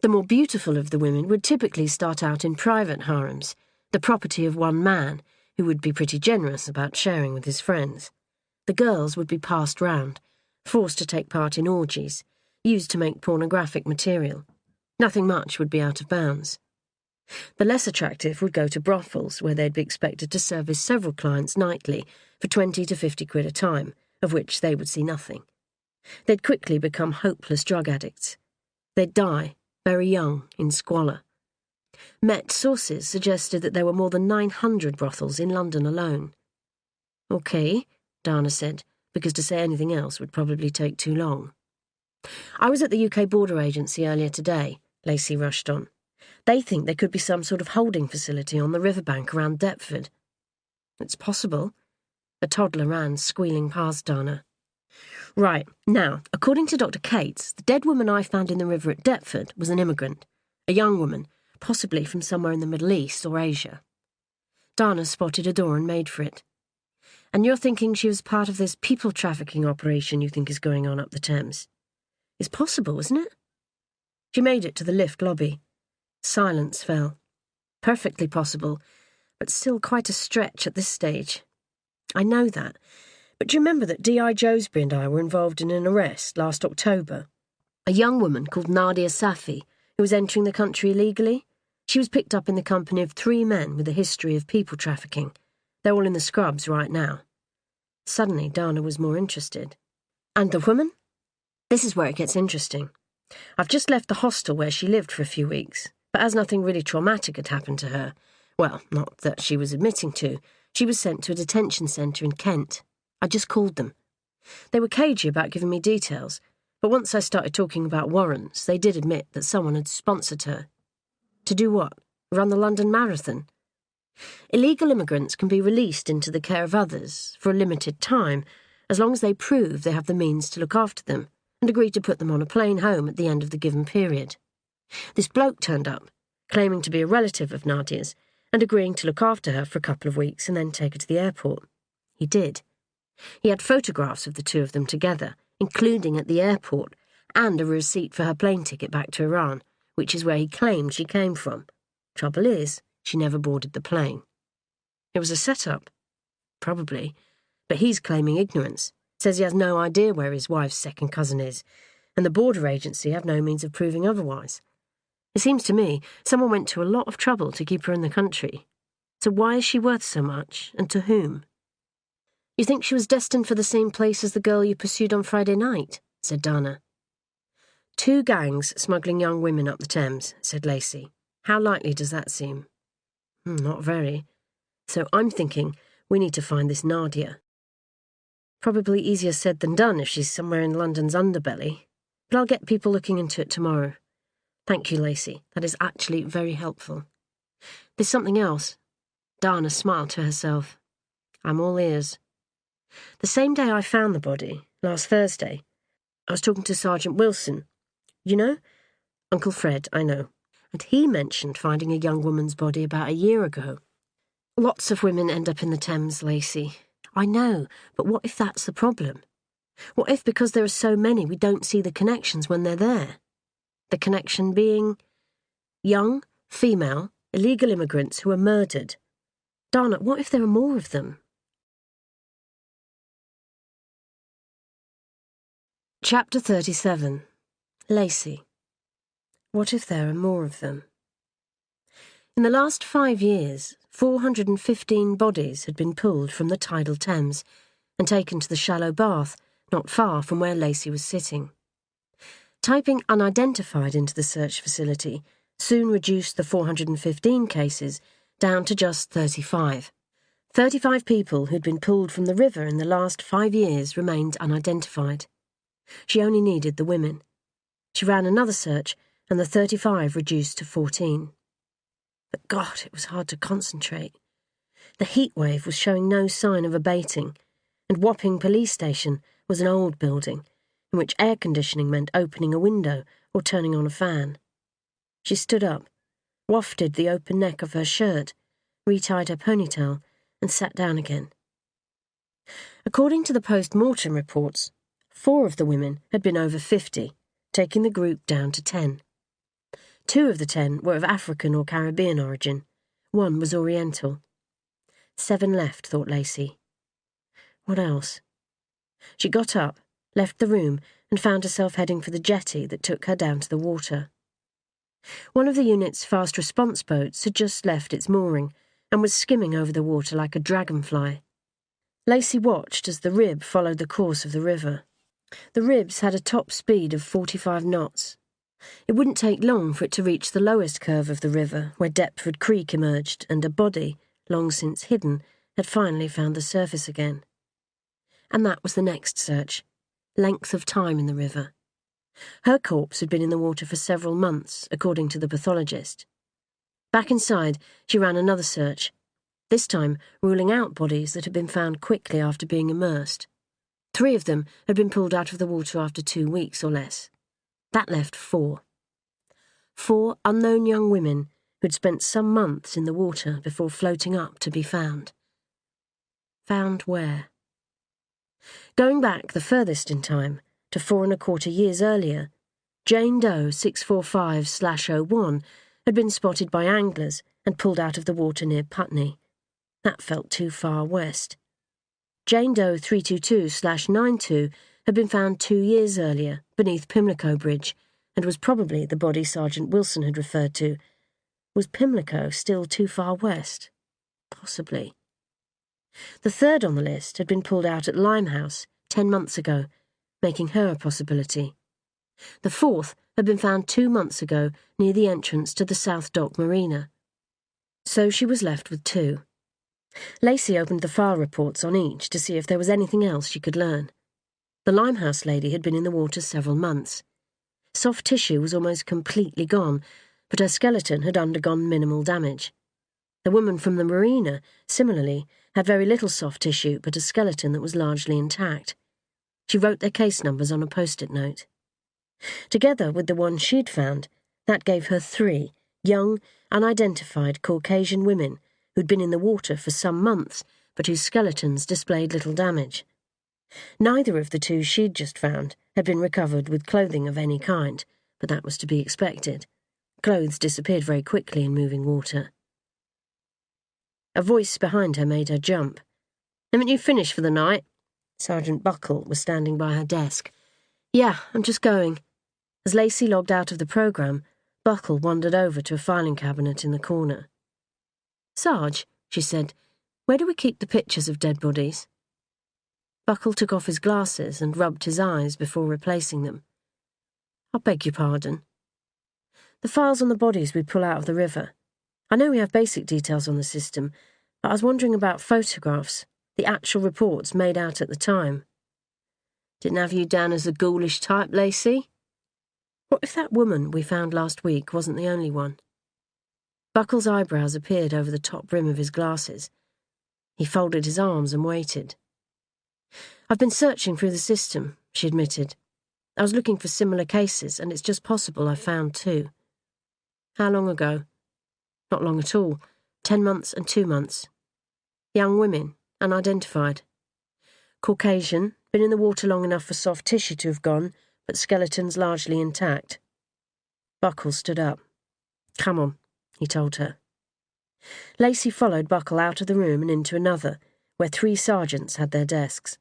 [SPEAKER 2] The more beautiful of the women would typically start out in private harems, the property of one man, who would be pretty generous about sharing with his friends. The girls would be passed round, forced to take part in orgies, used to make pornographic material. Nothing much would be out of bounds. The less attractive would go to brothels, where they'd be expected to service several clients nightly for 20 to 50 quid a time, of which they would see nothing. They'd quickly become hopeless drug addicts. They'd die, very young, in squalor. Met sources suggested that there were more than 900 brothels in London alone. Okay, Dana said, because to say anything else would probably take too long. I was at the UK Border Agency earlier today, Lacey rushed on. They think there could be some sort of holding facility on the riverbank around Deptford. It's possible. A toddler ran, squealing past Dana. Right, now, according to Dr. Cates, the dead woman I found in the river at Deptford was an immigrant, a young woman, possibly from somewhere in the Middle East or Asia. Dana spotted a door and made for it. And you're thinking she was part of this people trafficking operation you think is going on up the Thames? It's possible, isn't it? She made it to the lift lobby. Silence fell. Perfectly possible, but still quite a stretch at this stage. I know that, but do you remember that D.I. Joseby and I were involved in an arrest last October? A young woman called Nadia Safi, who was entering the country illegally. She was picked up in the company of 3 men with a history of people trafficking. They're all in the scrubs right now. Suddenly, Dana was more interested. And the woman? This is where it gets interesting. I've just left the hostel where she lived for a few weeks, but as nothing really traumatic had happened to her, well, not that she was admitting to, she was sent to a detention centre in Kent. I just called them. They were cagey about giving me details, but once I started talking about warrants, they did admit that someone had sponsored her. To do what? Run the London Marathon? Illegal immigrants can be released into the care of others for a limited time, as long as they prove they have the means to look after them and agree to put them on a plane home at the end of the given period. This bloke turned up, claiming to be a relative of Nadia's, and agreeing to look after her for a couple of weeks and then take her to the airport. He did. He had photographs of the 2 of them together, including at the airport, and a receipt for her plane ticket back to Iran, which is where he claimed she came from. Trouble is, she never boarded the plane. It was a setup. Probably. But he's claiming ignorance, says he has no idea where his wife's second cousin is, and the border agency have no means of proving otherwise. It seems to me someone went to a lot of trouble to keep her in the country. So why is she worth so much, and to whom? You think she was destined for the same place as the girl you pursued on Friday night? Said Dana. 2 gangs smuggling young women up the Thames, said Lacey. How likely does that seem? Not very. So I'm thinking we need to find this Nadia. Probably easier said than done if she's somewhere in London's underbelly, but I'll get people looking into it tomorrow. Thank you, Lacey. That is actually very helpful. There's something else. Dana smiled to herself. I'm all ears. The same day I found the body, last Thursday, I was talking to Sergeant Wilson. You know? Uncle Fred, I know. And he mentioned finding a young woman's body about a year ago. Lots of women end up in the Thames, Lacey. I know, but what if that's the problem? What if because there are so many we don't see the connections when they're there? The connection being young, female, illegal immigrants who are murdered. Dana, what if there are more of them? Chapter 37. Lacey. What if there are more of them? In the last 5 years, 415 bodies had been pulled from the tidal Thames and taken to the shallow bath not far from where Lacey was sitting. Typing unidentified into the search facility soon reduced the 415 cases down to just 35. 35 people who'd been pulled from the river in the last 5 years remained unidentified. She only needed the women. She ran another search, and the 35 reduced to 14. But God, it was hard to concentrate. The heat wave was showing no sign of abating, and Wapping Police Station was an old building, in which air conditioning meant opening a window or turning on a fan. She stood up, wafted the open neck of her shirt, retied her ponytail, and sat down again. According to the post-mortem reports, 4 of the women had been over 50, taking the group down to 10. 2 of the 10 were of African or Caribbean origin. 1 was Oriental. 7 left, thought Lacey. What else? She got up, left the room, and found herself heading for the jetty that took her down to the water. One of the unit's fast response boats had just left its mooring and was skimming over the water like a dragonfly. Lacey watched as the rib followed the course of the river. The ribs had a top speed of 45 knots. It wouldn't take long for it to reach the lowest curve of the river, where Deptford Creek emerged and a body, long since hidden, had finally found the surface again. And that was the next search. Length of time in the river. Her corpse had been in the water for several months, according to the pathologist. Back inside, she ran another search, this time ruling out bodies that had been found quickly after being immersed. 3 of them had been pulled out of the water after 2 weeks or less. That left 4. 4 unknown young women who'd spent some months in the water before floating up to be found. Found where? Going back the furthest in time, to 4¼ years earlier, Jane Doe 645/01 had been spotted by anglers and pulled out of the water near Putney, That felt too far west. Jane Doe 322/92 had been found 2 years earlier beneath Pimlico Bridge and was probably the body Sergeant Wilson had referred to. Was Pimlico still too far west? Possibly. The third on the list had been pulled out at Limehouse 10 months ago, making her a possibility. The fourth had been found 2 months ago near the entrance to the South Dock Marina. So she was left with 2. Lacey opened the file reports on each to see if there was anything else she could learn. The Limehouse lady had been in the water several months. Soft tissue was almost completely gone, but her skeleton had undergone minimal damage. The woman from the marina, similarly, had very little soft tissue but a skeleton that was largely intact. She wrote their case numbers on a post-it note. Together with the one she'd found, that gave her 3 young, unidentified Caucasian women who'd been in the water for some months but whose skeletons displayed little damage. Neither of the 2 she'd just found had been recovered with clothing of any kind, but that was to be expected. Clothes disappeared very quickly in moving water. A voice behind her made her jump. "Haven't you finished for the night?" Sergeant Buckle was standing by her desk. "Yeah, I'm just going." As Lacey logged out of the programme, Buckle wandered over to a filing cabinet in the corner. "Sarge," she said, "where do we keep the pictures of dead bodies?" Buckle took off his glasses and rubbed his eyes before replacing them. "I beg your pardon." "The files on the bodies we pull out of the river. I know we have basic details on the system, but I was wondering about photographs, the actual reports made out at the time." "Didn't have you down as a ghoulish type, Lacey?" "What if that woman we found last week wasn't the only one?" Buckle's eyebrows appeared over the top rim of his glasses. He folded his arms and waited. "I've been searching through the system," she admitted. "I was looking for similar cases, and it's just possible I found 2. "How long ago?" "Not long at all. 10 months and 2 months. Young women, unidentified. Caucasian, been in the water long enough for soft tissue to have gone, but skeletons largely intact." Buckle stood up. "Come on," he told her. Lacey followed Buckle out of the room and into another, where 3 sergeants had their desks.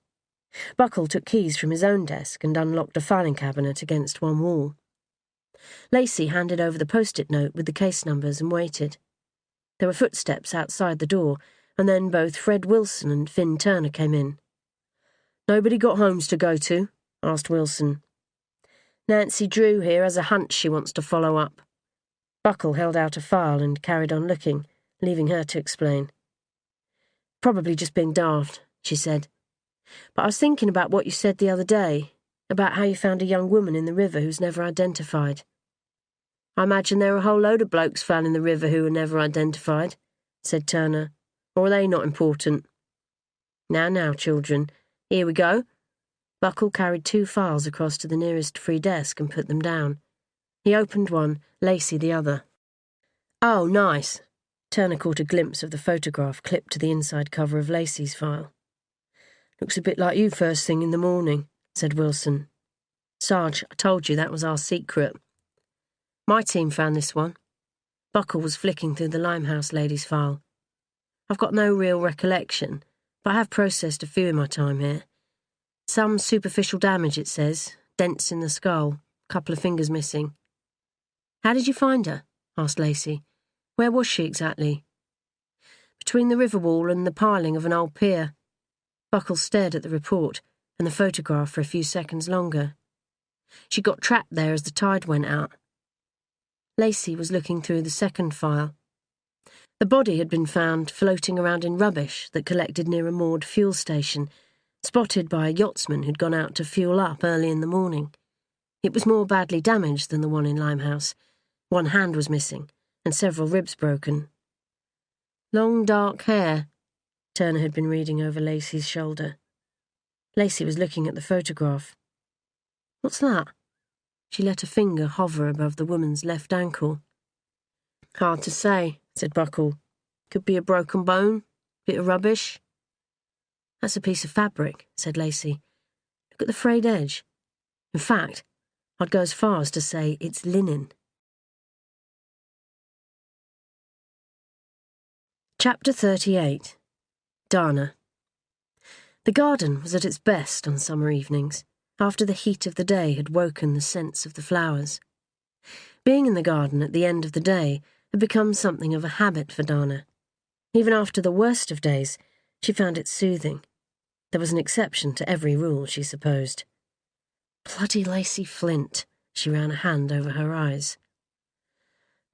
[SPEAKER 2] Buckle took keys from his own desk and unlocked a filing cabinet against one wall. Lacey handed over the post-it note with the case numbers and waited. There were footsteps outside the door, and then both Fred Wilson and Finn Turner came in. "Nobody got homes to go to?" asked Wilson. "Nancy Drew here has a hunch she wants to follow up." Buckle held out a file and carried on looking, leaving her to explain. "Probably just being daft," she said. "But I was thinking about what you said the other day, about how you found a young woman in the river who's never identified." "I imagine there are a whole load of blokes found in the river who were never identified," said Turner. "Or are they not important?" Now, children. Here we go." Buckle carried 2 files across to the nearest free desk and put them down. He opened one, Lacey the other. "Oh, nice." Turner caught a glimpse of the photograph clipped to the inside cover of Lacey's file. "Looks a bit like you first thing in the morning," said Wilson. "Sarge, I told you that was our secret." "My team found this one." Buckle was flicking through the Limehouse lady's file. "I've got no real recollection, but I have processed a few in my time here. Some superficial damage, it says, dents in the skull, a couple of fingers missing." "How did you find her?" asked Lacey. "Where was she exactly?" "Between the river wall and the piling of an old pier." Buckle stared at the report and the photograph for a few seconds longer. "She got trapped there as the tide went out." Lacey was looking through the second file. The body had been found floating around in rubbish that collected near a moored fuel station, spotted by a yachtsman who'd gone out to fuel up early in the morning. It was more badly damaged than the one in Limehouse. One hand was missing, and several ribs broken. "Long dark hair," Turner had been reading over Lacey's shoulder. Lacey was looking at the photograph. "What's that?" She let a finger hover above the woman's left ankle. "Hard to say," said Buckle. "Could be a broken bone, bit of rubbish." "That's a piece of fabric," said Lacey. "Look at the frayed edge. In fact, I'd go as far as to say it's linen." Chapter 38. Dana. The garden was at its best on summer evenings, after the heat of the day had woken the scents of the flowers. Being in the garden at the end of the day had become something of a habit for Dana. Even after the worst of days, she found it soothing. There was an exception to every rule, she supposed. Bloody Lacey Flint, she ran a hand over her eyes.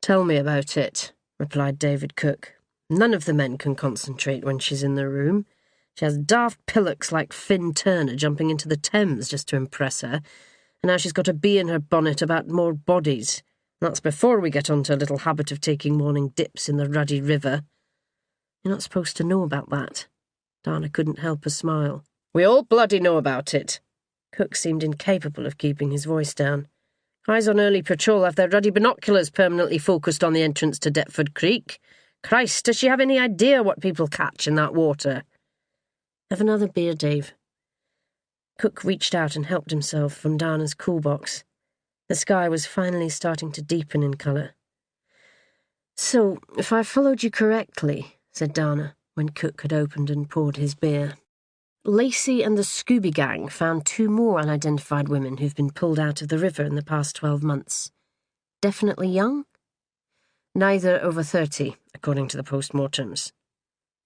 [SPEAKER 1] "Tell me about it," replied David Cook. "None of the men can concentrate when she's in the room. She has daft pillocks like Finn Turner jumping into the Thames just to impress her, and now she's got a bee in her bonnet about more bodies. That's before we get on to a little habit of taking morning dips in the ruddy river."
[SPEAKER 2] "You're not supposed to know about that." Dana couldn't help a smile.
[SPEAKER 1] "We all bloody know about it."
[SPEAKER 2] Cook seemed incapable of keeping his voice down.
[SPEAKER 1] "Eyes on early patrol have their ruddy binoculars permanently focused on the entrance to Deptford Creek. Christ, does she have any idea what people catch in that water?"
[SPEAKER 2] "Have another beer, Dave." Cook reached out and helped himself from Dana's cool box. The sky was finally starting to deepen in colour. "So, if I followed you correctly," said Dana, when Cook had opened and poured his beer, "Lacey and the Scooby Gang found 2 more unidentified women who've been pulled out of the river in the past 12 months. Definitely young?"
[SPEAKER 1] "Neither over 30, according to the post-mortems."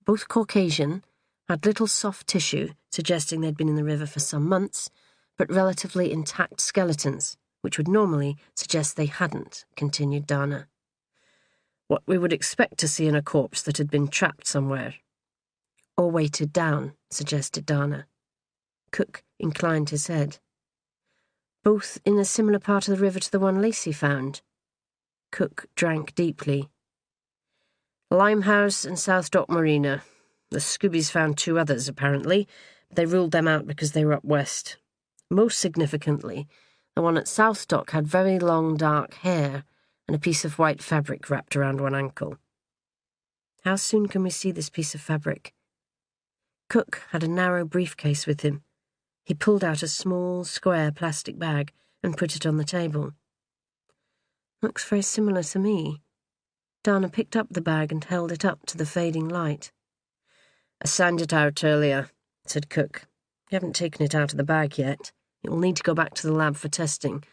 [SPEAKER 2] "Both Caucasian, had little soft tissue, suggesting they'd been in the river for some months, but relatively intact skeletons, which would normally suggest they hadn't," continued Dana.
[SPEAKER 1] "What we would expect to see in a corpse that had been trapped somewhere."
[SPEAKER 2] "Or weighted down," suggested Dana. Cook inclined his head. "Both in a similar part of the river to the one Lacey found?" Cook drank deeply.
[SPEAKER 1] "Limehouse and South Dock Marina. The Scoobies found 2 others, apparently, but they ruled them out because they were up west.
[SPEAKER 2] Most significantly, the one at South Dock had very long dark hair and a piece of white fabric wrapped around one ankle." "How soon can we see this piece of fabric?" Cook had a narrow briefcase with him. He pulled out a small, square plastic bag and put it on the table. "Looks very similar to me." Dana picked up the bag and held it up to the fading light.
[SPEAKER 1] "I signed it out earlier," said Cook. "You haven't taken it out of the bag yet. It will need to go back to the lab for testing,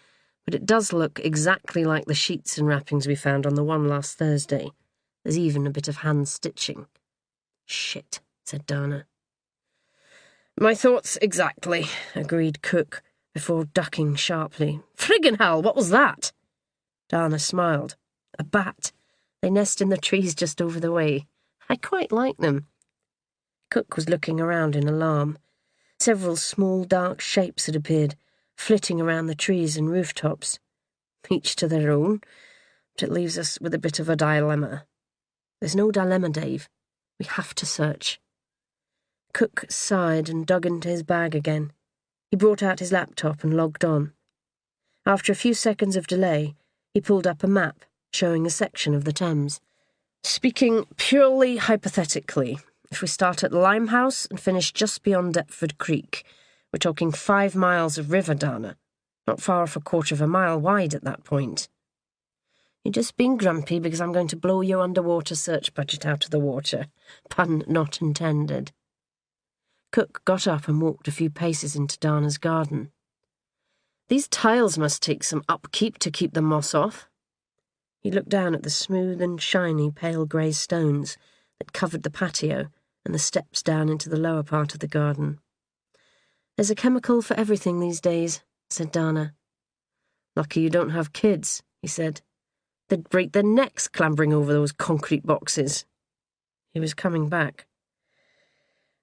[SPEAKER 1] but it does look exactly like the sheets and wrappings we found on the one last Thursday. There's even a bit of hand stitching."
[SPEAKER 2] "Shit," said Dana.
[SPEAKER 1] "My thoughts exactly," agreed Cook, before ducking sharply. "Friggin' hell, what was that?"
[SPEAKER 2] Dana smiled. "A bat. They nest in the trees just over the way. I quite like them." Cook was looking around in alarm. Several small dark shapes had appeared, flitting around the trees and rooftops.
[SPEAKER 1] "Each to their own, but it leaves us with a bit of a dilemma."
[SPEAKER 2] "There's no dilemma, Dave. We have to search." Cook sighed and dug into his bag again. He brought out his laptop and logged on. After a few seconds of delay, he pulled up a map showing a section of the Thames.
[SPEAKER 1] "Speaking purely hypothetically, if we start at Limehouse and finish just beyond Deptford Creek, we're talking 5 miles of river, Dana. Not far off a 1/4 of a mile wide at that point."
[SPEAKER 2] "You're just being grumpy because I'm going to blow your underwater search budget out of the water. Pun not intended." Cook got up and walked a few paces into Dana's garden.
[SPEAKER 1] "These tiles must take some upkeep to keep the moss off."
[SPEAKER 2] He looked down at the smooth and shiny pale grey stones that covered the patio and the steps down into the lower part of the garden. "There's a chemical for everything these days," said Dana.
[SPEAKER 1] "Lucky you don't have kids," he said. "They'd break their necks clambering over those concrete boxes." He was coming back.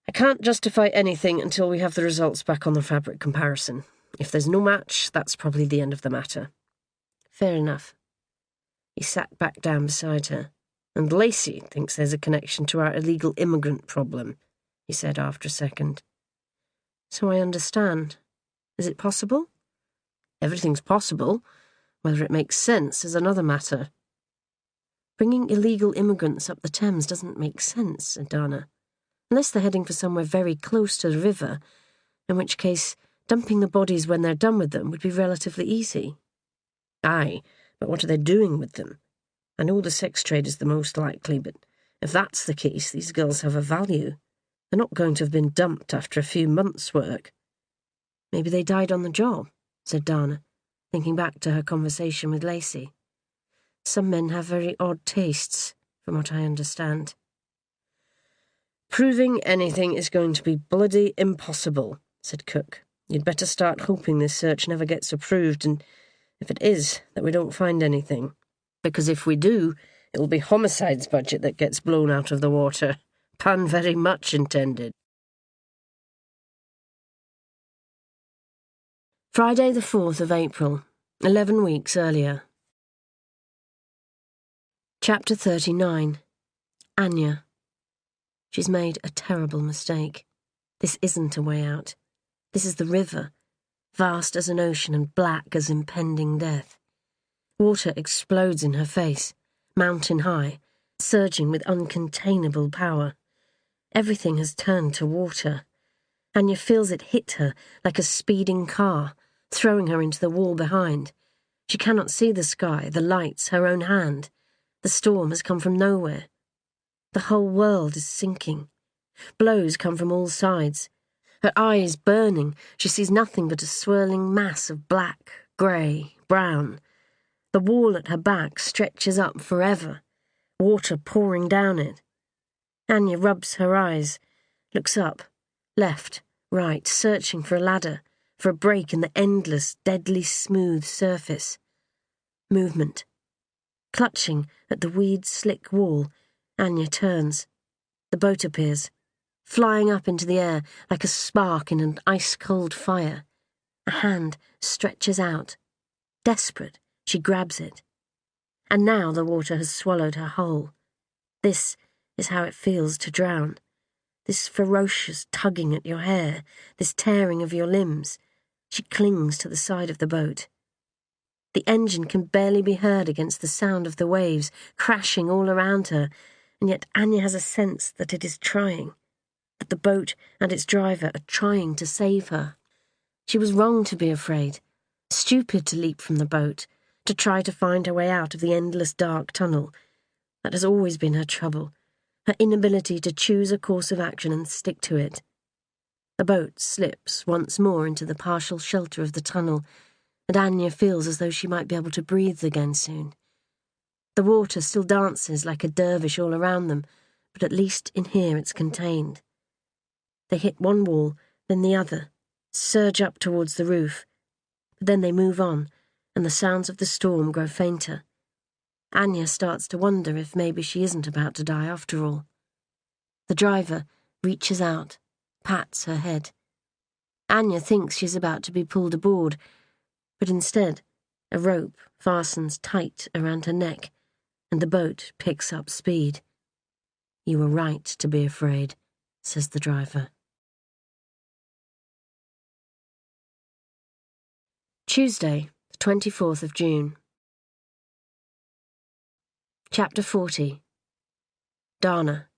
[SPEAKER 1] "I can't justify anything until we have the results back on the fabric comparison. If there's no match, that's probably the end of the matter."
[SPEAKER 2] "Fair enough."
[SPEAKER 1] He sat back down beside her. "And Lacey thinks there's a connection to our illegal immigrant problem," he said after a second.
[SPEAKER 2] "So I understand. Is it possible?"
[SPEAKER 1] "Everything's possible. Whether it makes sense is another matter."
[SPEAKER 2] "Bringing illegal immigrants up the Thames doesn't make sense," said Dana. "Unless they're heading for somewhere very close to the river, in which case dumping the bodies when they're done with them would be relatively easy."
[SPEAKER 1] "Aye, but what are they doing with them? I know the sex trade is the most likely, but if that's the case, these girls have a value. They're not going to have been dumped after a few months' work.
[SPEAKER 2] Maybe they died on the job, said Dana, thinking back to her conversation with Lacey. Some men have very odd tastes, from what I understand.
[SPEAKER 1] Proving anything is going to be bloody impossible, said Cook. You'd better start hoping this search never gets approved, and if it is, that we don't find anything. Because if we do, it'll be homicide's budget that gets blown out of the water. Pun very much intended.
[SPEAKER 2] Friday the 4th of April, 11 weeks earlier. Chapter 39. Anya. She's made a terrible mistake. This isn't a way out. This is the river, vast as an ocean and black as impending death. Water explodes in her face, mountain high, surging with uncontainable power. Everything has turned to water. Anya feels it hit her like a speeding car, throwing her into the wall behind. She cannot see the sky, the lights, her own hand. The storm has come from nowhere. The whole world is sinking. Blows come from all sides. Her eyes burning, she sees nothing but a swirling mass of black, grey, brown. The wall at her back stretches up forever, water pouring down it. Anya rubs her eyes, looks up, left, right, searching for a ladder, for a break in the endless, deadly smooth surface. Movement. Clutching at the weed-slick wall, Anya turns. The boat appears, flying up into the air like a spark in an ice-cold fire. A hand stretches out. Desperate, she grabs it. And now the water has swallowed her whole. This is how it feels to drown. This ferocious tugging at your hair, this tearing of your limbs. She clings to the side of the boat. The engine can barely be heard against the sound of the waves crashing all around her, and yet Anya has a sense that it is trying, that the boat and its driver are trying to save her. She was wrong to be afraid, stupid to leap from the boat, to try to find her way out of the endless dark tunnel. That has always been her trouble, her inability to choose a course of action and stick to it. The boat slips once more into the partial shelter of the tunnel, and Anya feels as though she might be able to breathe again soon. The water still dances like a dervish all around them, but at least in here it's contained. They hit one wall, then the other, surge up towards the roof, but then they move on, and the sounds of the storm grow fainter. Anya starts to wonder if maybe she isn't about to die after all. The driver reaches out, pats her head. Anya thinks she's about to be pulled aboard, but instead, a rope fastens tight around her neck, and the boat picks up speed. "You were right to be afraid," says the driver. Tuesday, the 24th of June. Chapter 40. Dana.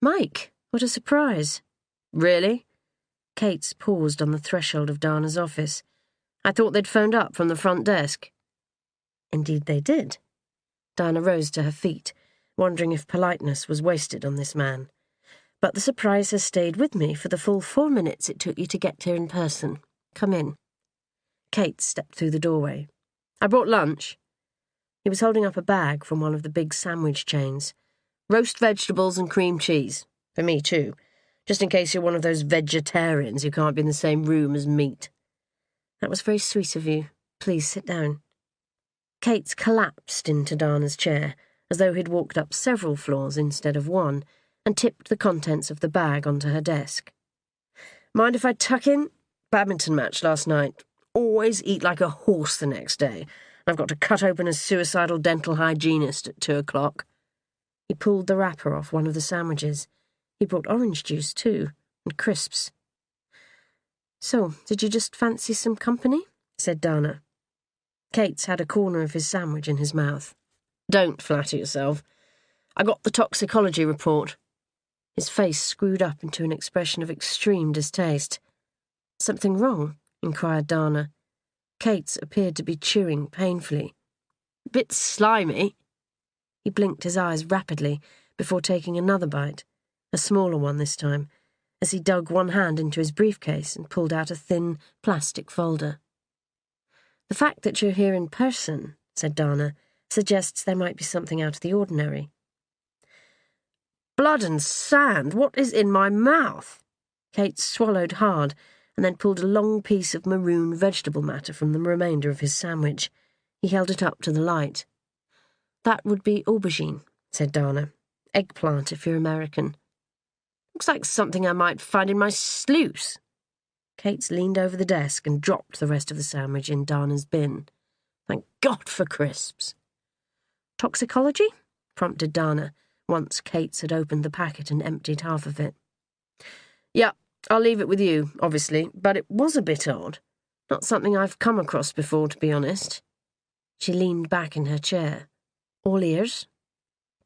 [SPEAKER 2] "Mike, what a surprise."
[SPEAKER 1] Really?
[SPEAKER 2] Kate's paused on the threshold of Dana's office. "I thought they'd phoned up from the front desk." Indeed they did. Dana rose to her feet, wondering if politeness was wasted on this man. "But the surprise has stayed with me for the full 4 minutes it took you to get here in person. Come in." Kate stepped through the doorway.
[SPEAKER 1] I brought lunch."
[SPEAKER 2] He was holding up a bag from one of the big sandwich chains.
[SPEAKER 1] "Roast vegetables and cream cheese. For me, too. Just in case you're one of those vegetarians who can't be in the same room as meat."
[SPEAKER 2] "That was very sweet of you. Please sit down." Kate's collapsed into Dana's chair, as though he'd walked up several floors instead of one, and tipped the contents of the bag onto her desk.
[SPEAKER 1] "Mind if I tuck in? Badminton match last night. Always eat like a horse the next day. I've got to cut open a suicidal dental hygienist at 2 o'clock.
[SPEAKER 2] He pulled the wrapper off one of the sandwiches. He brought orange juice, too, and crisps. "So, did you just fancy some company?" said Dana. Kate's had a corner of his sandwich in his mouth.
[SPEAKER 1] "Don't flatter yourself. I got the toxicology report."
[SPEAKER 2] His face screwed up into an expression of extreme distaste. "Something wrong?" inquired Dana. Kate's appeared to be chewing painfully.
[SPEAKER 1] "Bit slimy."
[SPEAKER 2] He blinked his eyes rapidly before taking another bite, a smaller one this time, as he dug one hand into his briefcase and pulled out a thin plastic folder. "The fact that you're here in person," said Dana, "suggests there might be something out of the ordinary."
[SPEAKER 1] "Blood and sand! What is in my mouth?"
[SPEAKER 2] Kate swallowed hard and then pulled a long piece of maroon vegetable matter from the remainder of his sandwich. He held it up to the light. "That would be aubergine," said Dana. "Eggplant if you're American."
[SPEAKER 1] "Looks like something I might find in my sluice."
[SPEAKER 2] Kate leaned over the desk and dropped the rest of the sandwich in Dana's bin.
[SPEAKER 1] "Thank God for crisps."
[SPEAKER 2] "Toxicology?" prompted Dana, once Kate's had opened the packet and emptied half of it.
[SPEAKER 1] "Yeah, I'll leave it with you, obviously, but it was a bit odd. Not something I've come across before, to be honest."
[SPEAKER 2] She leaned back in her chair. "All ears?"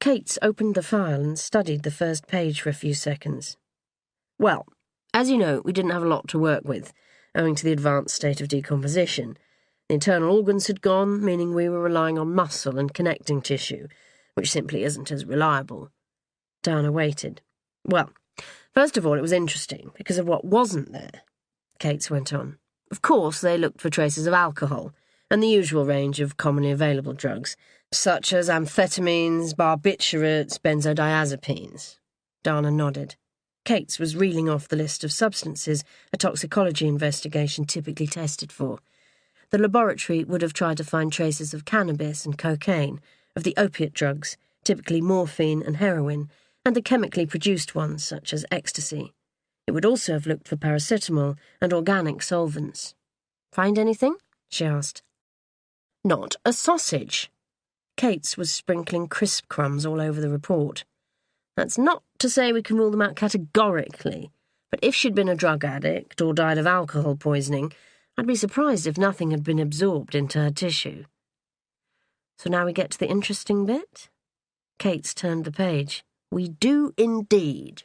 [SPEAKER 2] Kate's opened the file and studied the first page for a few seconds.
[SPEAKER 1] "Well, as you know, we didn't have a lot to work with, owing to the advanced state of decomposition. The internal organs had gone, meaning we were relying on muscle and connecting tissue, which simply isn't as reliable."
[SPEAKER 2] Dana waited.
[SPEAKER 1] "Well, first of all, it was interesting because of what wasn't there," Kates went on. "Of course, they looked for traces of alcohol and the usual range of commonly available drugs, such as amphetamines, barbiturates, benzodiazepines."
[SPEAKER 2] Dana nodded. Kate's was reeling off the list of substances a toxicology investigation typically tested for. The laboratory would have tried to find traces of cannabis and cocaine, of the opiate drugs, typically morphine and heroin, and the chemically produced ones such as ecstasy. It would also have looked for paracetamol and organic solvents. "Find anything?" she asked.
[SPEAKER 1] "Not a sausage."
[SPEAKER 2] Kate's was sprinkling crisp crumbs all over the report.
[SPEAKER 1] "That's not to say we can rule them out categorically, but if she'd been a drug addict or died of alcohol poisoning, I'd be surprised if nothing had been absorbed into her tissue."
[SPEAKER 2] "So now we get to the interesting bit?"
[SPEAKER 1] Kate's turned the page. "We do indeed,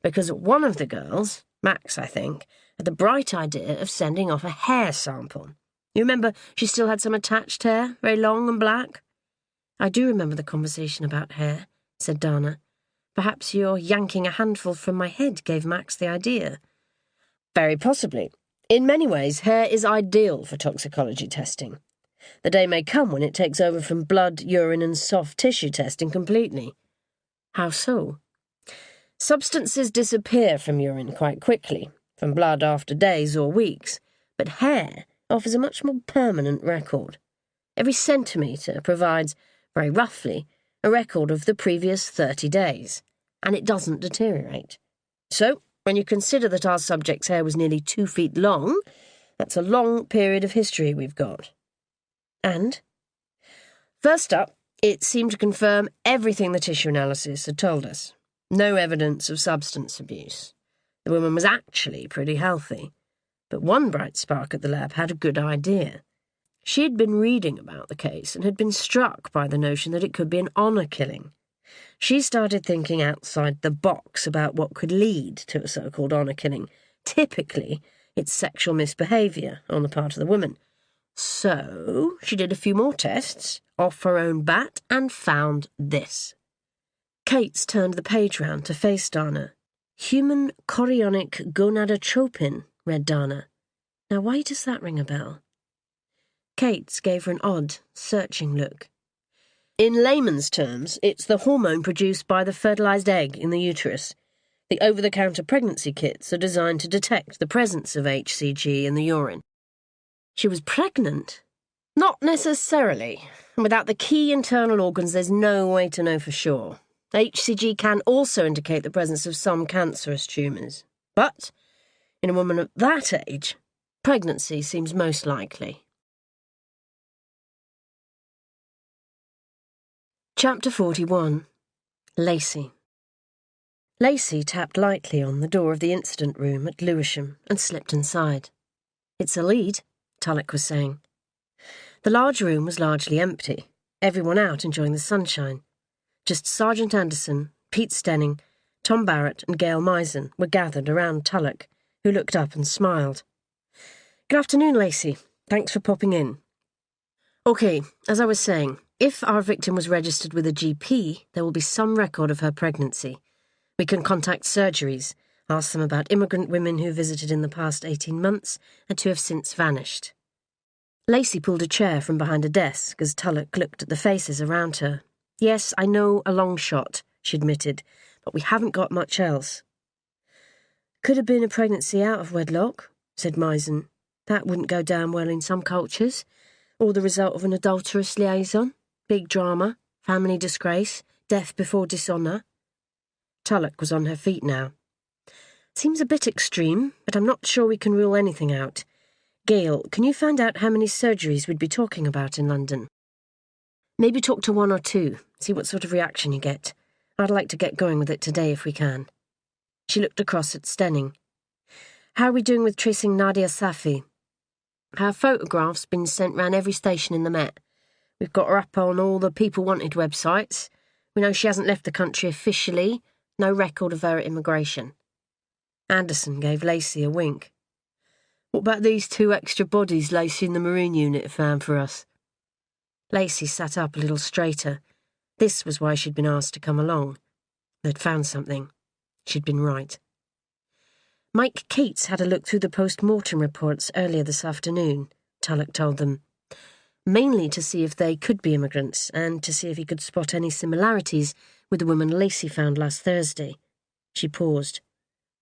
[SPEAKER 1] because one of the girls, Max I think, had the bright idea of sending off a hair sample. You remember she still had some attached hair, very long and black?"
[SPEAKER 2] "I do remember the conversation about hair," said Dana. "Perhaps your yanking a handful from my head gave Max the idea."
[SPEAKER 1] "Very possibly. In many ways, hair is ideal for toxicology testing. The day may come when it takes over from blood, urine and soft tissue testing completely."
[SPEAKER 2] "How so?"
[SPEAKER 1] "Substances disappear from urine quite quickly, from blood after days or weeks, but hair offers a much more permanent record. Every centimetre provides, very roughly, a record of the previous 30 days, and it doesn't deteriorate. So, when you consider that our subject's hair was nearly 2 feet long, that's a long period of history we've got."
[SPEAKER 2] "And?"
[SPEAKER 1] "First up, it seemed to confirm everything the tissue analysis had told us. No evidence of substance abuse. The woman was actually pretty healthy. But one bright spark at the lab had a good idea. She'd been reading about the case and had been struck by the notion that it could be an honour killing. She started thinking outside the box about what could lead to a so-called honour killing. Typically, it's sexual misbehaviour on the part of the woman. So she did a few more tests, off her own bat, and found this."
[SPEAKER 2] Kate's turned the page round to face Dana. "Human chorionic gonadotropin," read Dana. "Now why does that ring a bell?" Kate's gave her an odd, searching look.
[SPEAKER 1] "In layman's terms, it's the hormone produced by the fertilised egg in the uterus. The over-the-counter pregnancy kits are designed to detect the presence of HCG in the urine."
[SPEAKER 2] "She was pregnant?"
[SPEAKER 1] "Not necessarily. Without the key internal organs, there's no way to know for sure. HCG can also indicate the presence of some cancerous tumours. But, in a woman of that age, pregnancy seems most likely."
[SPEAKER 2] Chapter 41. Lacey. Lacey tapped lightly on the door of the incident room at Lewisham and slipped inside. "It's a lead," Tulloch was saying. The large room was largely empty, everyone out enjoying the sunshine. Just Sergeant Anderson, Pete Stenning, Tom Barrett and Gail Misen were gathered around Tulloch, who looked up and smiled. "Good afternoon, Lacey. Thanks for popping in. OK, as I was saying, if our victim was registered with a GP, there will be some record of her pregnancy. We can contact surgeries, asked them about immigrant women who visited in the past 18 months and who have since vanished. Lacey pulled a chair from behind a desk as Tulloch looked at the faces around her. Yes, I know, a long shot, she admitted, but we haven't got much else. Could have been a pregnancy out of wedlock, said Misen. That wouldn't go down well in some cultures. Or the result of an adulterous liaison. Big drama, family disgrace, death before dishonour. Tulloch was on her feet now. Seems a bit extreme, but I'm not sure we can rule anything out. Gail, can you find out how many surgeries we'd be talking about in London? Maybe talk to one or two, see what sort of reaction you get. I'd like to get going with it today if we can. She looked across at Stenning. How are we doing with tracing Nadia Safi? Her photograph's been sent round every station in the Met. We've got her up on all the People Wanted websites. We know she hasn't left the country officially. No record of her at immigration. Anderson gave Lacey a wink. What about these 2 extra bodies Lacey and the Marine Unit found for us? Lacey sat up a little straighter. This was why she'd been asked to come along. They'd found something. She'd been right. Mike Keats had a look through the post-mortem reports earlier this afternoon, Tulloch told them, mainly to see if they could be immigrants and to see if he could spot any similarities with the woman Lacey found last Thursday. She paused.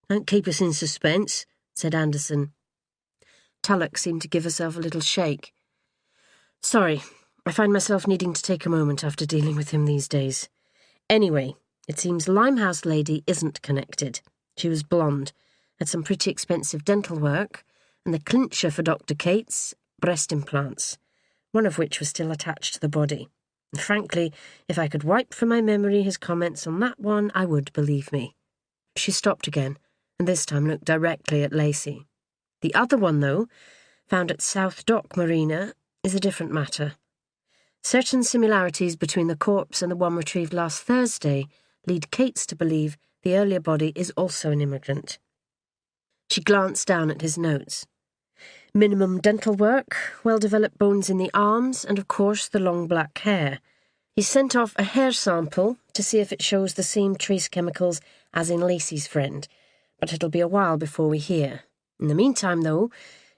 [SPEAKER 2] Don't keep us in suspense, said Anderson. Tulloch seemed to give herself a little shake. Sorry, I find myself needing to take a moment after dealing with him these days. Anyway, it seems Limehouse Lady isn't connected. She was blonde, had some pretty expensive dental work, and the clincher for Dr. Cates, breast implants, one of which was still attached to the body. And frankly, if I could wipe from my memory his comments on that one, I would, believe me. She stopped again, and this time looked directly at Lacey. The other one, though, found at South Dock Marina, is a different matter. Certain similarities between the corpse and the one retrieved last Thursday lead Cates to believe the earlier body is also an immigrant. She glanced down at his notes. Minimum dental work, well-developed bones in the arms, and of course the long black hair. He sent off a hair sample to see if it shows the same trace chemicals as in Lacey's friend, but it'll be a while before we hear. In the meantime, though,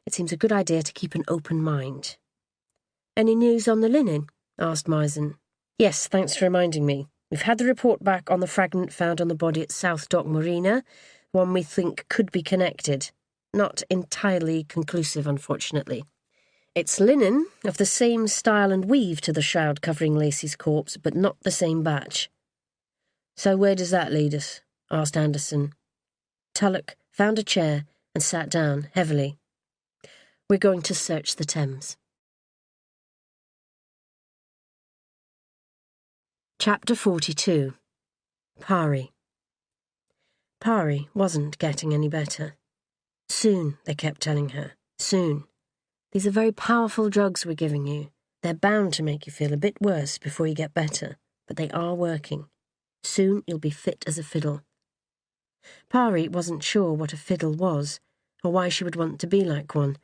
[SPEAKER 2] it seems a good idea to keep an open mind. Any news on the linen? Asked Misen. Yes, thanks for reminding me. We've had the report back on the fragment found on the body at South Dock Marina, one we think could be connected. Not entirely conclusive, unfortunately. It's linen, of the same style and weave to the shroud covering Lacey's corpse, but not the same batch. So where does that lead us? Asked Anderson. Tulloch found a chair and sat down heavily. We're going to search the Thames. Chapter 42. Pari. Pari wasn't getting any better. Soon, they kept telling her. Soon. These are very powerful drugs we're giving you. They're bound to make you feel a bit worse before you get better, but they are working. Soon you'll be fit as a fiddle. Pari wasn't sure what a fiddle was, or why she would want to be like one.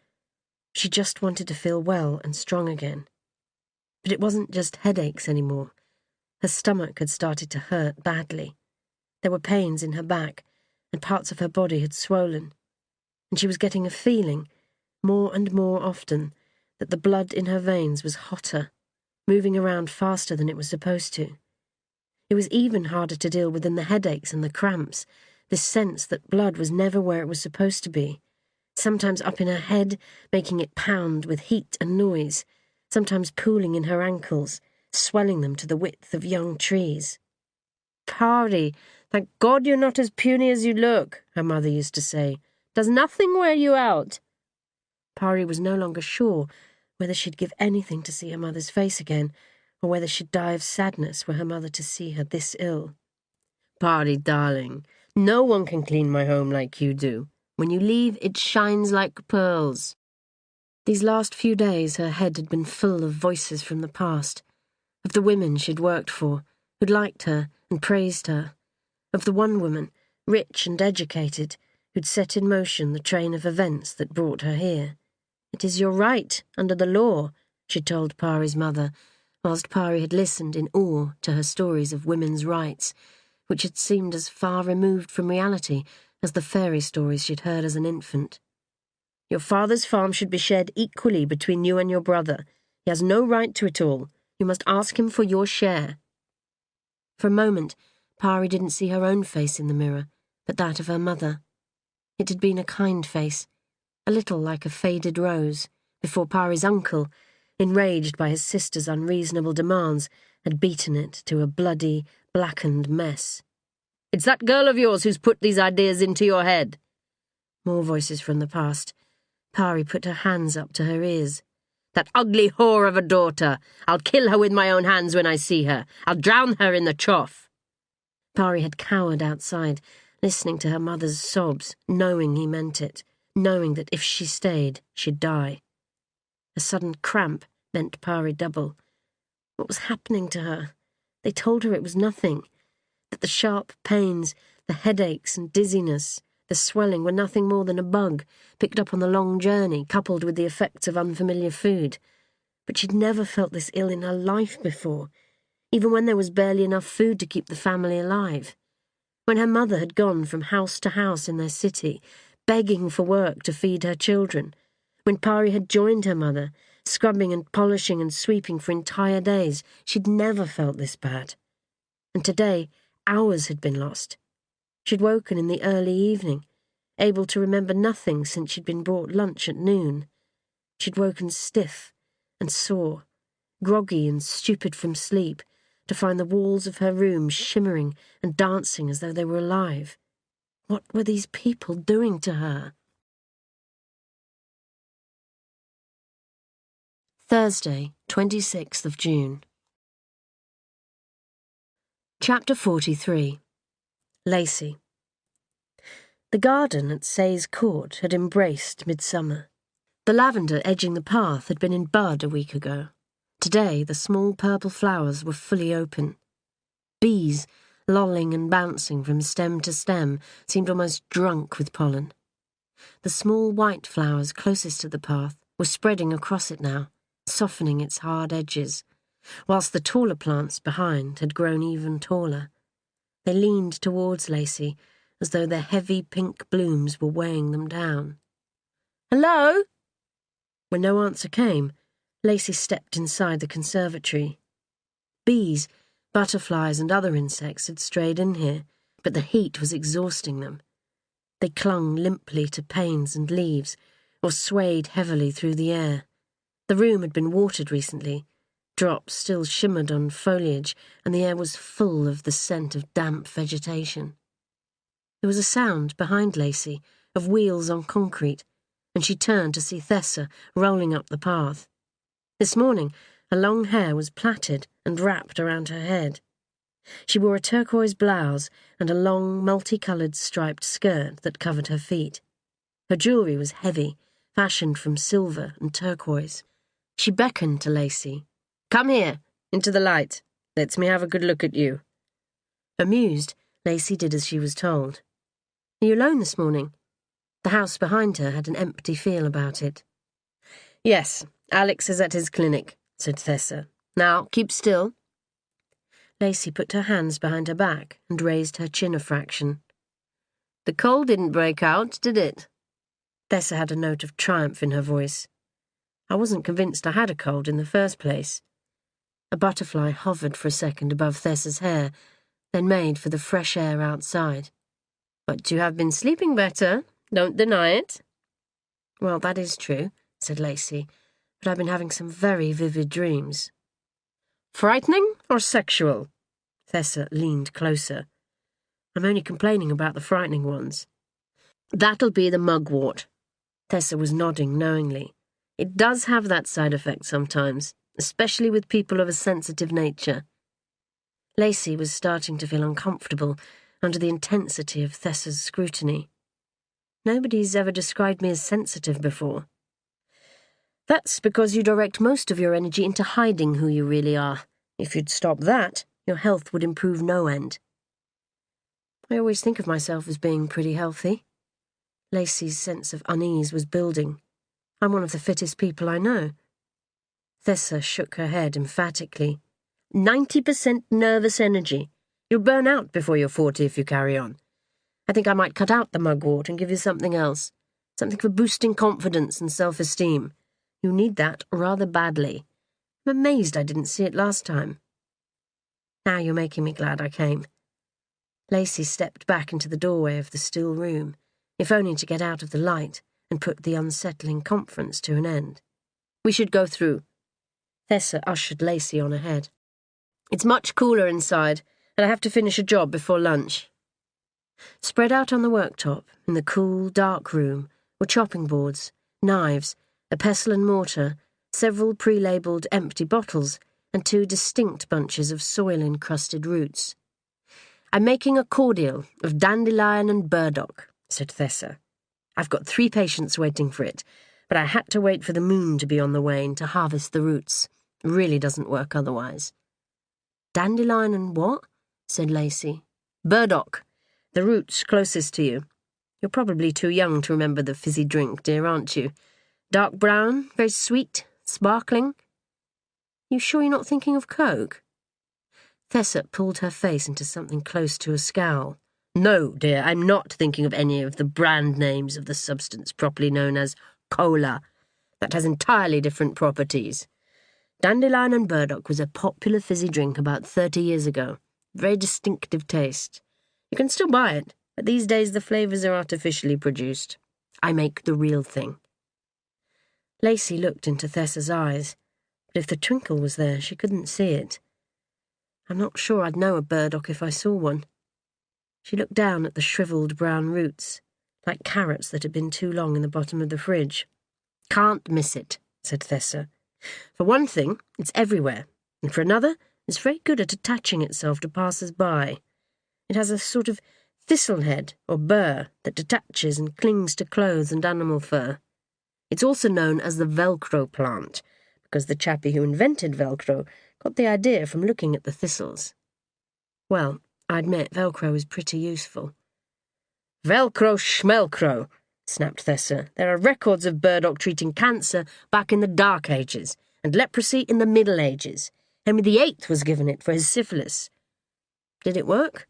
[SPEAKER 2] She just wanted to feel well and strong again. But it wasn't just headaches anymore. Her stomach had started to hurt badly. There were pains in her back, and parts of her body had swollen. And she was getting a feeling, more and more often, that the blood in her veins was hotter, moving around faster than it was supposed to. It was even harder to deal with than the headaches and the cramps, this sense that blood was never where it was supposed to be, sometimes up in her head, making it pound with heat and noise, sometimes pooling in her ankles, swelling them to the width of young trees. "Pari, thank God you're not as puny as you look," her mother used to say. "Does nothing wear you out?" Pari was no longer sure whether she'd give anything to see her mother's face again, or whether she'd die of sadness were her mother to see her this ill. "Pari, darling, no one can clean my home like you do. When you leave, it shines like pearls." These last few days her head had been full of voices from the past, of the women she'd worked for, who'd liked her and praised her, of the one woman, rich and educated, who'd set in motion the train of events that brought her here. "It is your right, under the law," she told Pari's mother, whilst Pari had listened in awe to her stories of women's rights, which had seemed as far removed from reality as the fairy stories she'd heard as an infant.
[SPEAKER 1] Your father's farm should be shared equally between you and your brother. He has no right to it all. You must ask him for your share.
[SPEAKER 2] For a moment, Pari didn't see her own face in the mirror, but that of her mother. It had been a kind face, a little like a faded rose, before Pari's uncle, enraged by his sister's unreasonable demands, had beaten it to a bloody, blackened mess.
[SPEAKER 1] It's that girl of yours who's put these ideas into your head.
[SPEAKER 2] More voices from the past. Pari put her hands up to her ears.
[SPEAKER 1] That ugly whore of a daughter. I'll kill her with my own hands when I see her. I'll drown her in the trough.
[SPEAKER 2] Pari had cowered outside, listening to her mother's sobs, knowing he meant it, knowing that if she stayed, she'd die. A sudden cramp bent Pari double. What was happening to her? They told her it was nothing, that the sharp pains, the headaches and dizziness, the swelling were nothing more than a bug, picked up on the long journey, coupled with the effects of unfamiliar food. But she'd never felt this ill in her life before, even when there was barely enough food to keep the family alive. When her mother had gone from house to house in their city, begging for work to feed her children. When Pari had joined her mother, scrubbing and polishing and sweeping for entire days, she'd never felt this bad. And today, hours had been lost. She'd woken in the early evening, able to remember nothing since she'd been brought lunch at noon. She'd woken stiff and sore, groggy and stupid from sleep, to find the walls of her room shimmering and dancing as though they were alive. What were these people doing to her? Thursday, 26th of June. Chapter 43. Lacey. The garden at Sayes Court had embraced midsummer. The lavender edging the path had been in bud a week ago. Today the small purple flowers were fully open. Bees, lolling and bouncing from stem to stem, seemed almost drunk with pollen. The small white flowers closest to the path were spreading across it now, softening its hard edges, whilst the taller plants behind had grown even taller. They leaned towards Lacey, as though their heavy pink blooms were weighing them down.
[SPEAKER 1] Hello?
[SPEAKER 2] When no answer came, Lacey stepped inside the conservatory. Bees, butterflies and other insects had strayed in here, but the heat was exhausting them. They clung limply to panes and leaves, or swayed heavily through the air. The room had been watered recently. Drops still shimmered on foliage, and the air was full of the scent of damp vegetation. There was a sound behind Lacey of wheels on concrete, and she turned to see Thessa rolling up the path. This morning, her long hair was plaited and wrapped around her head. She wore a turquoise blouse and a long, multicoloured striped skirt that covered her feet. Her jewellery was heavy, fashioned from silver and turquoise. She beckoned to Lacey.
[SPEAKER 1] Come here, into the light. Lets me have a good look at you.
[SPEAKER 2] Amused, Lacey did as she was told. Are you alone this morning? The house behind her had an empty feel about it.
[SPEAKER 1] Yes, Alex is at his clinic, said Thessa. Now, keep still.
[SPEAKER 2] Lacey put her hands behind her back and raised her chin a fraction.
[SPEAKER 1] The cold didn't break out, did it?
[SPEAKER 2] Thessa had a note of triumph in her voice. I wasn't convinced I had a cold in the first place. A butterfly hovered for a second above Thessa's hair, then made for the fresh air outside.
[SPEAKER 1] But you have been sleeping better, don't deny it.
[SPEAKER 2] Well, that is true, said Lacey, but I've been having some very vivid dreams.
[SPEAKER 1] Frightening or sexual?
[SPEAKER 2] Thessa leaned closer. I'm only complaining about the frightening ones.
[SPEAKER 1] That'll be the mugwort.
[SPEAKER 2] Thessa was nodding knowingly.
[SPEAKER 1] It does have that side effect sometimes, especially with people of a sensitive nature.
[SPEAKER 2] Lacey was starting to feel uncomfortable under the intensity of Thessa's scrutiny. Nobody's ever described me as sensitive before.
[SPEAKER 1] That's because you direct most of your energy into hiding who you really are. If you'd stop that, your health would improve no end.
[SPEAKER 2] I always think of myself as being pretty healthy. Lacey's sense of unease was building. I'm one of the fittest people I know. Thessa shook her head emphatically.
[SPEAKER 1] 90% nervous energy. You'll burn out before you're 40 if you carry on. I think I might cut out the mugwort and give you something else. Something for boosting confidence and self-esteem. You need that rather badly. I'm amazed I didn't see it last time. Now you're making me glad I came. Lacey stepped back into the doorway of the still room, if only to get out of the light and put the unsettling conference to an end. We should go through. Thessa ushered Lacey on ahead. It's much cooler inside, and I have to finish a job before lunch. Spread out on the worktop, in the cool, dark room, were chopping boards, knives, a pestle and mortar, several pre-labelled empty bottles, and 2 distinct bunches of soil-encrusted roots. I'm making a cordial of dandelion and burdock, said Thessa. I've got 3 patients waiting for it, but I had to wait for the moon to be on the wane to harvest the roots. It really doesn't work otherwise. Dandelion and what? Said Lacey. Burdock. The roots closest to you. You're probably too young to remember the fizzy drink, dear, aren't you? Dark brown, very sweet, sparkling. You sure you're not thinking of Coke? Thessa pulled her face into something close to a scowl. No, dear, I'm not thinking of any of the brand names of the substance properly known as cola. That has entirely different properties. Dandelion and burdock was a popular fizzy drink about 30 years ago. Very distinctive taste. You can still buy it, but these days the flavours are artificially produced. I make the real thing. Lacey looked into Thessa's eyes, but if the twinkle was there, she couldn't see it. I'm not sure I'd know a burdock if I saw one. She looked down at the shriveled brown roots, like carrots that had been too long in the bottom of the fridge. Can't miss it, said Thessa. For one thing, it's everywhere, and for another, it's very good at attaching itself to passers-by. It has a sort of thistle head or burr that detaches and clings to clothes and animal fur. It's also known as the Velcro plant, because the chappie who invented Velcro got the idea from looking at the thistles. Well, I admit Velcro is pretty useful. Velcro schmelcro, snapped Thessa. There are records of burdock treating cancer back in the Dark Ages, and leprosy in the Middle Ages. Henry VIII was given it for his syphilis. Did it work?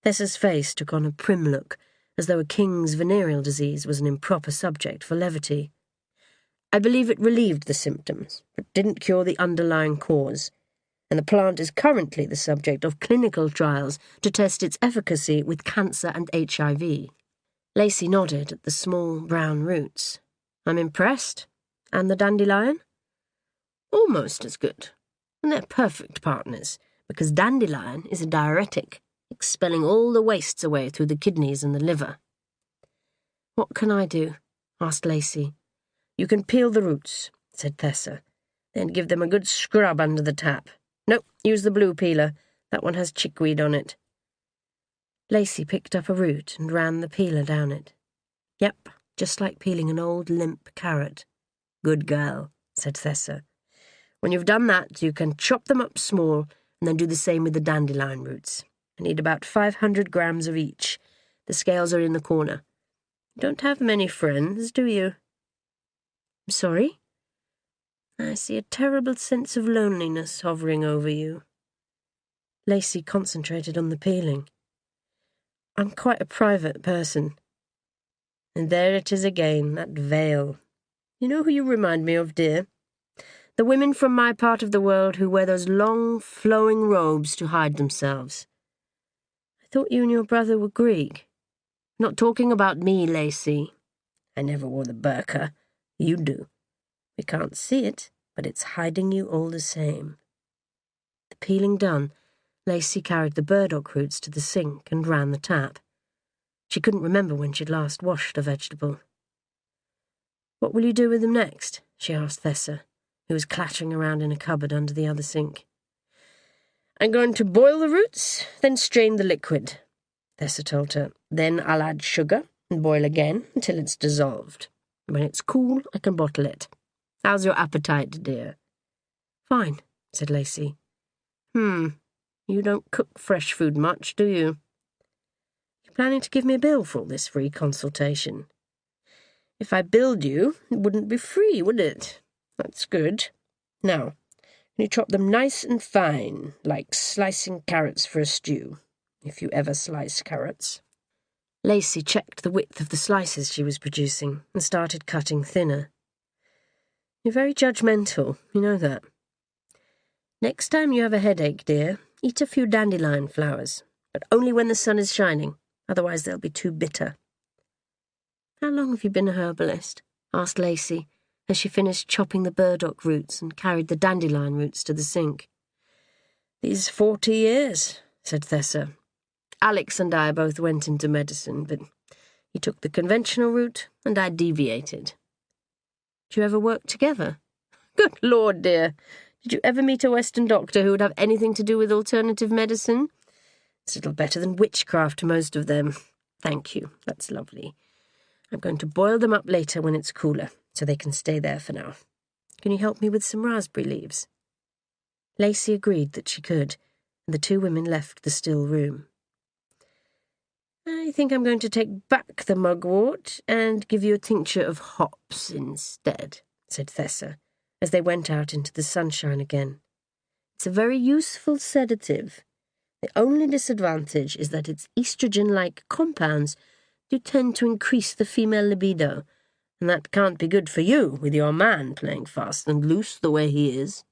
[SPEAKER 1] Thessa's face took on a prim look, as though a king's venereal disease was an improper subject for levity. I believe it relieved the symptoms, but didn't cure the underlying cause, and the plant is currently the subject of clinical trials to test its efficacy with cancer and HIV. Lacey nodded at the small brown roots. I'm impressed. And the dandelion? Almost as good. And they're perfect partners, because dandelion is a diuretic, expelling all the wastes away through the kidneys and the liver. What can I do? Asked Lacey. You can peel the roots, said Thessa. Then give them a good scrub under the tap. No, use the blue peeler. That one has chickweed on it. Lacey picked up a root and ran the peeler down it. Yep, just like peeling an old limp carrot. Good girl, said Thessa. When you've done that, you can chop them up small and then do the same with the dandelion roots. I need about 500 grams of each. The scales are in the corner. You don't have many friends, do you? I'm sorry? I see a terrible sense of loneliness hovering over you. Lacey concentrated on the peeling. I'm quite a private person. And there it is again, that veil. You know who you remind me of, dear? The women from my part of the world who wear those long, flowing robes to hide themselves. I thought you and your brother were Greek. Not talking about me, Lacey. I never wore the burqa. You do. We can't see it, but it's hiding you all the same. The peeling done, Lacey carried the burdock roots to the sink and ran the tap. She couldn't remember when she'd last washed a vegetable. What will you do with them next? She asked Thessa, who was clattering around in a cupboard under the other sink. I'm going to boil the roots, then strain the liquid, Thessa told her. Then I'll add sugar and boil again until it's dissolved. When it's cool, I can bottle it. How's your appetite, dear? Fine, said Lacey. You don't cook fresh food much, do you? You're planning to give me a bill for all this free consultation. If I billed you, it wouldn't be free, would it? That's good. Now, can you chop them nice and fine, like slicing carrots for a stew, if you ever slice carrots?
[SPEAKER 2] Lacey checked the width of the slices she was producing and started cutting thinner. You're very judgmental, you know that. Next time you have a headache, dear, eat a few dandelion flowers, but only when the sun is shining, otherwise they'll be too bitter. How long have you been a herbalist? Asked Lacey, as she finished chopping the burdock roots and carried the dandelion roots to the sink.
[SPEAKER 1] These 40 years, said Thessa. Alex and I both went into medicine, but he took the conventional route and I deviated.
[SPEAKER 2] Do you ever work together?
[SPEAKER 1] Good Lord, dear. Did you ever meet a Western doctor who would have anything to do with alternative medicine? It's little better than witchcraft, most of them. Thank you, that's lovely. I'm going to boil them up later when it's cooler, so they can stay there for now.
[SPEAKER 2] Can you help me with some raspberry leaves? Lacey agreed that she could, and the two women left the still room.
[SPEAKER 1] I think I'm going to take back the mugwort and give you a tincture of hops instead, said Thessa, as they went out into the sunshine again. It's a very useful sedative. The only disadvantage is that its estrogen-like compounds do tend to increase the female libido, and that can't be good for you, with your man playing fast and loose the way he is.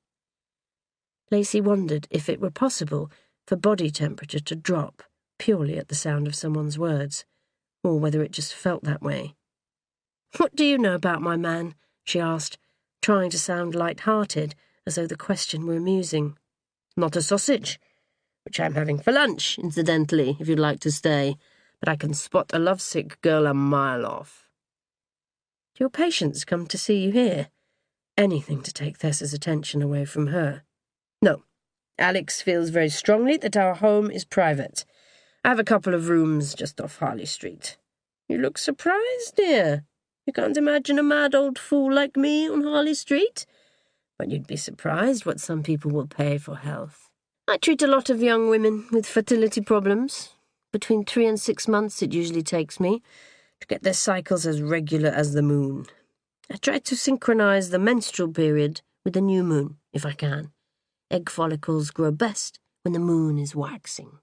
[SPEAKER 2] Lacey wondered if it were possible for body temperature to drop purely at the sound of someone's words, or whether it just felt that way.
[SPEAKER 1] What do you know about my man?
[SPEAKER 2] She asked, trying to sound light-hearted, as though the question were amusing.
[SPEAKER 1] Not a sausage, which I'm having for lunch, incidentally, if you'd like to stay, but I can spot a lovesick girl a mile off.
[SPEAKER 2] Do your patients come to see you here? Anything to take Thessa's attention away from her.
[SPEAKER 1] No. Alex feels very strongly that our home is private. I have a couple of rooms just off Harley Street. You look surprised, dear. You can't imagine a mad old fool like me on Harley Street? But you'd be surprised what some people will pay for health. I treat a lot of young women with fertility problems. Between 3 and 6 months it usually takes me to get their cycles as regular as the moon. I try to synchronize the menstrual period with the new moon, if I can. Egg follicles grow best when the moon is waxing.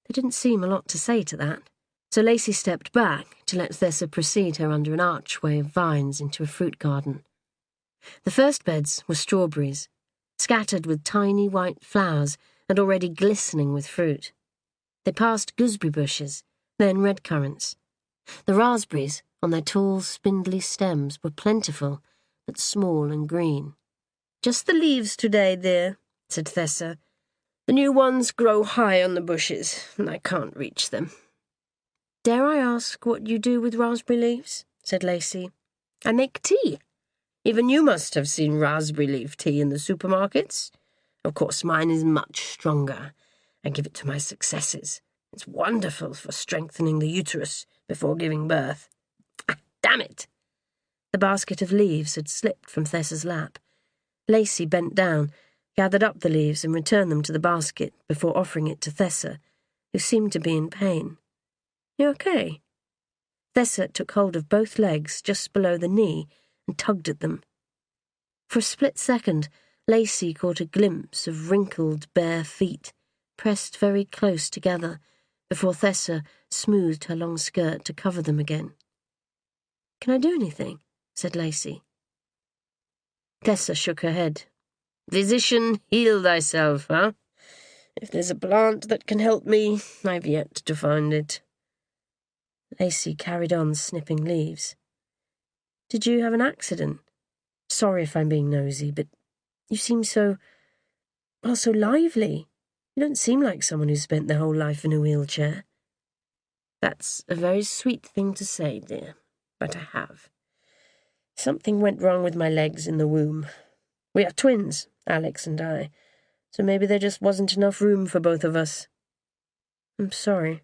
[SPEAKER 2] There didn't seem a lot to say to that, so Lacey stepped back to let Thessa precede her under an archway of vines into a fruit garden. The first beds were strawberries, scattered with tiny white flowers and already glistening with fruit. They passed gooseberry bushes, then red currants. The raspberries, on their tall, spindly stems, were plentiful, but small and green.
[SPEAKER 1] Just the leaves today, dear, said Thessa. The new ones grow high on the bushes, and I can't reach them.
[SPEAKER 2] Dare I ask what you do with raspberry leaves? Said Lacey.
[SPEAKER 1] I make tea. Even you must have seen raspberry leaf tea in the supermarkets. Of course, mine is much stronger. I give it to my successors. It's wonderful for strengthening the uterus before giving birth. Ah, damn it!
[SPEAKER 2] The basket of leaves had slipped from Thessa's lap. Lacey bent down, gathered up the leaves and returned them to the basket before offering it to Thessa, who seemed to be in pain. You okay? Thessa took hold of both legs just below the knee and tugged at them. For a split second, Lacey caught a glimpse of wrinkled, bare feet, pressed very close together, before Thessa smoothed her long skirt to cover them again. Can I do anything? Said Lacey.
[SPEAKER 1] Thessa shook her head. Physician, heal thyself, huh? If there's a plant that can help me, I've yet to find it.
[SPEAKER 2] Lacey carried on snipping leaves. Did you have an accident? Sorry if I'm being nosy, but you seem so lively. You don't seem like someone who's spent their whole life in a wheelchair.
[SPEAKER 1] That's a very sweet thing to say, dear, but I have. Something went wrong with my legs in the womb. We are twins, Alex and I, so maybe there just wasn't enough room for both of us.
[SPEAKER 2] I'm sorry.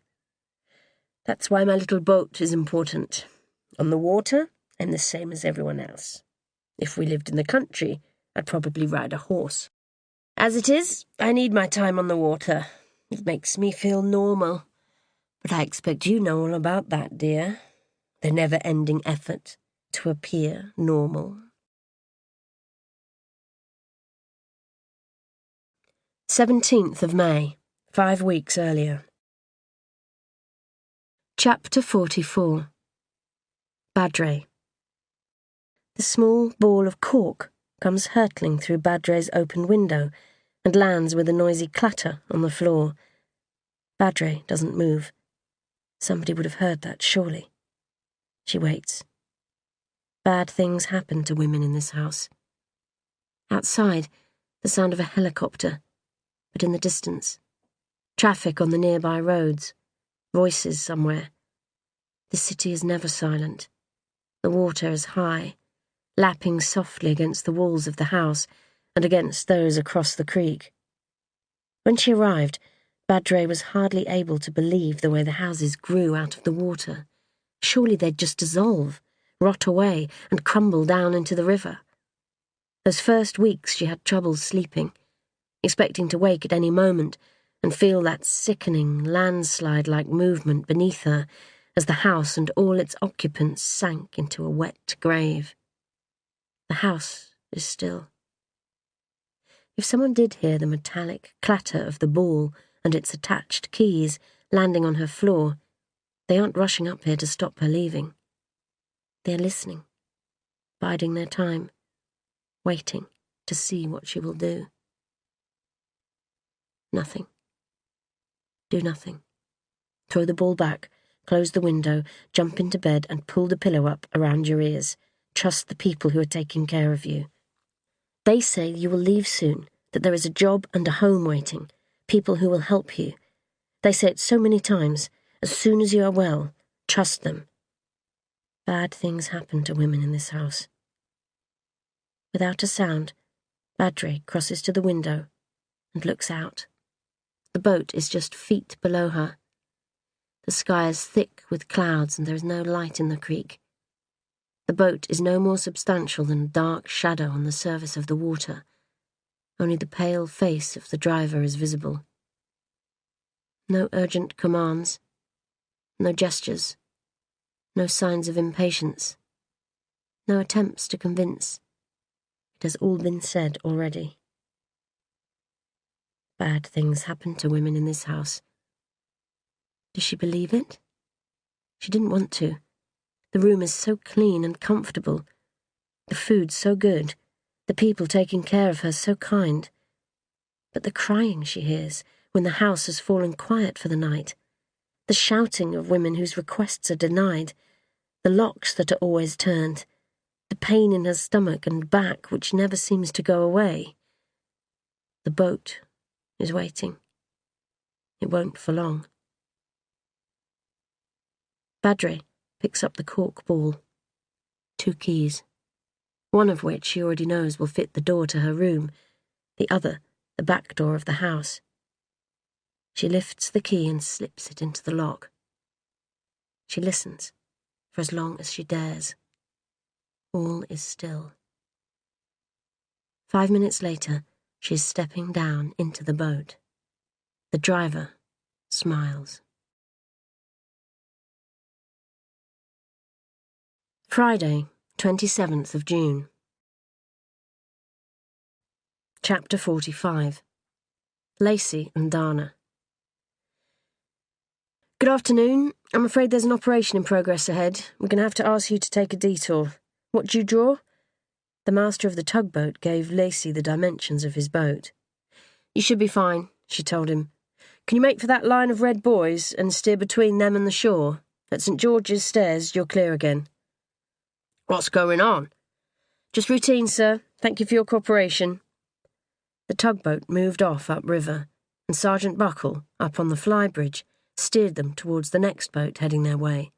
[SPEAKER 1] That's why my little boat is important. On the water, I'm the same as everyone else. If we lived in the country, I'd probably ride a horse. As it is, I need my time on the water. It makes me feel normal. But I expect you know all about that, dear. The never-ending effort to appear normal.
[SPEAKER 2] 17th of May, 5 weeks earlier. Chapter 44. Badre. The small ball of cork comes hurtling through Badre's open window and lands with a noisy clatter on the floor. Badre doesn't move. Somebody would have heard that, surely. She waits. Bad things happen to women in this house. Outside, the sound of a helicopter, but in the distance, traffic on the nearby roads, voices somewhere. The city is never silent. The water is high, lapping softly against the walls of the house and against those across the creek. When she arrived, Badre was hardly able to believe the way the houses grew out of the water. Surely they'd just dissolve, rot away, and crumble down into the river. Those first weeks she had trouble sleeping, expecting to wake at any moment and feel that sickening, landslide-like movement beneath her as the house and all its occupants sank into a wet grave. The house is still. If someone did hear the metallic clatter of the ball and its attached keys landing on her floor, they aren't rushing up here to stop her leaving. They're listening, biding their time, waiting to see what she will do. Nothing. Do nothing. Throw the ball back, close the window, jump into bed and pull the pillow up around your ears. Trust the people who are taking care of you. They say you will leave soon, that there is a job and a home waiting, people who will help you. They say it so many times. As soon as you are well, trust them. Bad things happen to women in this house. Without a sound, Badre crosses to the window and looks out. The boat is just feet below her. The sky is thick with clouds and there is no light in the creek. The boat is no more substantial than a dark shadow on the surface of the water. Only the pale face of the driver is visible. No urgent commands, no gestures, no signs of impatience, no attempts to convince. It has all been said already. Bad things happen to women in this house. Does she believe it? She didn't want to. The room is so clean and comfortable. The food so good. The people taking care of her so kind. But the crying she hears when the house has fallen quiet for the night, the shouting of women whose requests are denied, the locks that are always turned, the pain in her stomach and back which never seems to go away. The boat is waiting. It won't for long. Badre picks up the cork ball. 2 keys. One of which she already knows will fit the door to her room, the other the back door of the house. She lifts the key and slips it into the lock. She listens for as long as she dares. All is still. 5 minutes later, she is stepping down into the boat. The driver smiles. Friday, 27th of June. Chapter 45. Lacey and Dana. Good afternoon. I'm afraid there's an operation in progress ahead. We're going to have to ask you to take a detour. What do you draw? The master of the tugboat gave Lacey the dimensions of his boat. You should be fine, she told him. Can you make for that line of red buoys and steer between them and the shore? At St. George's Stairs, you're clear again. What's going on? Just routine, sir. Thank you for your cooperation. The tugboat moved off upriver, and Sergeant Buckle, up on the flybridge, steered them towards the next boat heading their way.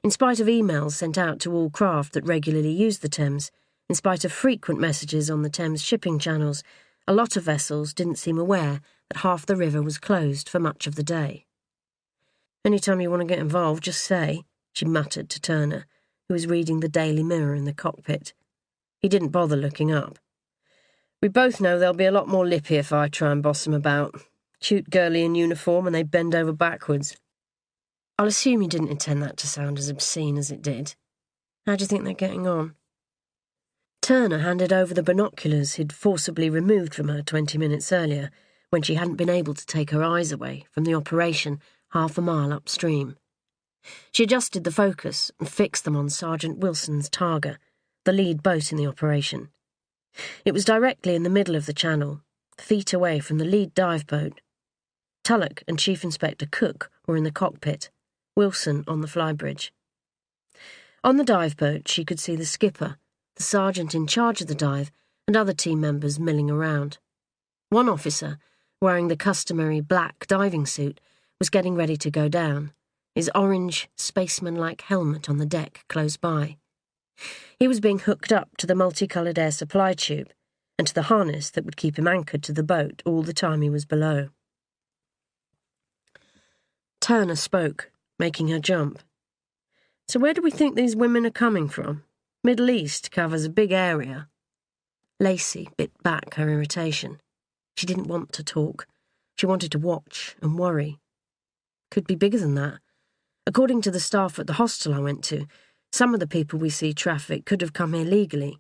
[SPEAKER 2] In spite of emails sent out to all craft that regularly use the Thames, in spite of frequent messages on the Thames shipping channels, a lot of vessels didn't seem aware that half the river was closed for much of the day. Any time you want to get involved, just say, she muttered to Turner, who was reading the Daily Mirror in the cockpit. He didn't bother looking up. We both know there'll be a lot more lippy if I try and boss them about. Cute girlie in uniform and they bend over backwards. I'll assume you didn't intend that to sound as obscene as it did. How do you think they're getting on? Turner handed over the binoculars he'd forcibly removed from her 20 minutes earlier, when she hadn't been able to take her eyes away from the operation half a mile upstream. She adjusted the focus and fixed them on Sergeant Wilson's Targa, the lead boat in the operation. It was directly in the middle of the channel, feet away from the lead dive boat. Tulloch and Chief Inspector Cook were in the cockpit, Wilson on the flybridge. On the dive boat, she could see the skipper, the sergeant in charge of the dive, and other team members milling around. One officer, wearing the customary black diving suit, was getting ready to go down, his orange, spaceman-like helmet on the deck close by. He was being hooked up to the multicoloured air supply tube and to the harness that would keep him anchored to the boat all the time he was below. Turner spoke, making her jump. "So where do we think these women are coming from? Middle East covers a big area." Lacey bit back her irritation. She didn't want to talk. She wanted to watch and worry. Could be bigger than that. According to the staff at the hostel I went to, some of the people we see traffic could have come here legally.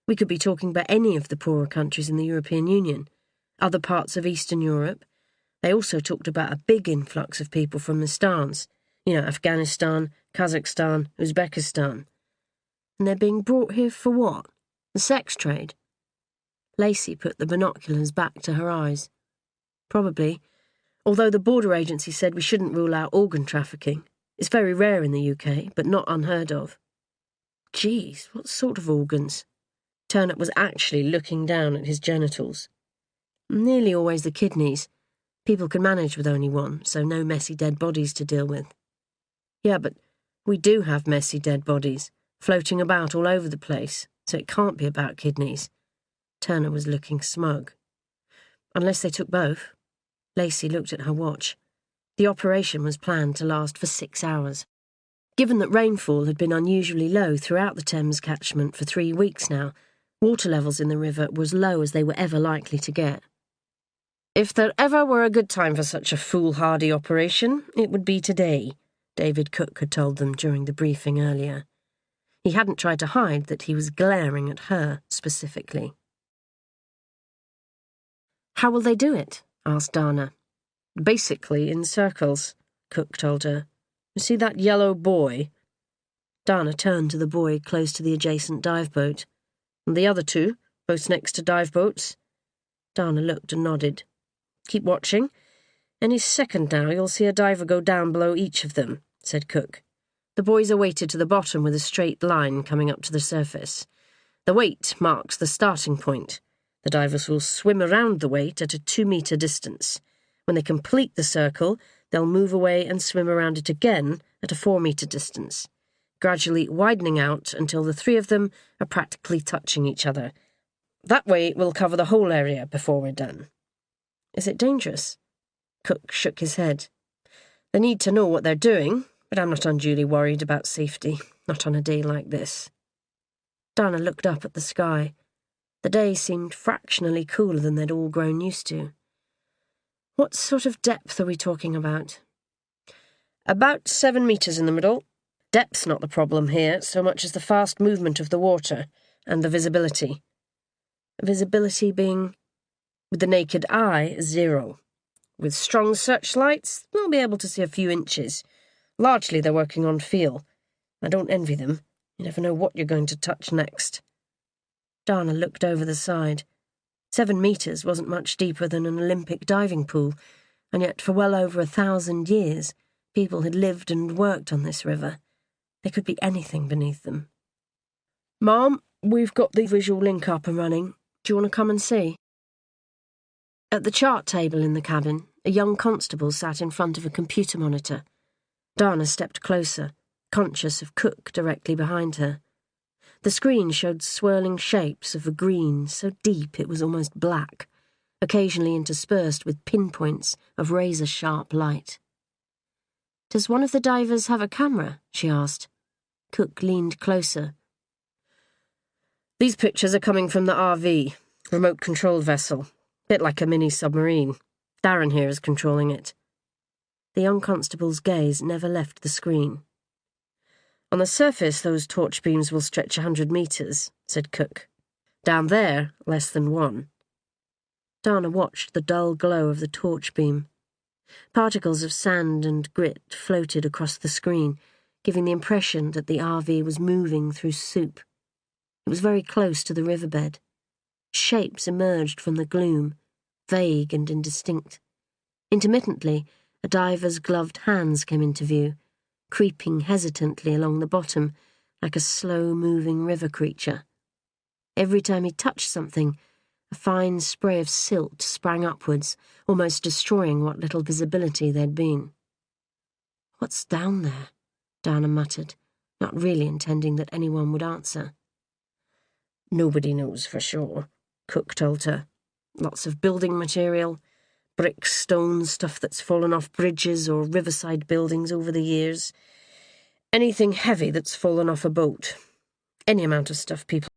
[SPEAKER 2] We could be talking about any of the poorer countries in the European Union, other parts of Eastern Europe. They also talked about a big influx of people from the Stans, Afghanistan, Kazakhstan, Uzbekistan. And they're being brought here for what? The sex trade? Lacey put the binoculars back to her eyes. Probably, although the border agency said we shouldn't rule out organ trafficking. It's very rare in the UK, but not unheard of. Geez, what sort of organs? Turner was actually looking down at his genitals. Nearly always the kidneys. People can manage with only one, so no messy dead bodies to deal with. Yeah, but we do have messy dead bodies, floating about all over the place, so it can't be about kidneys. Turner was looking smug. Unless they took both. Lacey looked at her watch. The operation was planned to last for 6 hours. Given that rainfall had been unusually low throughout the Thames catchment for 3 weeks now, water levels in the river were as low as they were ever likely to get. "If there ever were a good time for such a foolhardy operation, it would be today," David Cook had told them during the briefing earlier. He hadn't tried to hide that he was glaring at her specifically. "How will they do it?" asked Dana. "Basically in circles," Cook told her. "You see that yellow buoy?" Dana turned to the buoy close to the adjacent dive boat. "And the other two, both next to dive boats?" Dana looked and nodded. "Keep watching. Any second now you'll see a diver go down below each of them," said Cook. "The buoys are weighted to the bottom with a straight line coming up to the surface. The weight marks the starting point. The divers will swim around the weight at a 2-metre distance. When they complete the circle, they'll move away and swim around it again at a 4-metre distance, gradually widening out until the 3 of them are practically touching each other. That way we'll cover the whole area before we're done." "Is it dangerous?" Cook shook his head. "They need to know what they're doing, but I'm not unduly worried about safety, not on a day like this." Dana looked up at the sky. The day seemed fractionally cooler than they'd all grown used to. "What sort of depth are we talking about?" "About 7 metres in the middle. Depth's not the problem here, so much as the fast movement of the water and the visibility." "Visibility being?" "With the naked eye, 0. With strong searchlights, they'll be able to see a few inches. Largely they're working on feel. I don't envy them. You never know what you're going to touch next." Dana looked over the side. 7 metres wasn't much deeper than an Olympic diving pool, and yet for well over 1,000 years, people had lived and worked on this river. There could be anything beneath them. "Mom, we've got the visual link up and running. Do you want to come and see?" At the chart table in the cabin, a young constable sat in front of a computer monitor. Dana stepped closer, conscious of Cook directly behind her. The screen showed swirling shapes of a green so deep it was almost black, occasionally interspersed with pinpoints of razor-sharp light. "Does one of the divers have a camera?" she asked. Cook leaned closer. "These pictures are coming from the RV, remote-controlled vessel, bit like a mini-submarine. Darren here is controlling it." The young constable's gaze never left the screen. "On the surface, those torch beams will stretch 100 metres, said Cook. "Down there, less than 1. Dana watched the dull glow of the torch beam. Particles of sand and grit floated across the screen, giving the impression that the RV was moving through soup. It was very close to the riverbed. Shapes emerged from the gloom, vague and indistinct. Intermittently, a diver's gloved hands came into view, creeping hesitantly along the bottom like a slow-moving river creature. Every time he touched something, a fine spray of silt sprang upwards, almost destroying what little visibility there'd been. "What's down there?" Dana muttered, not really intending that anyone would answer.
[SPEAKER 1] "Nobody knows for sure," Cook told her. "Lots of building material, bricks, stones, stuff that's fallen off bridges or riverside buildings over the years. Anything heavy that's fallen off a boat. Any amount of stuff people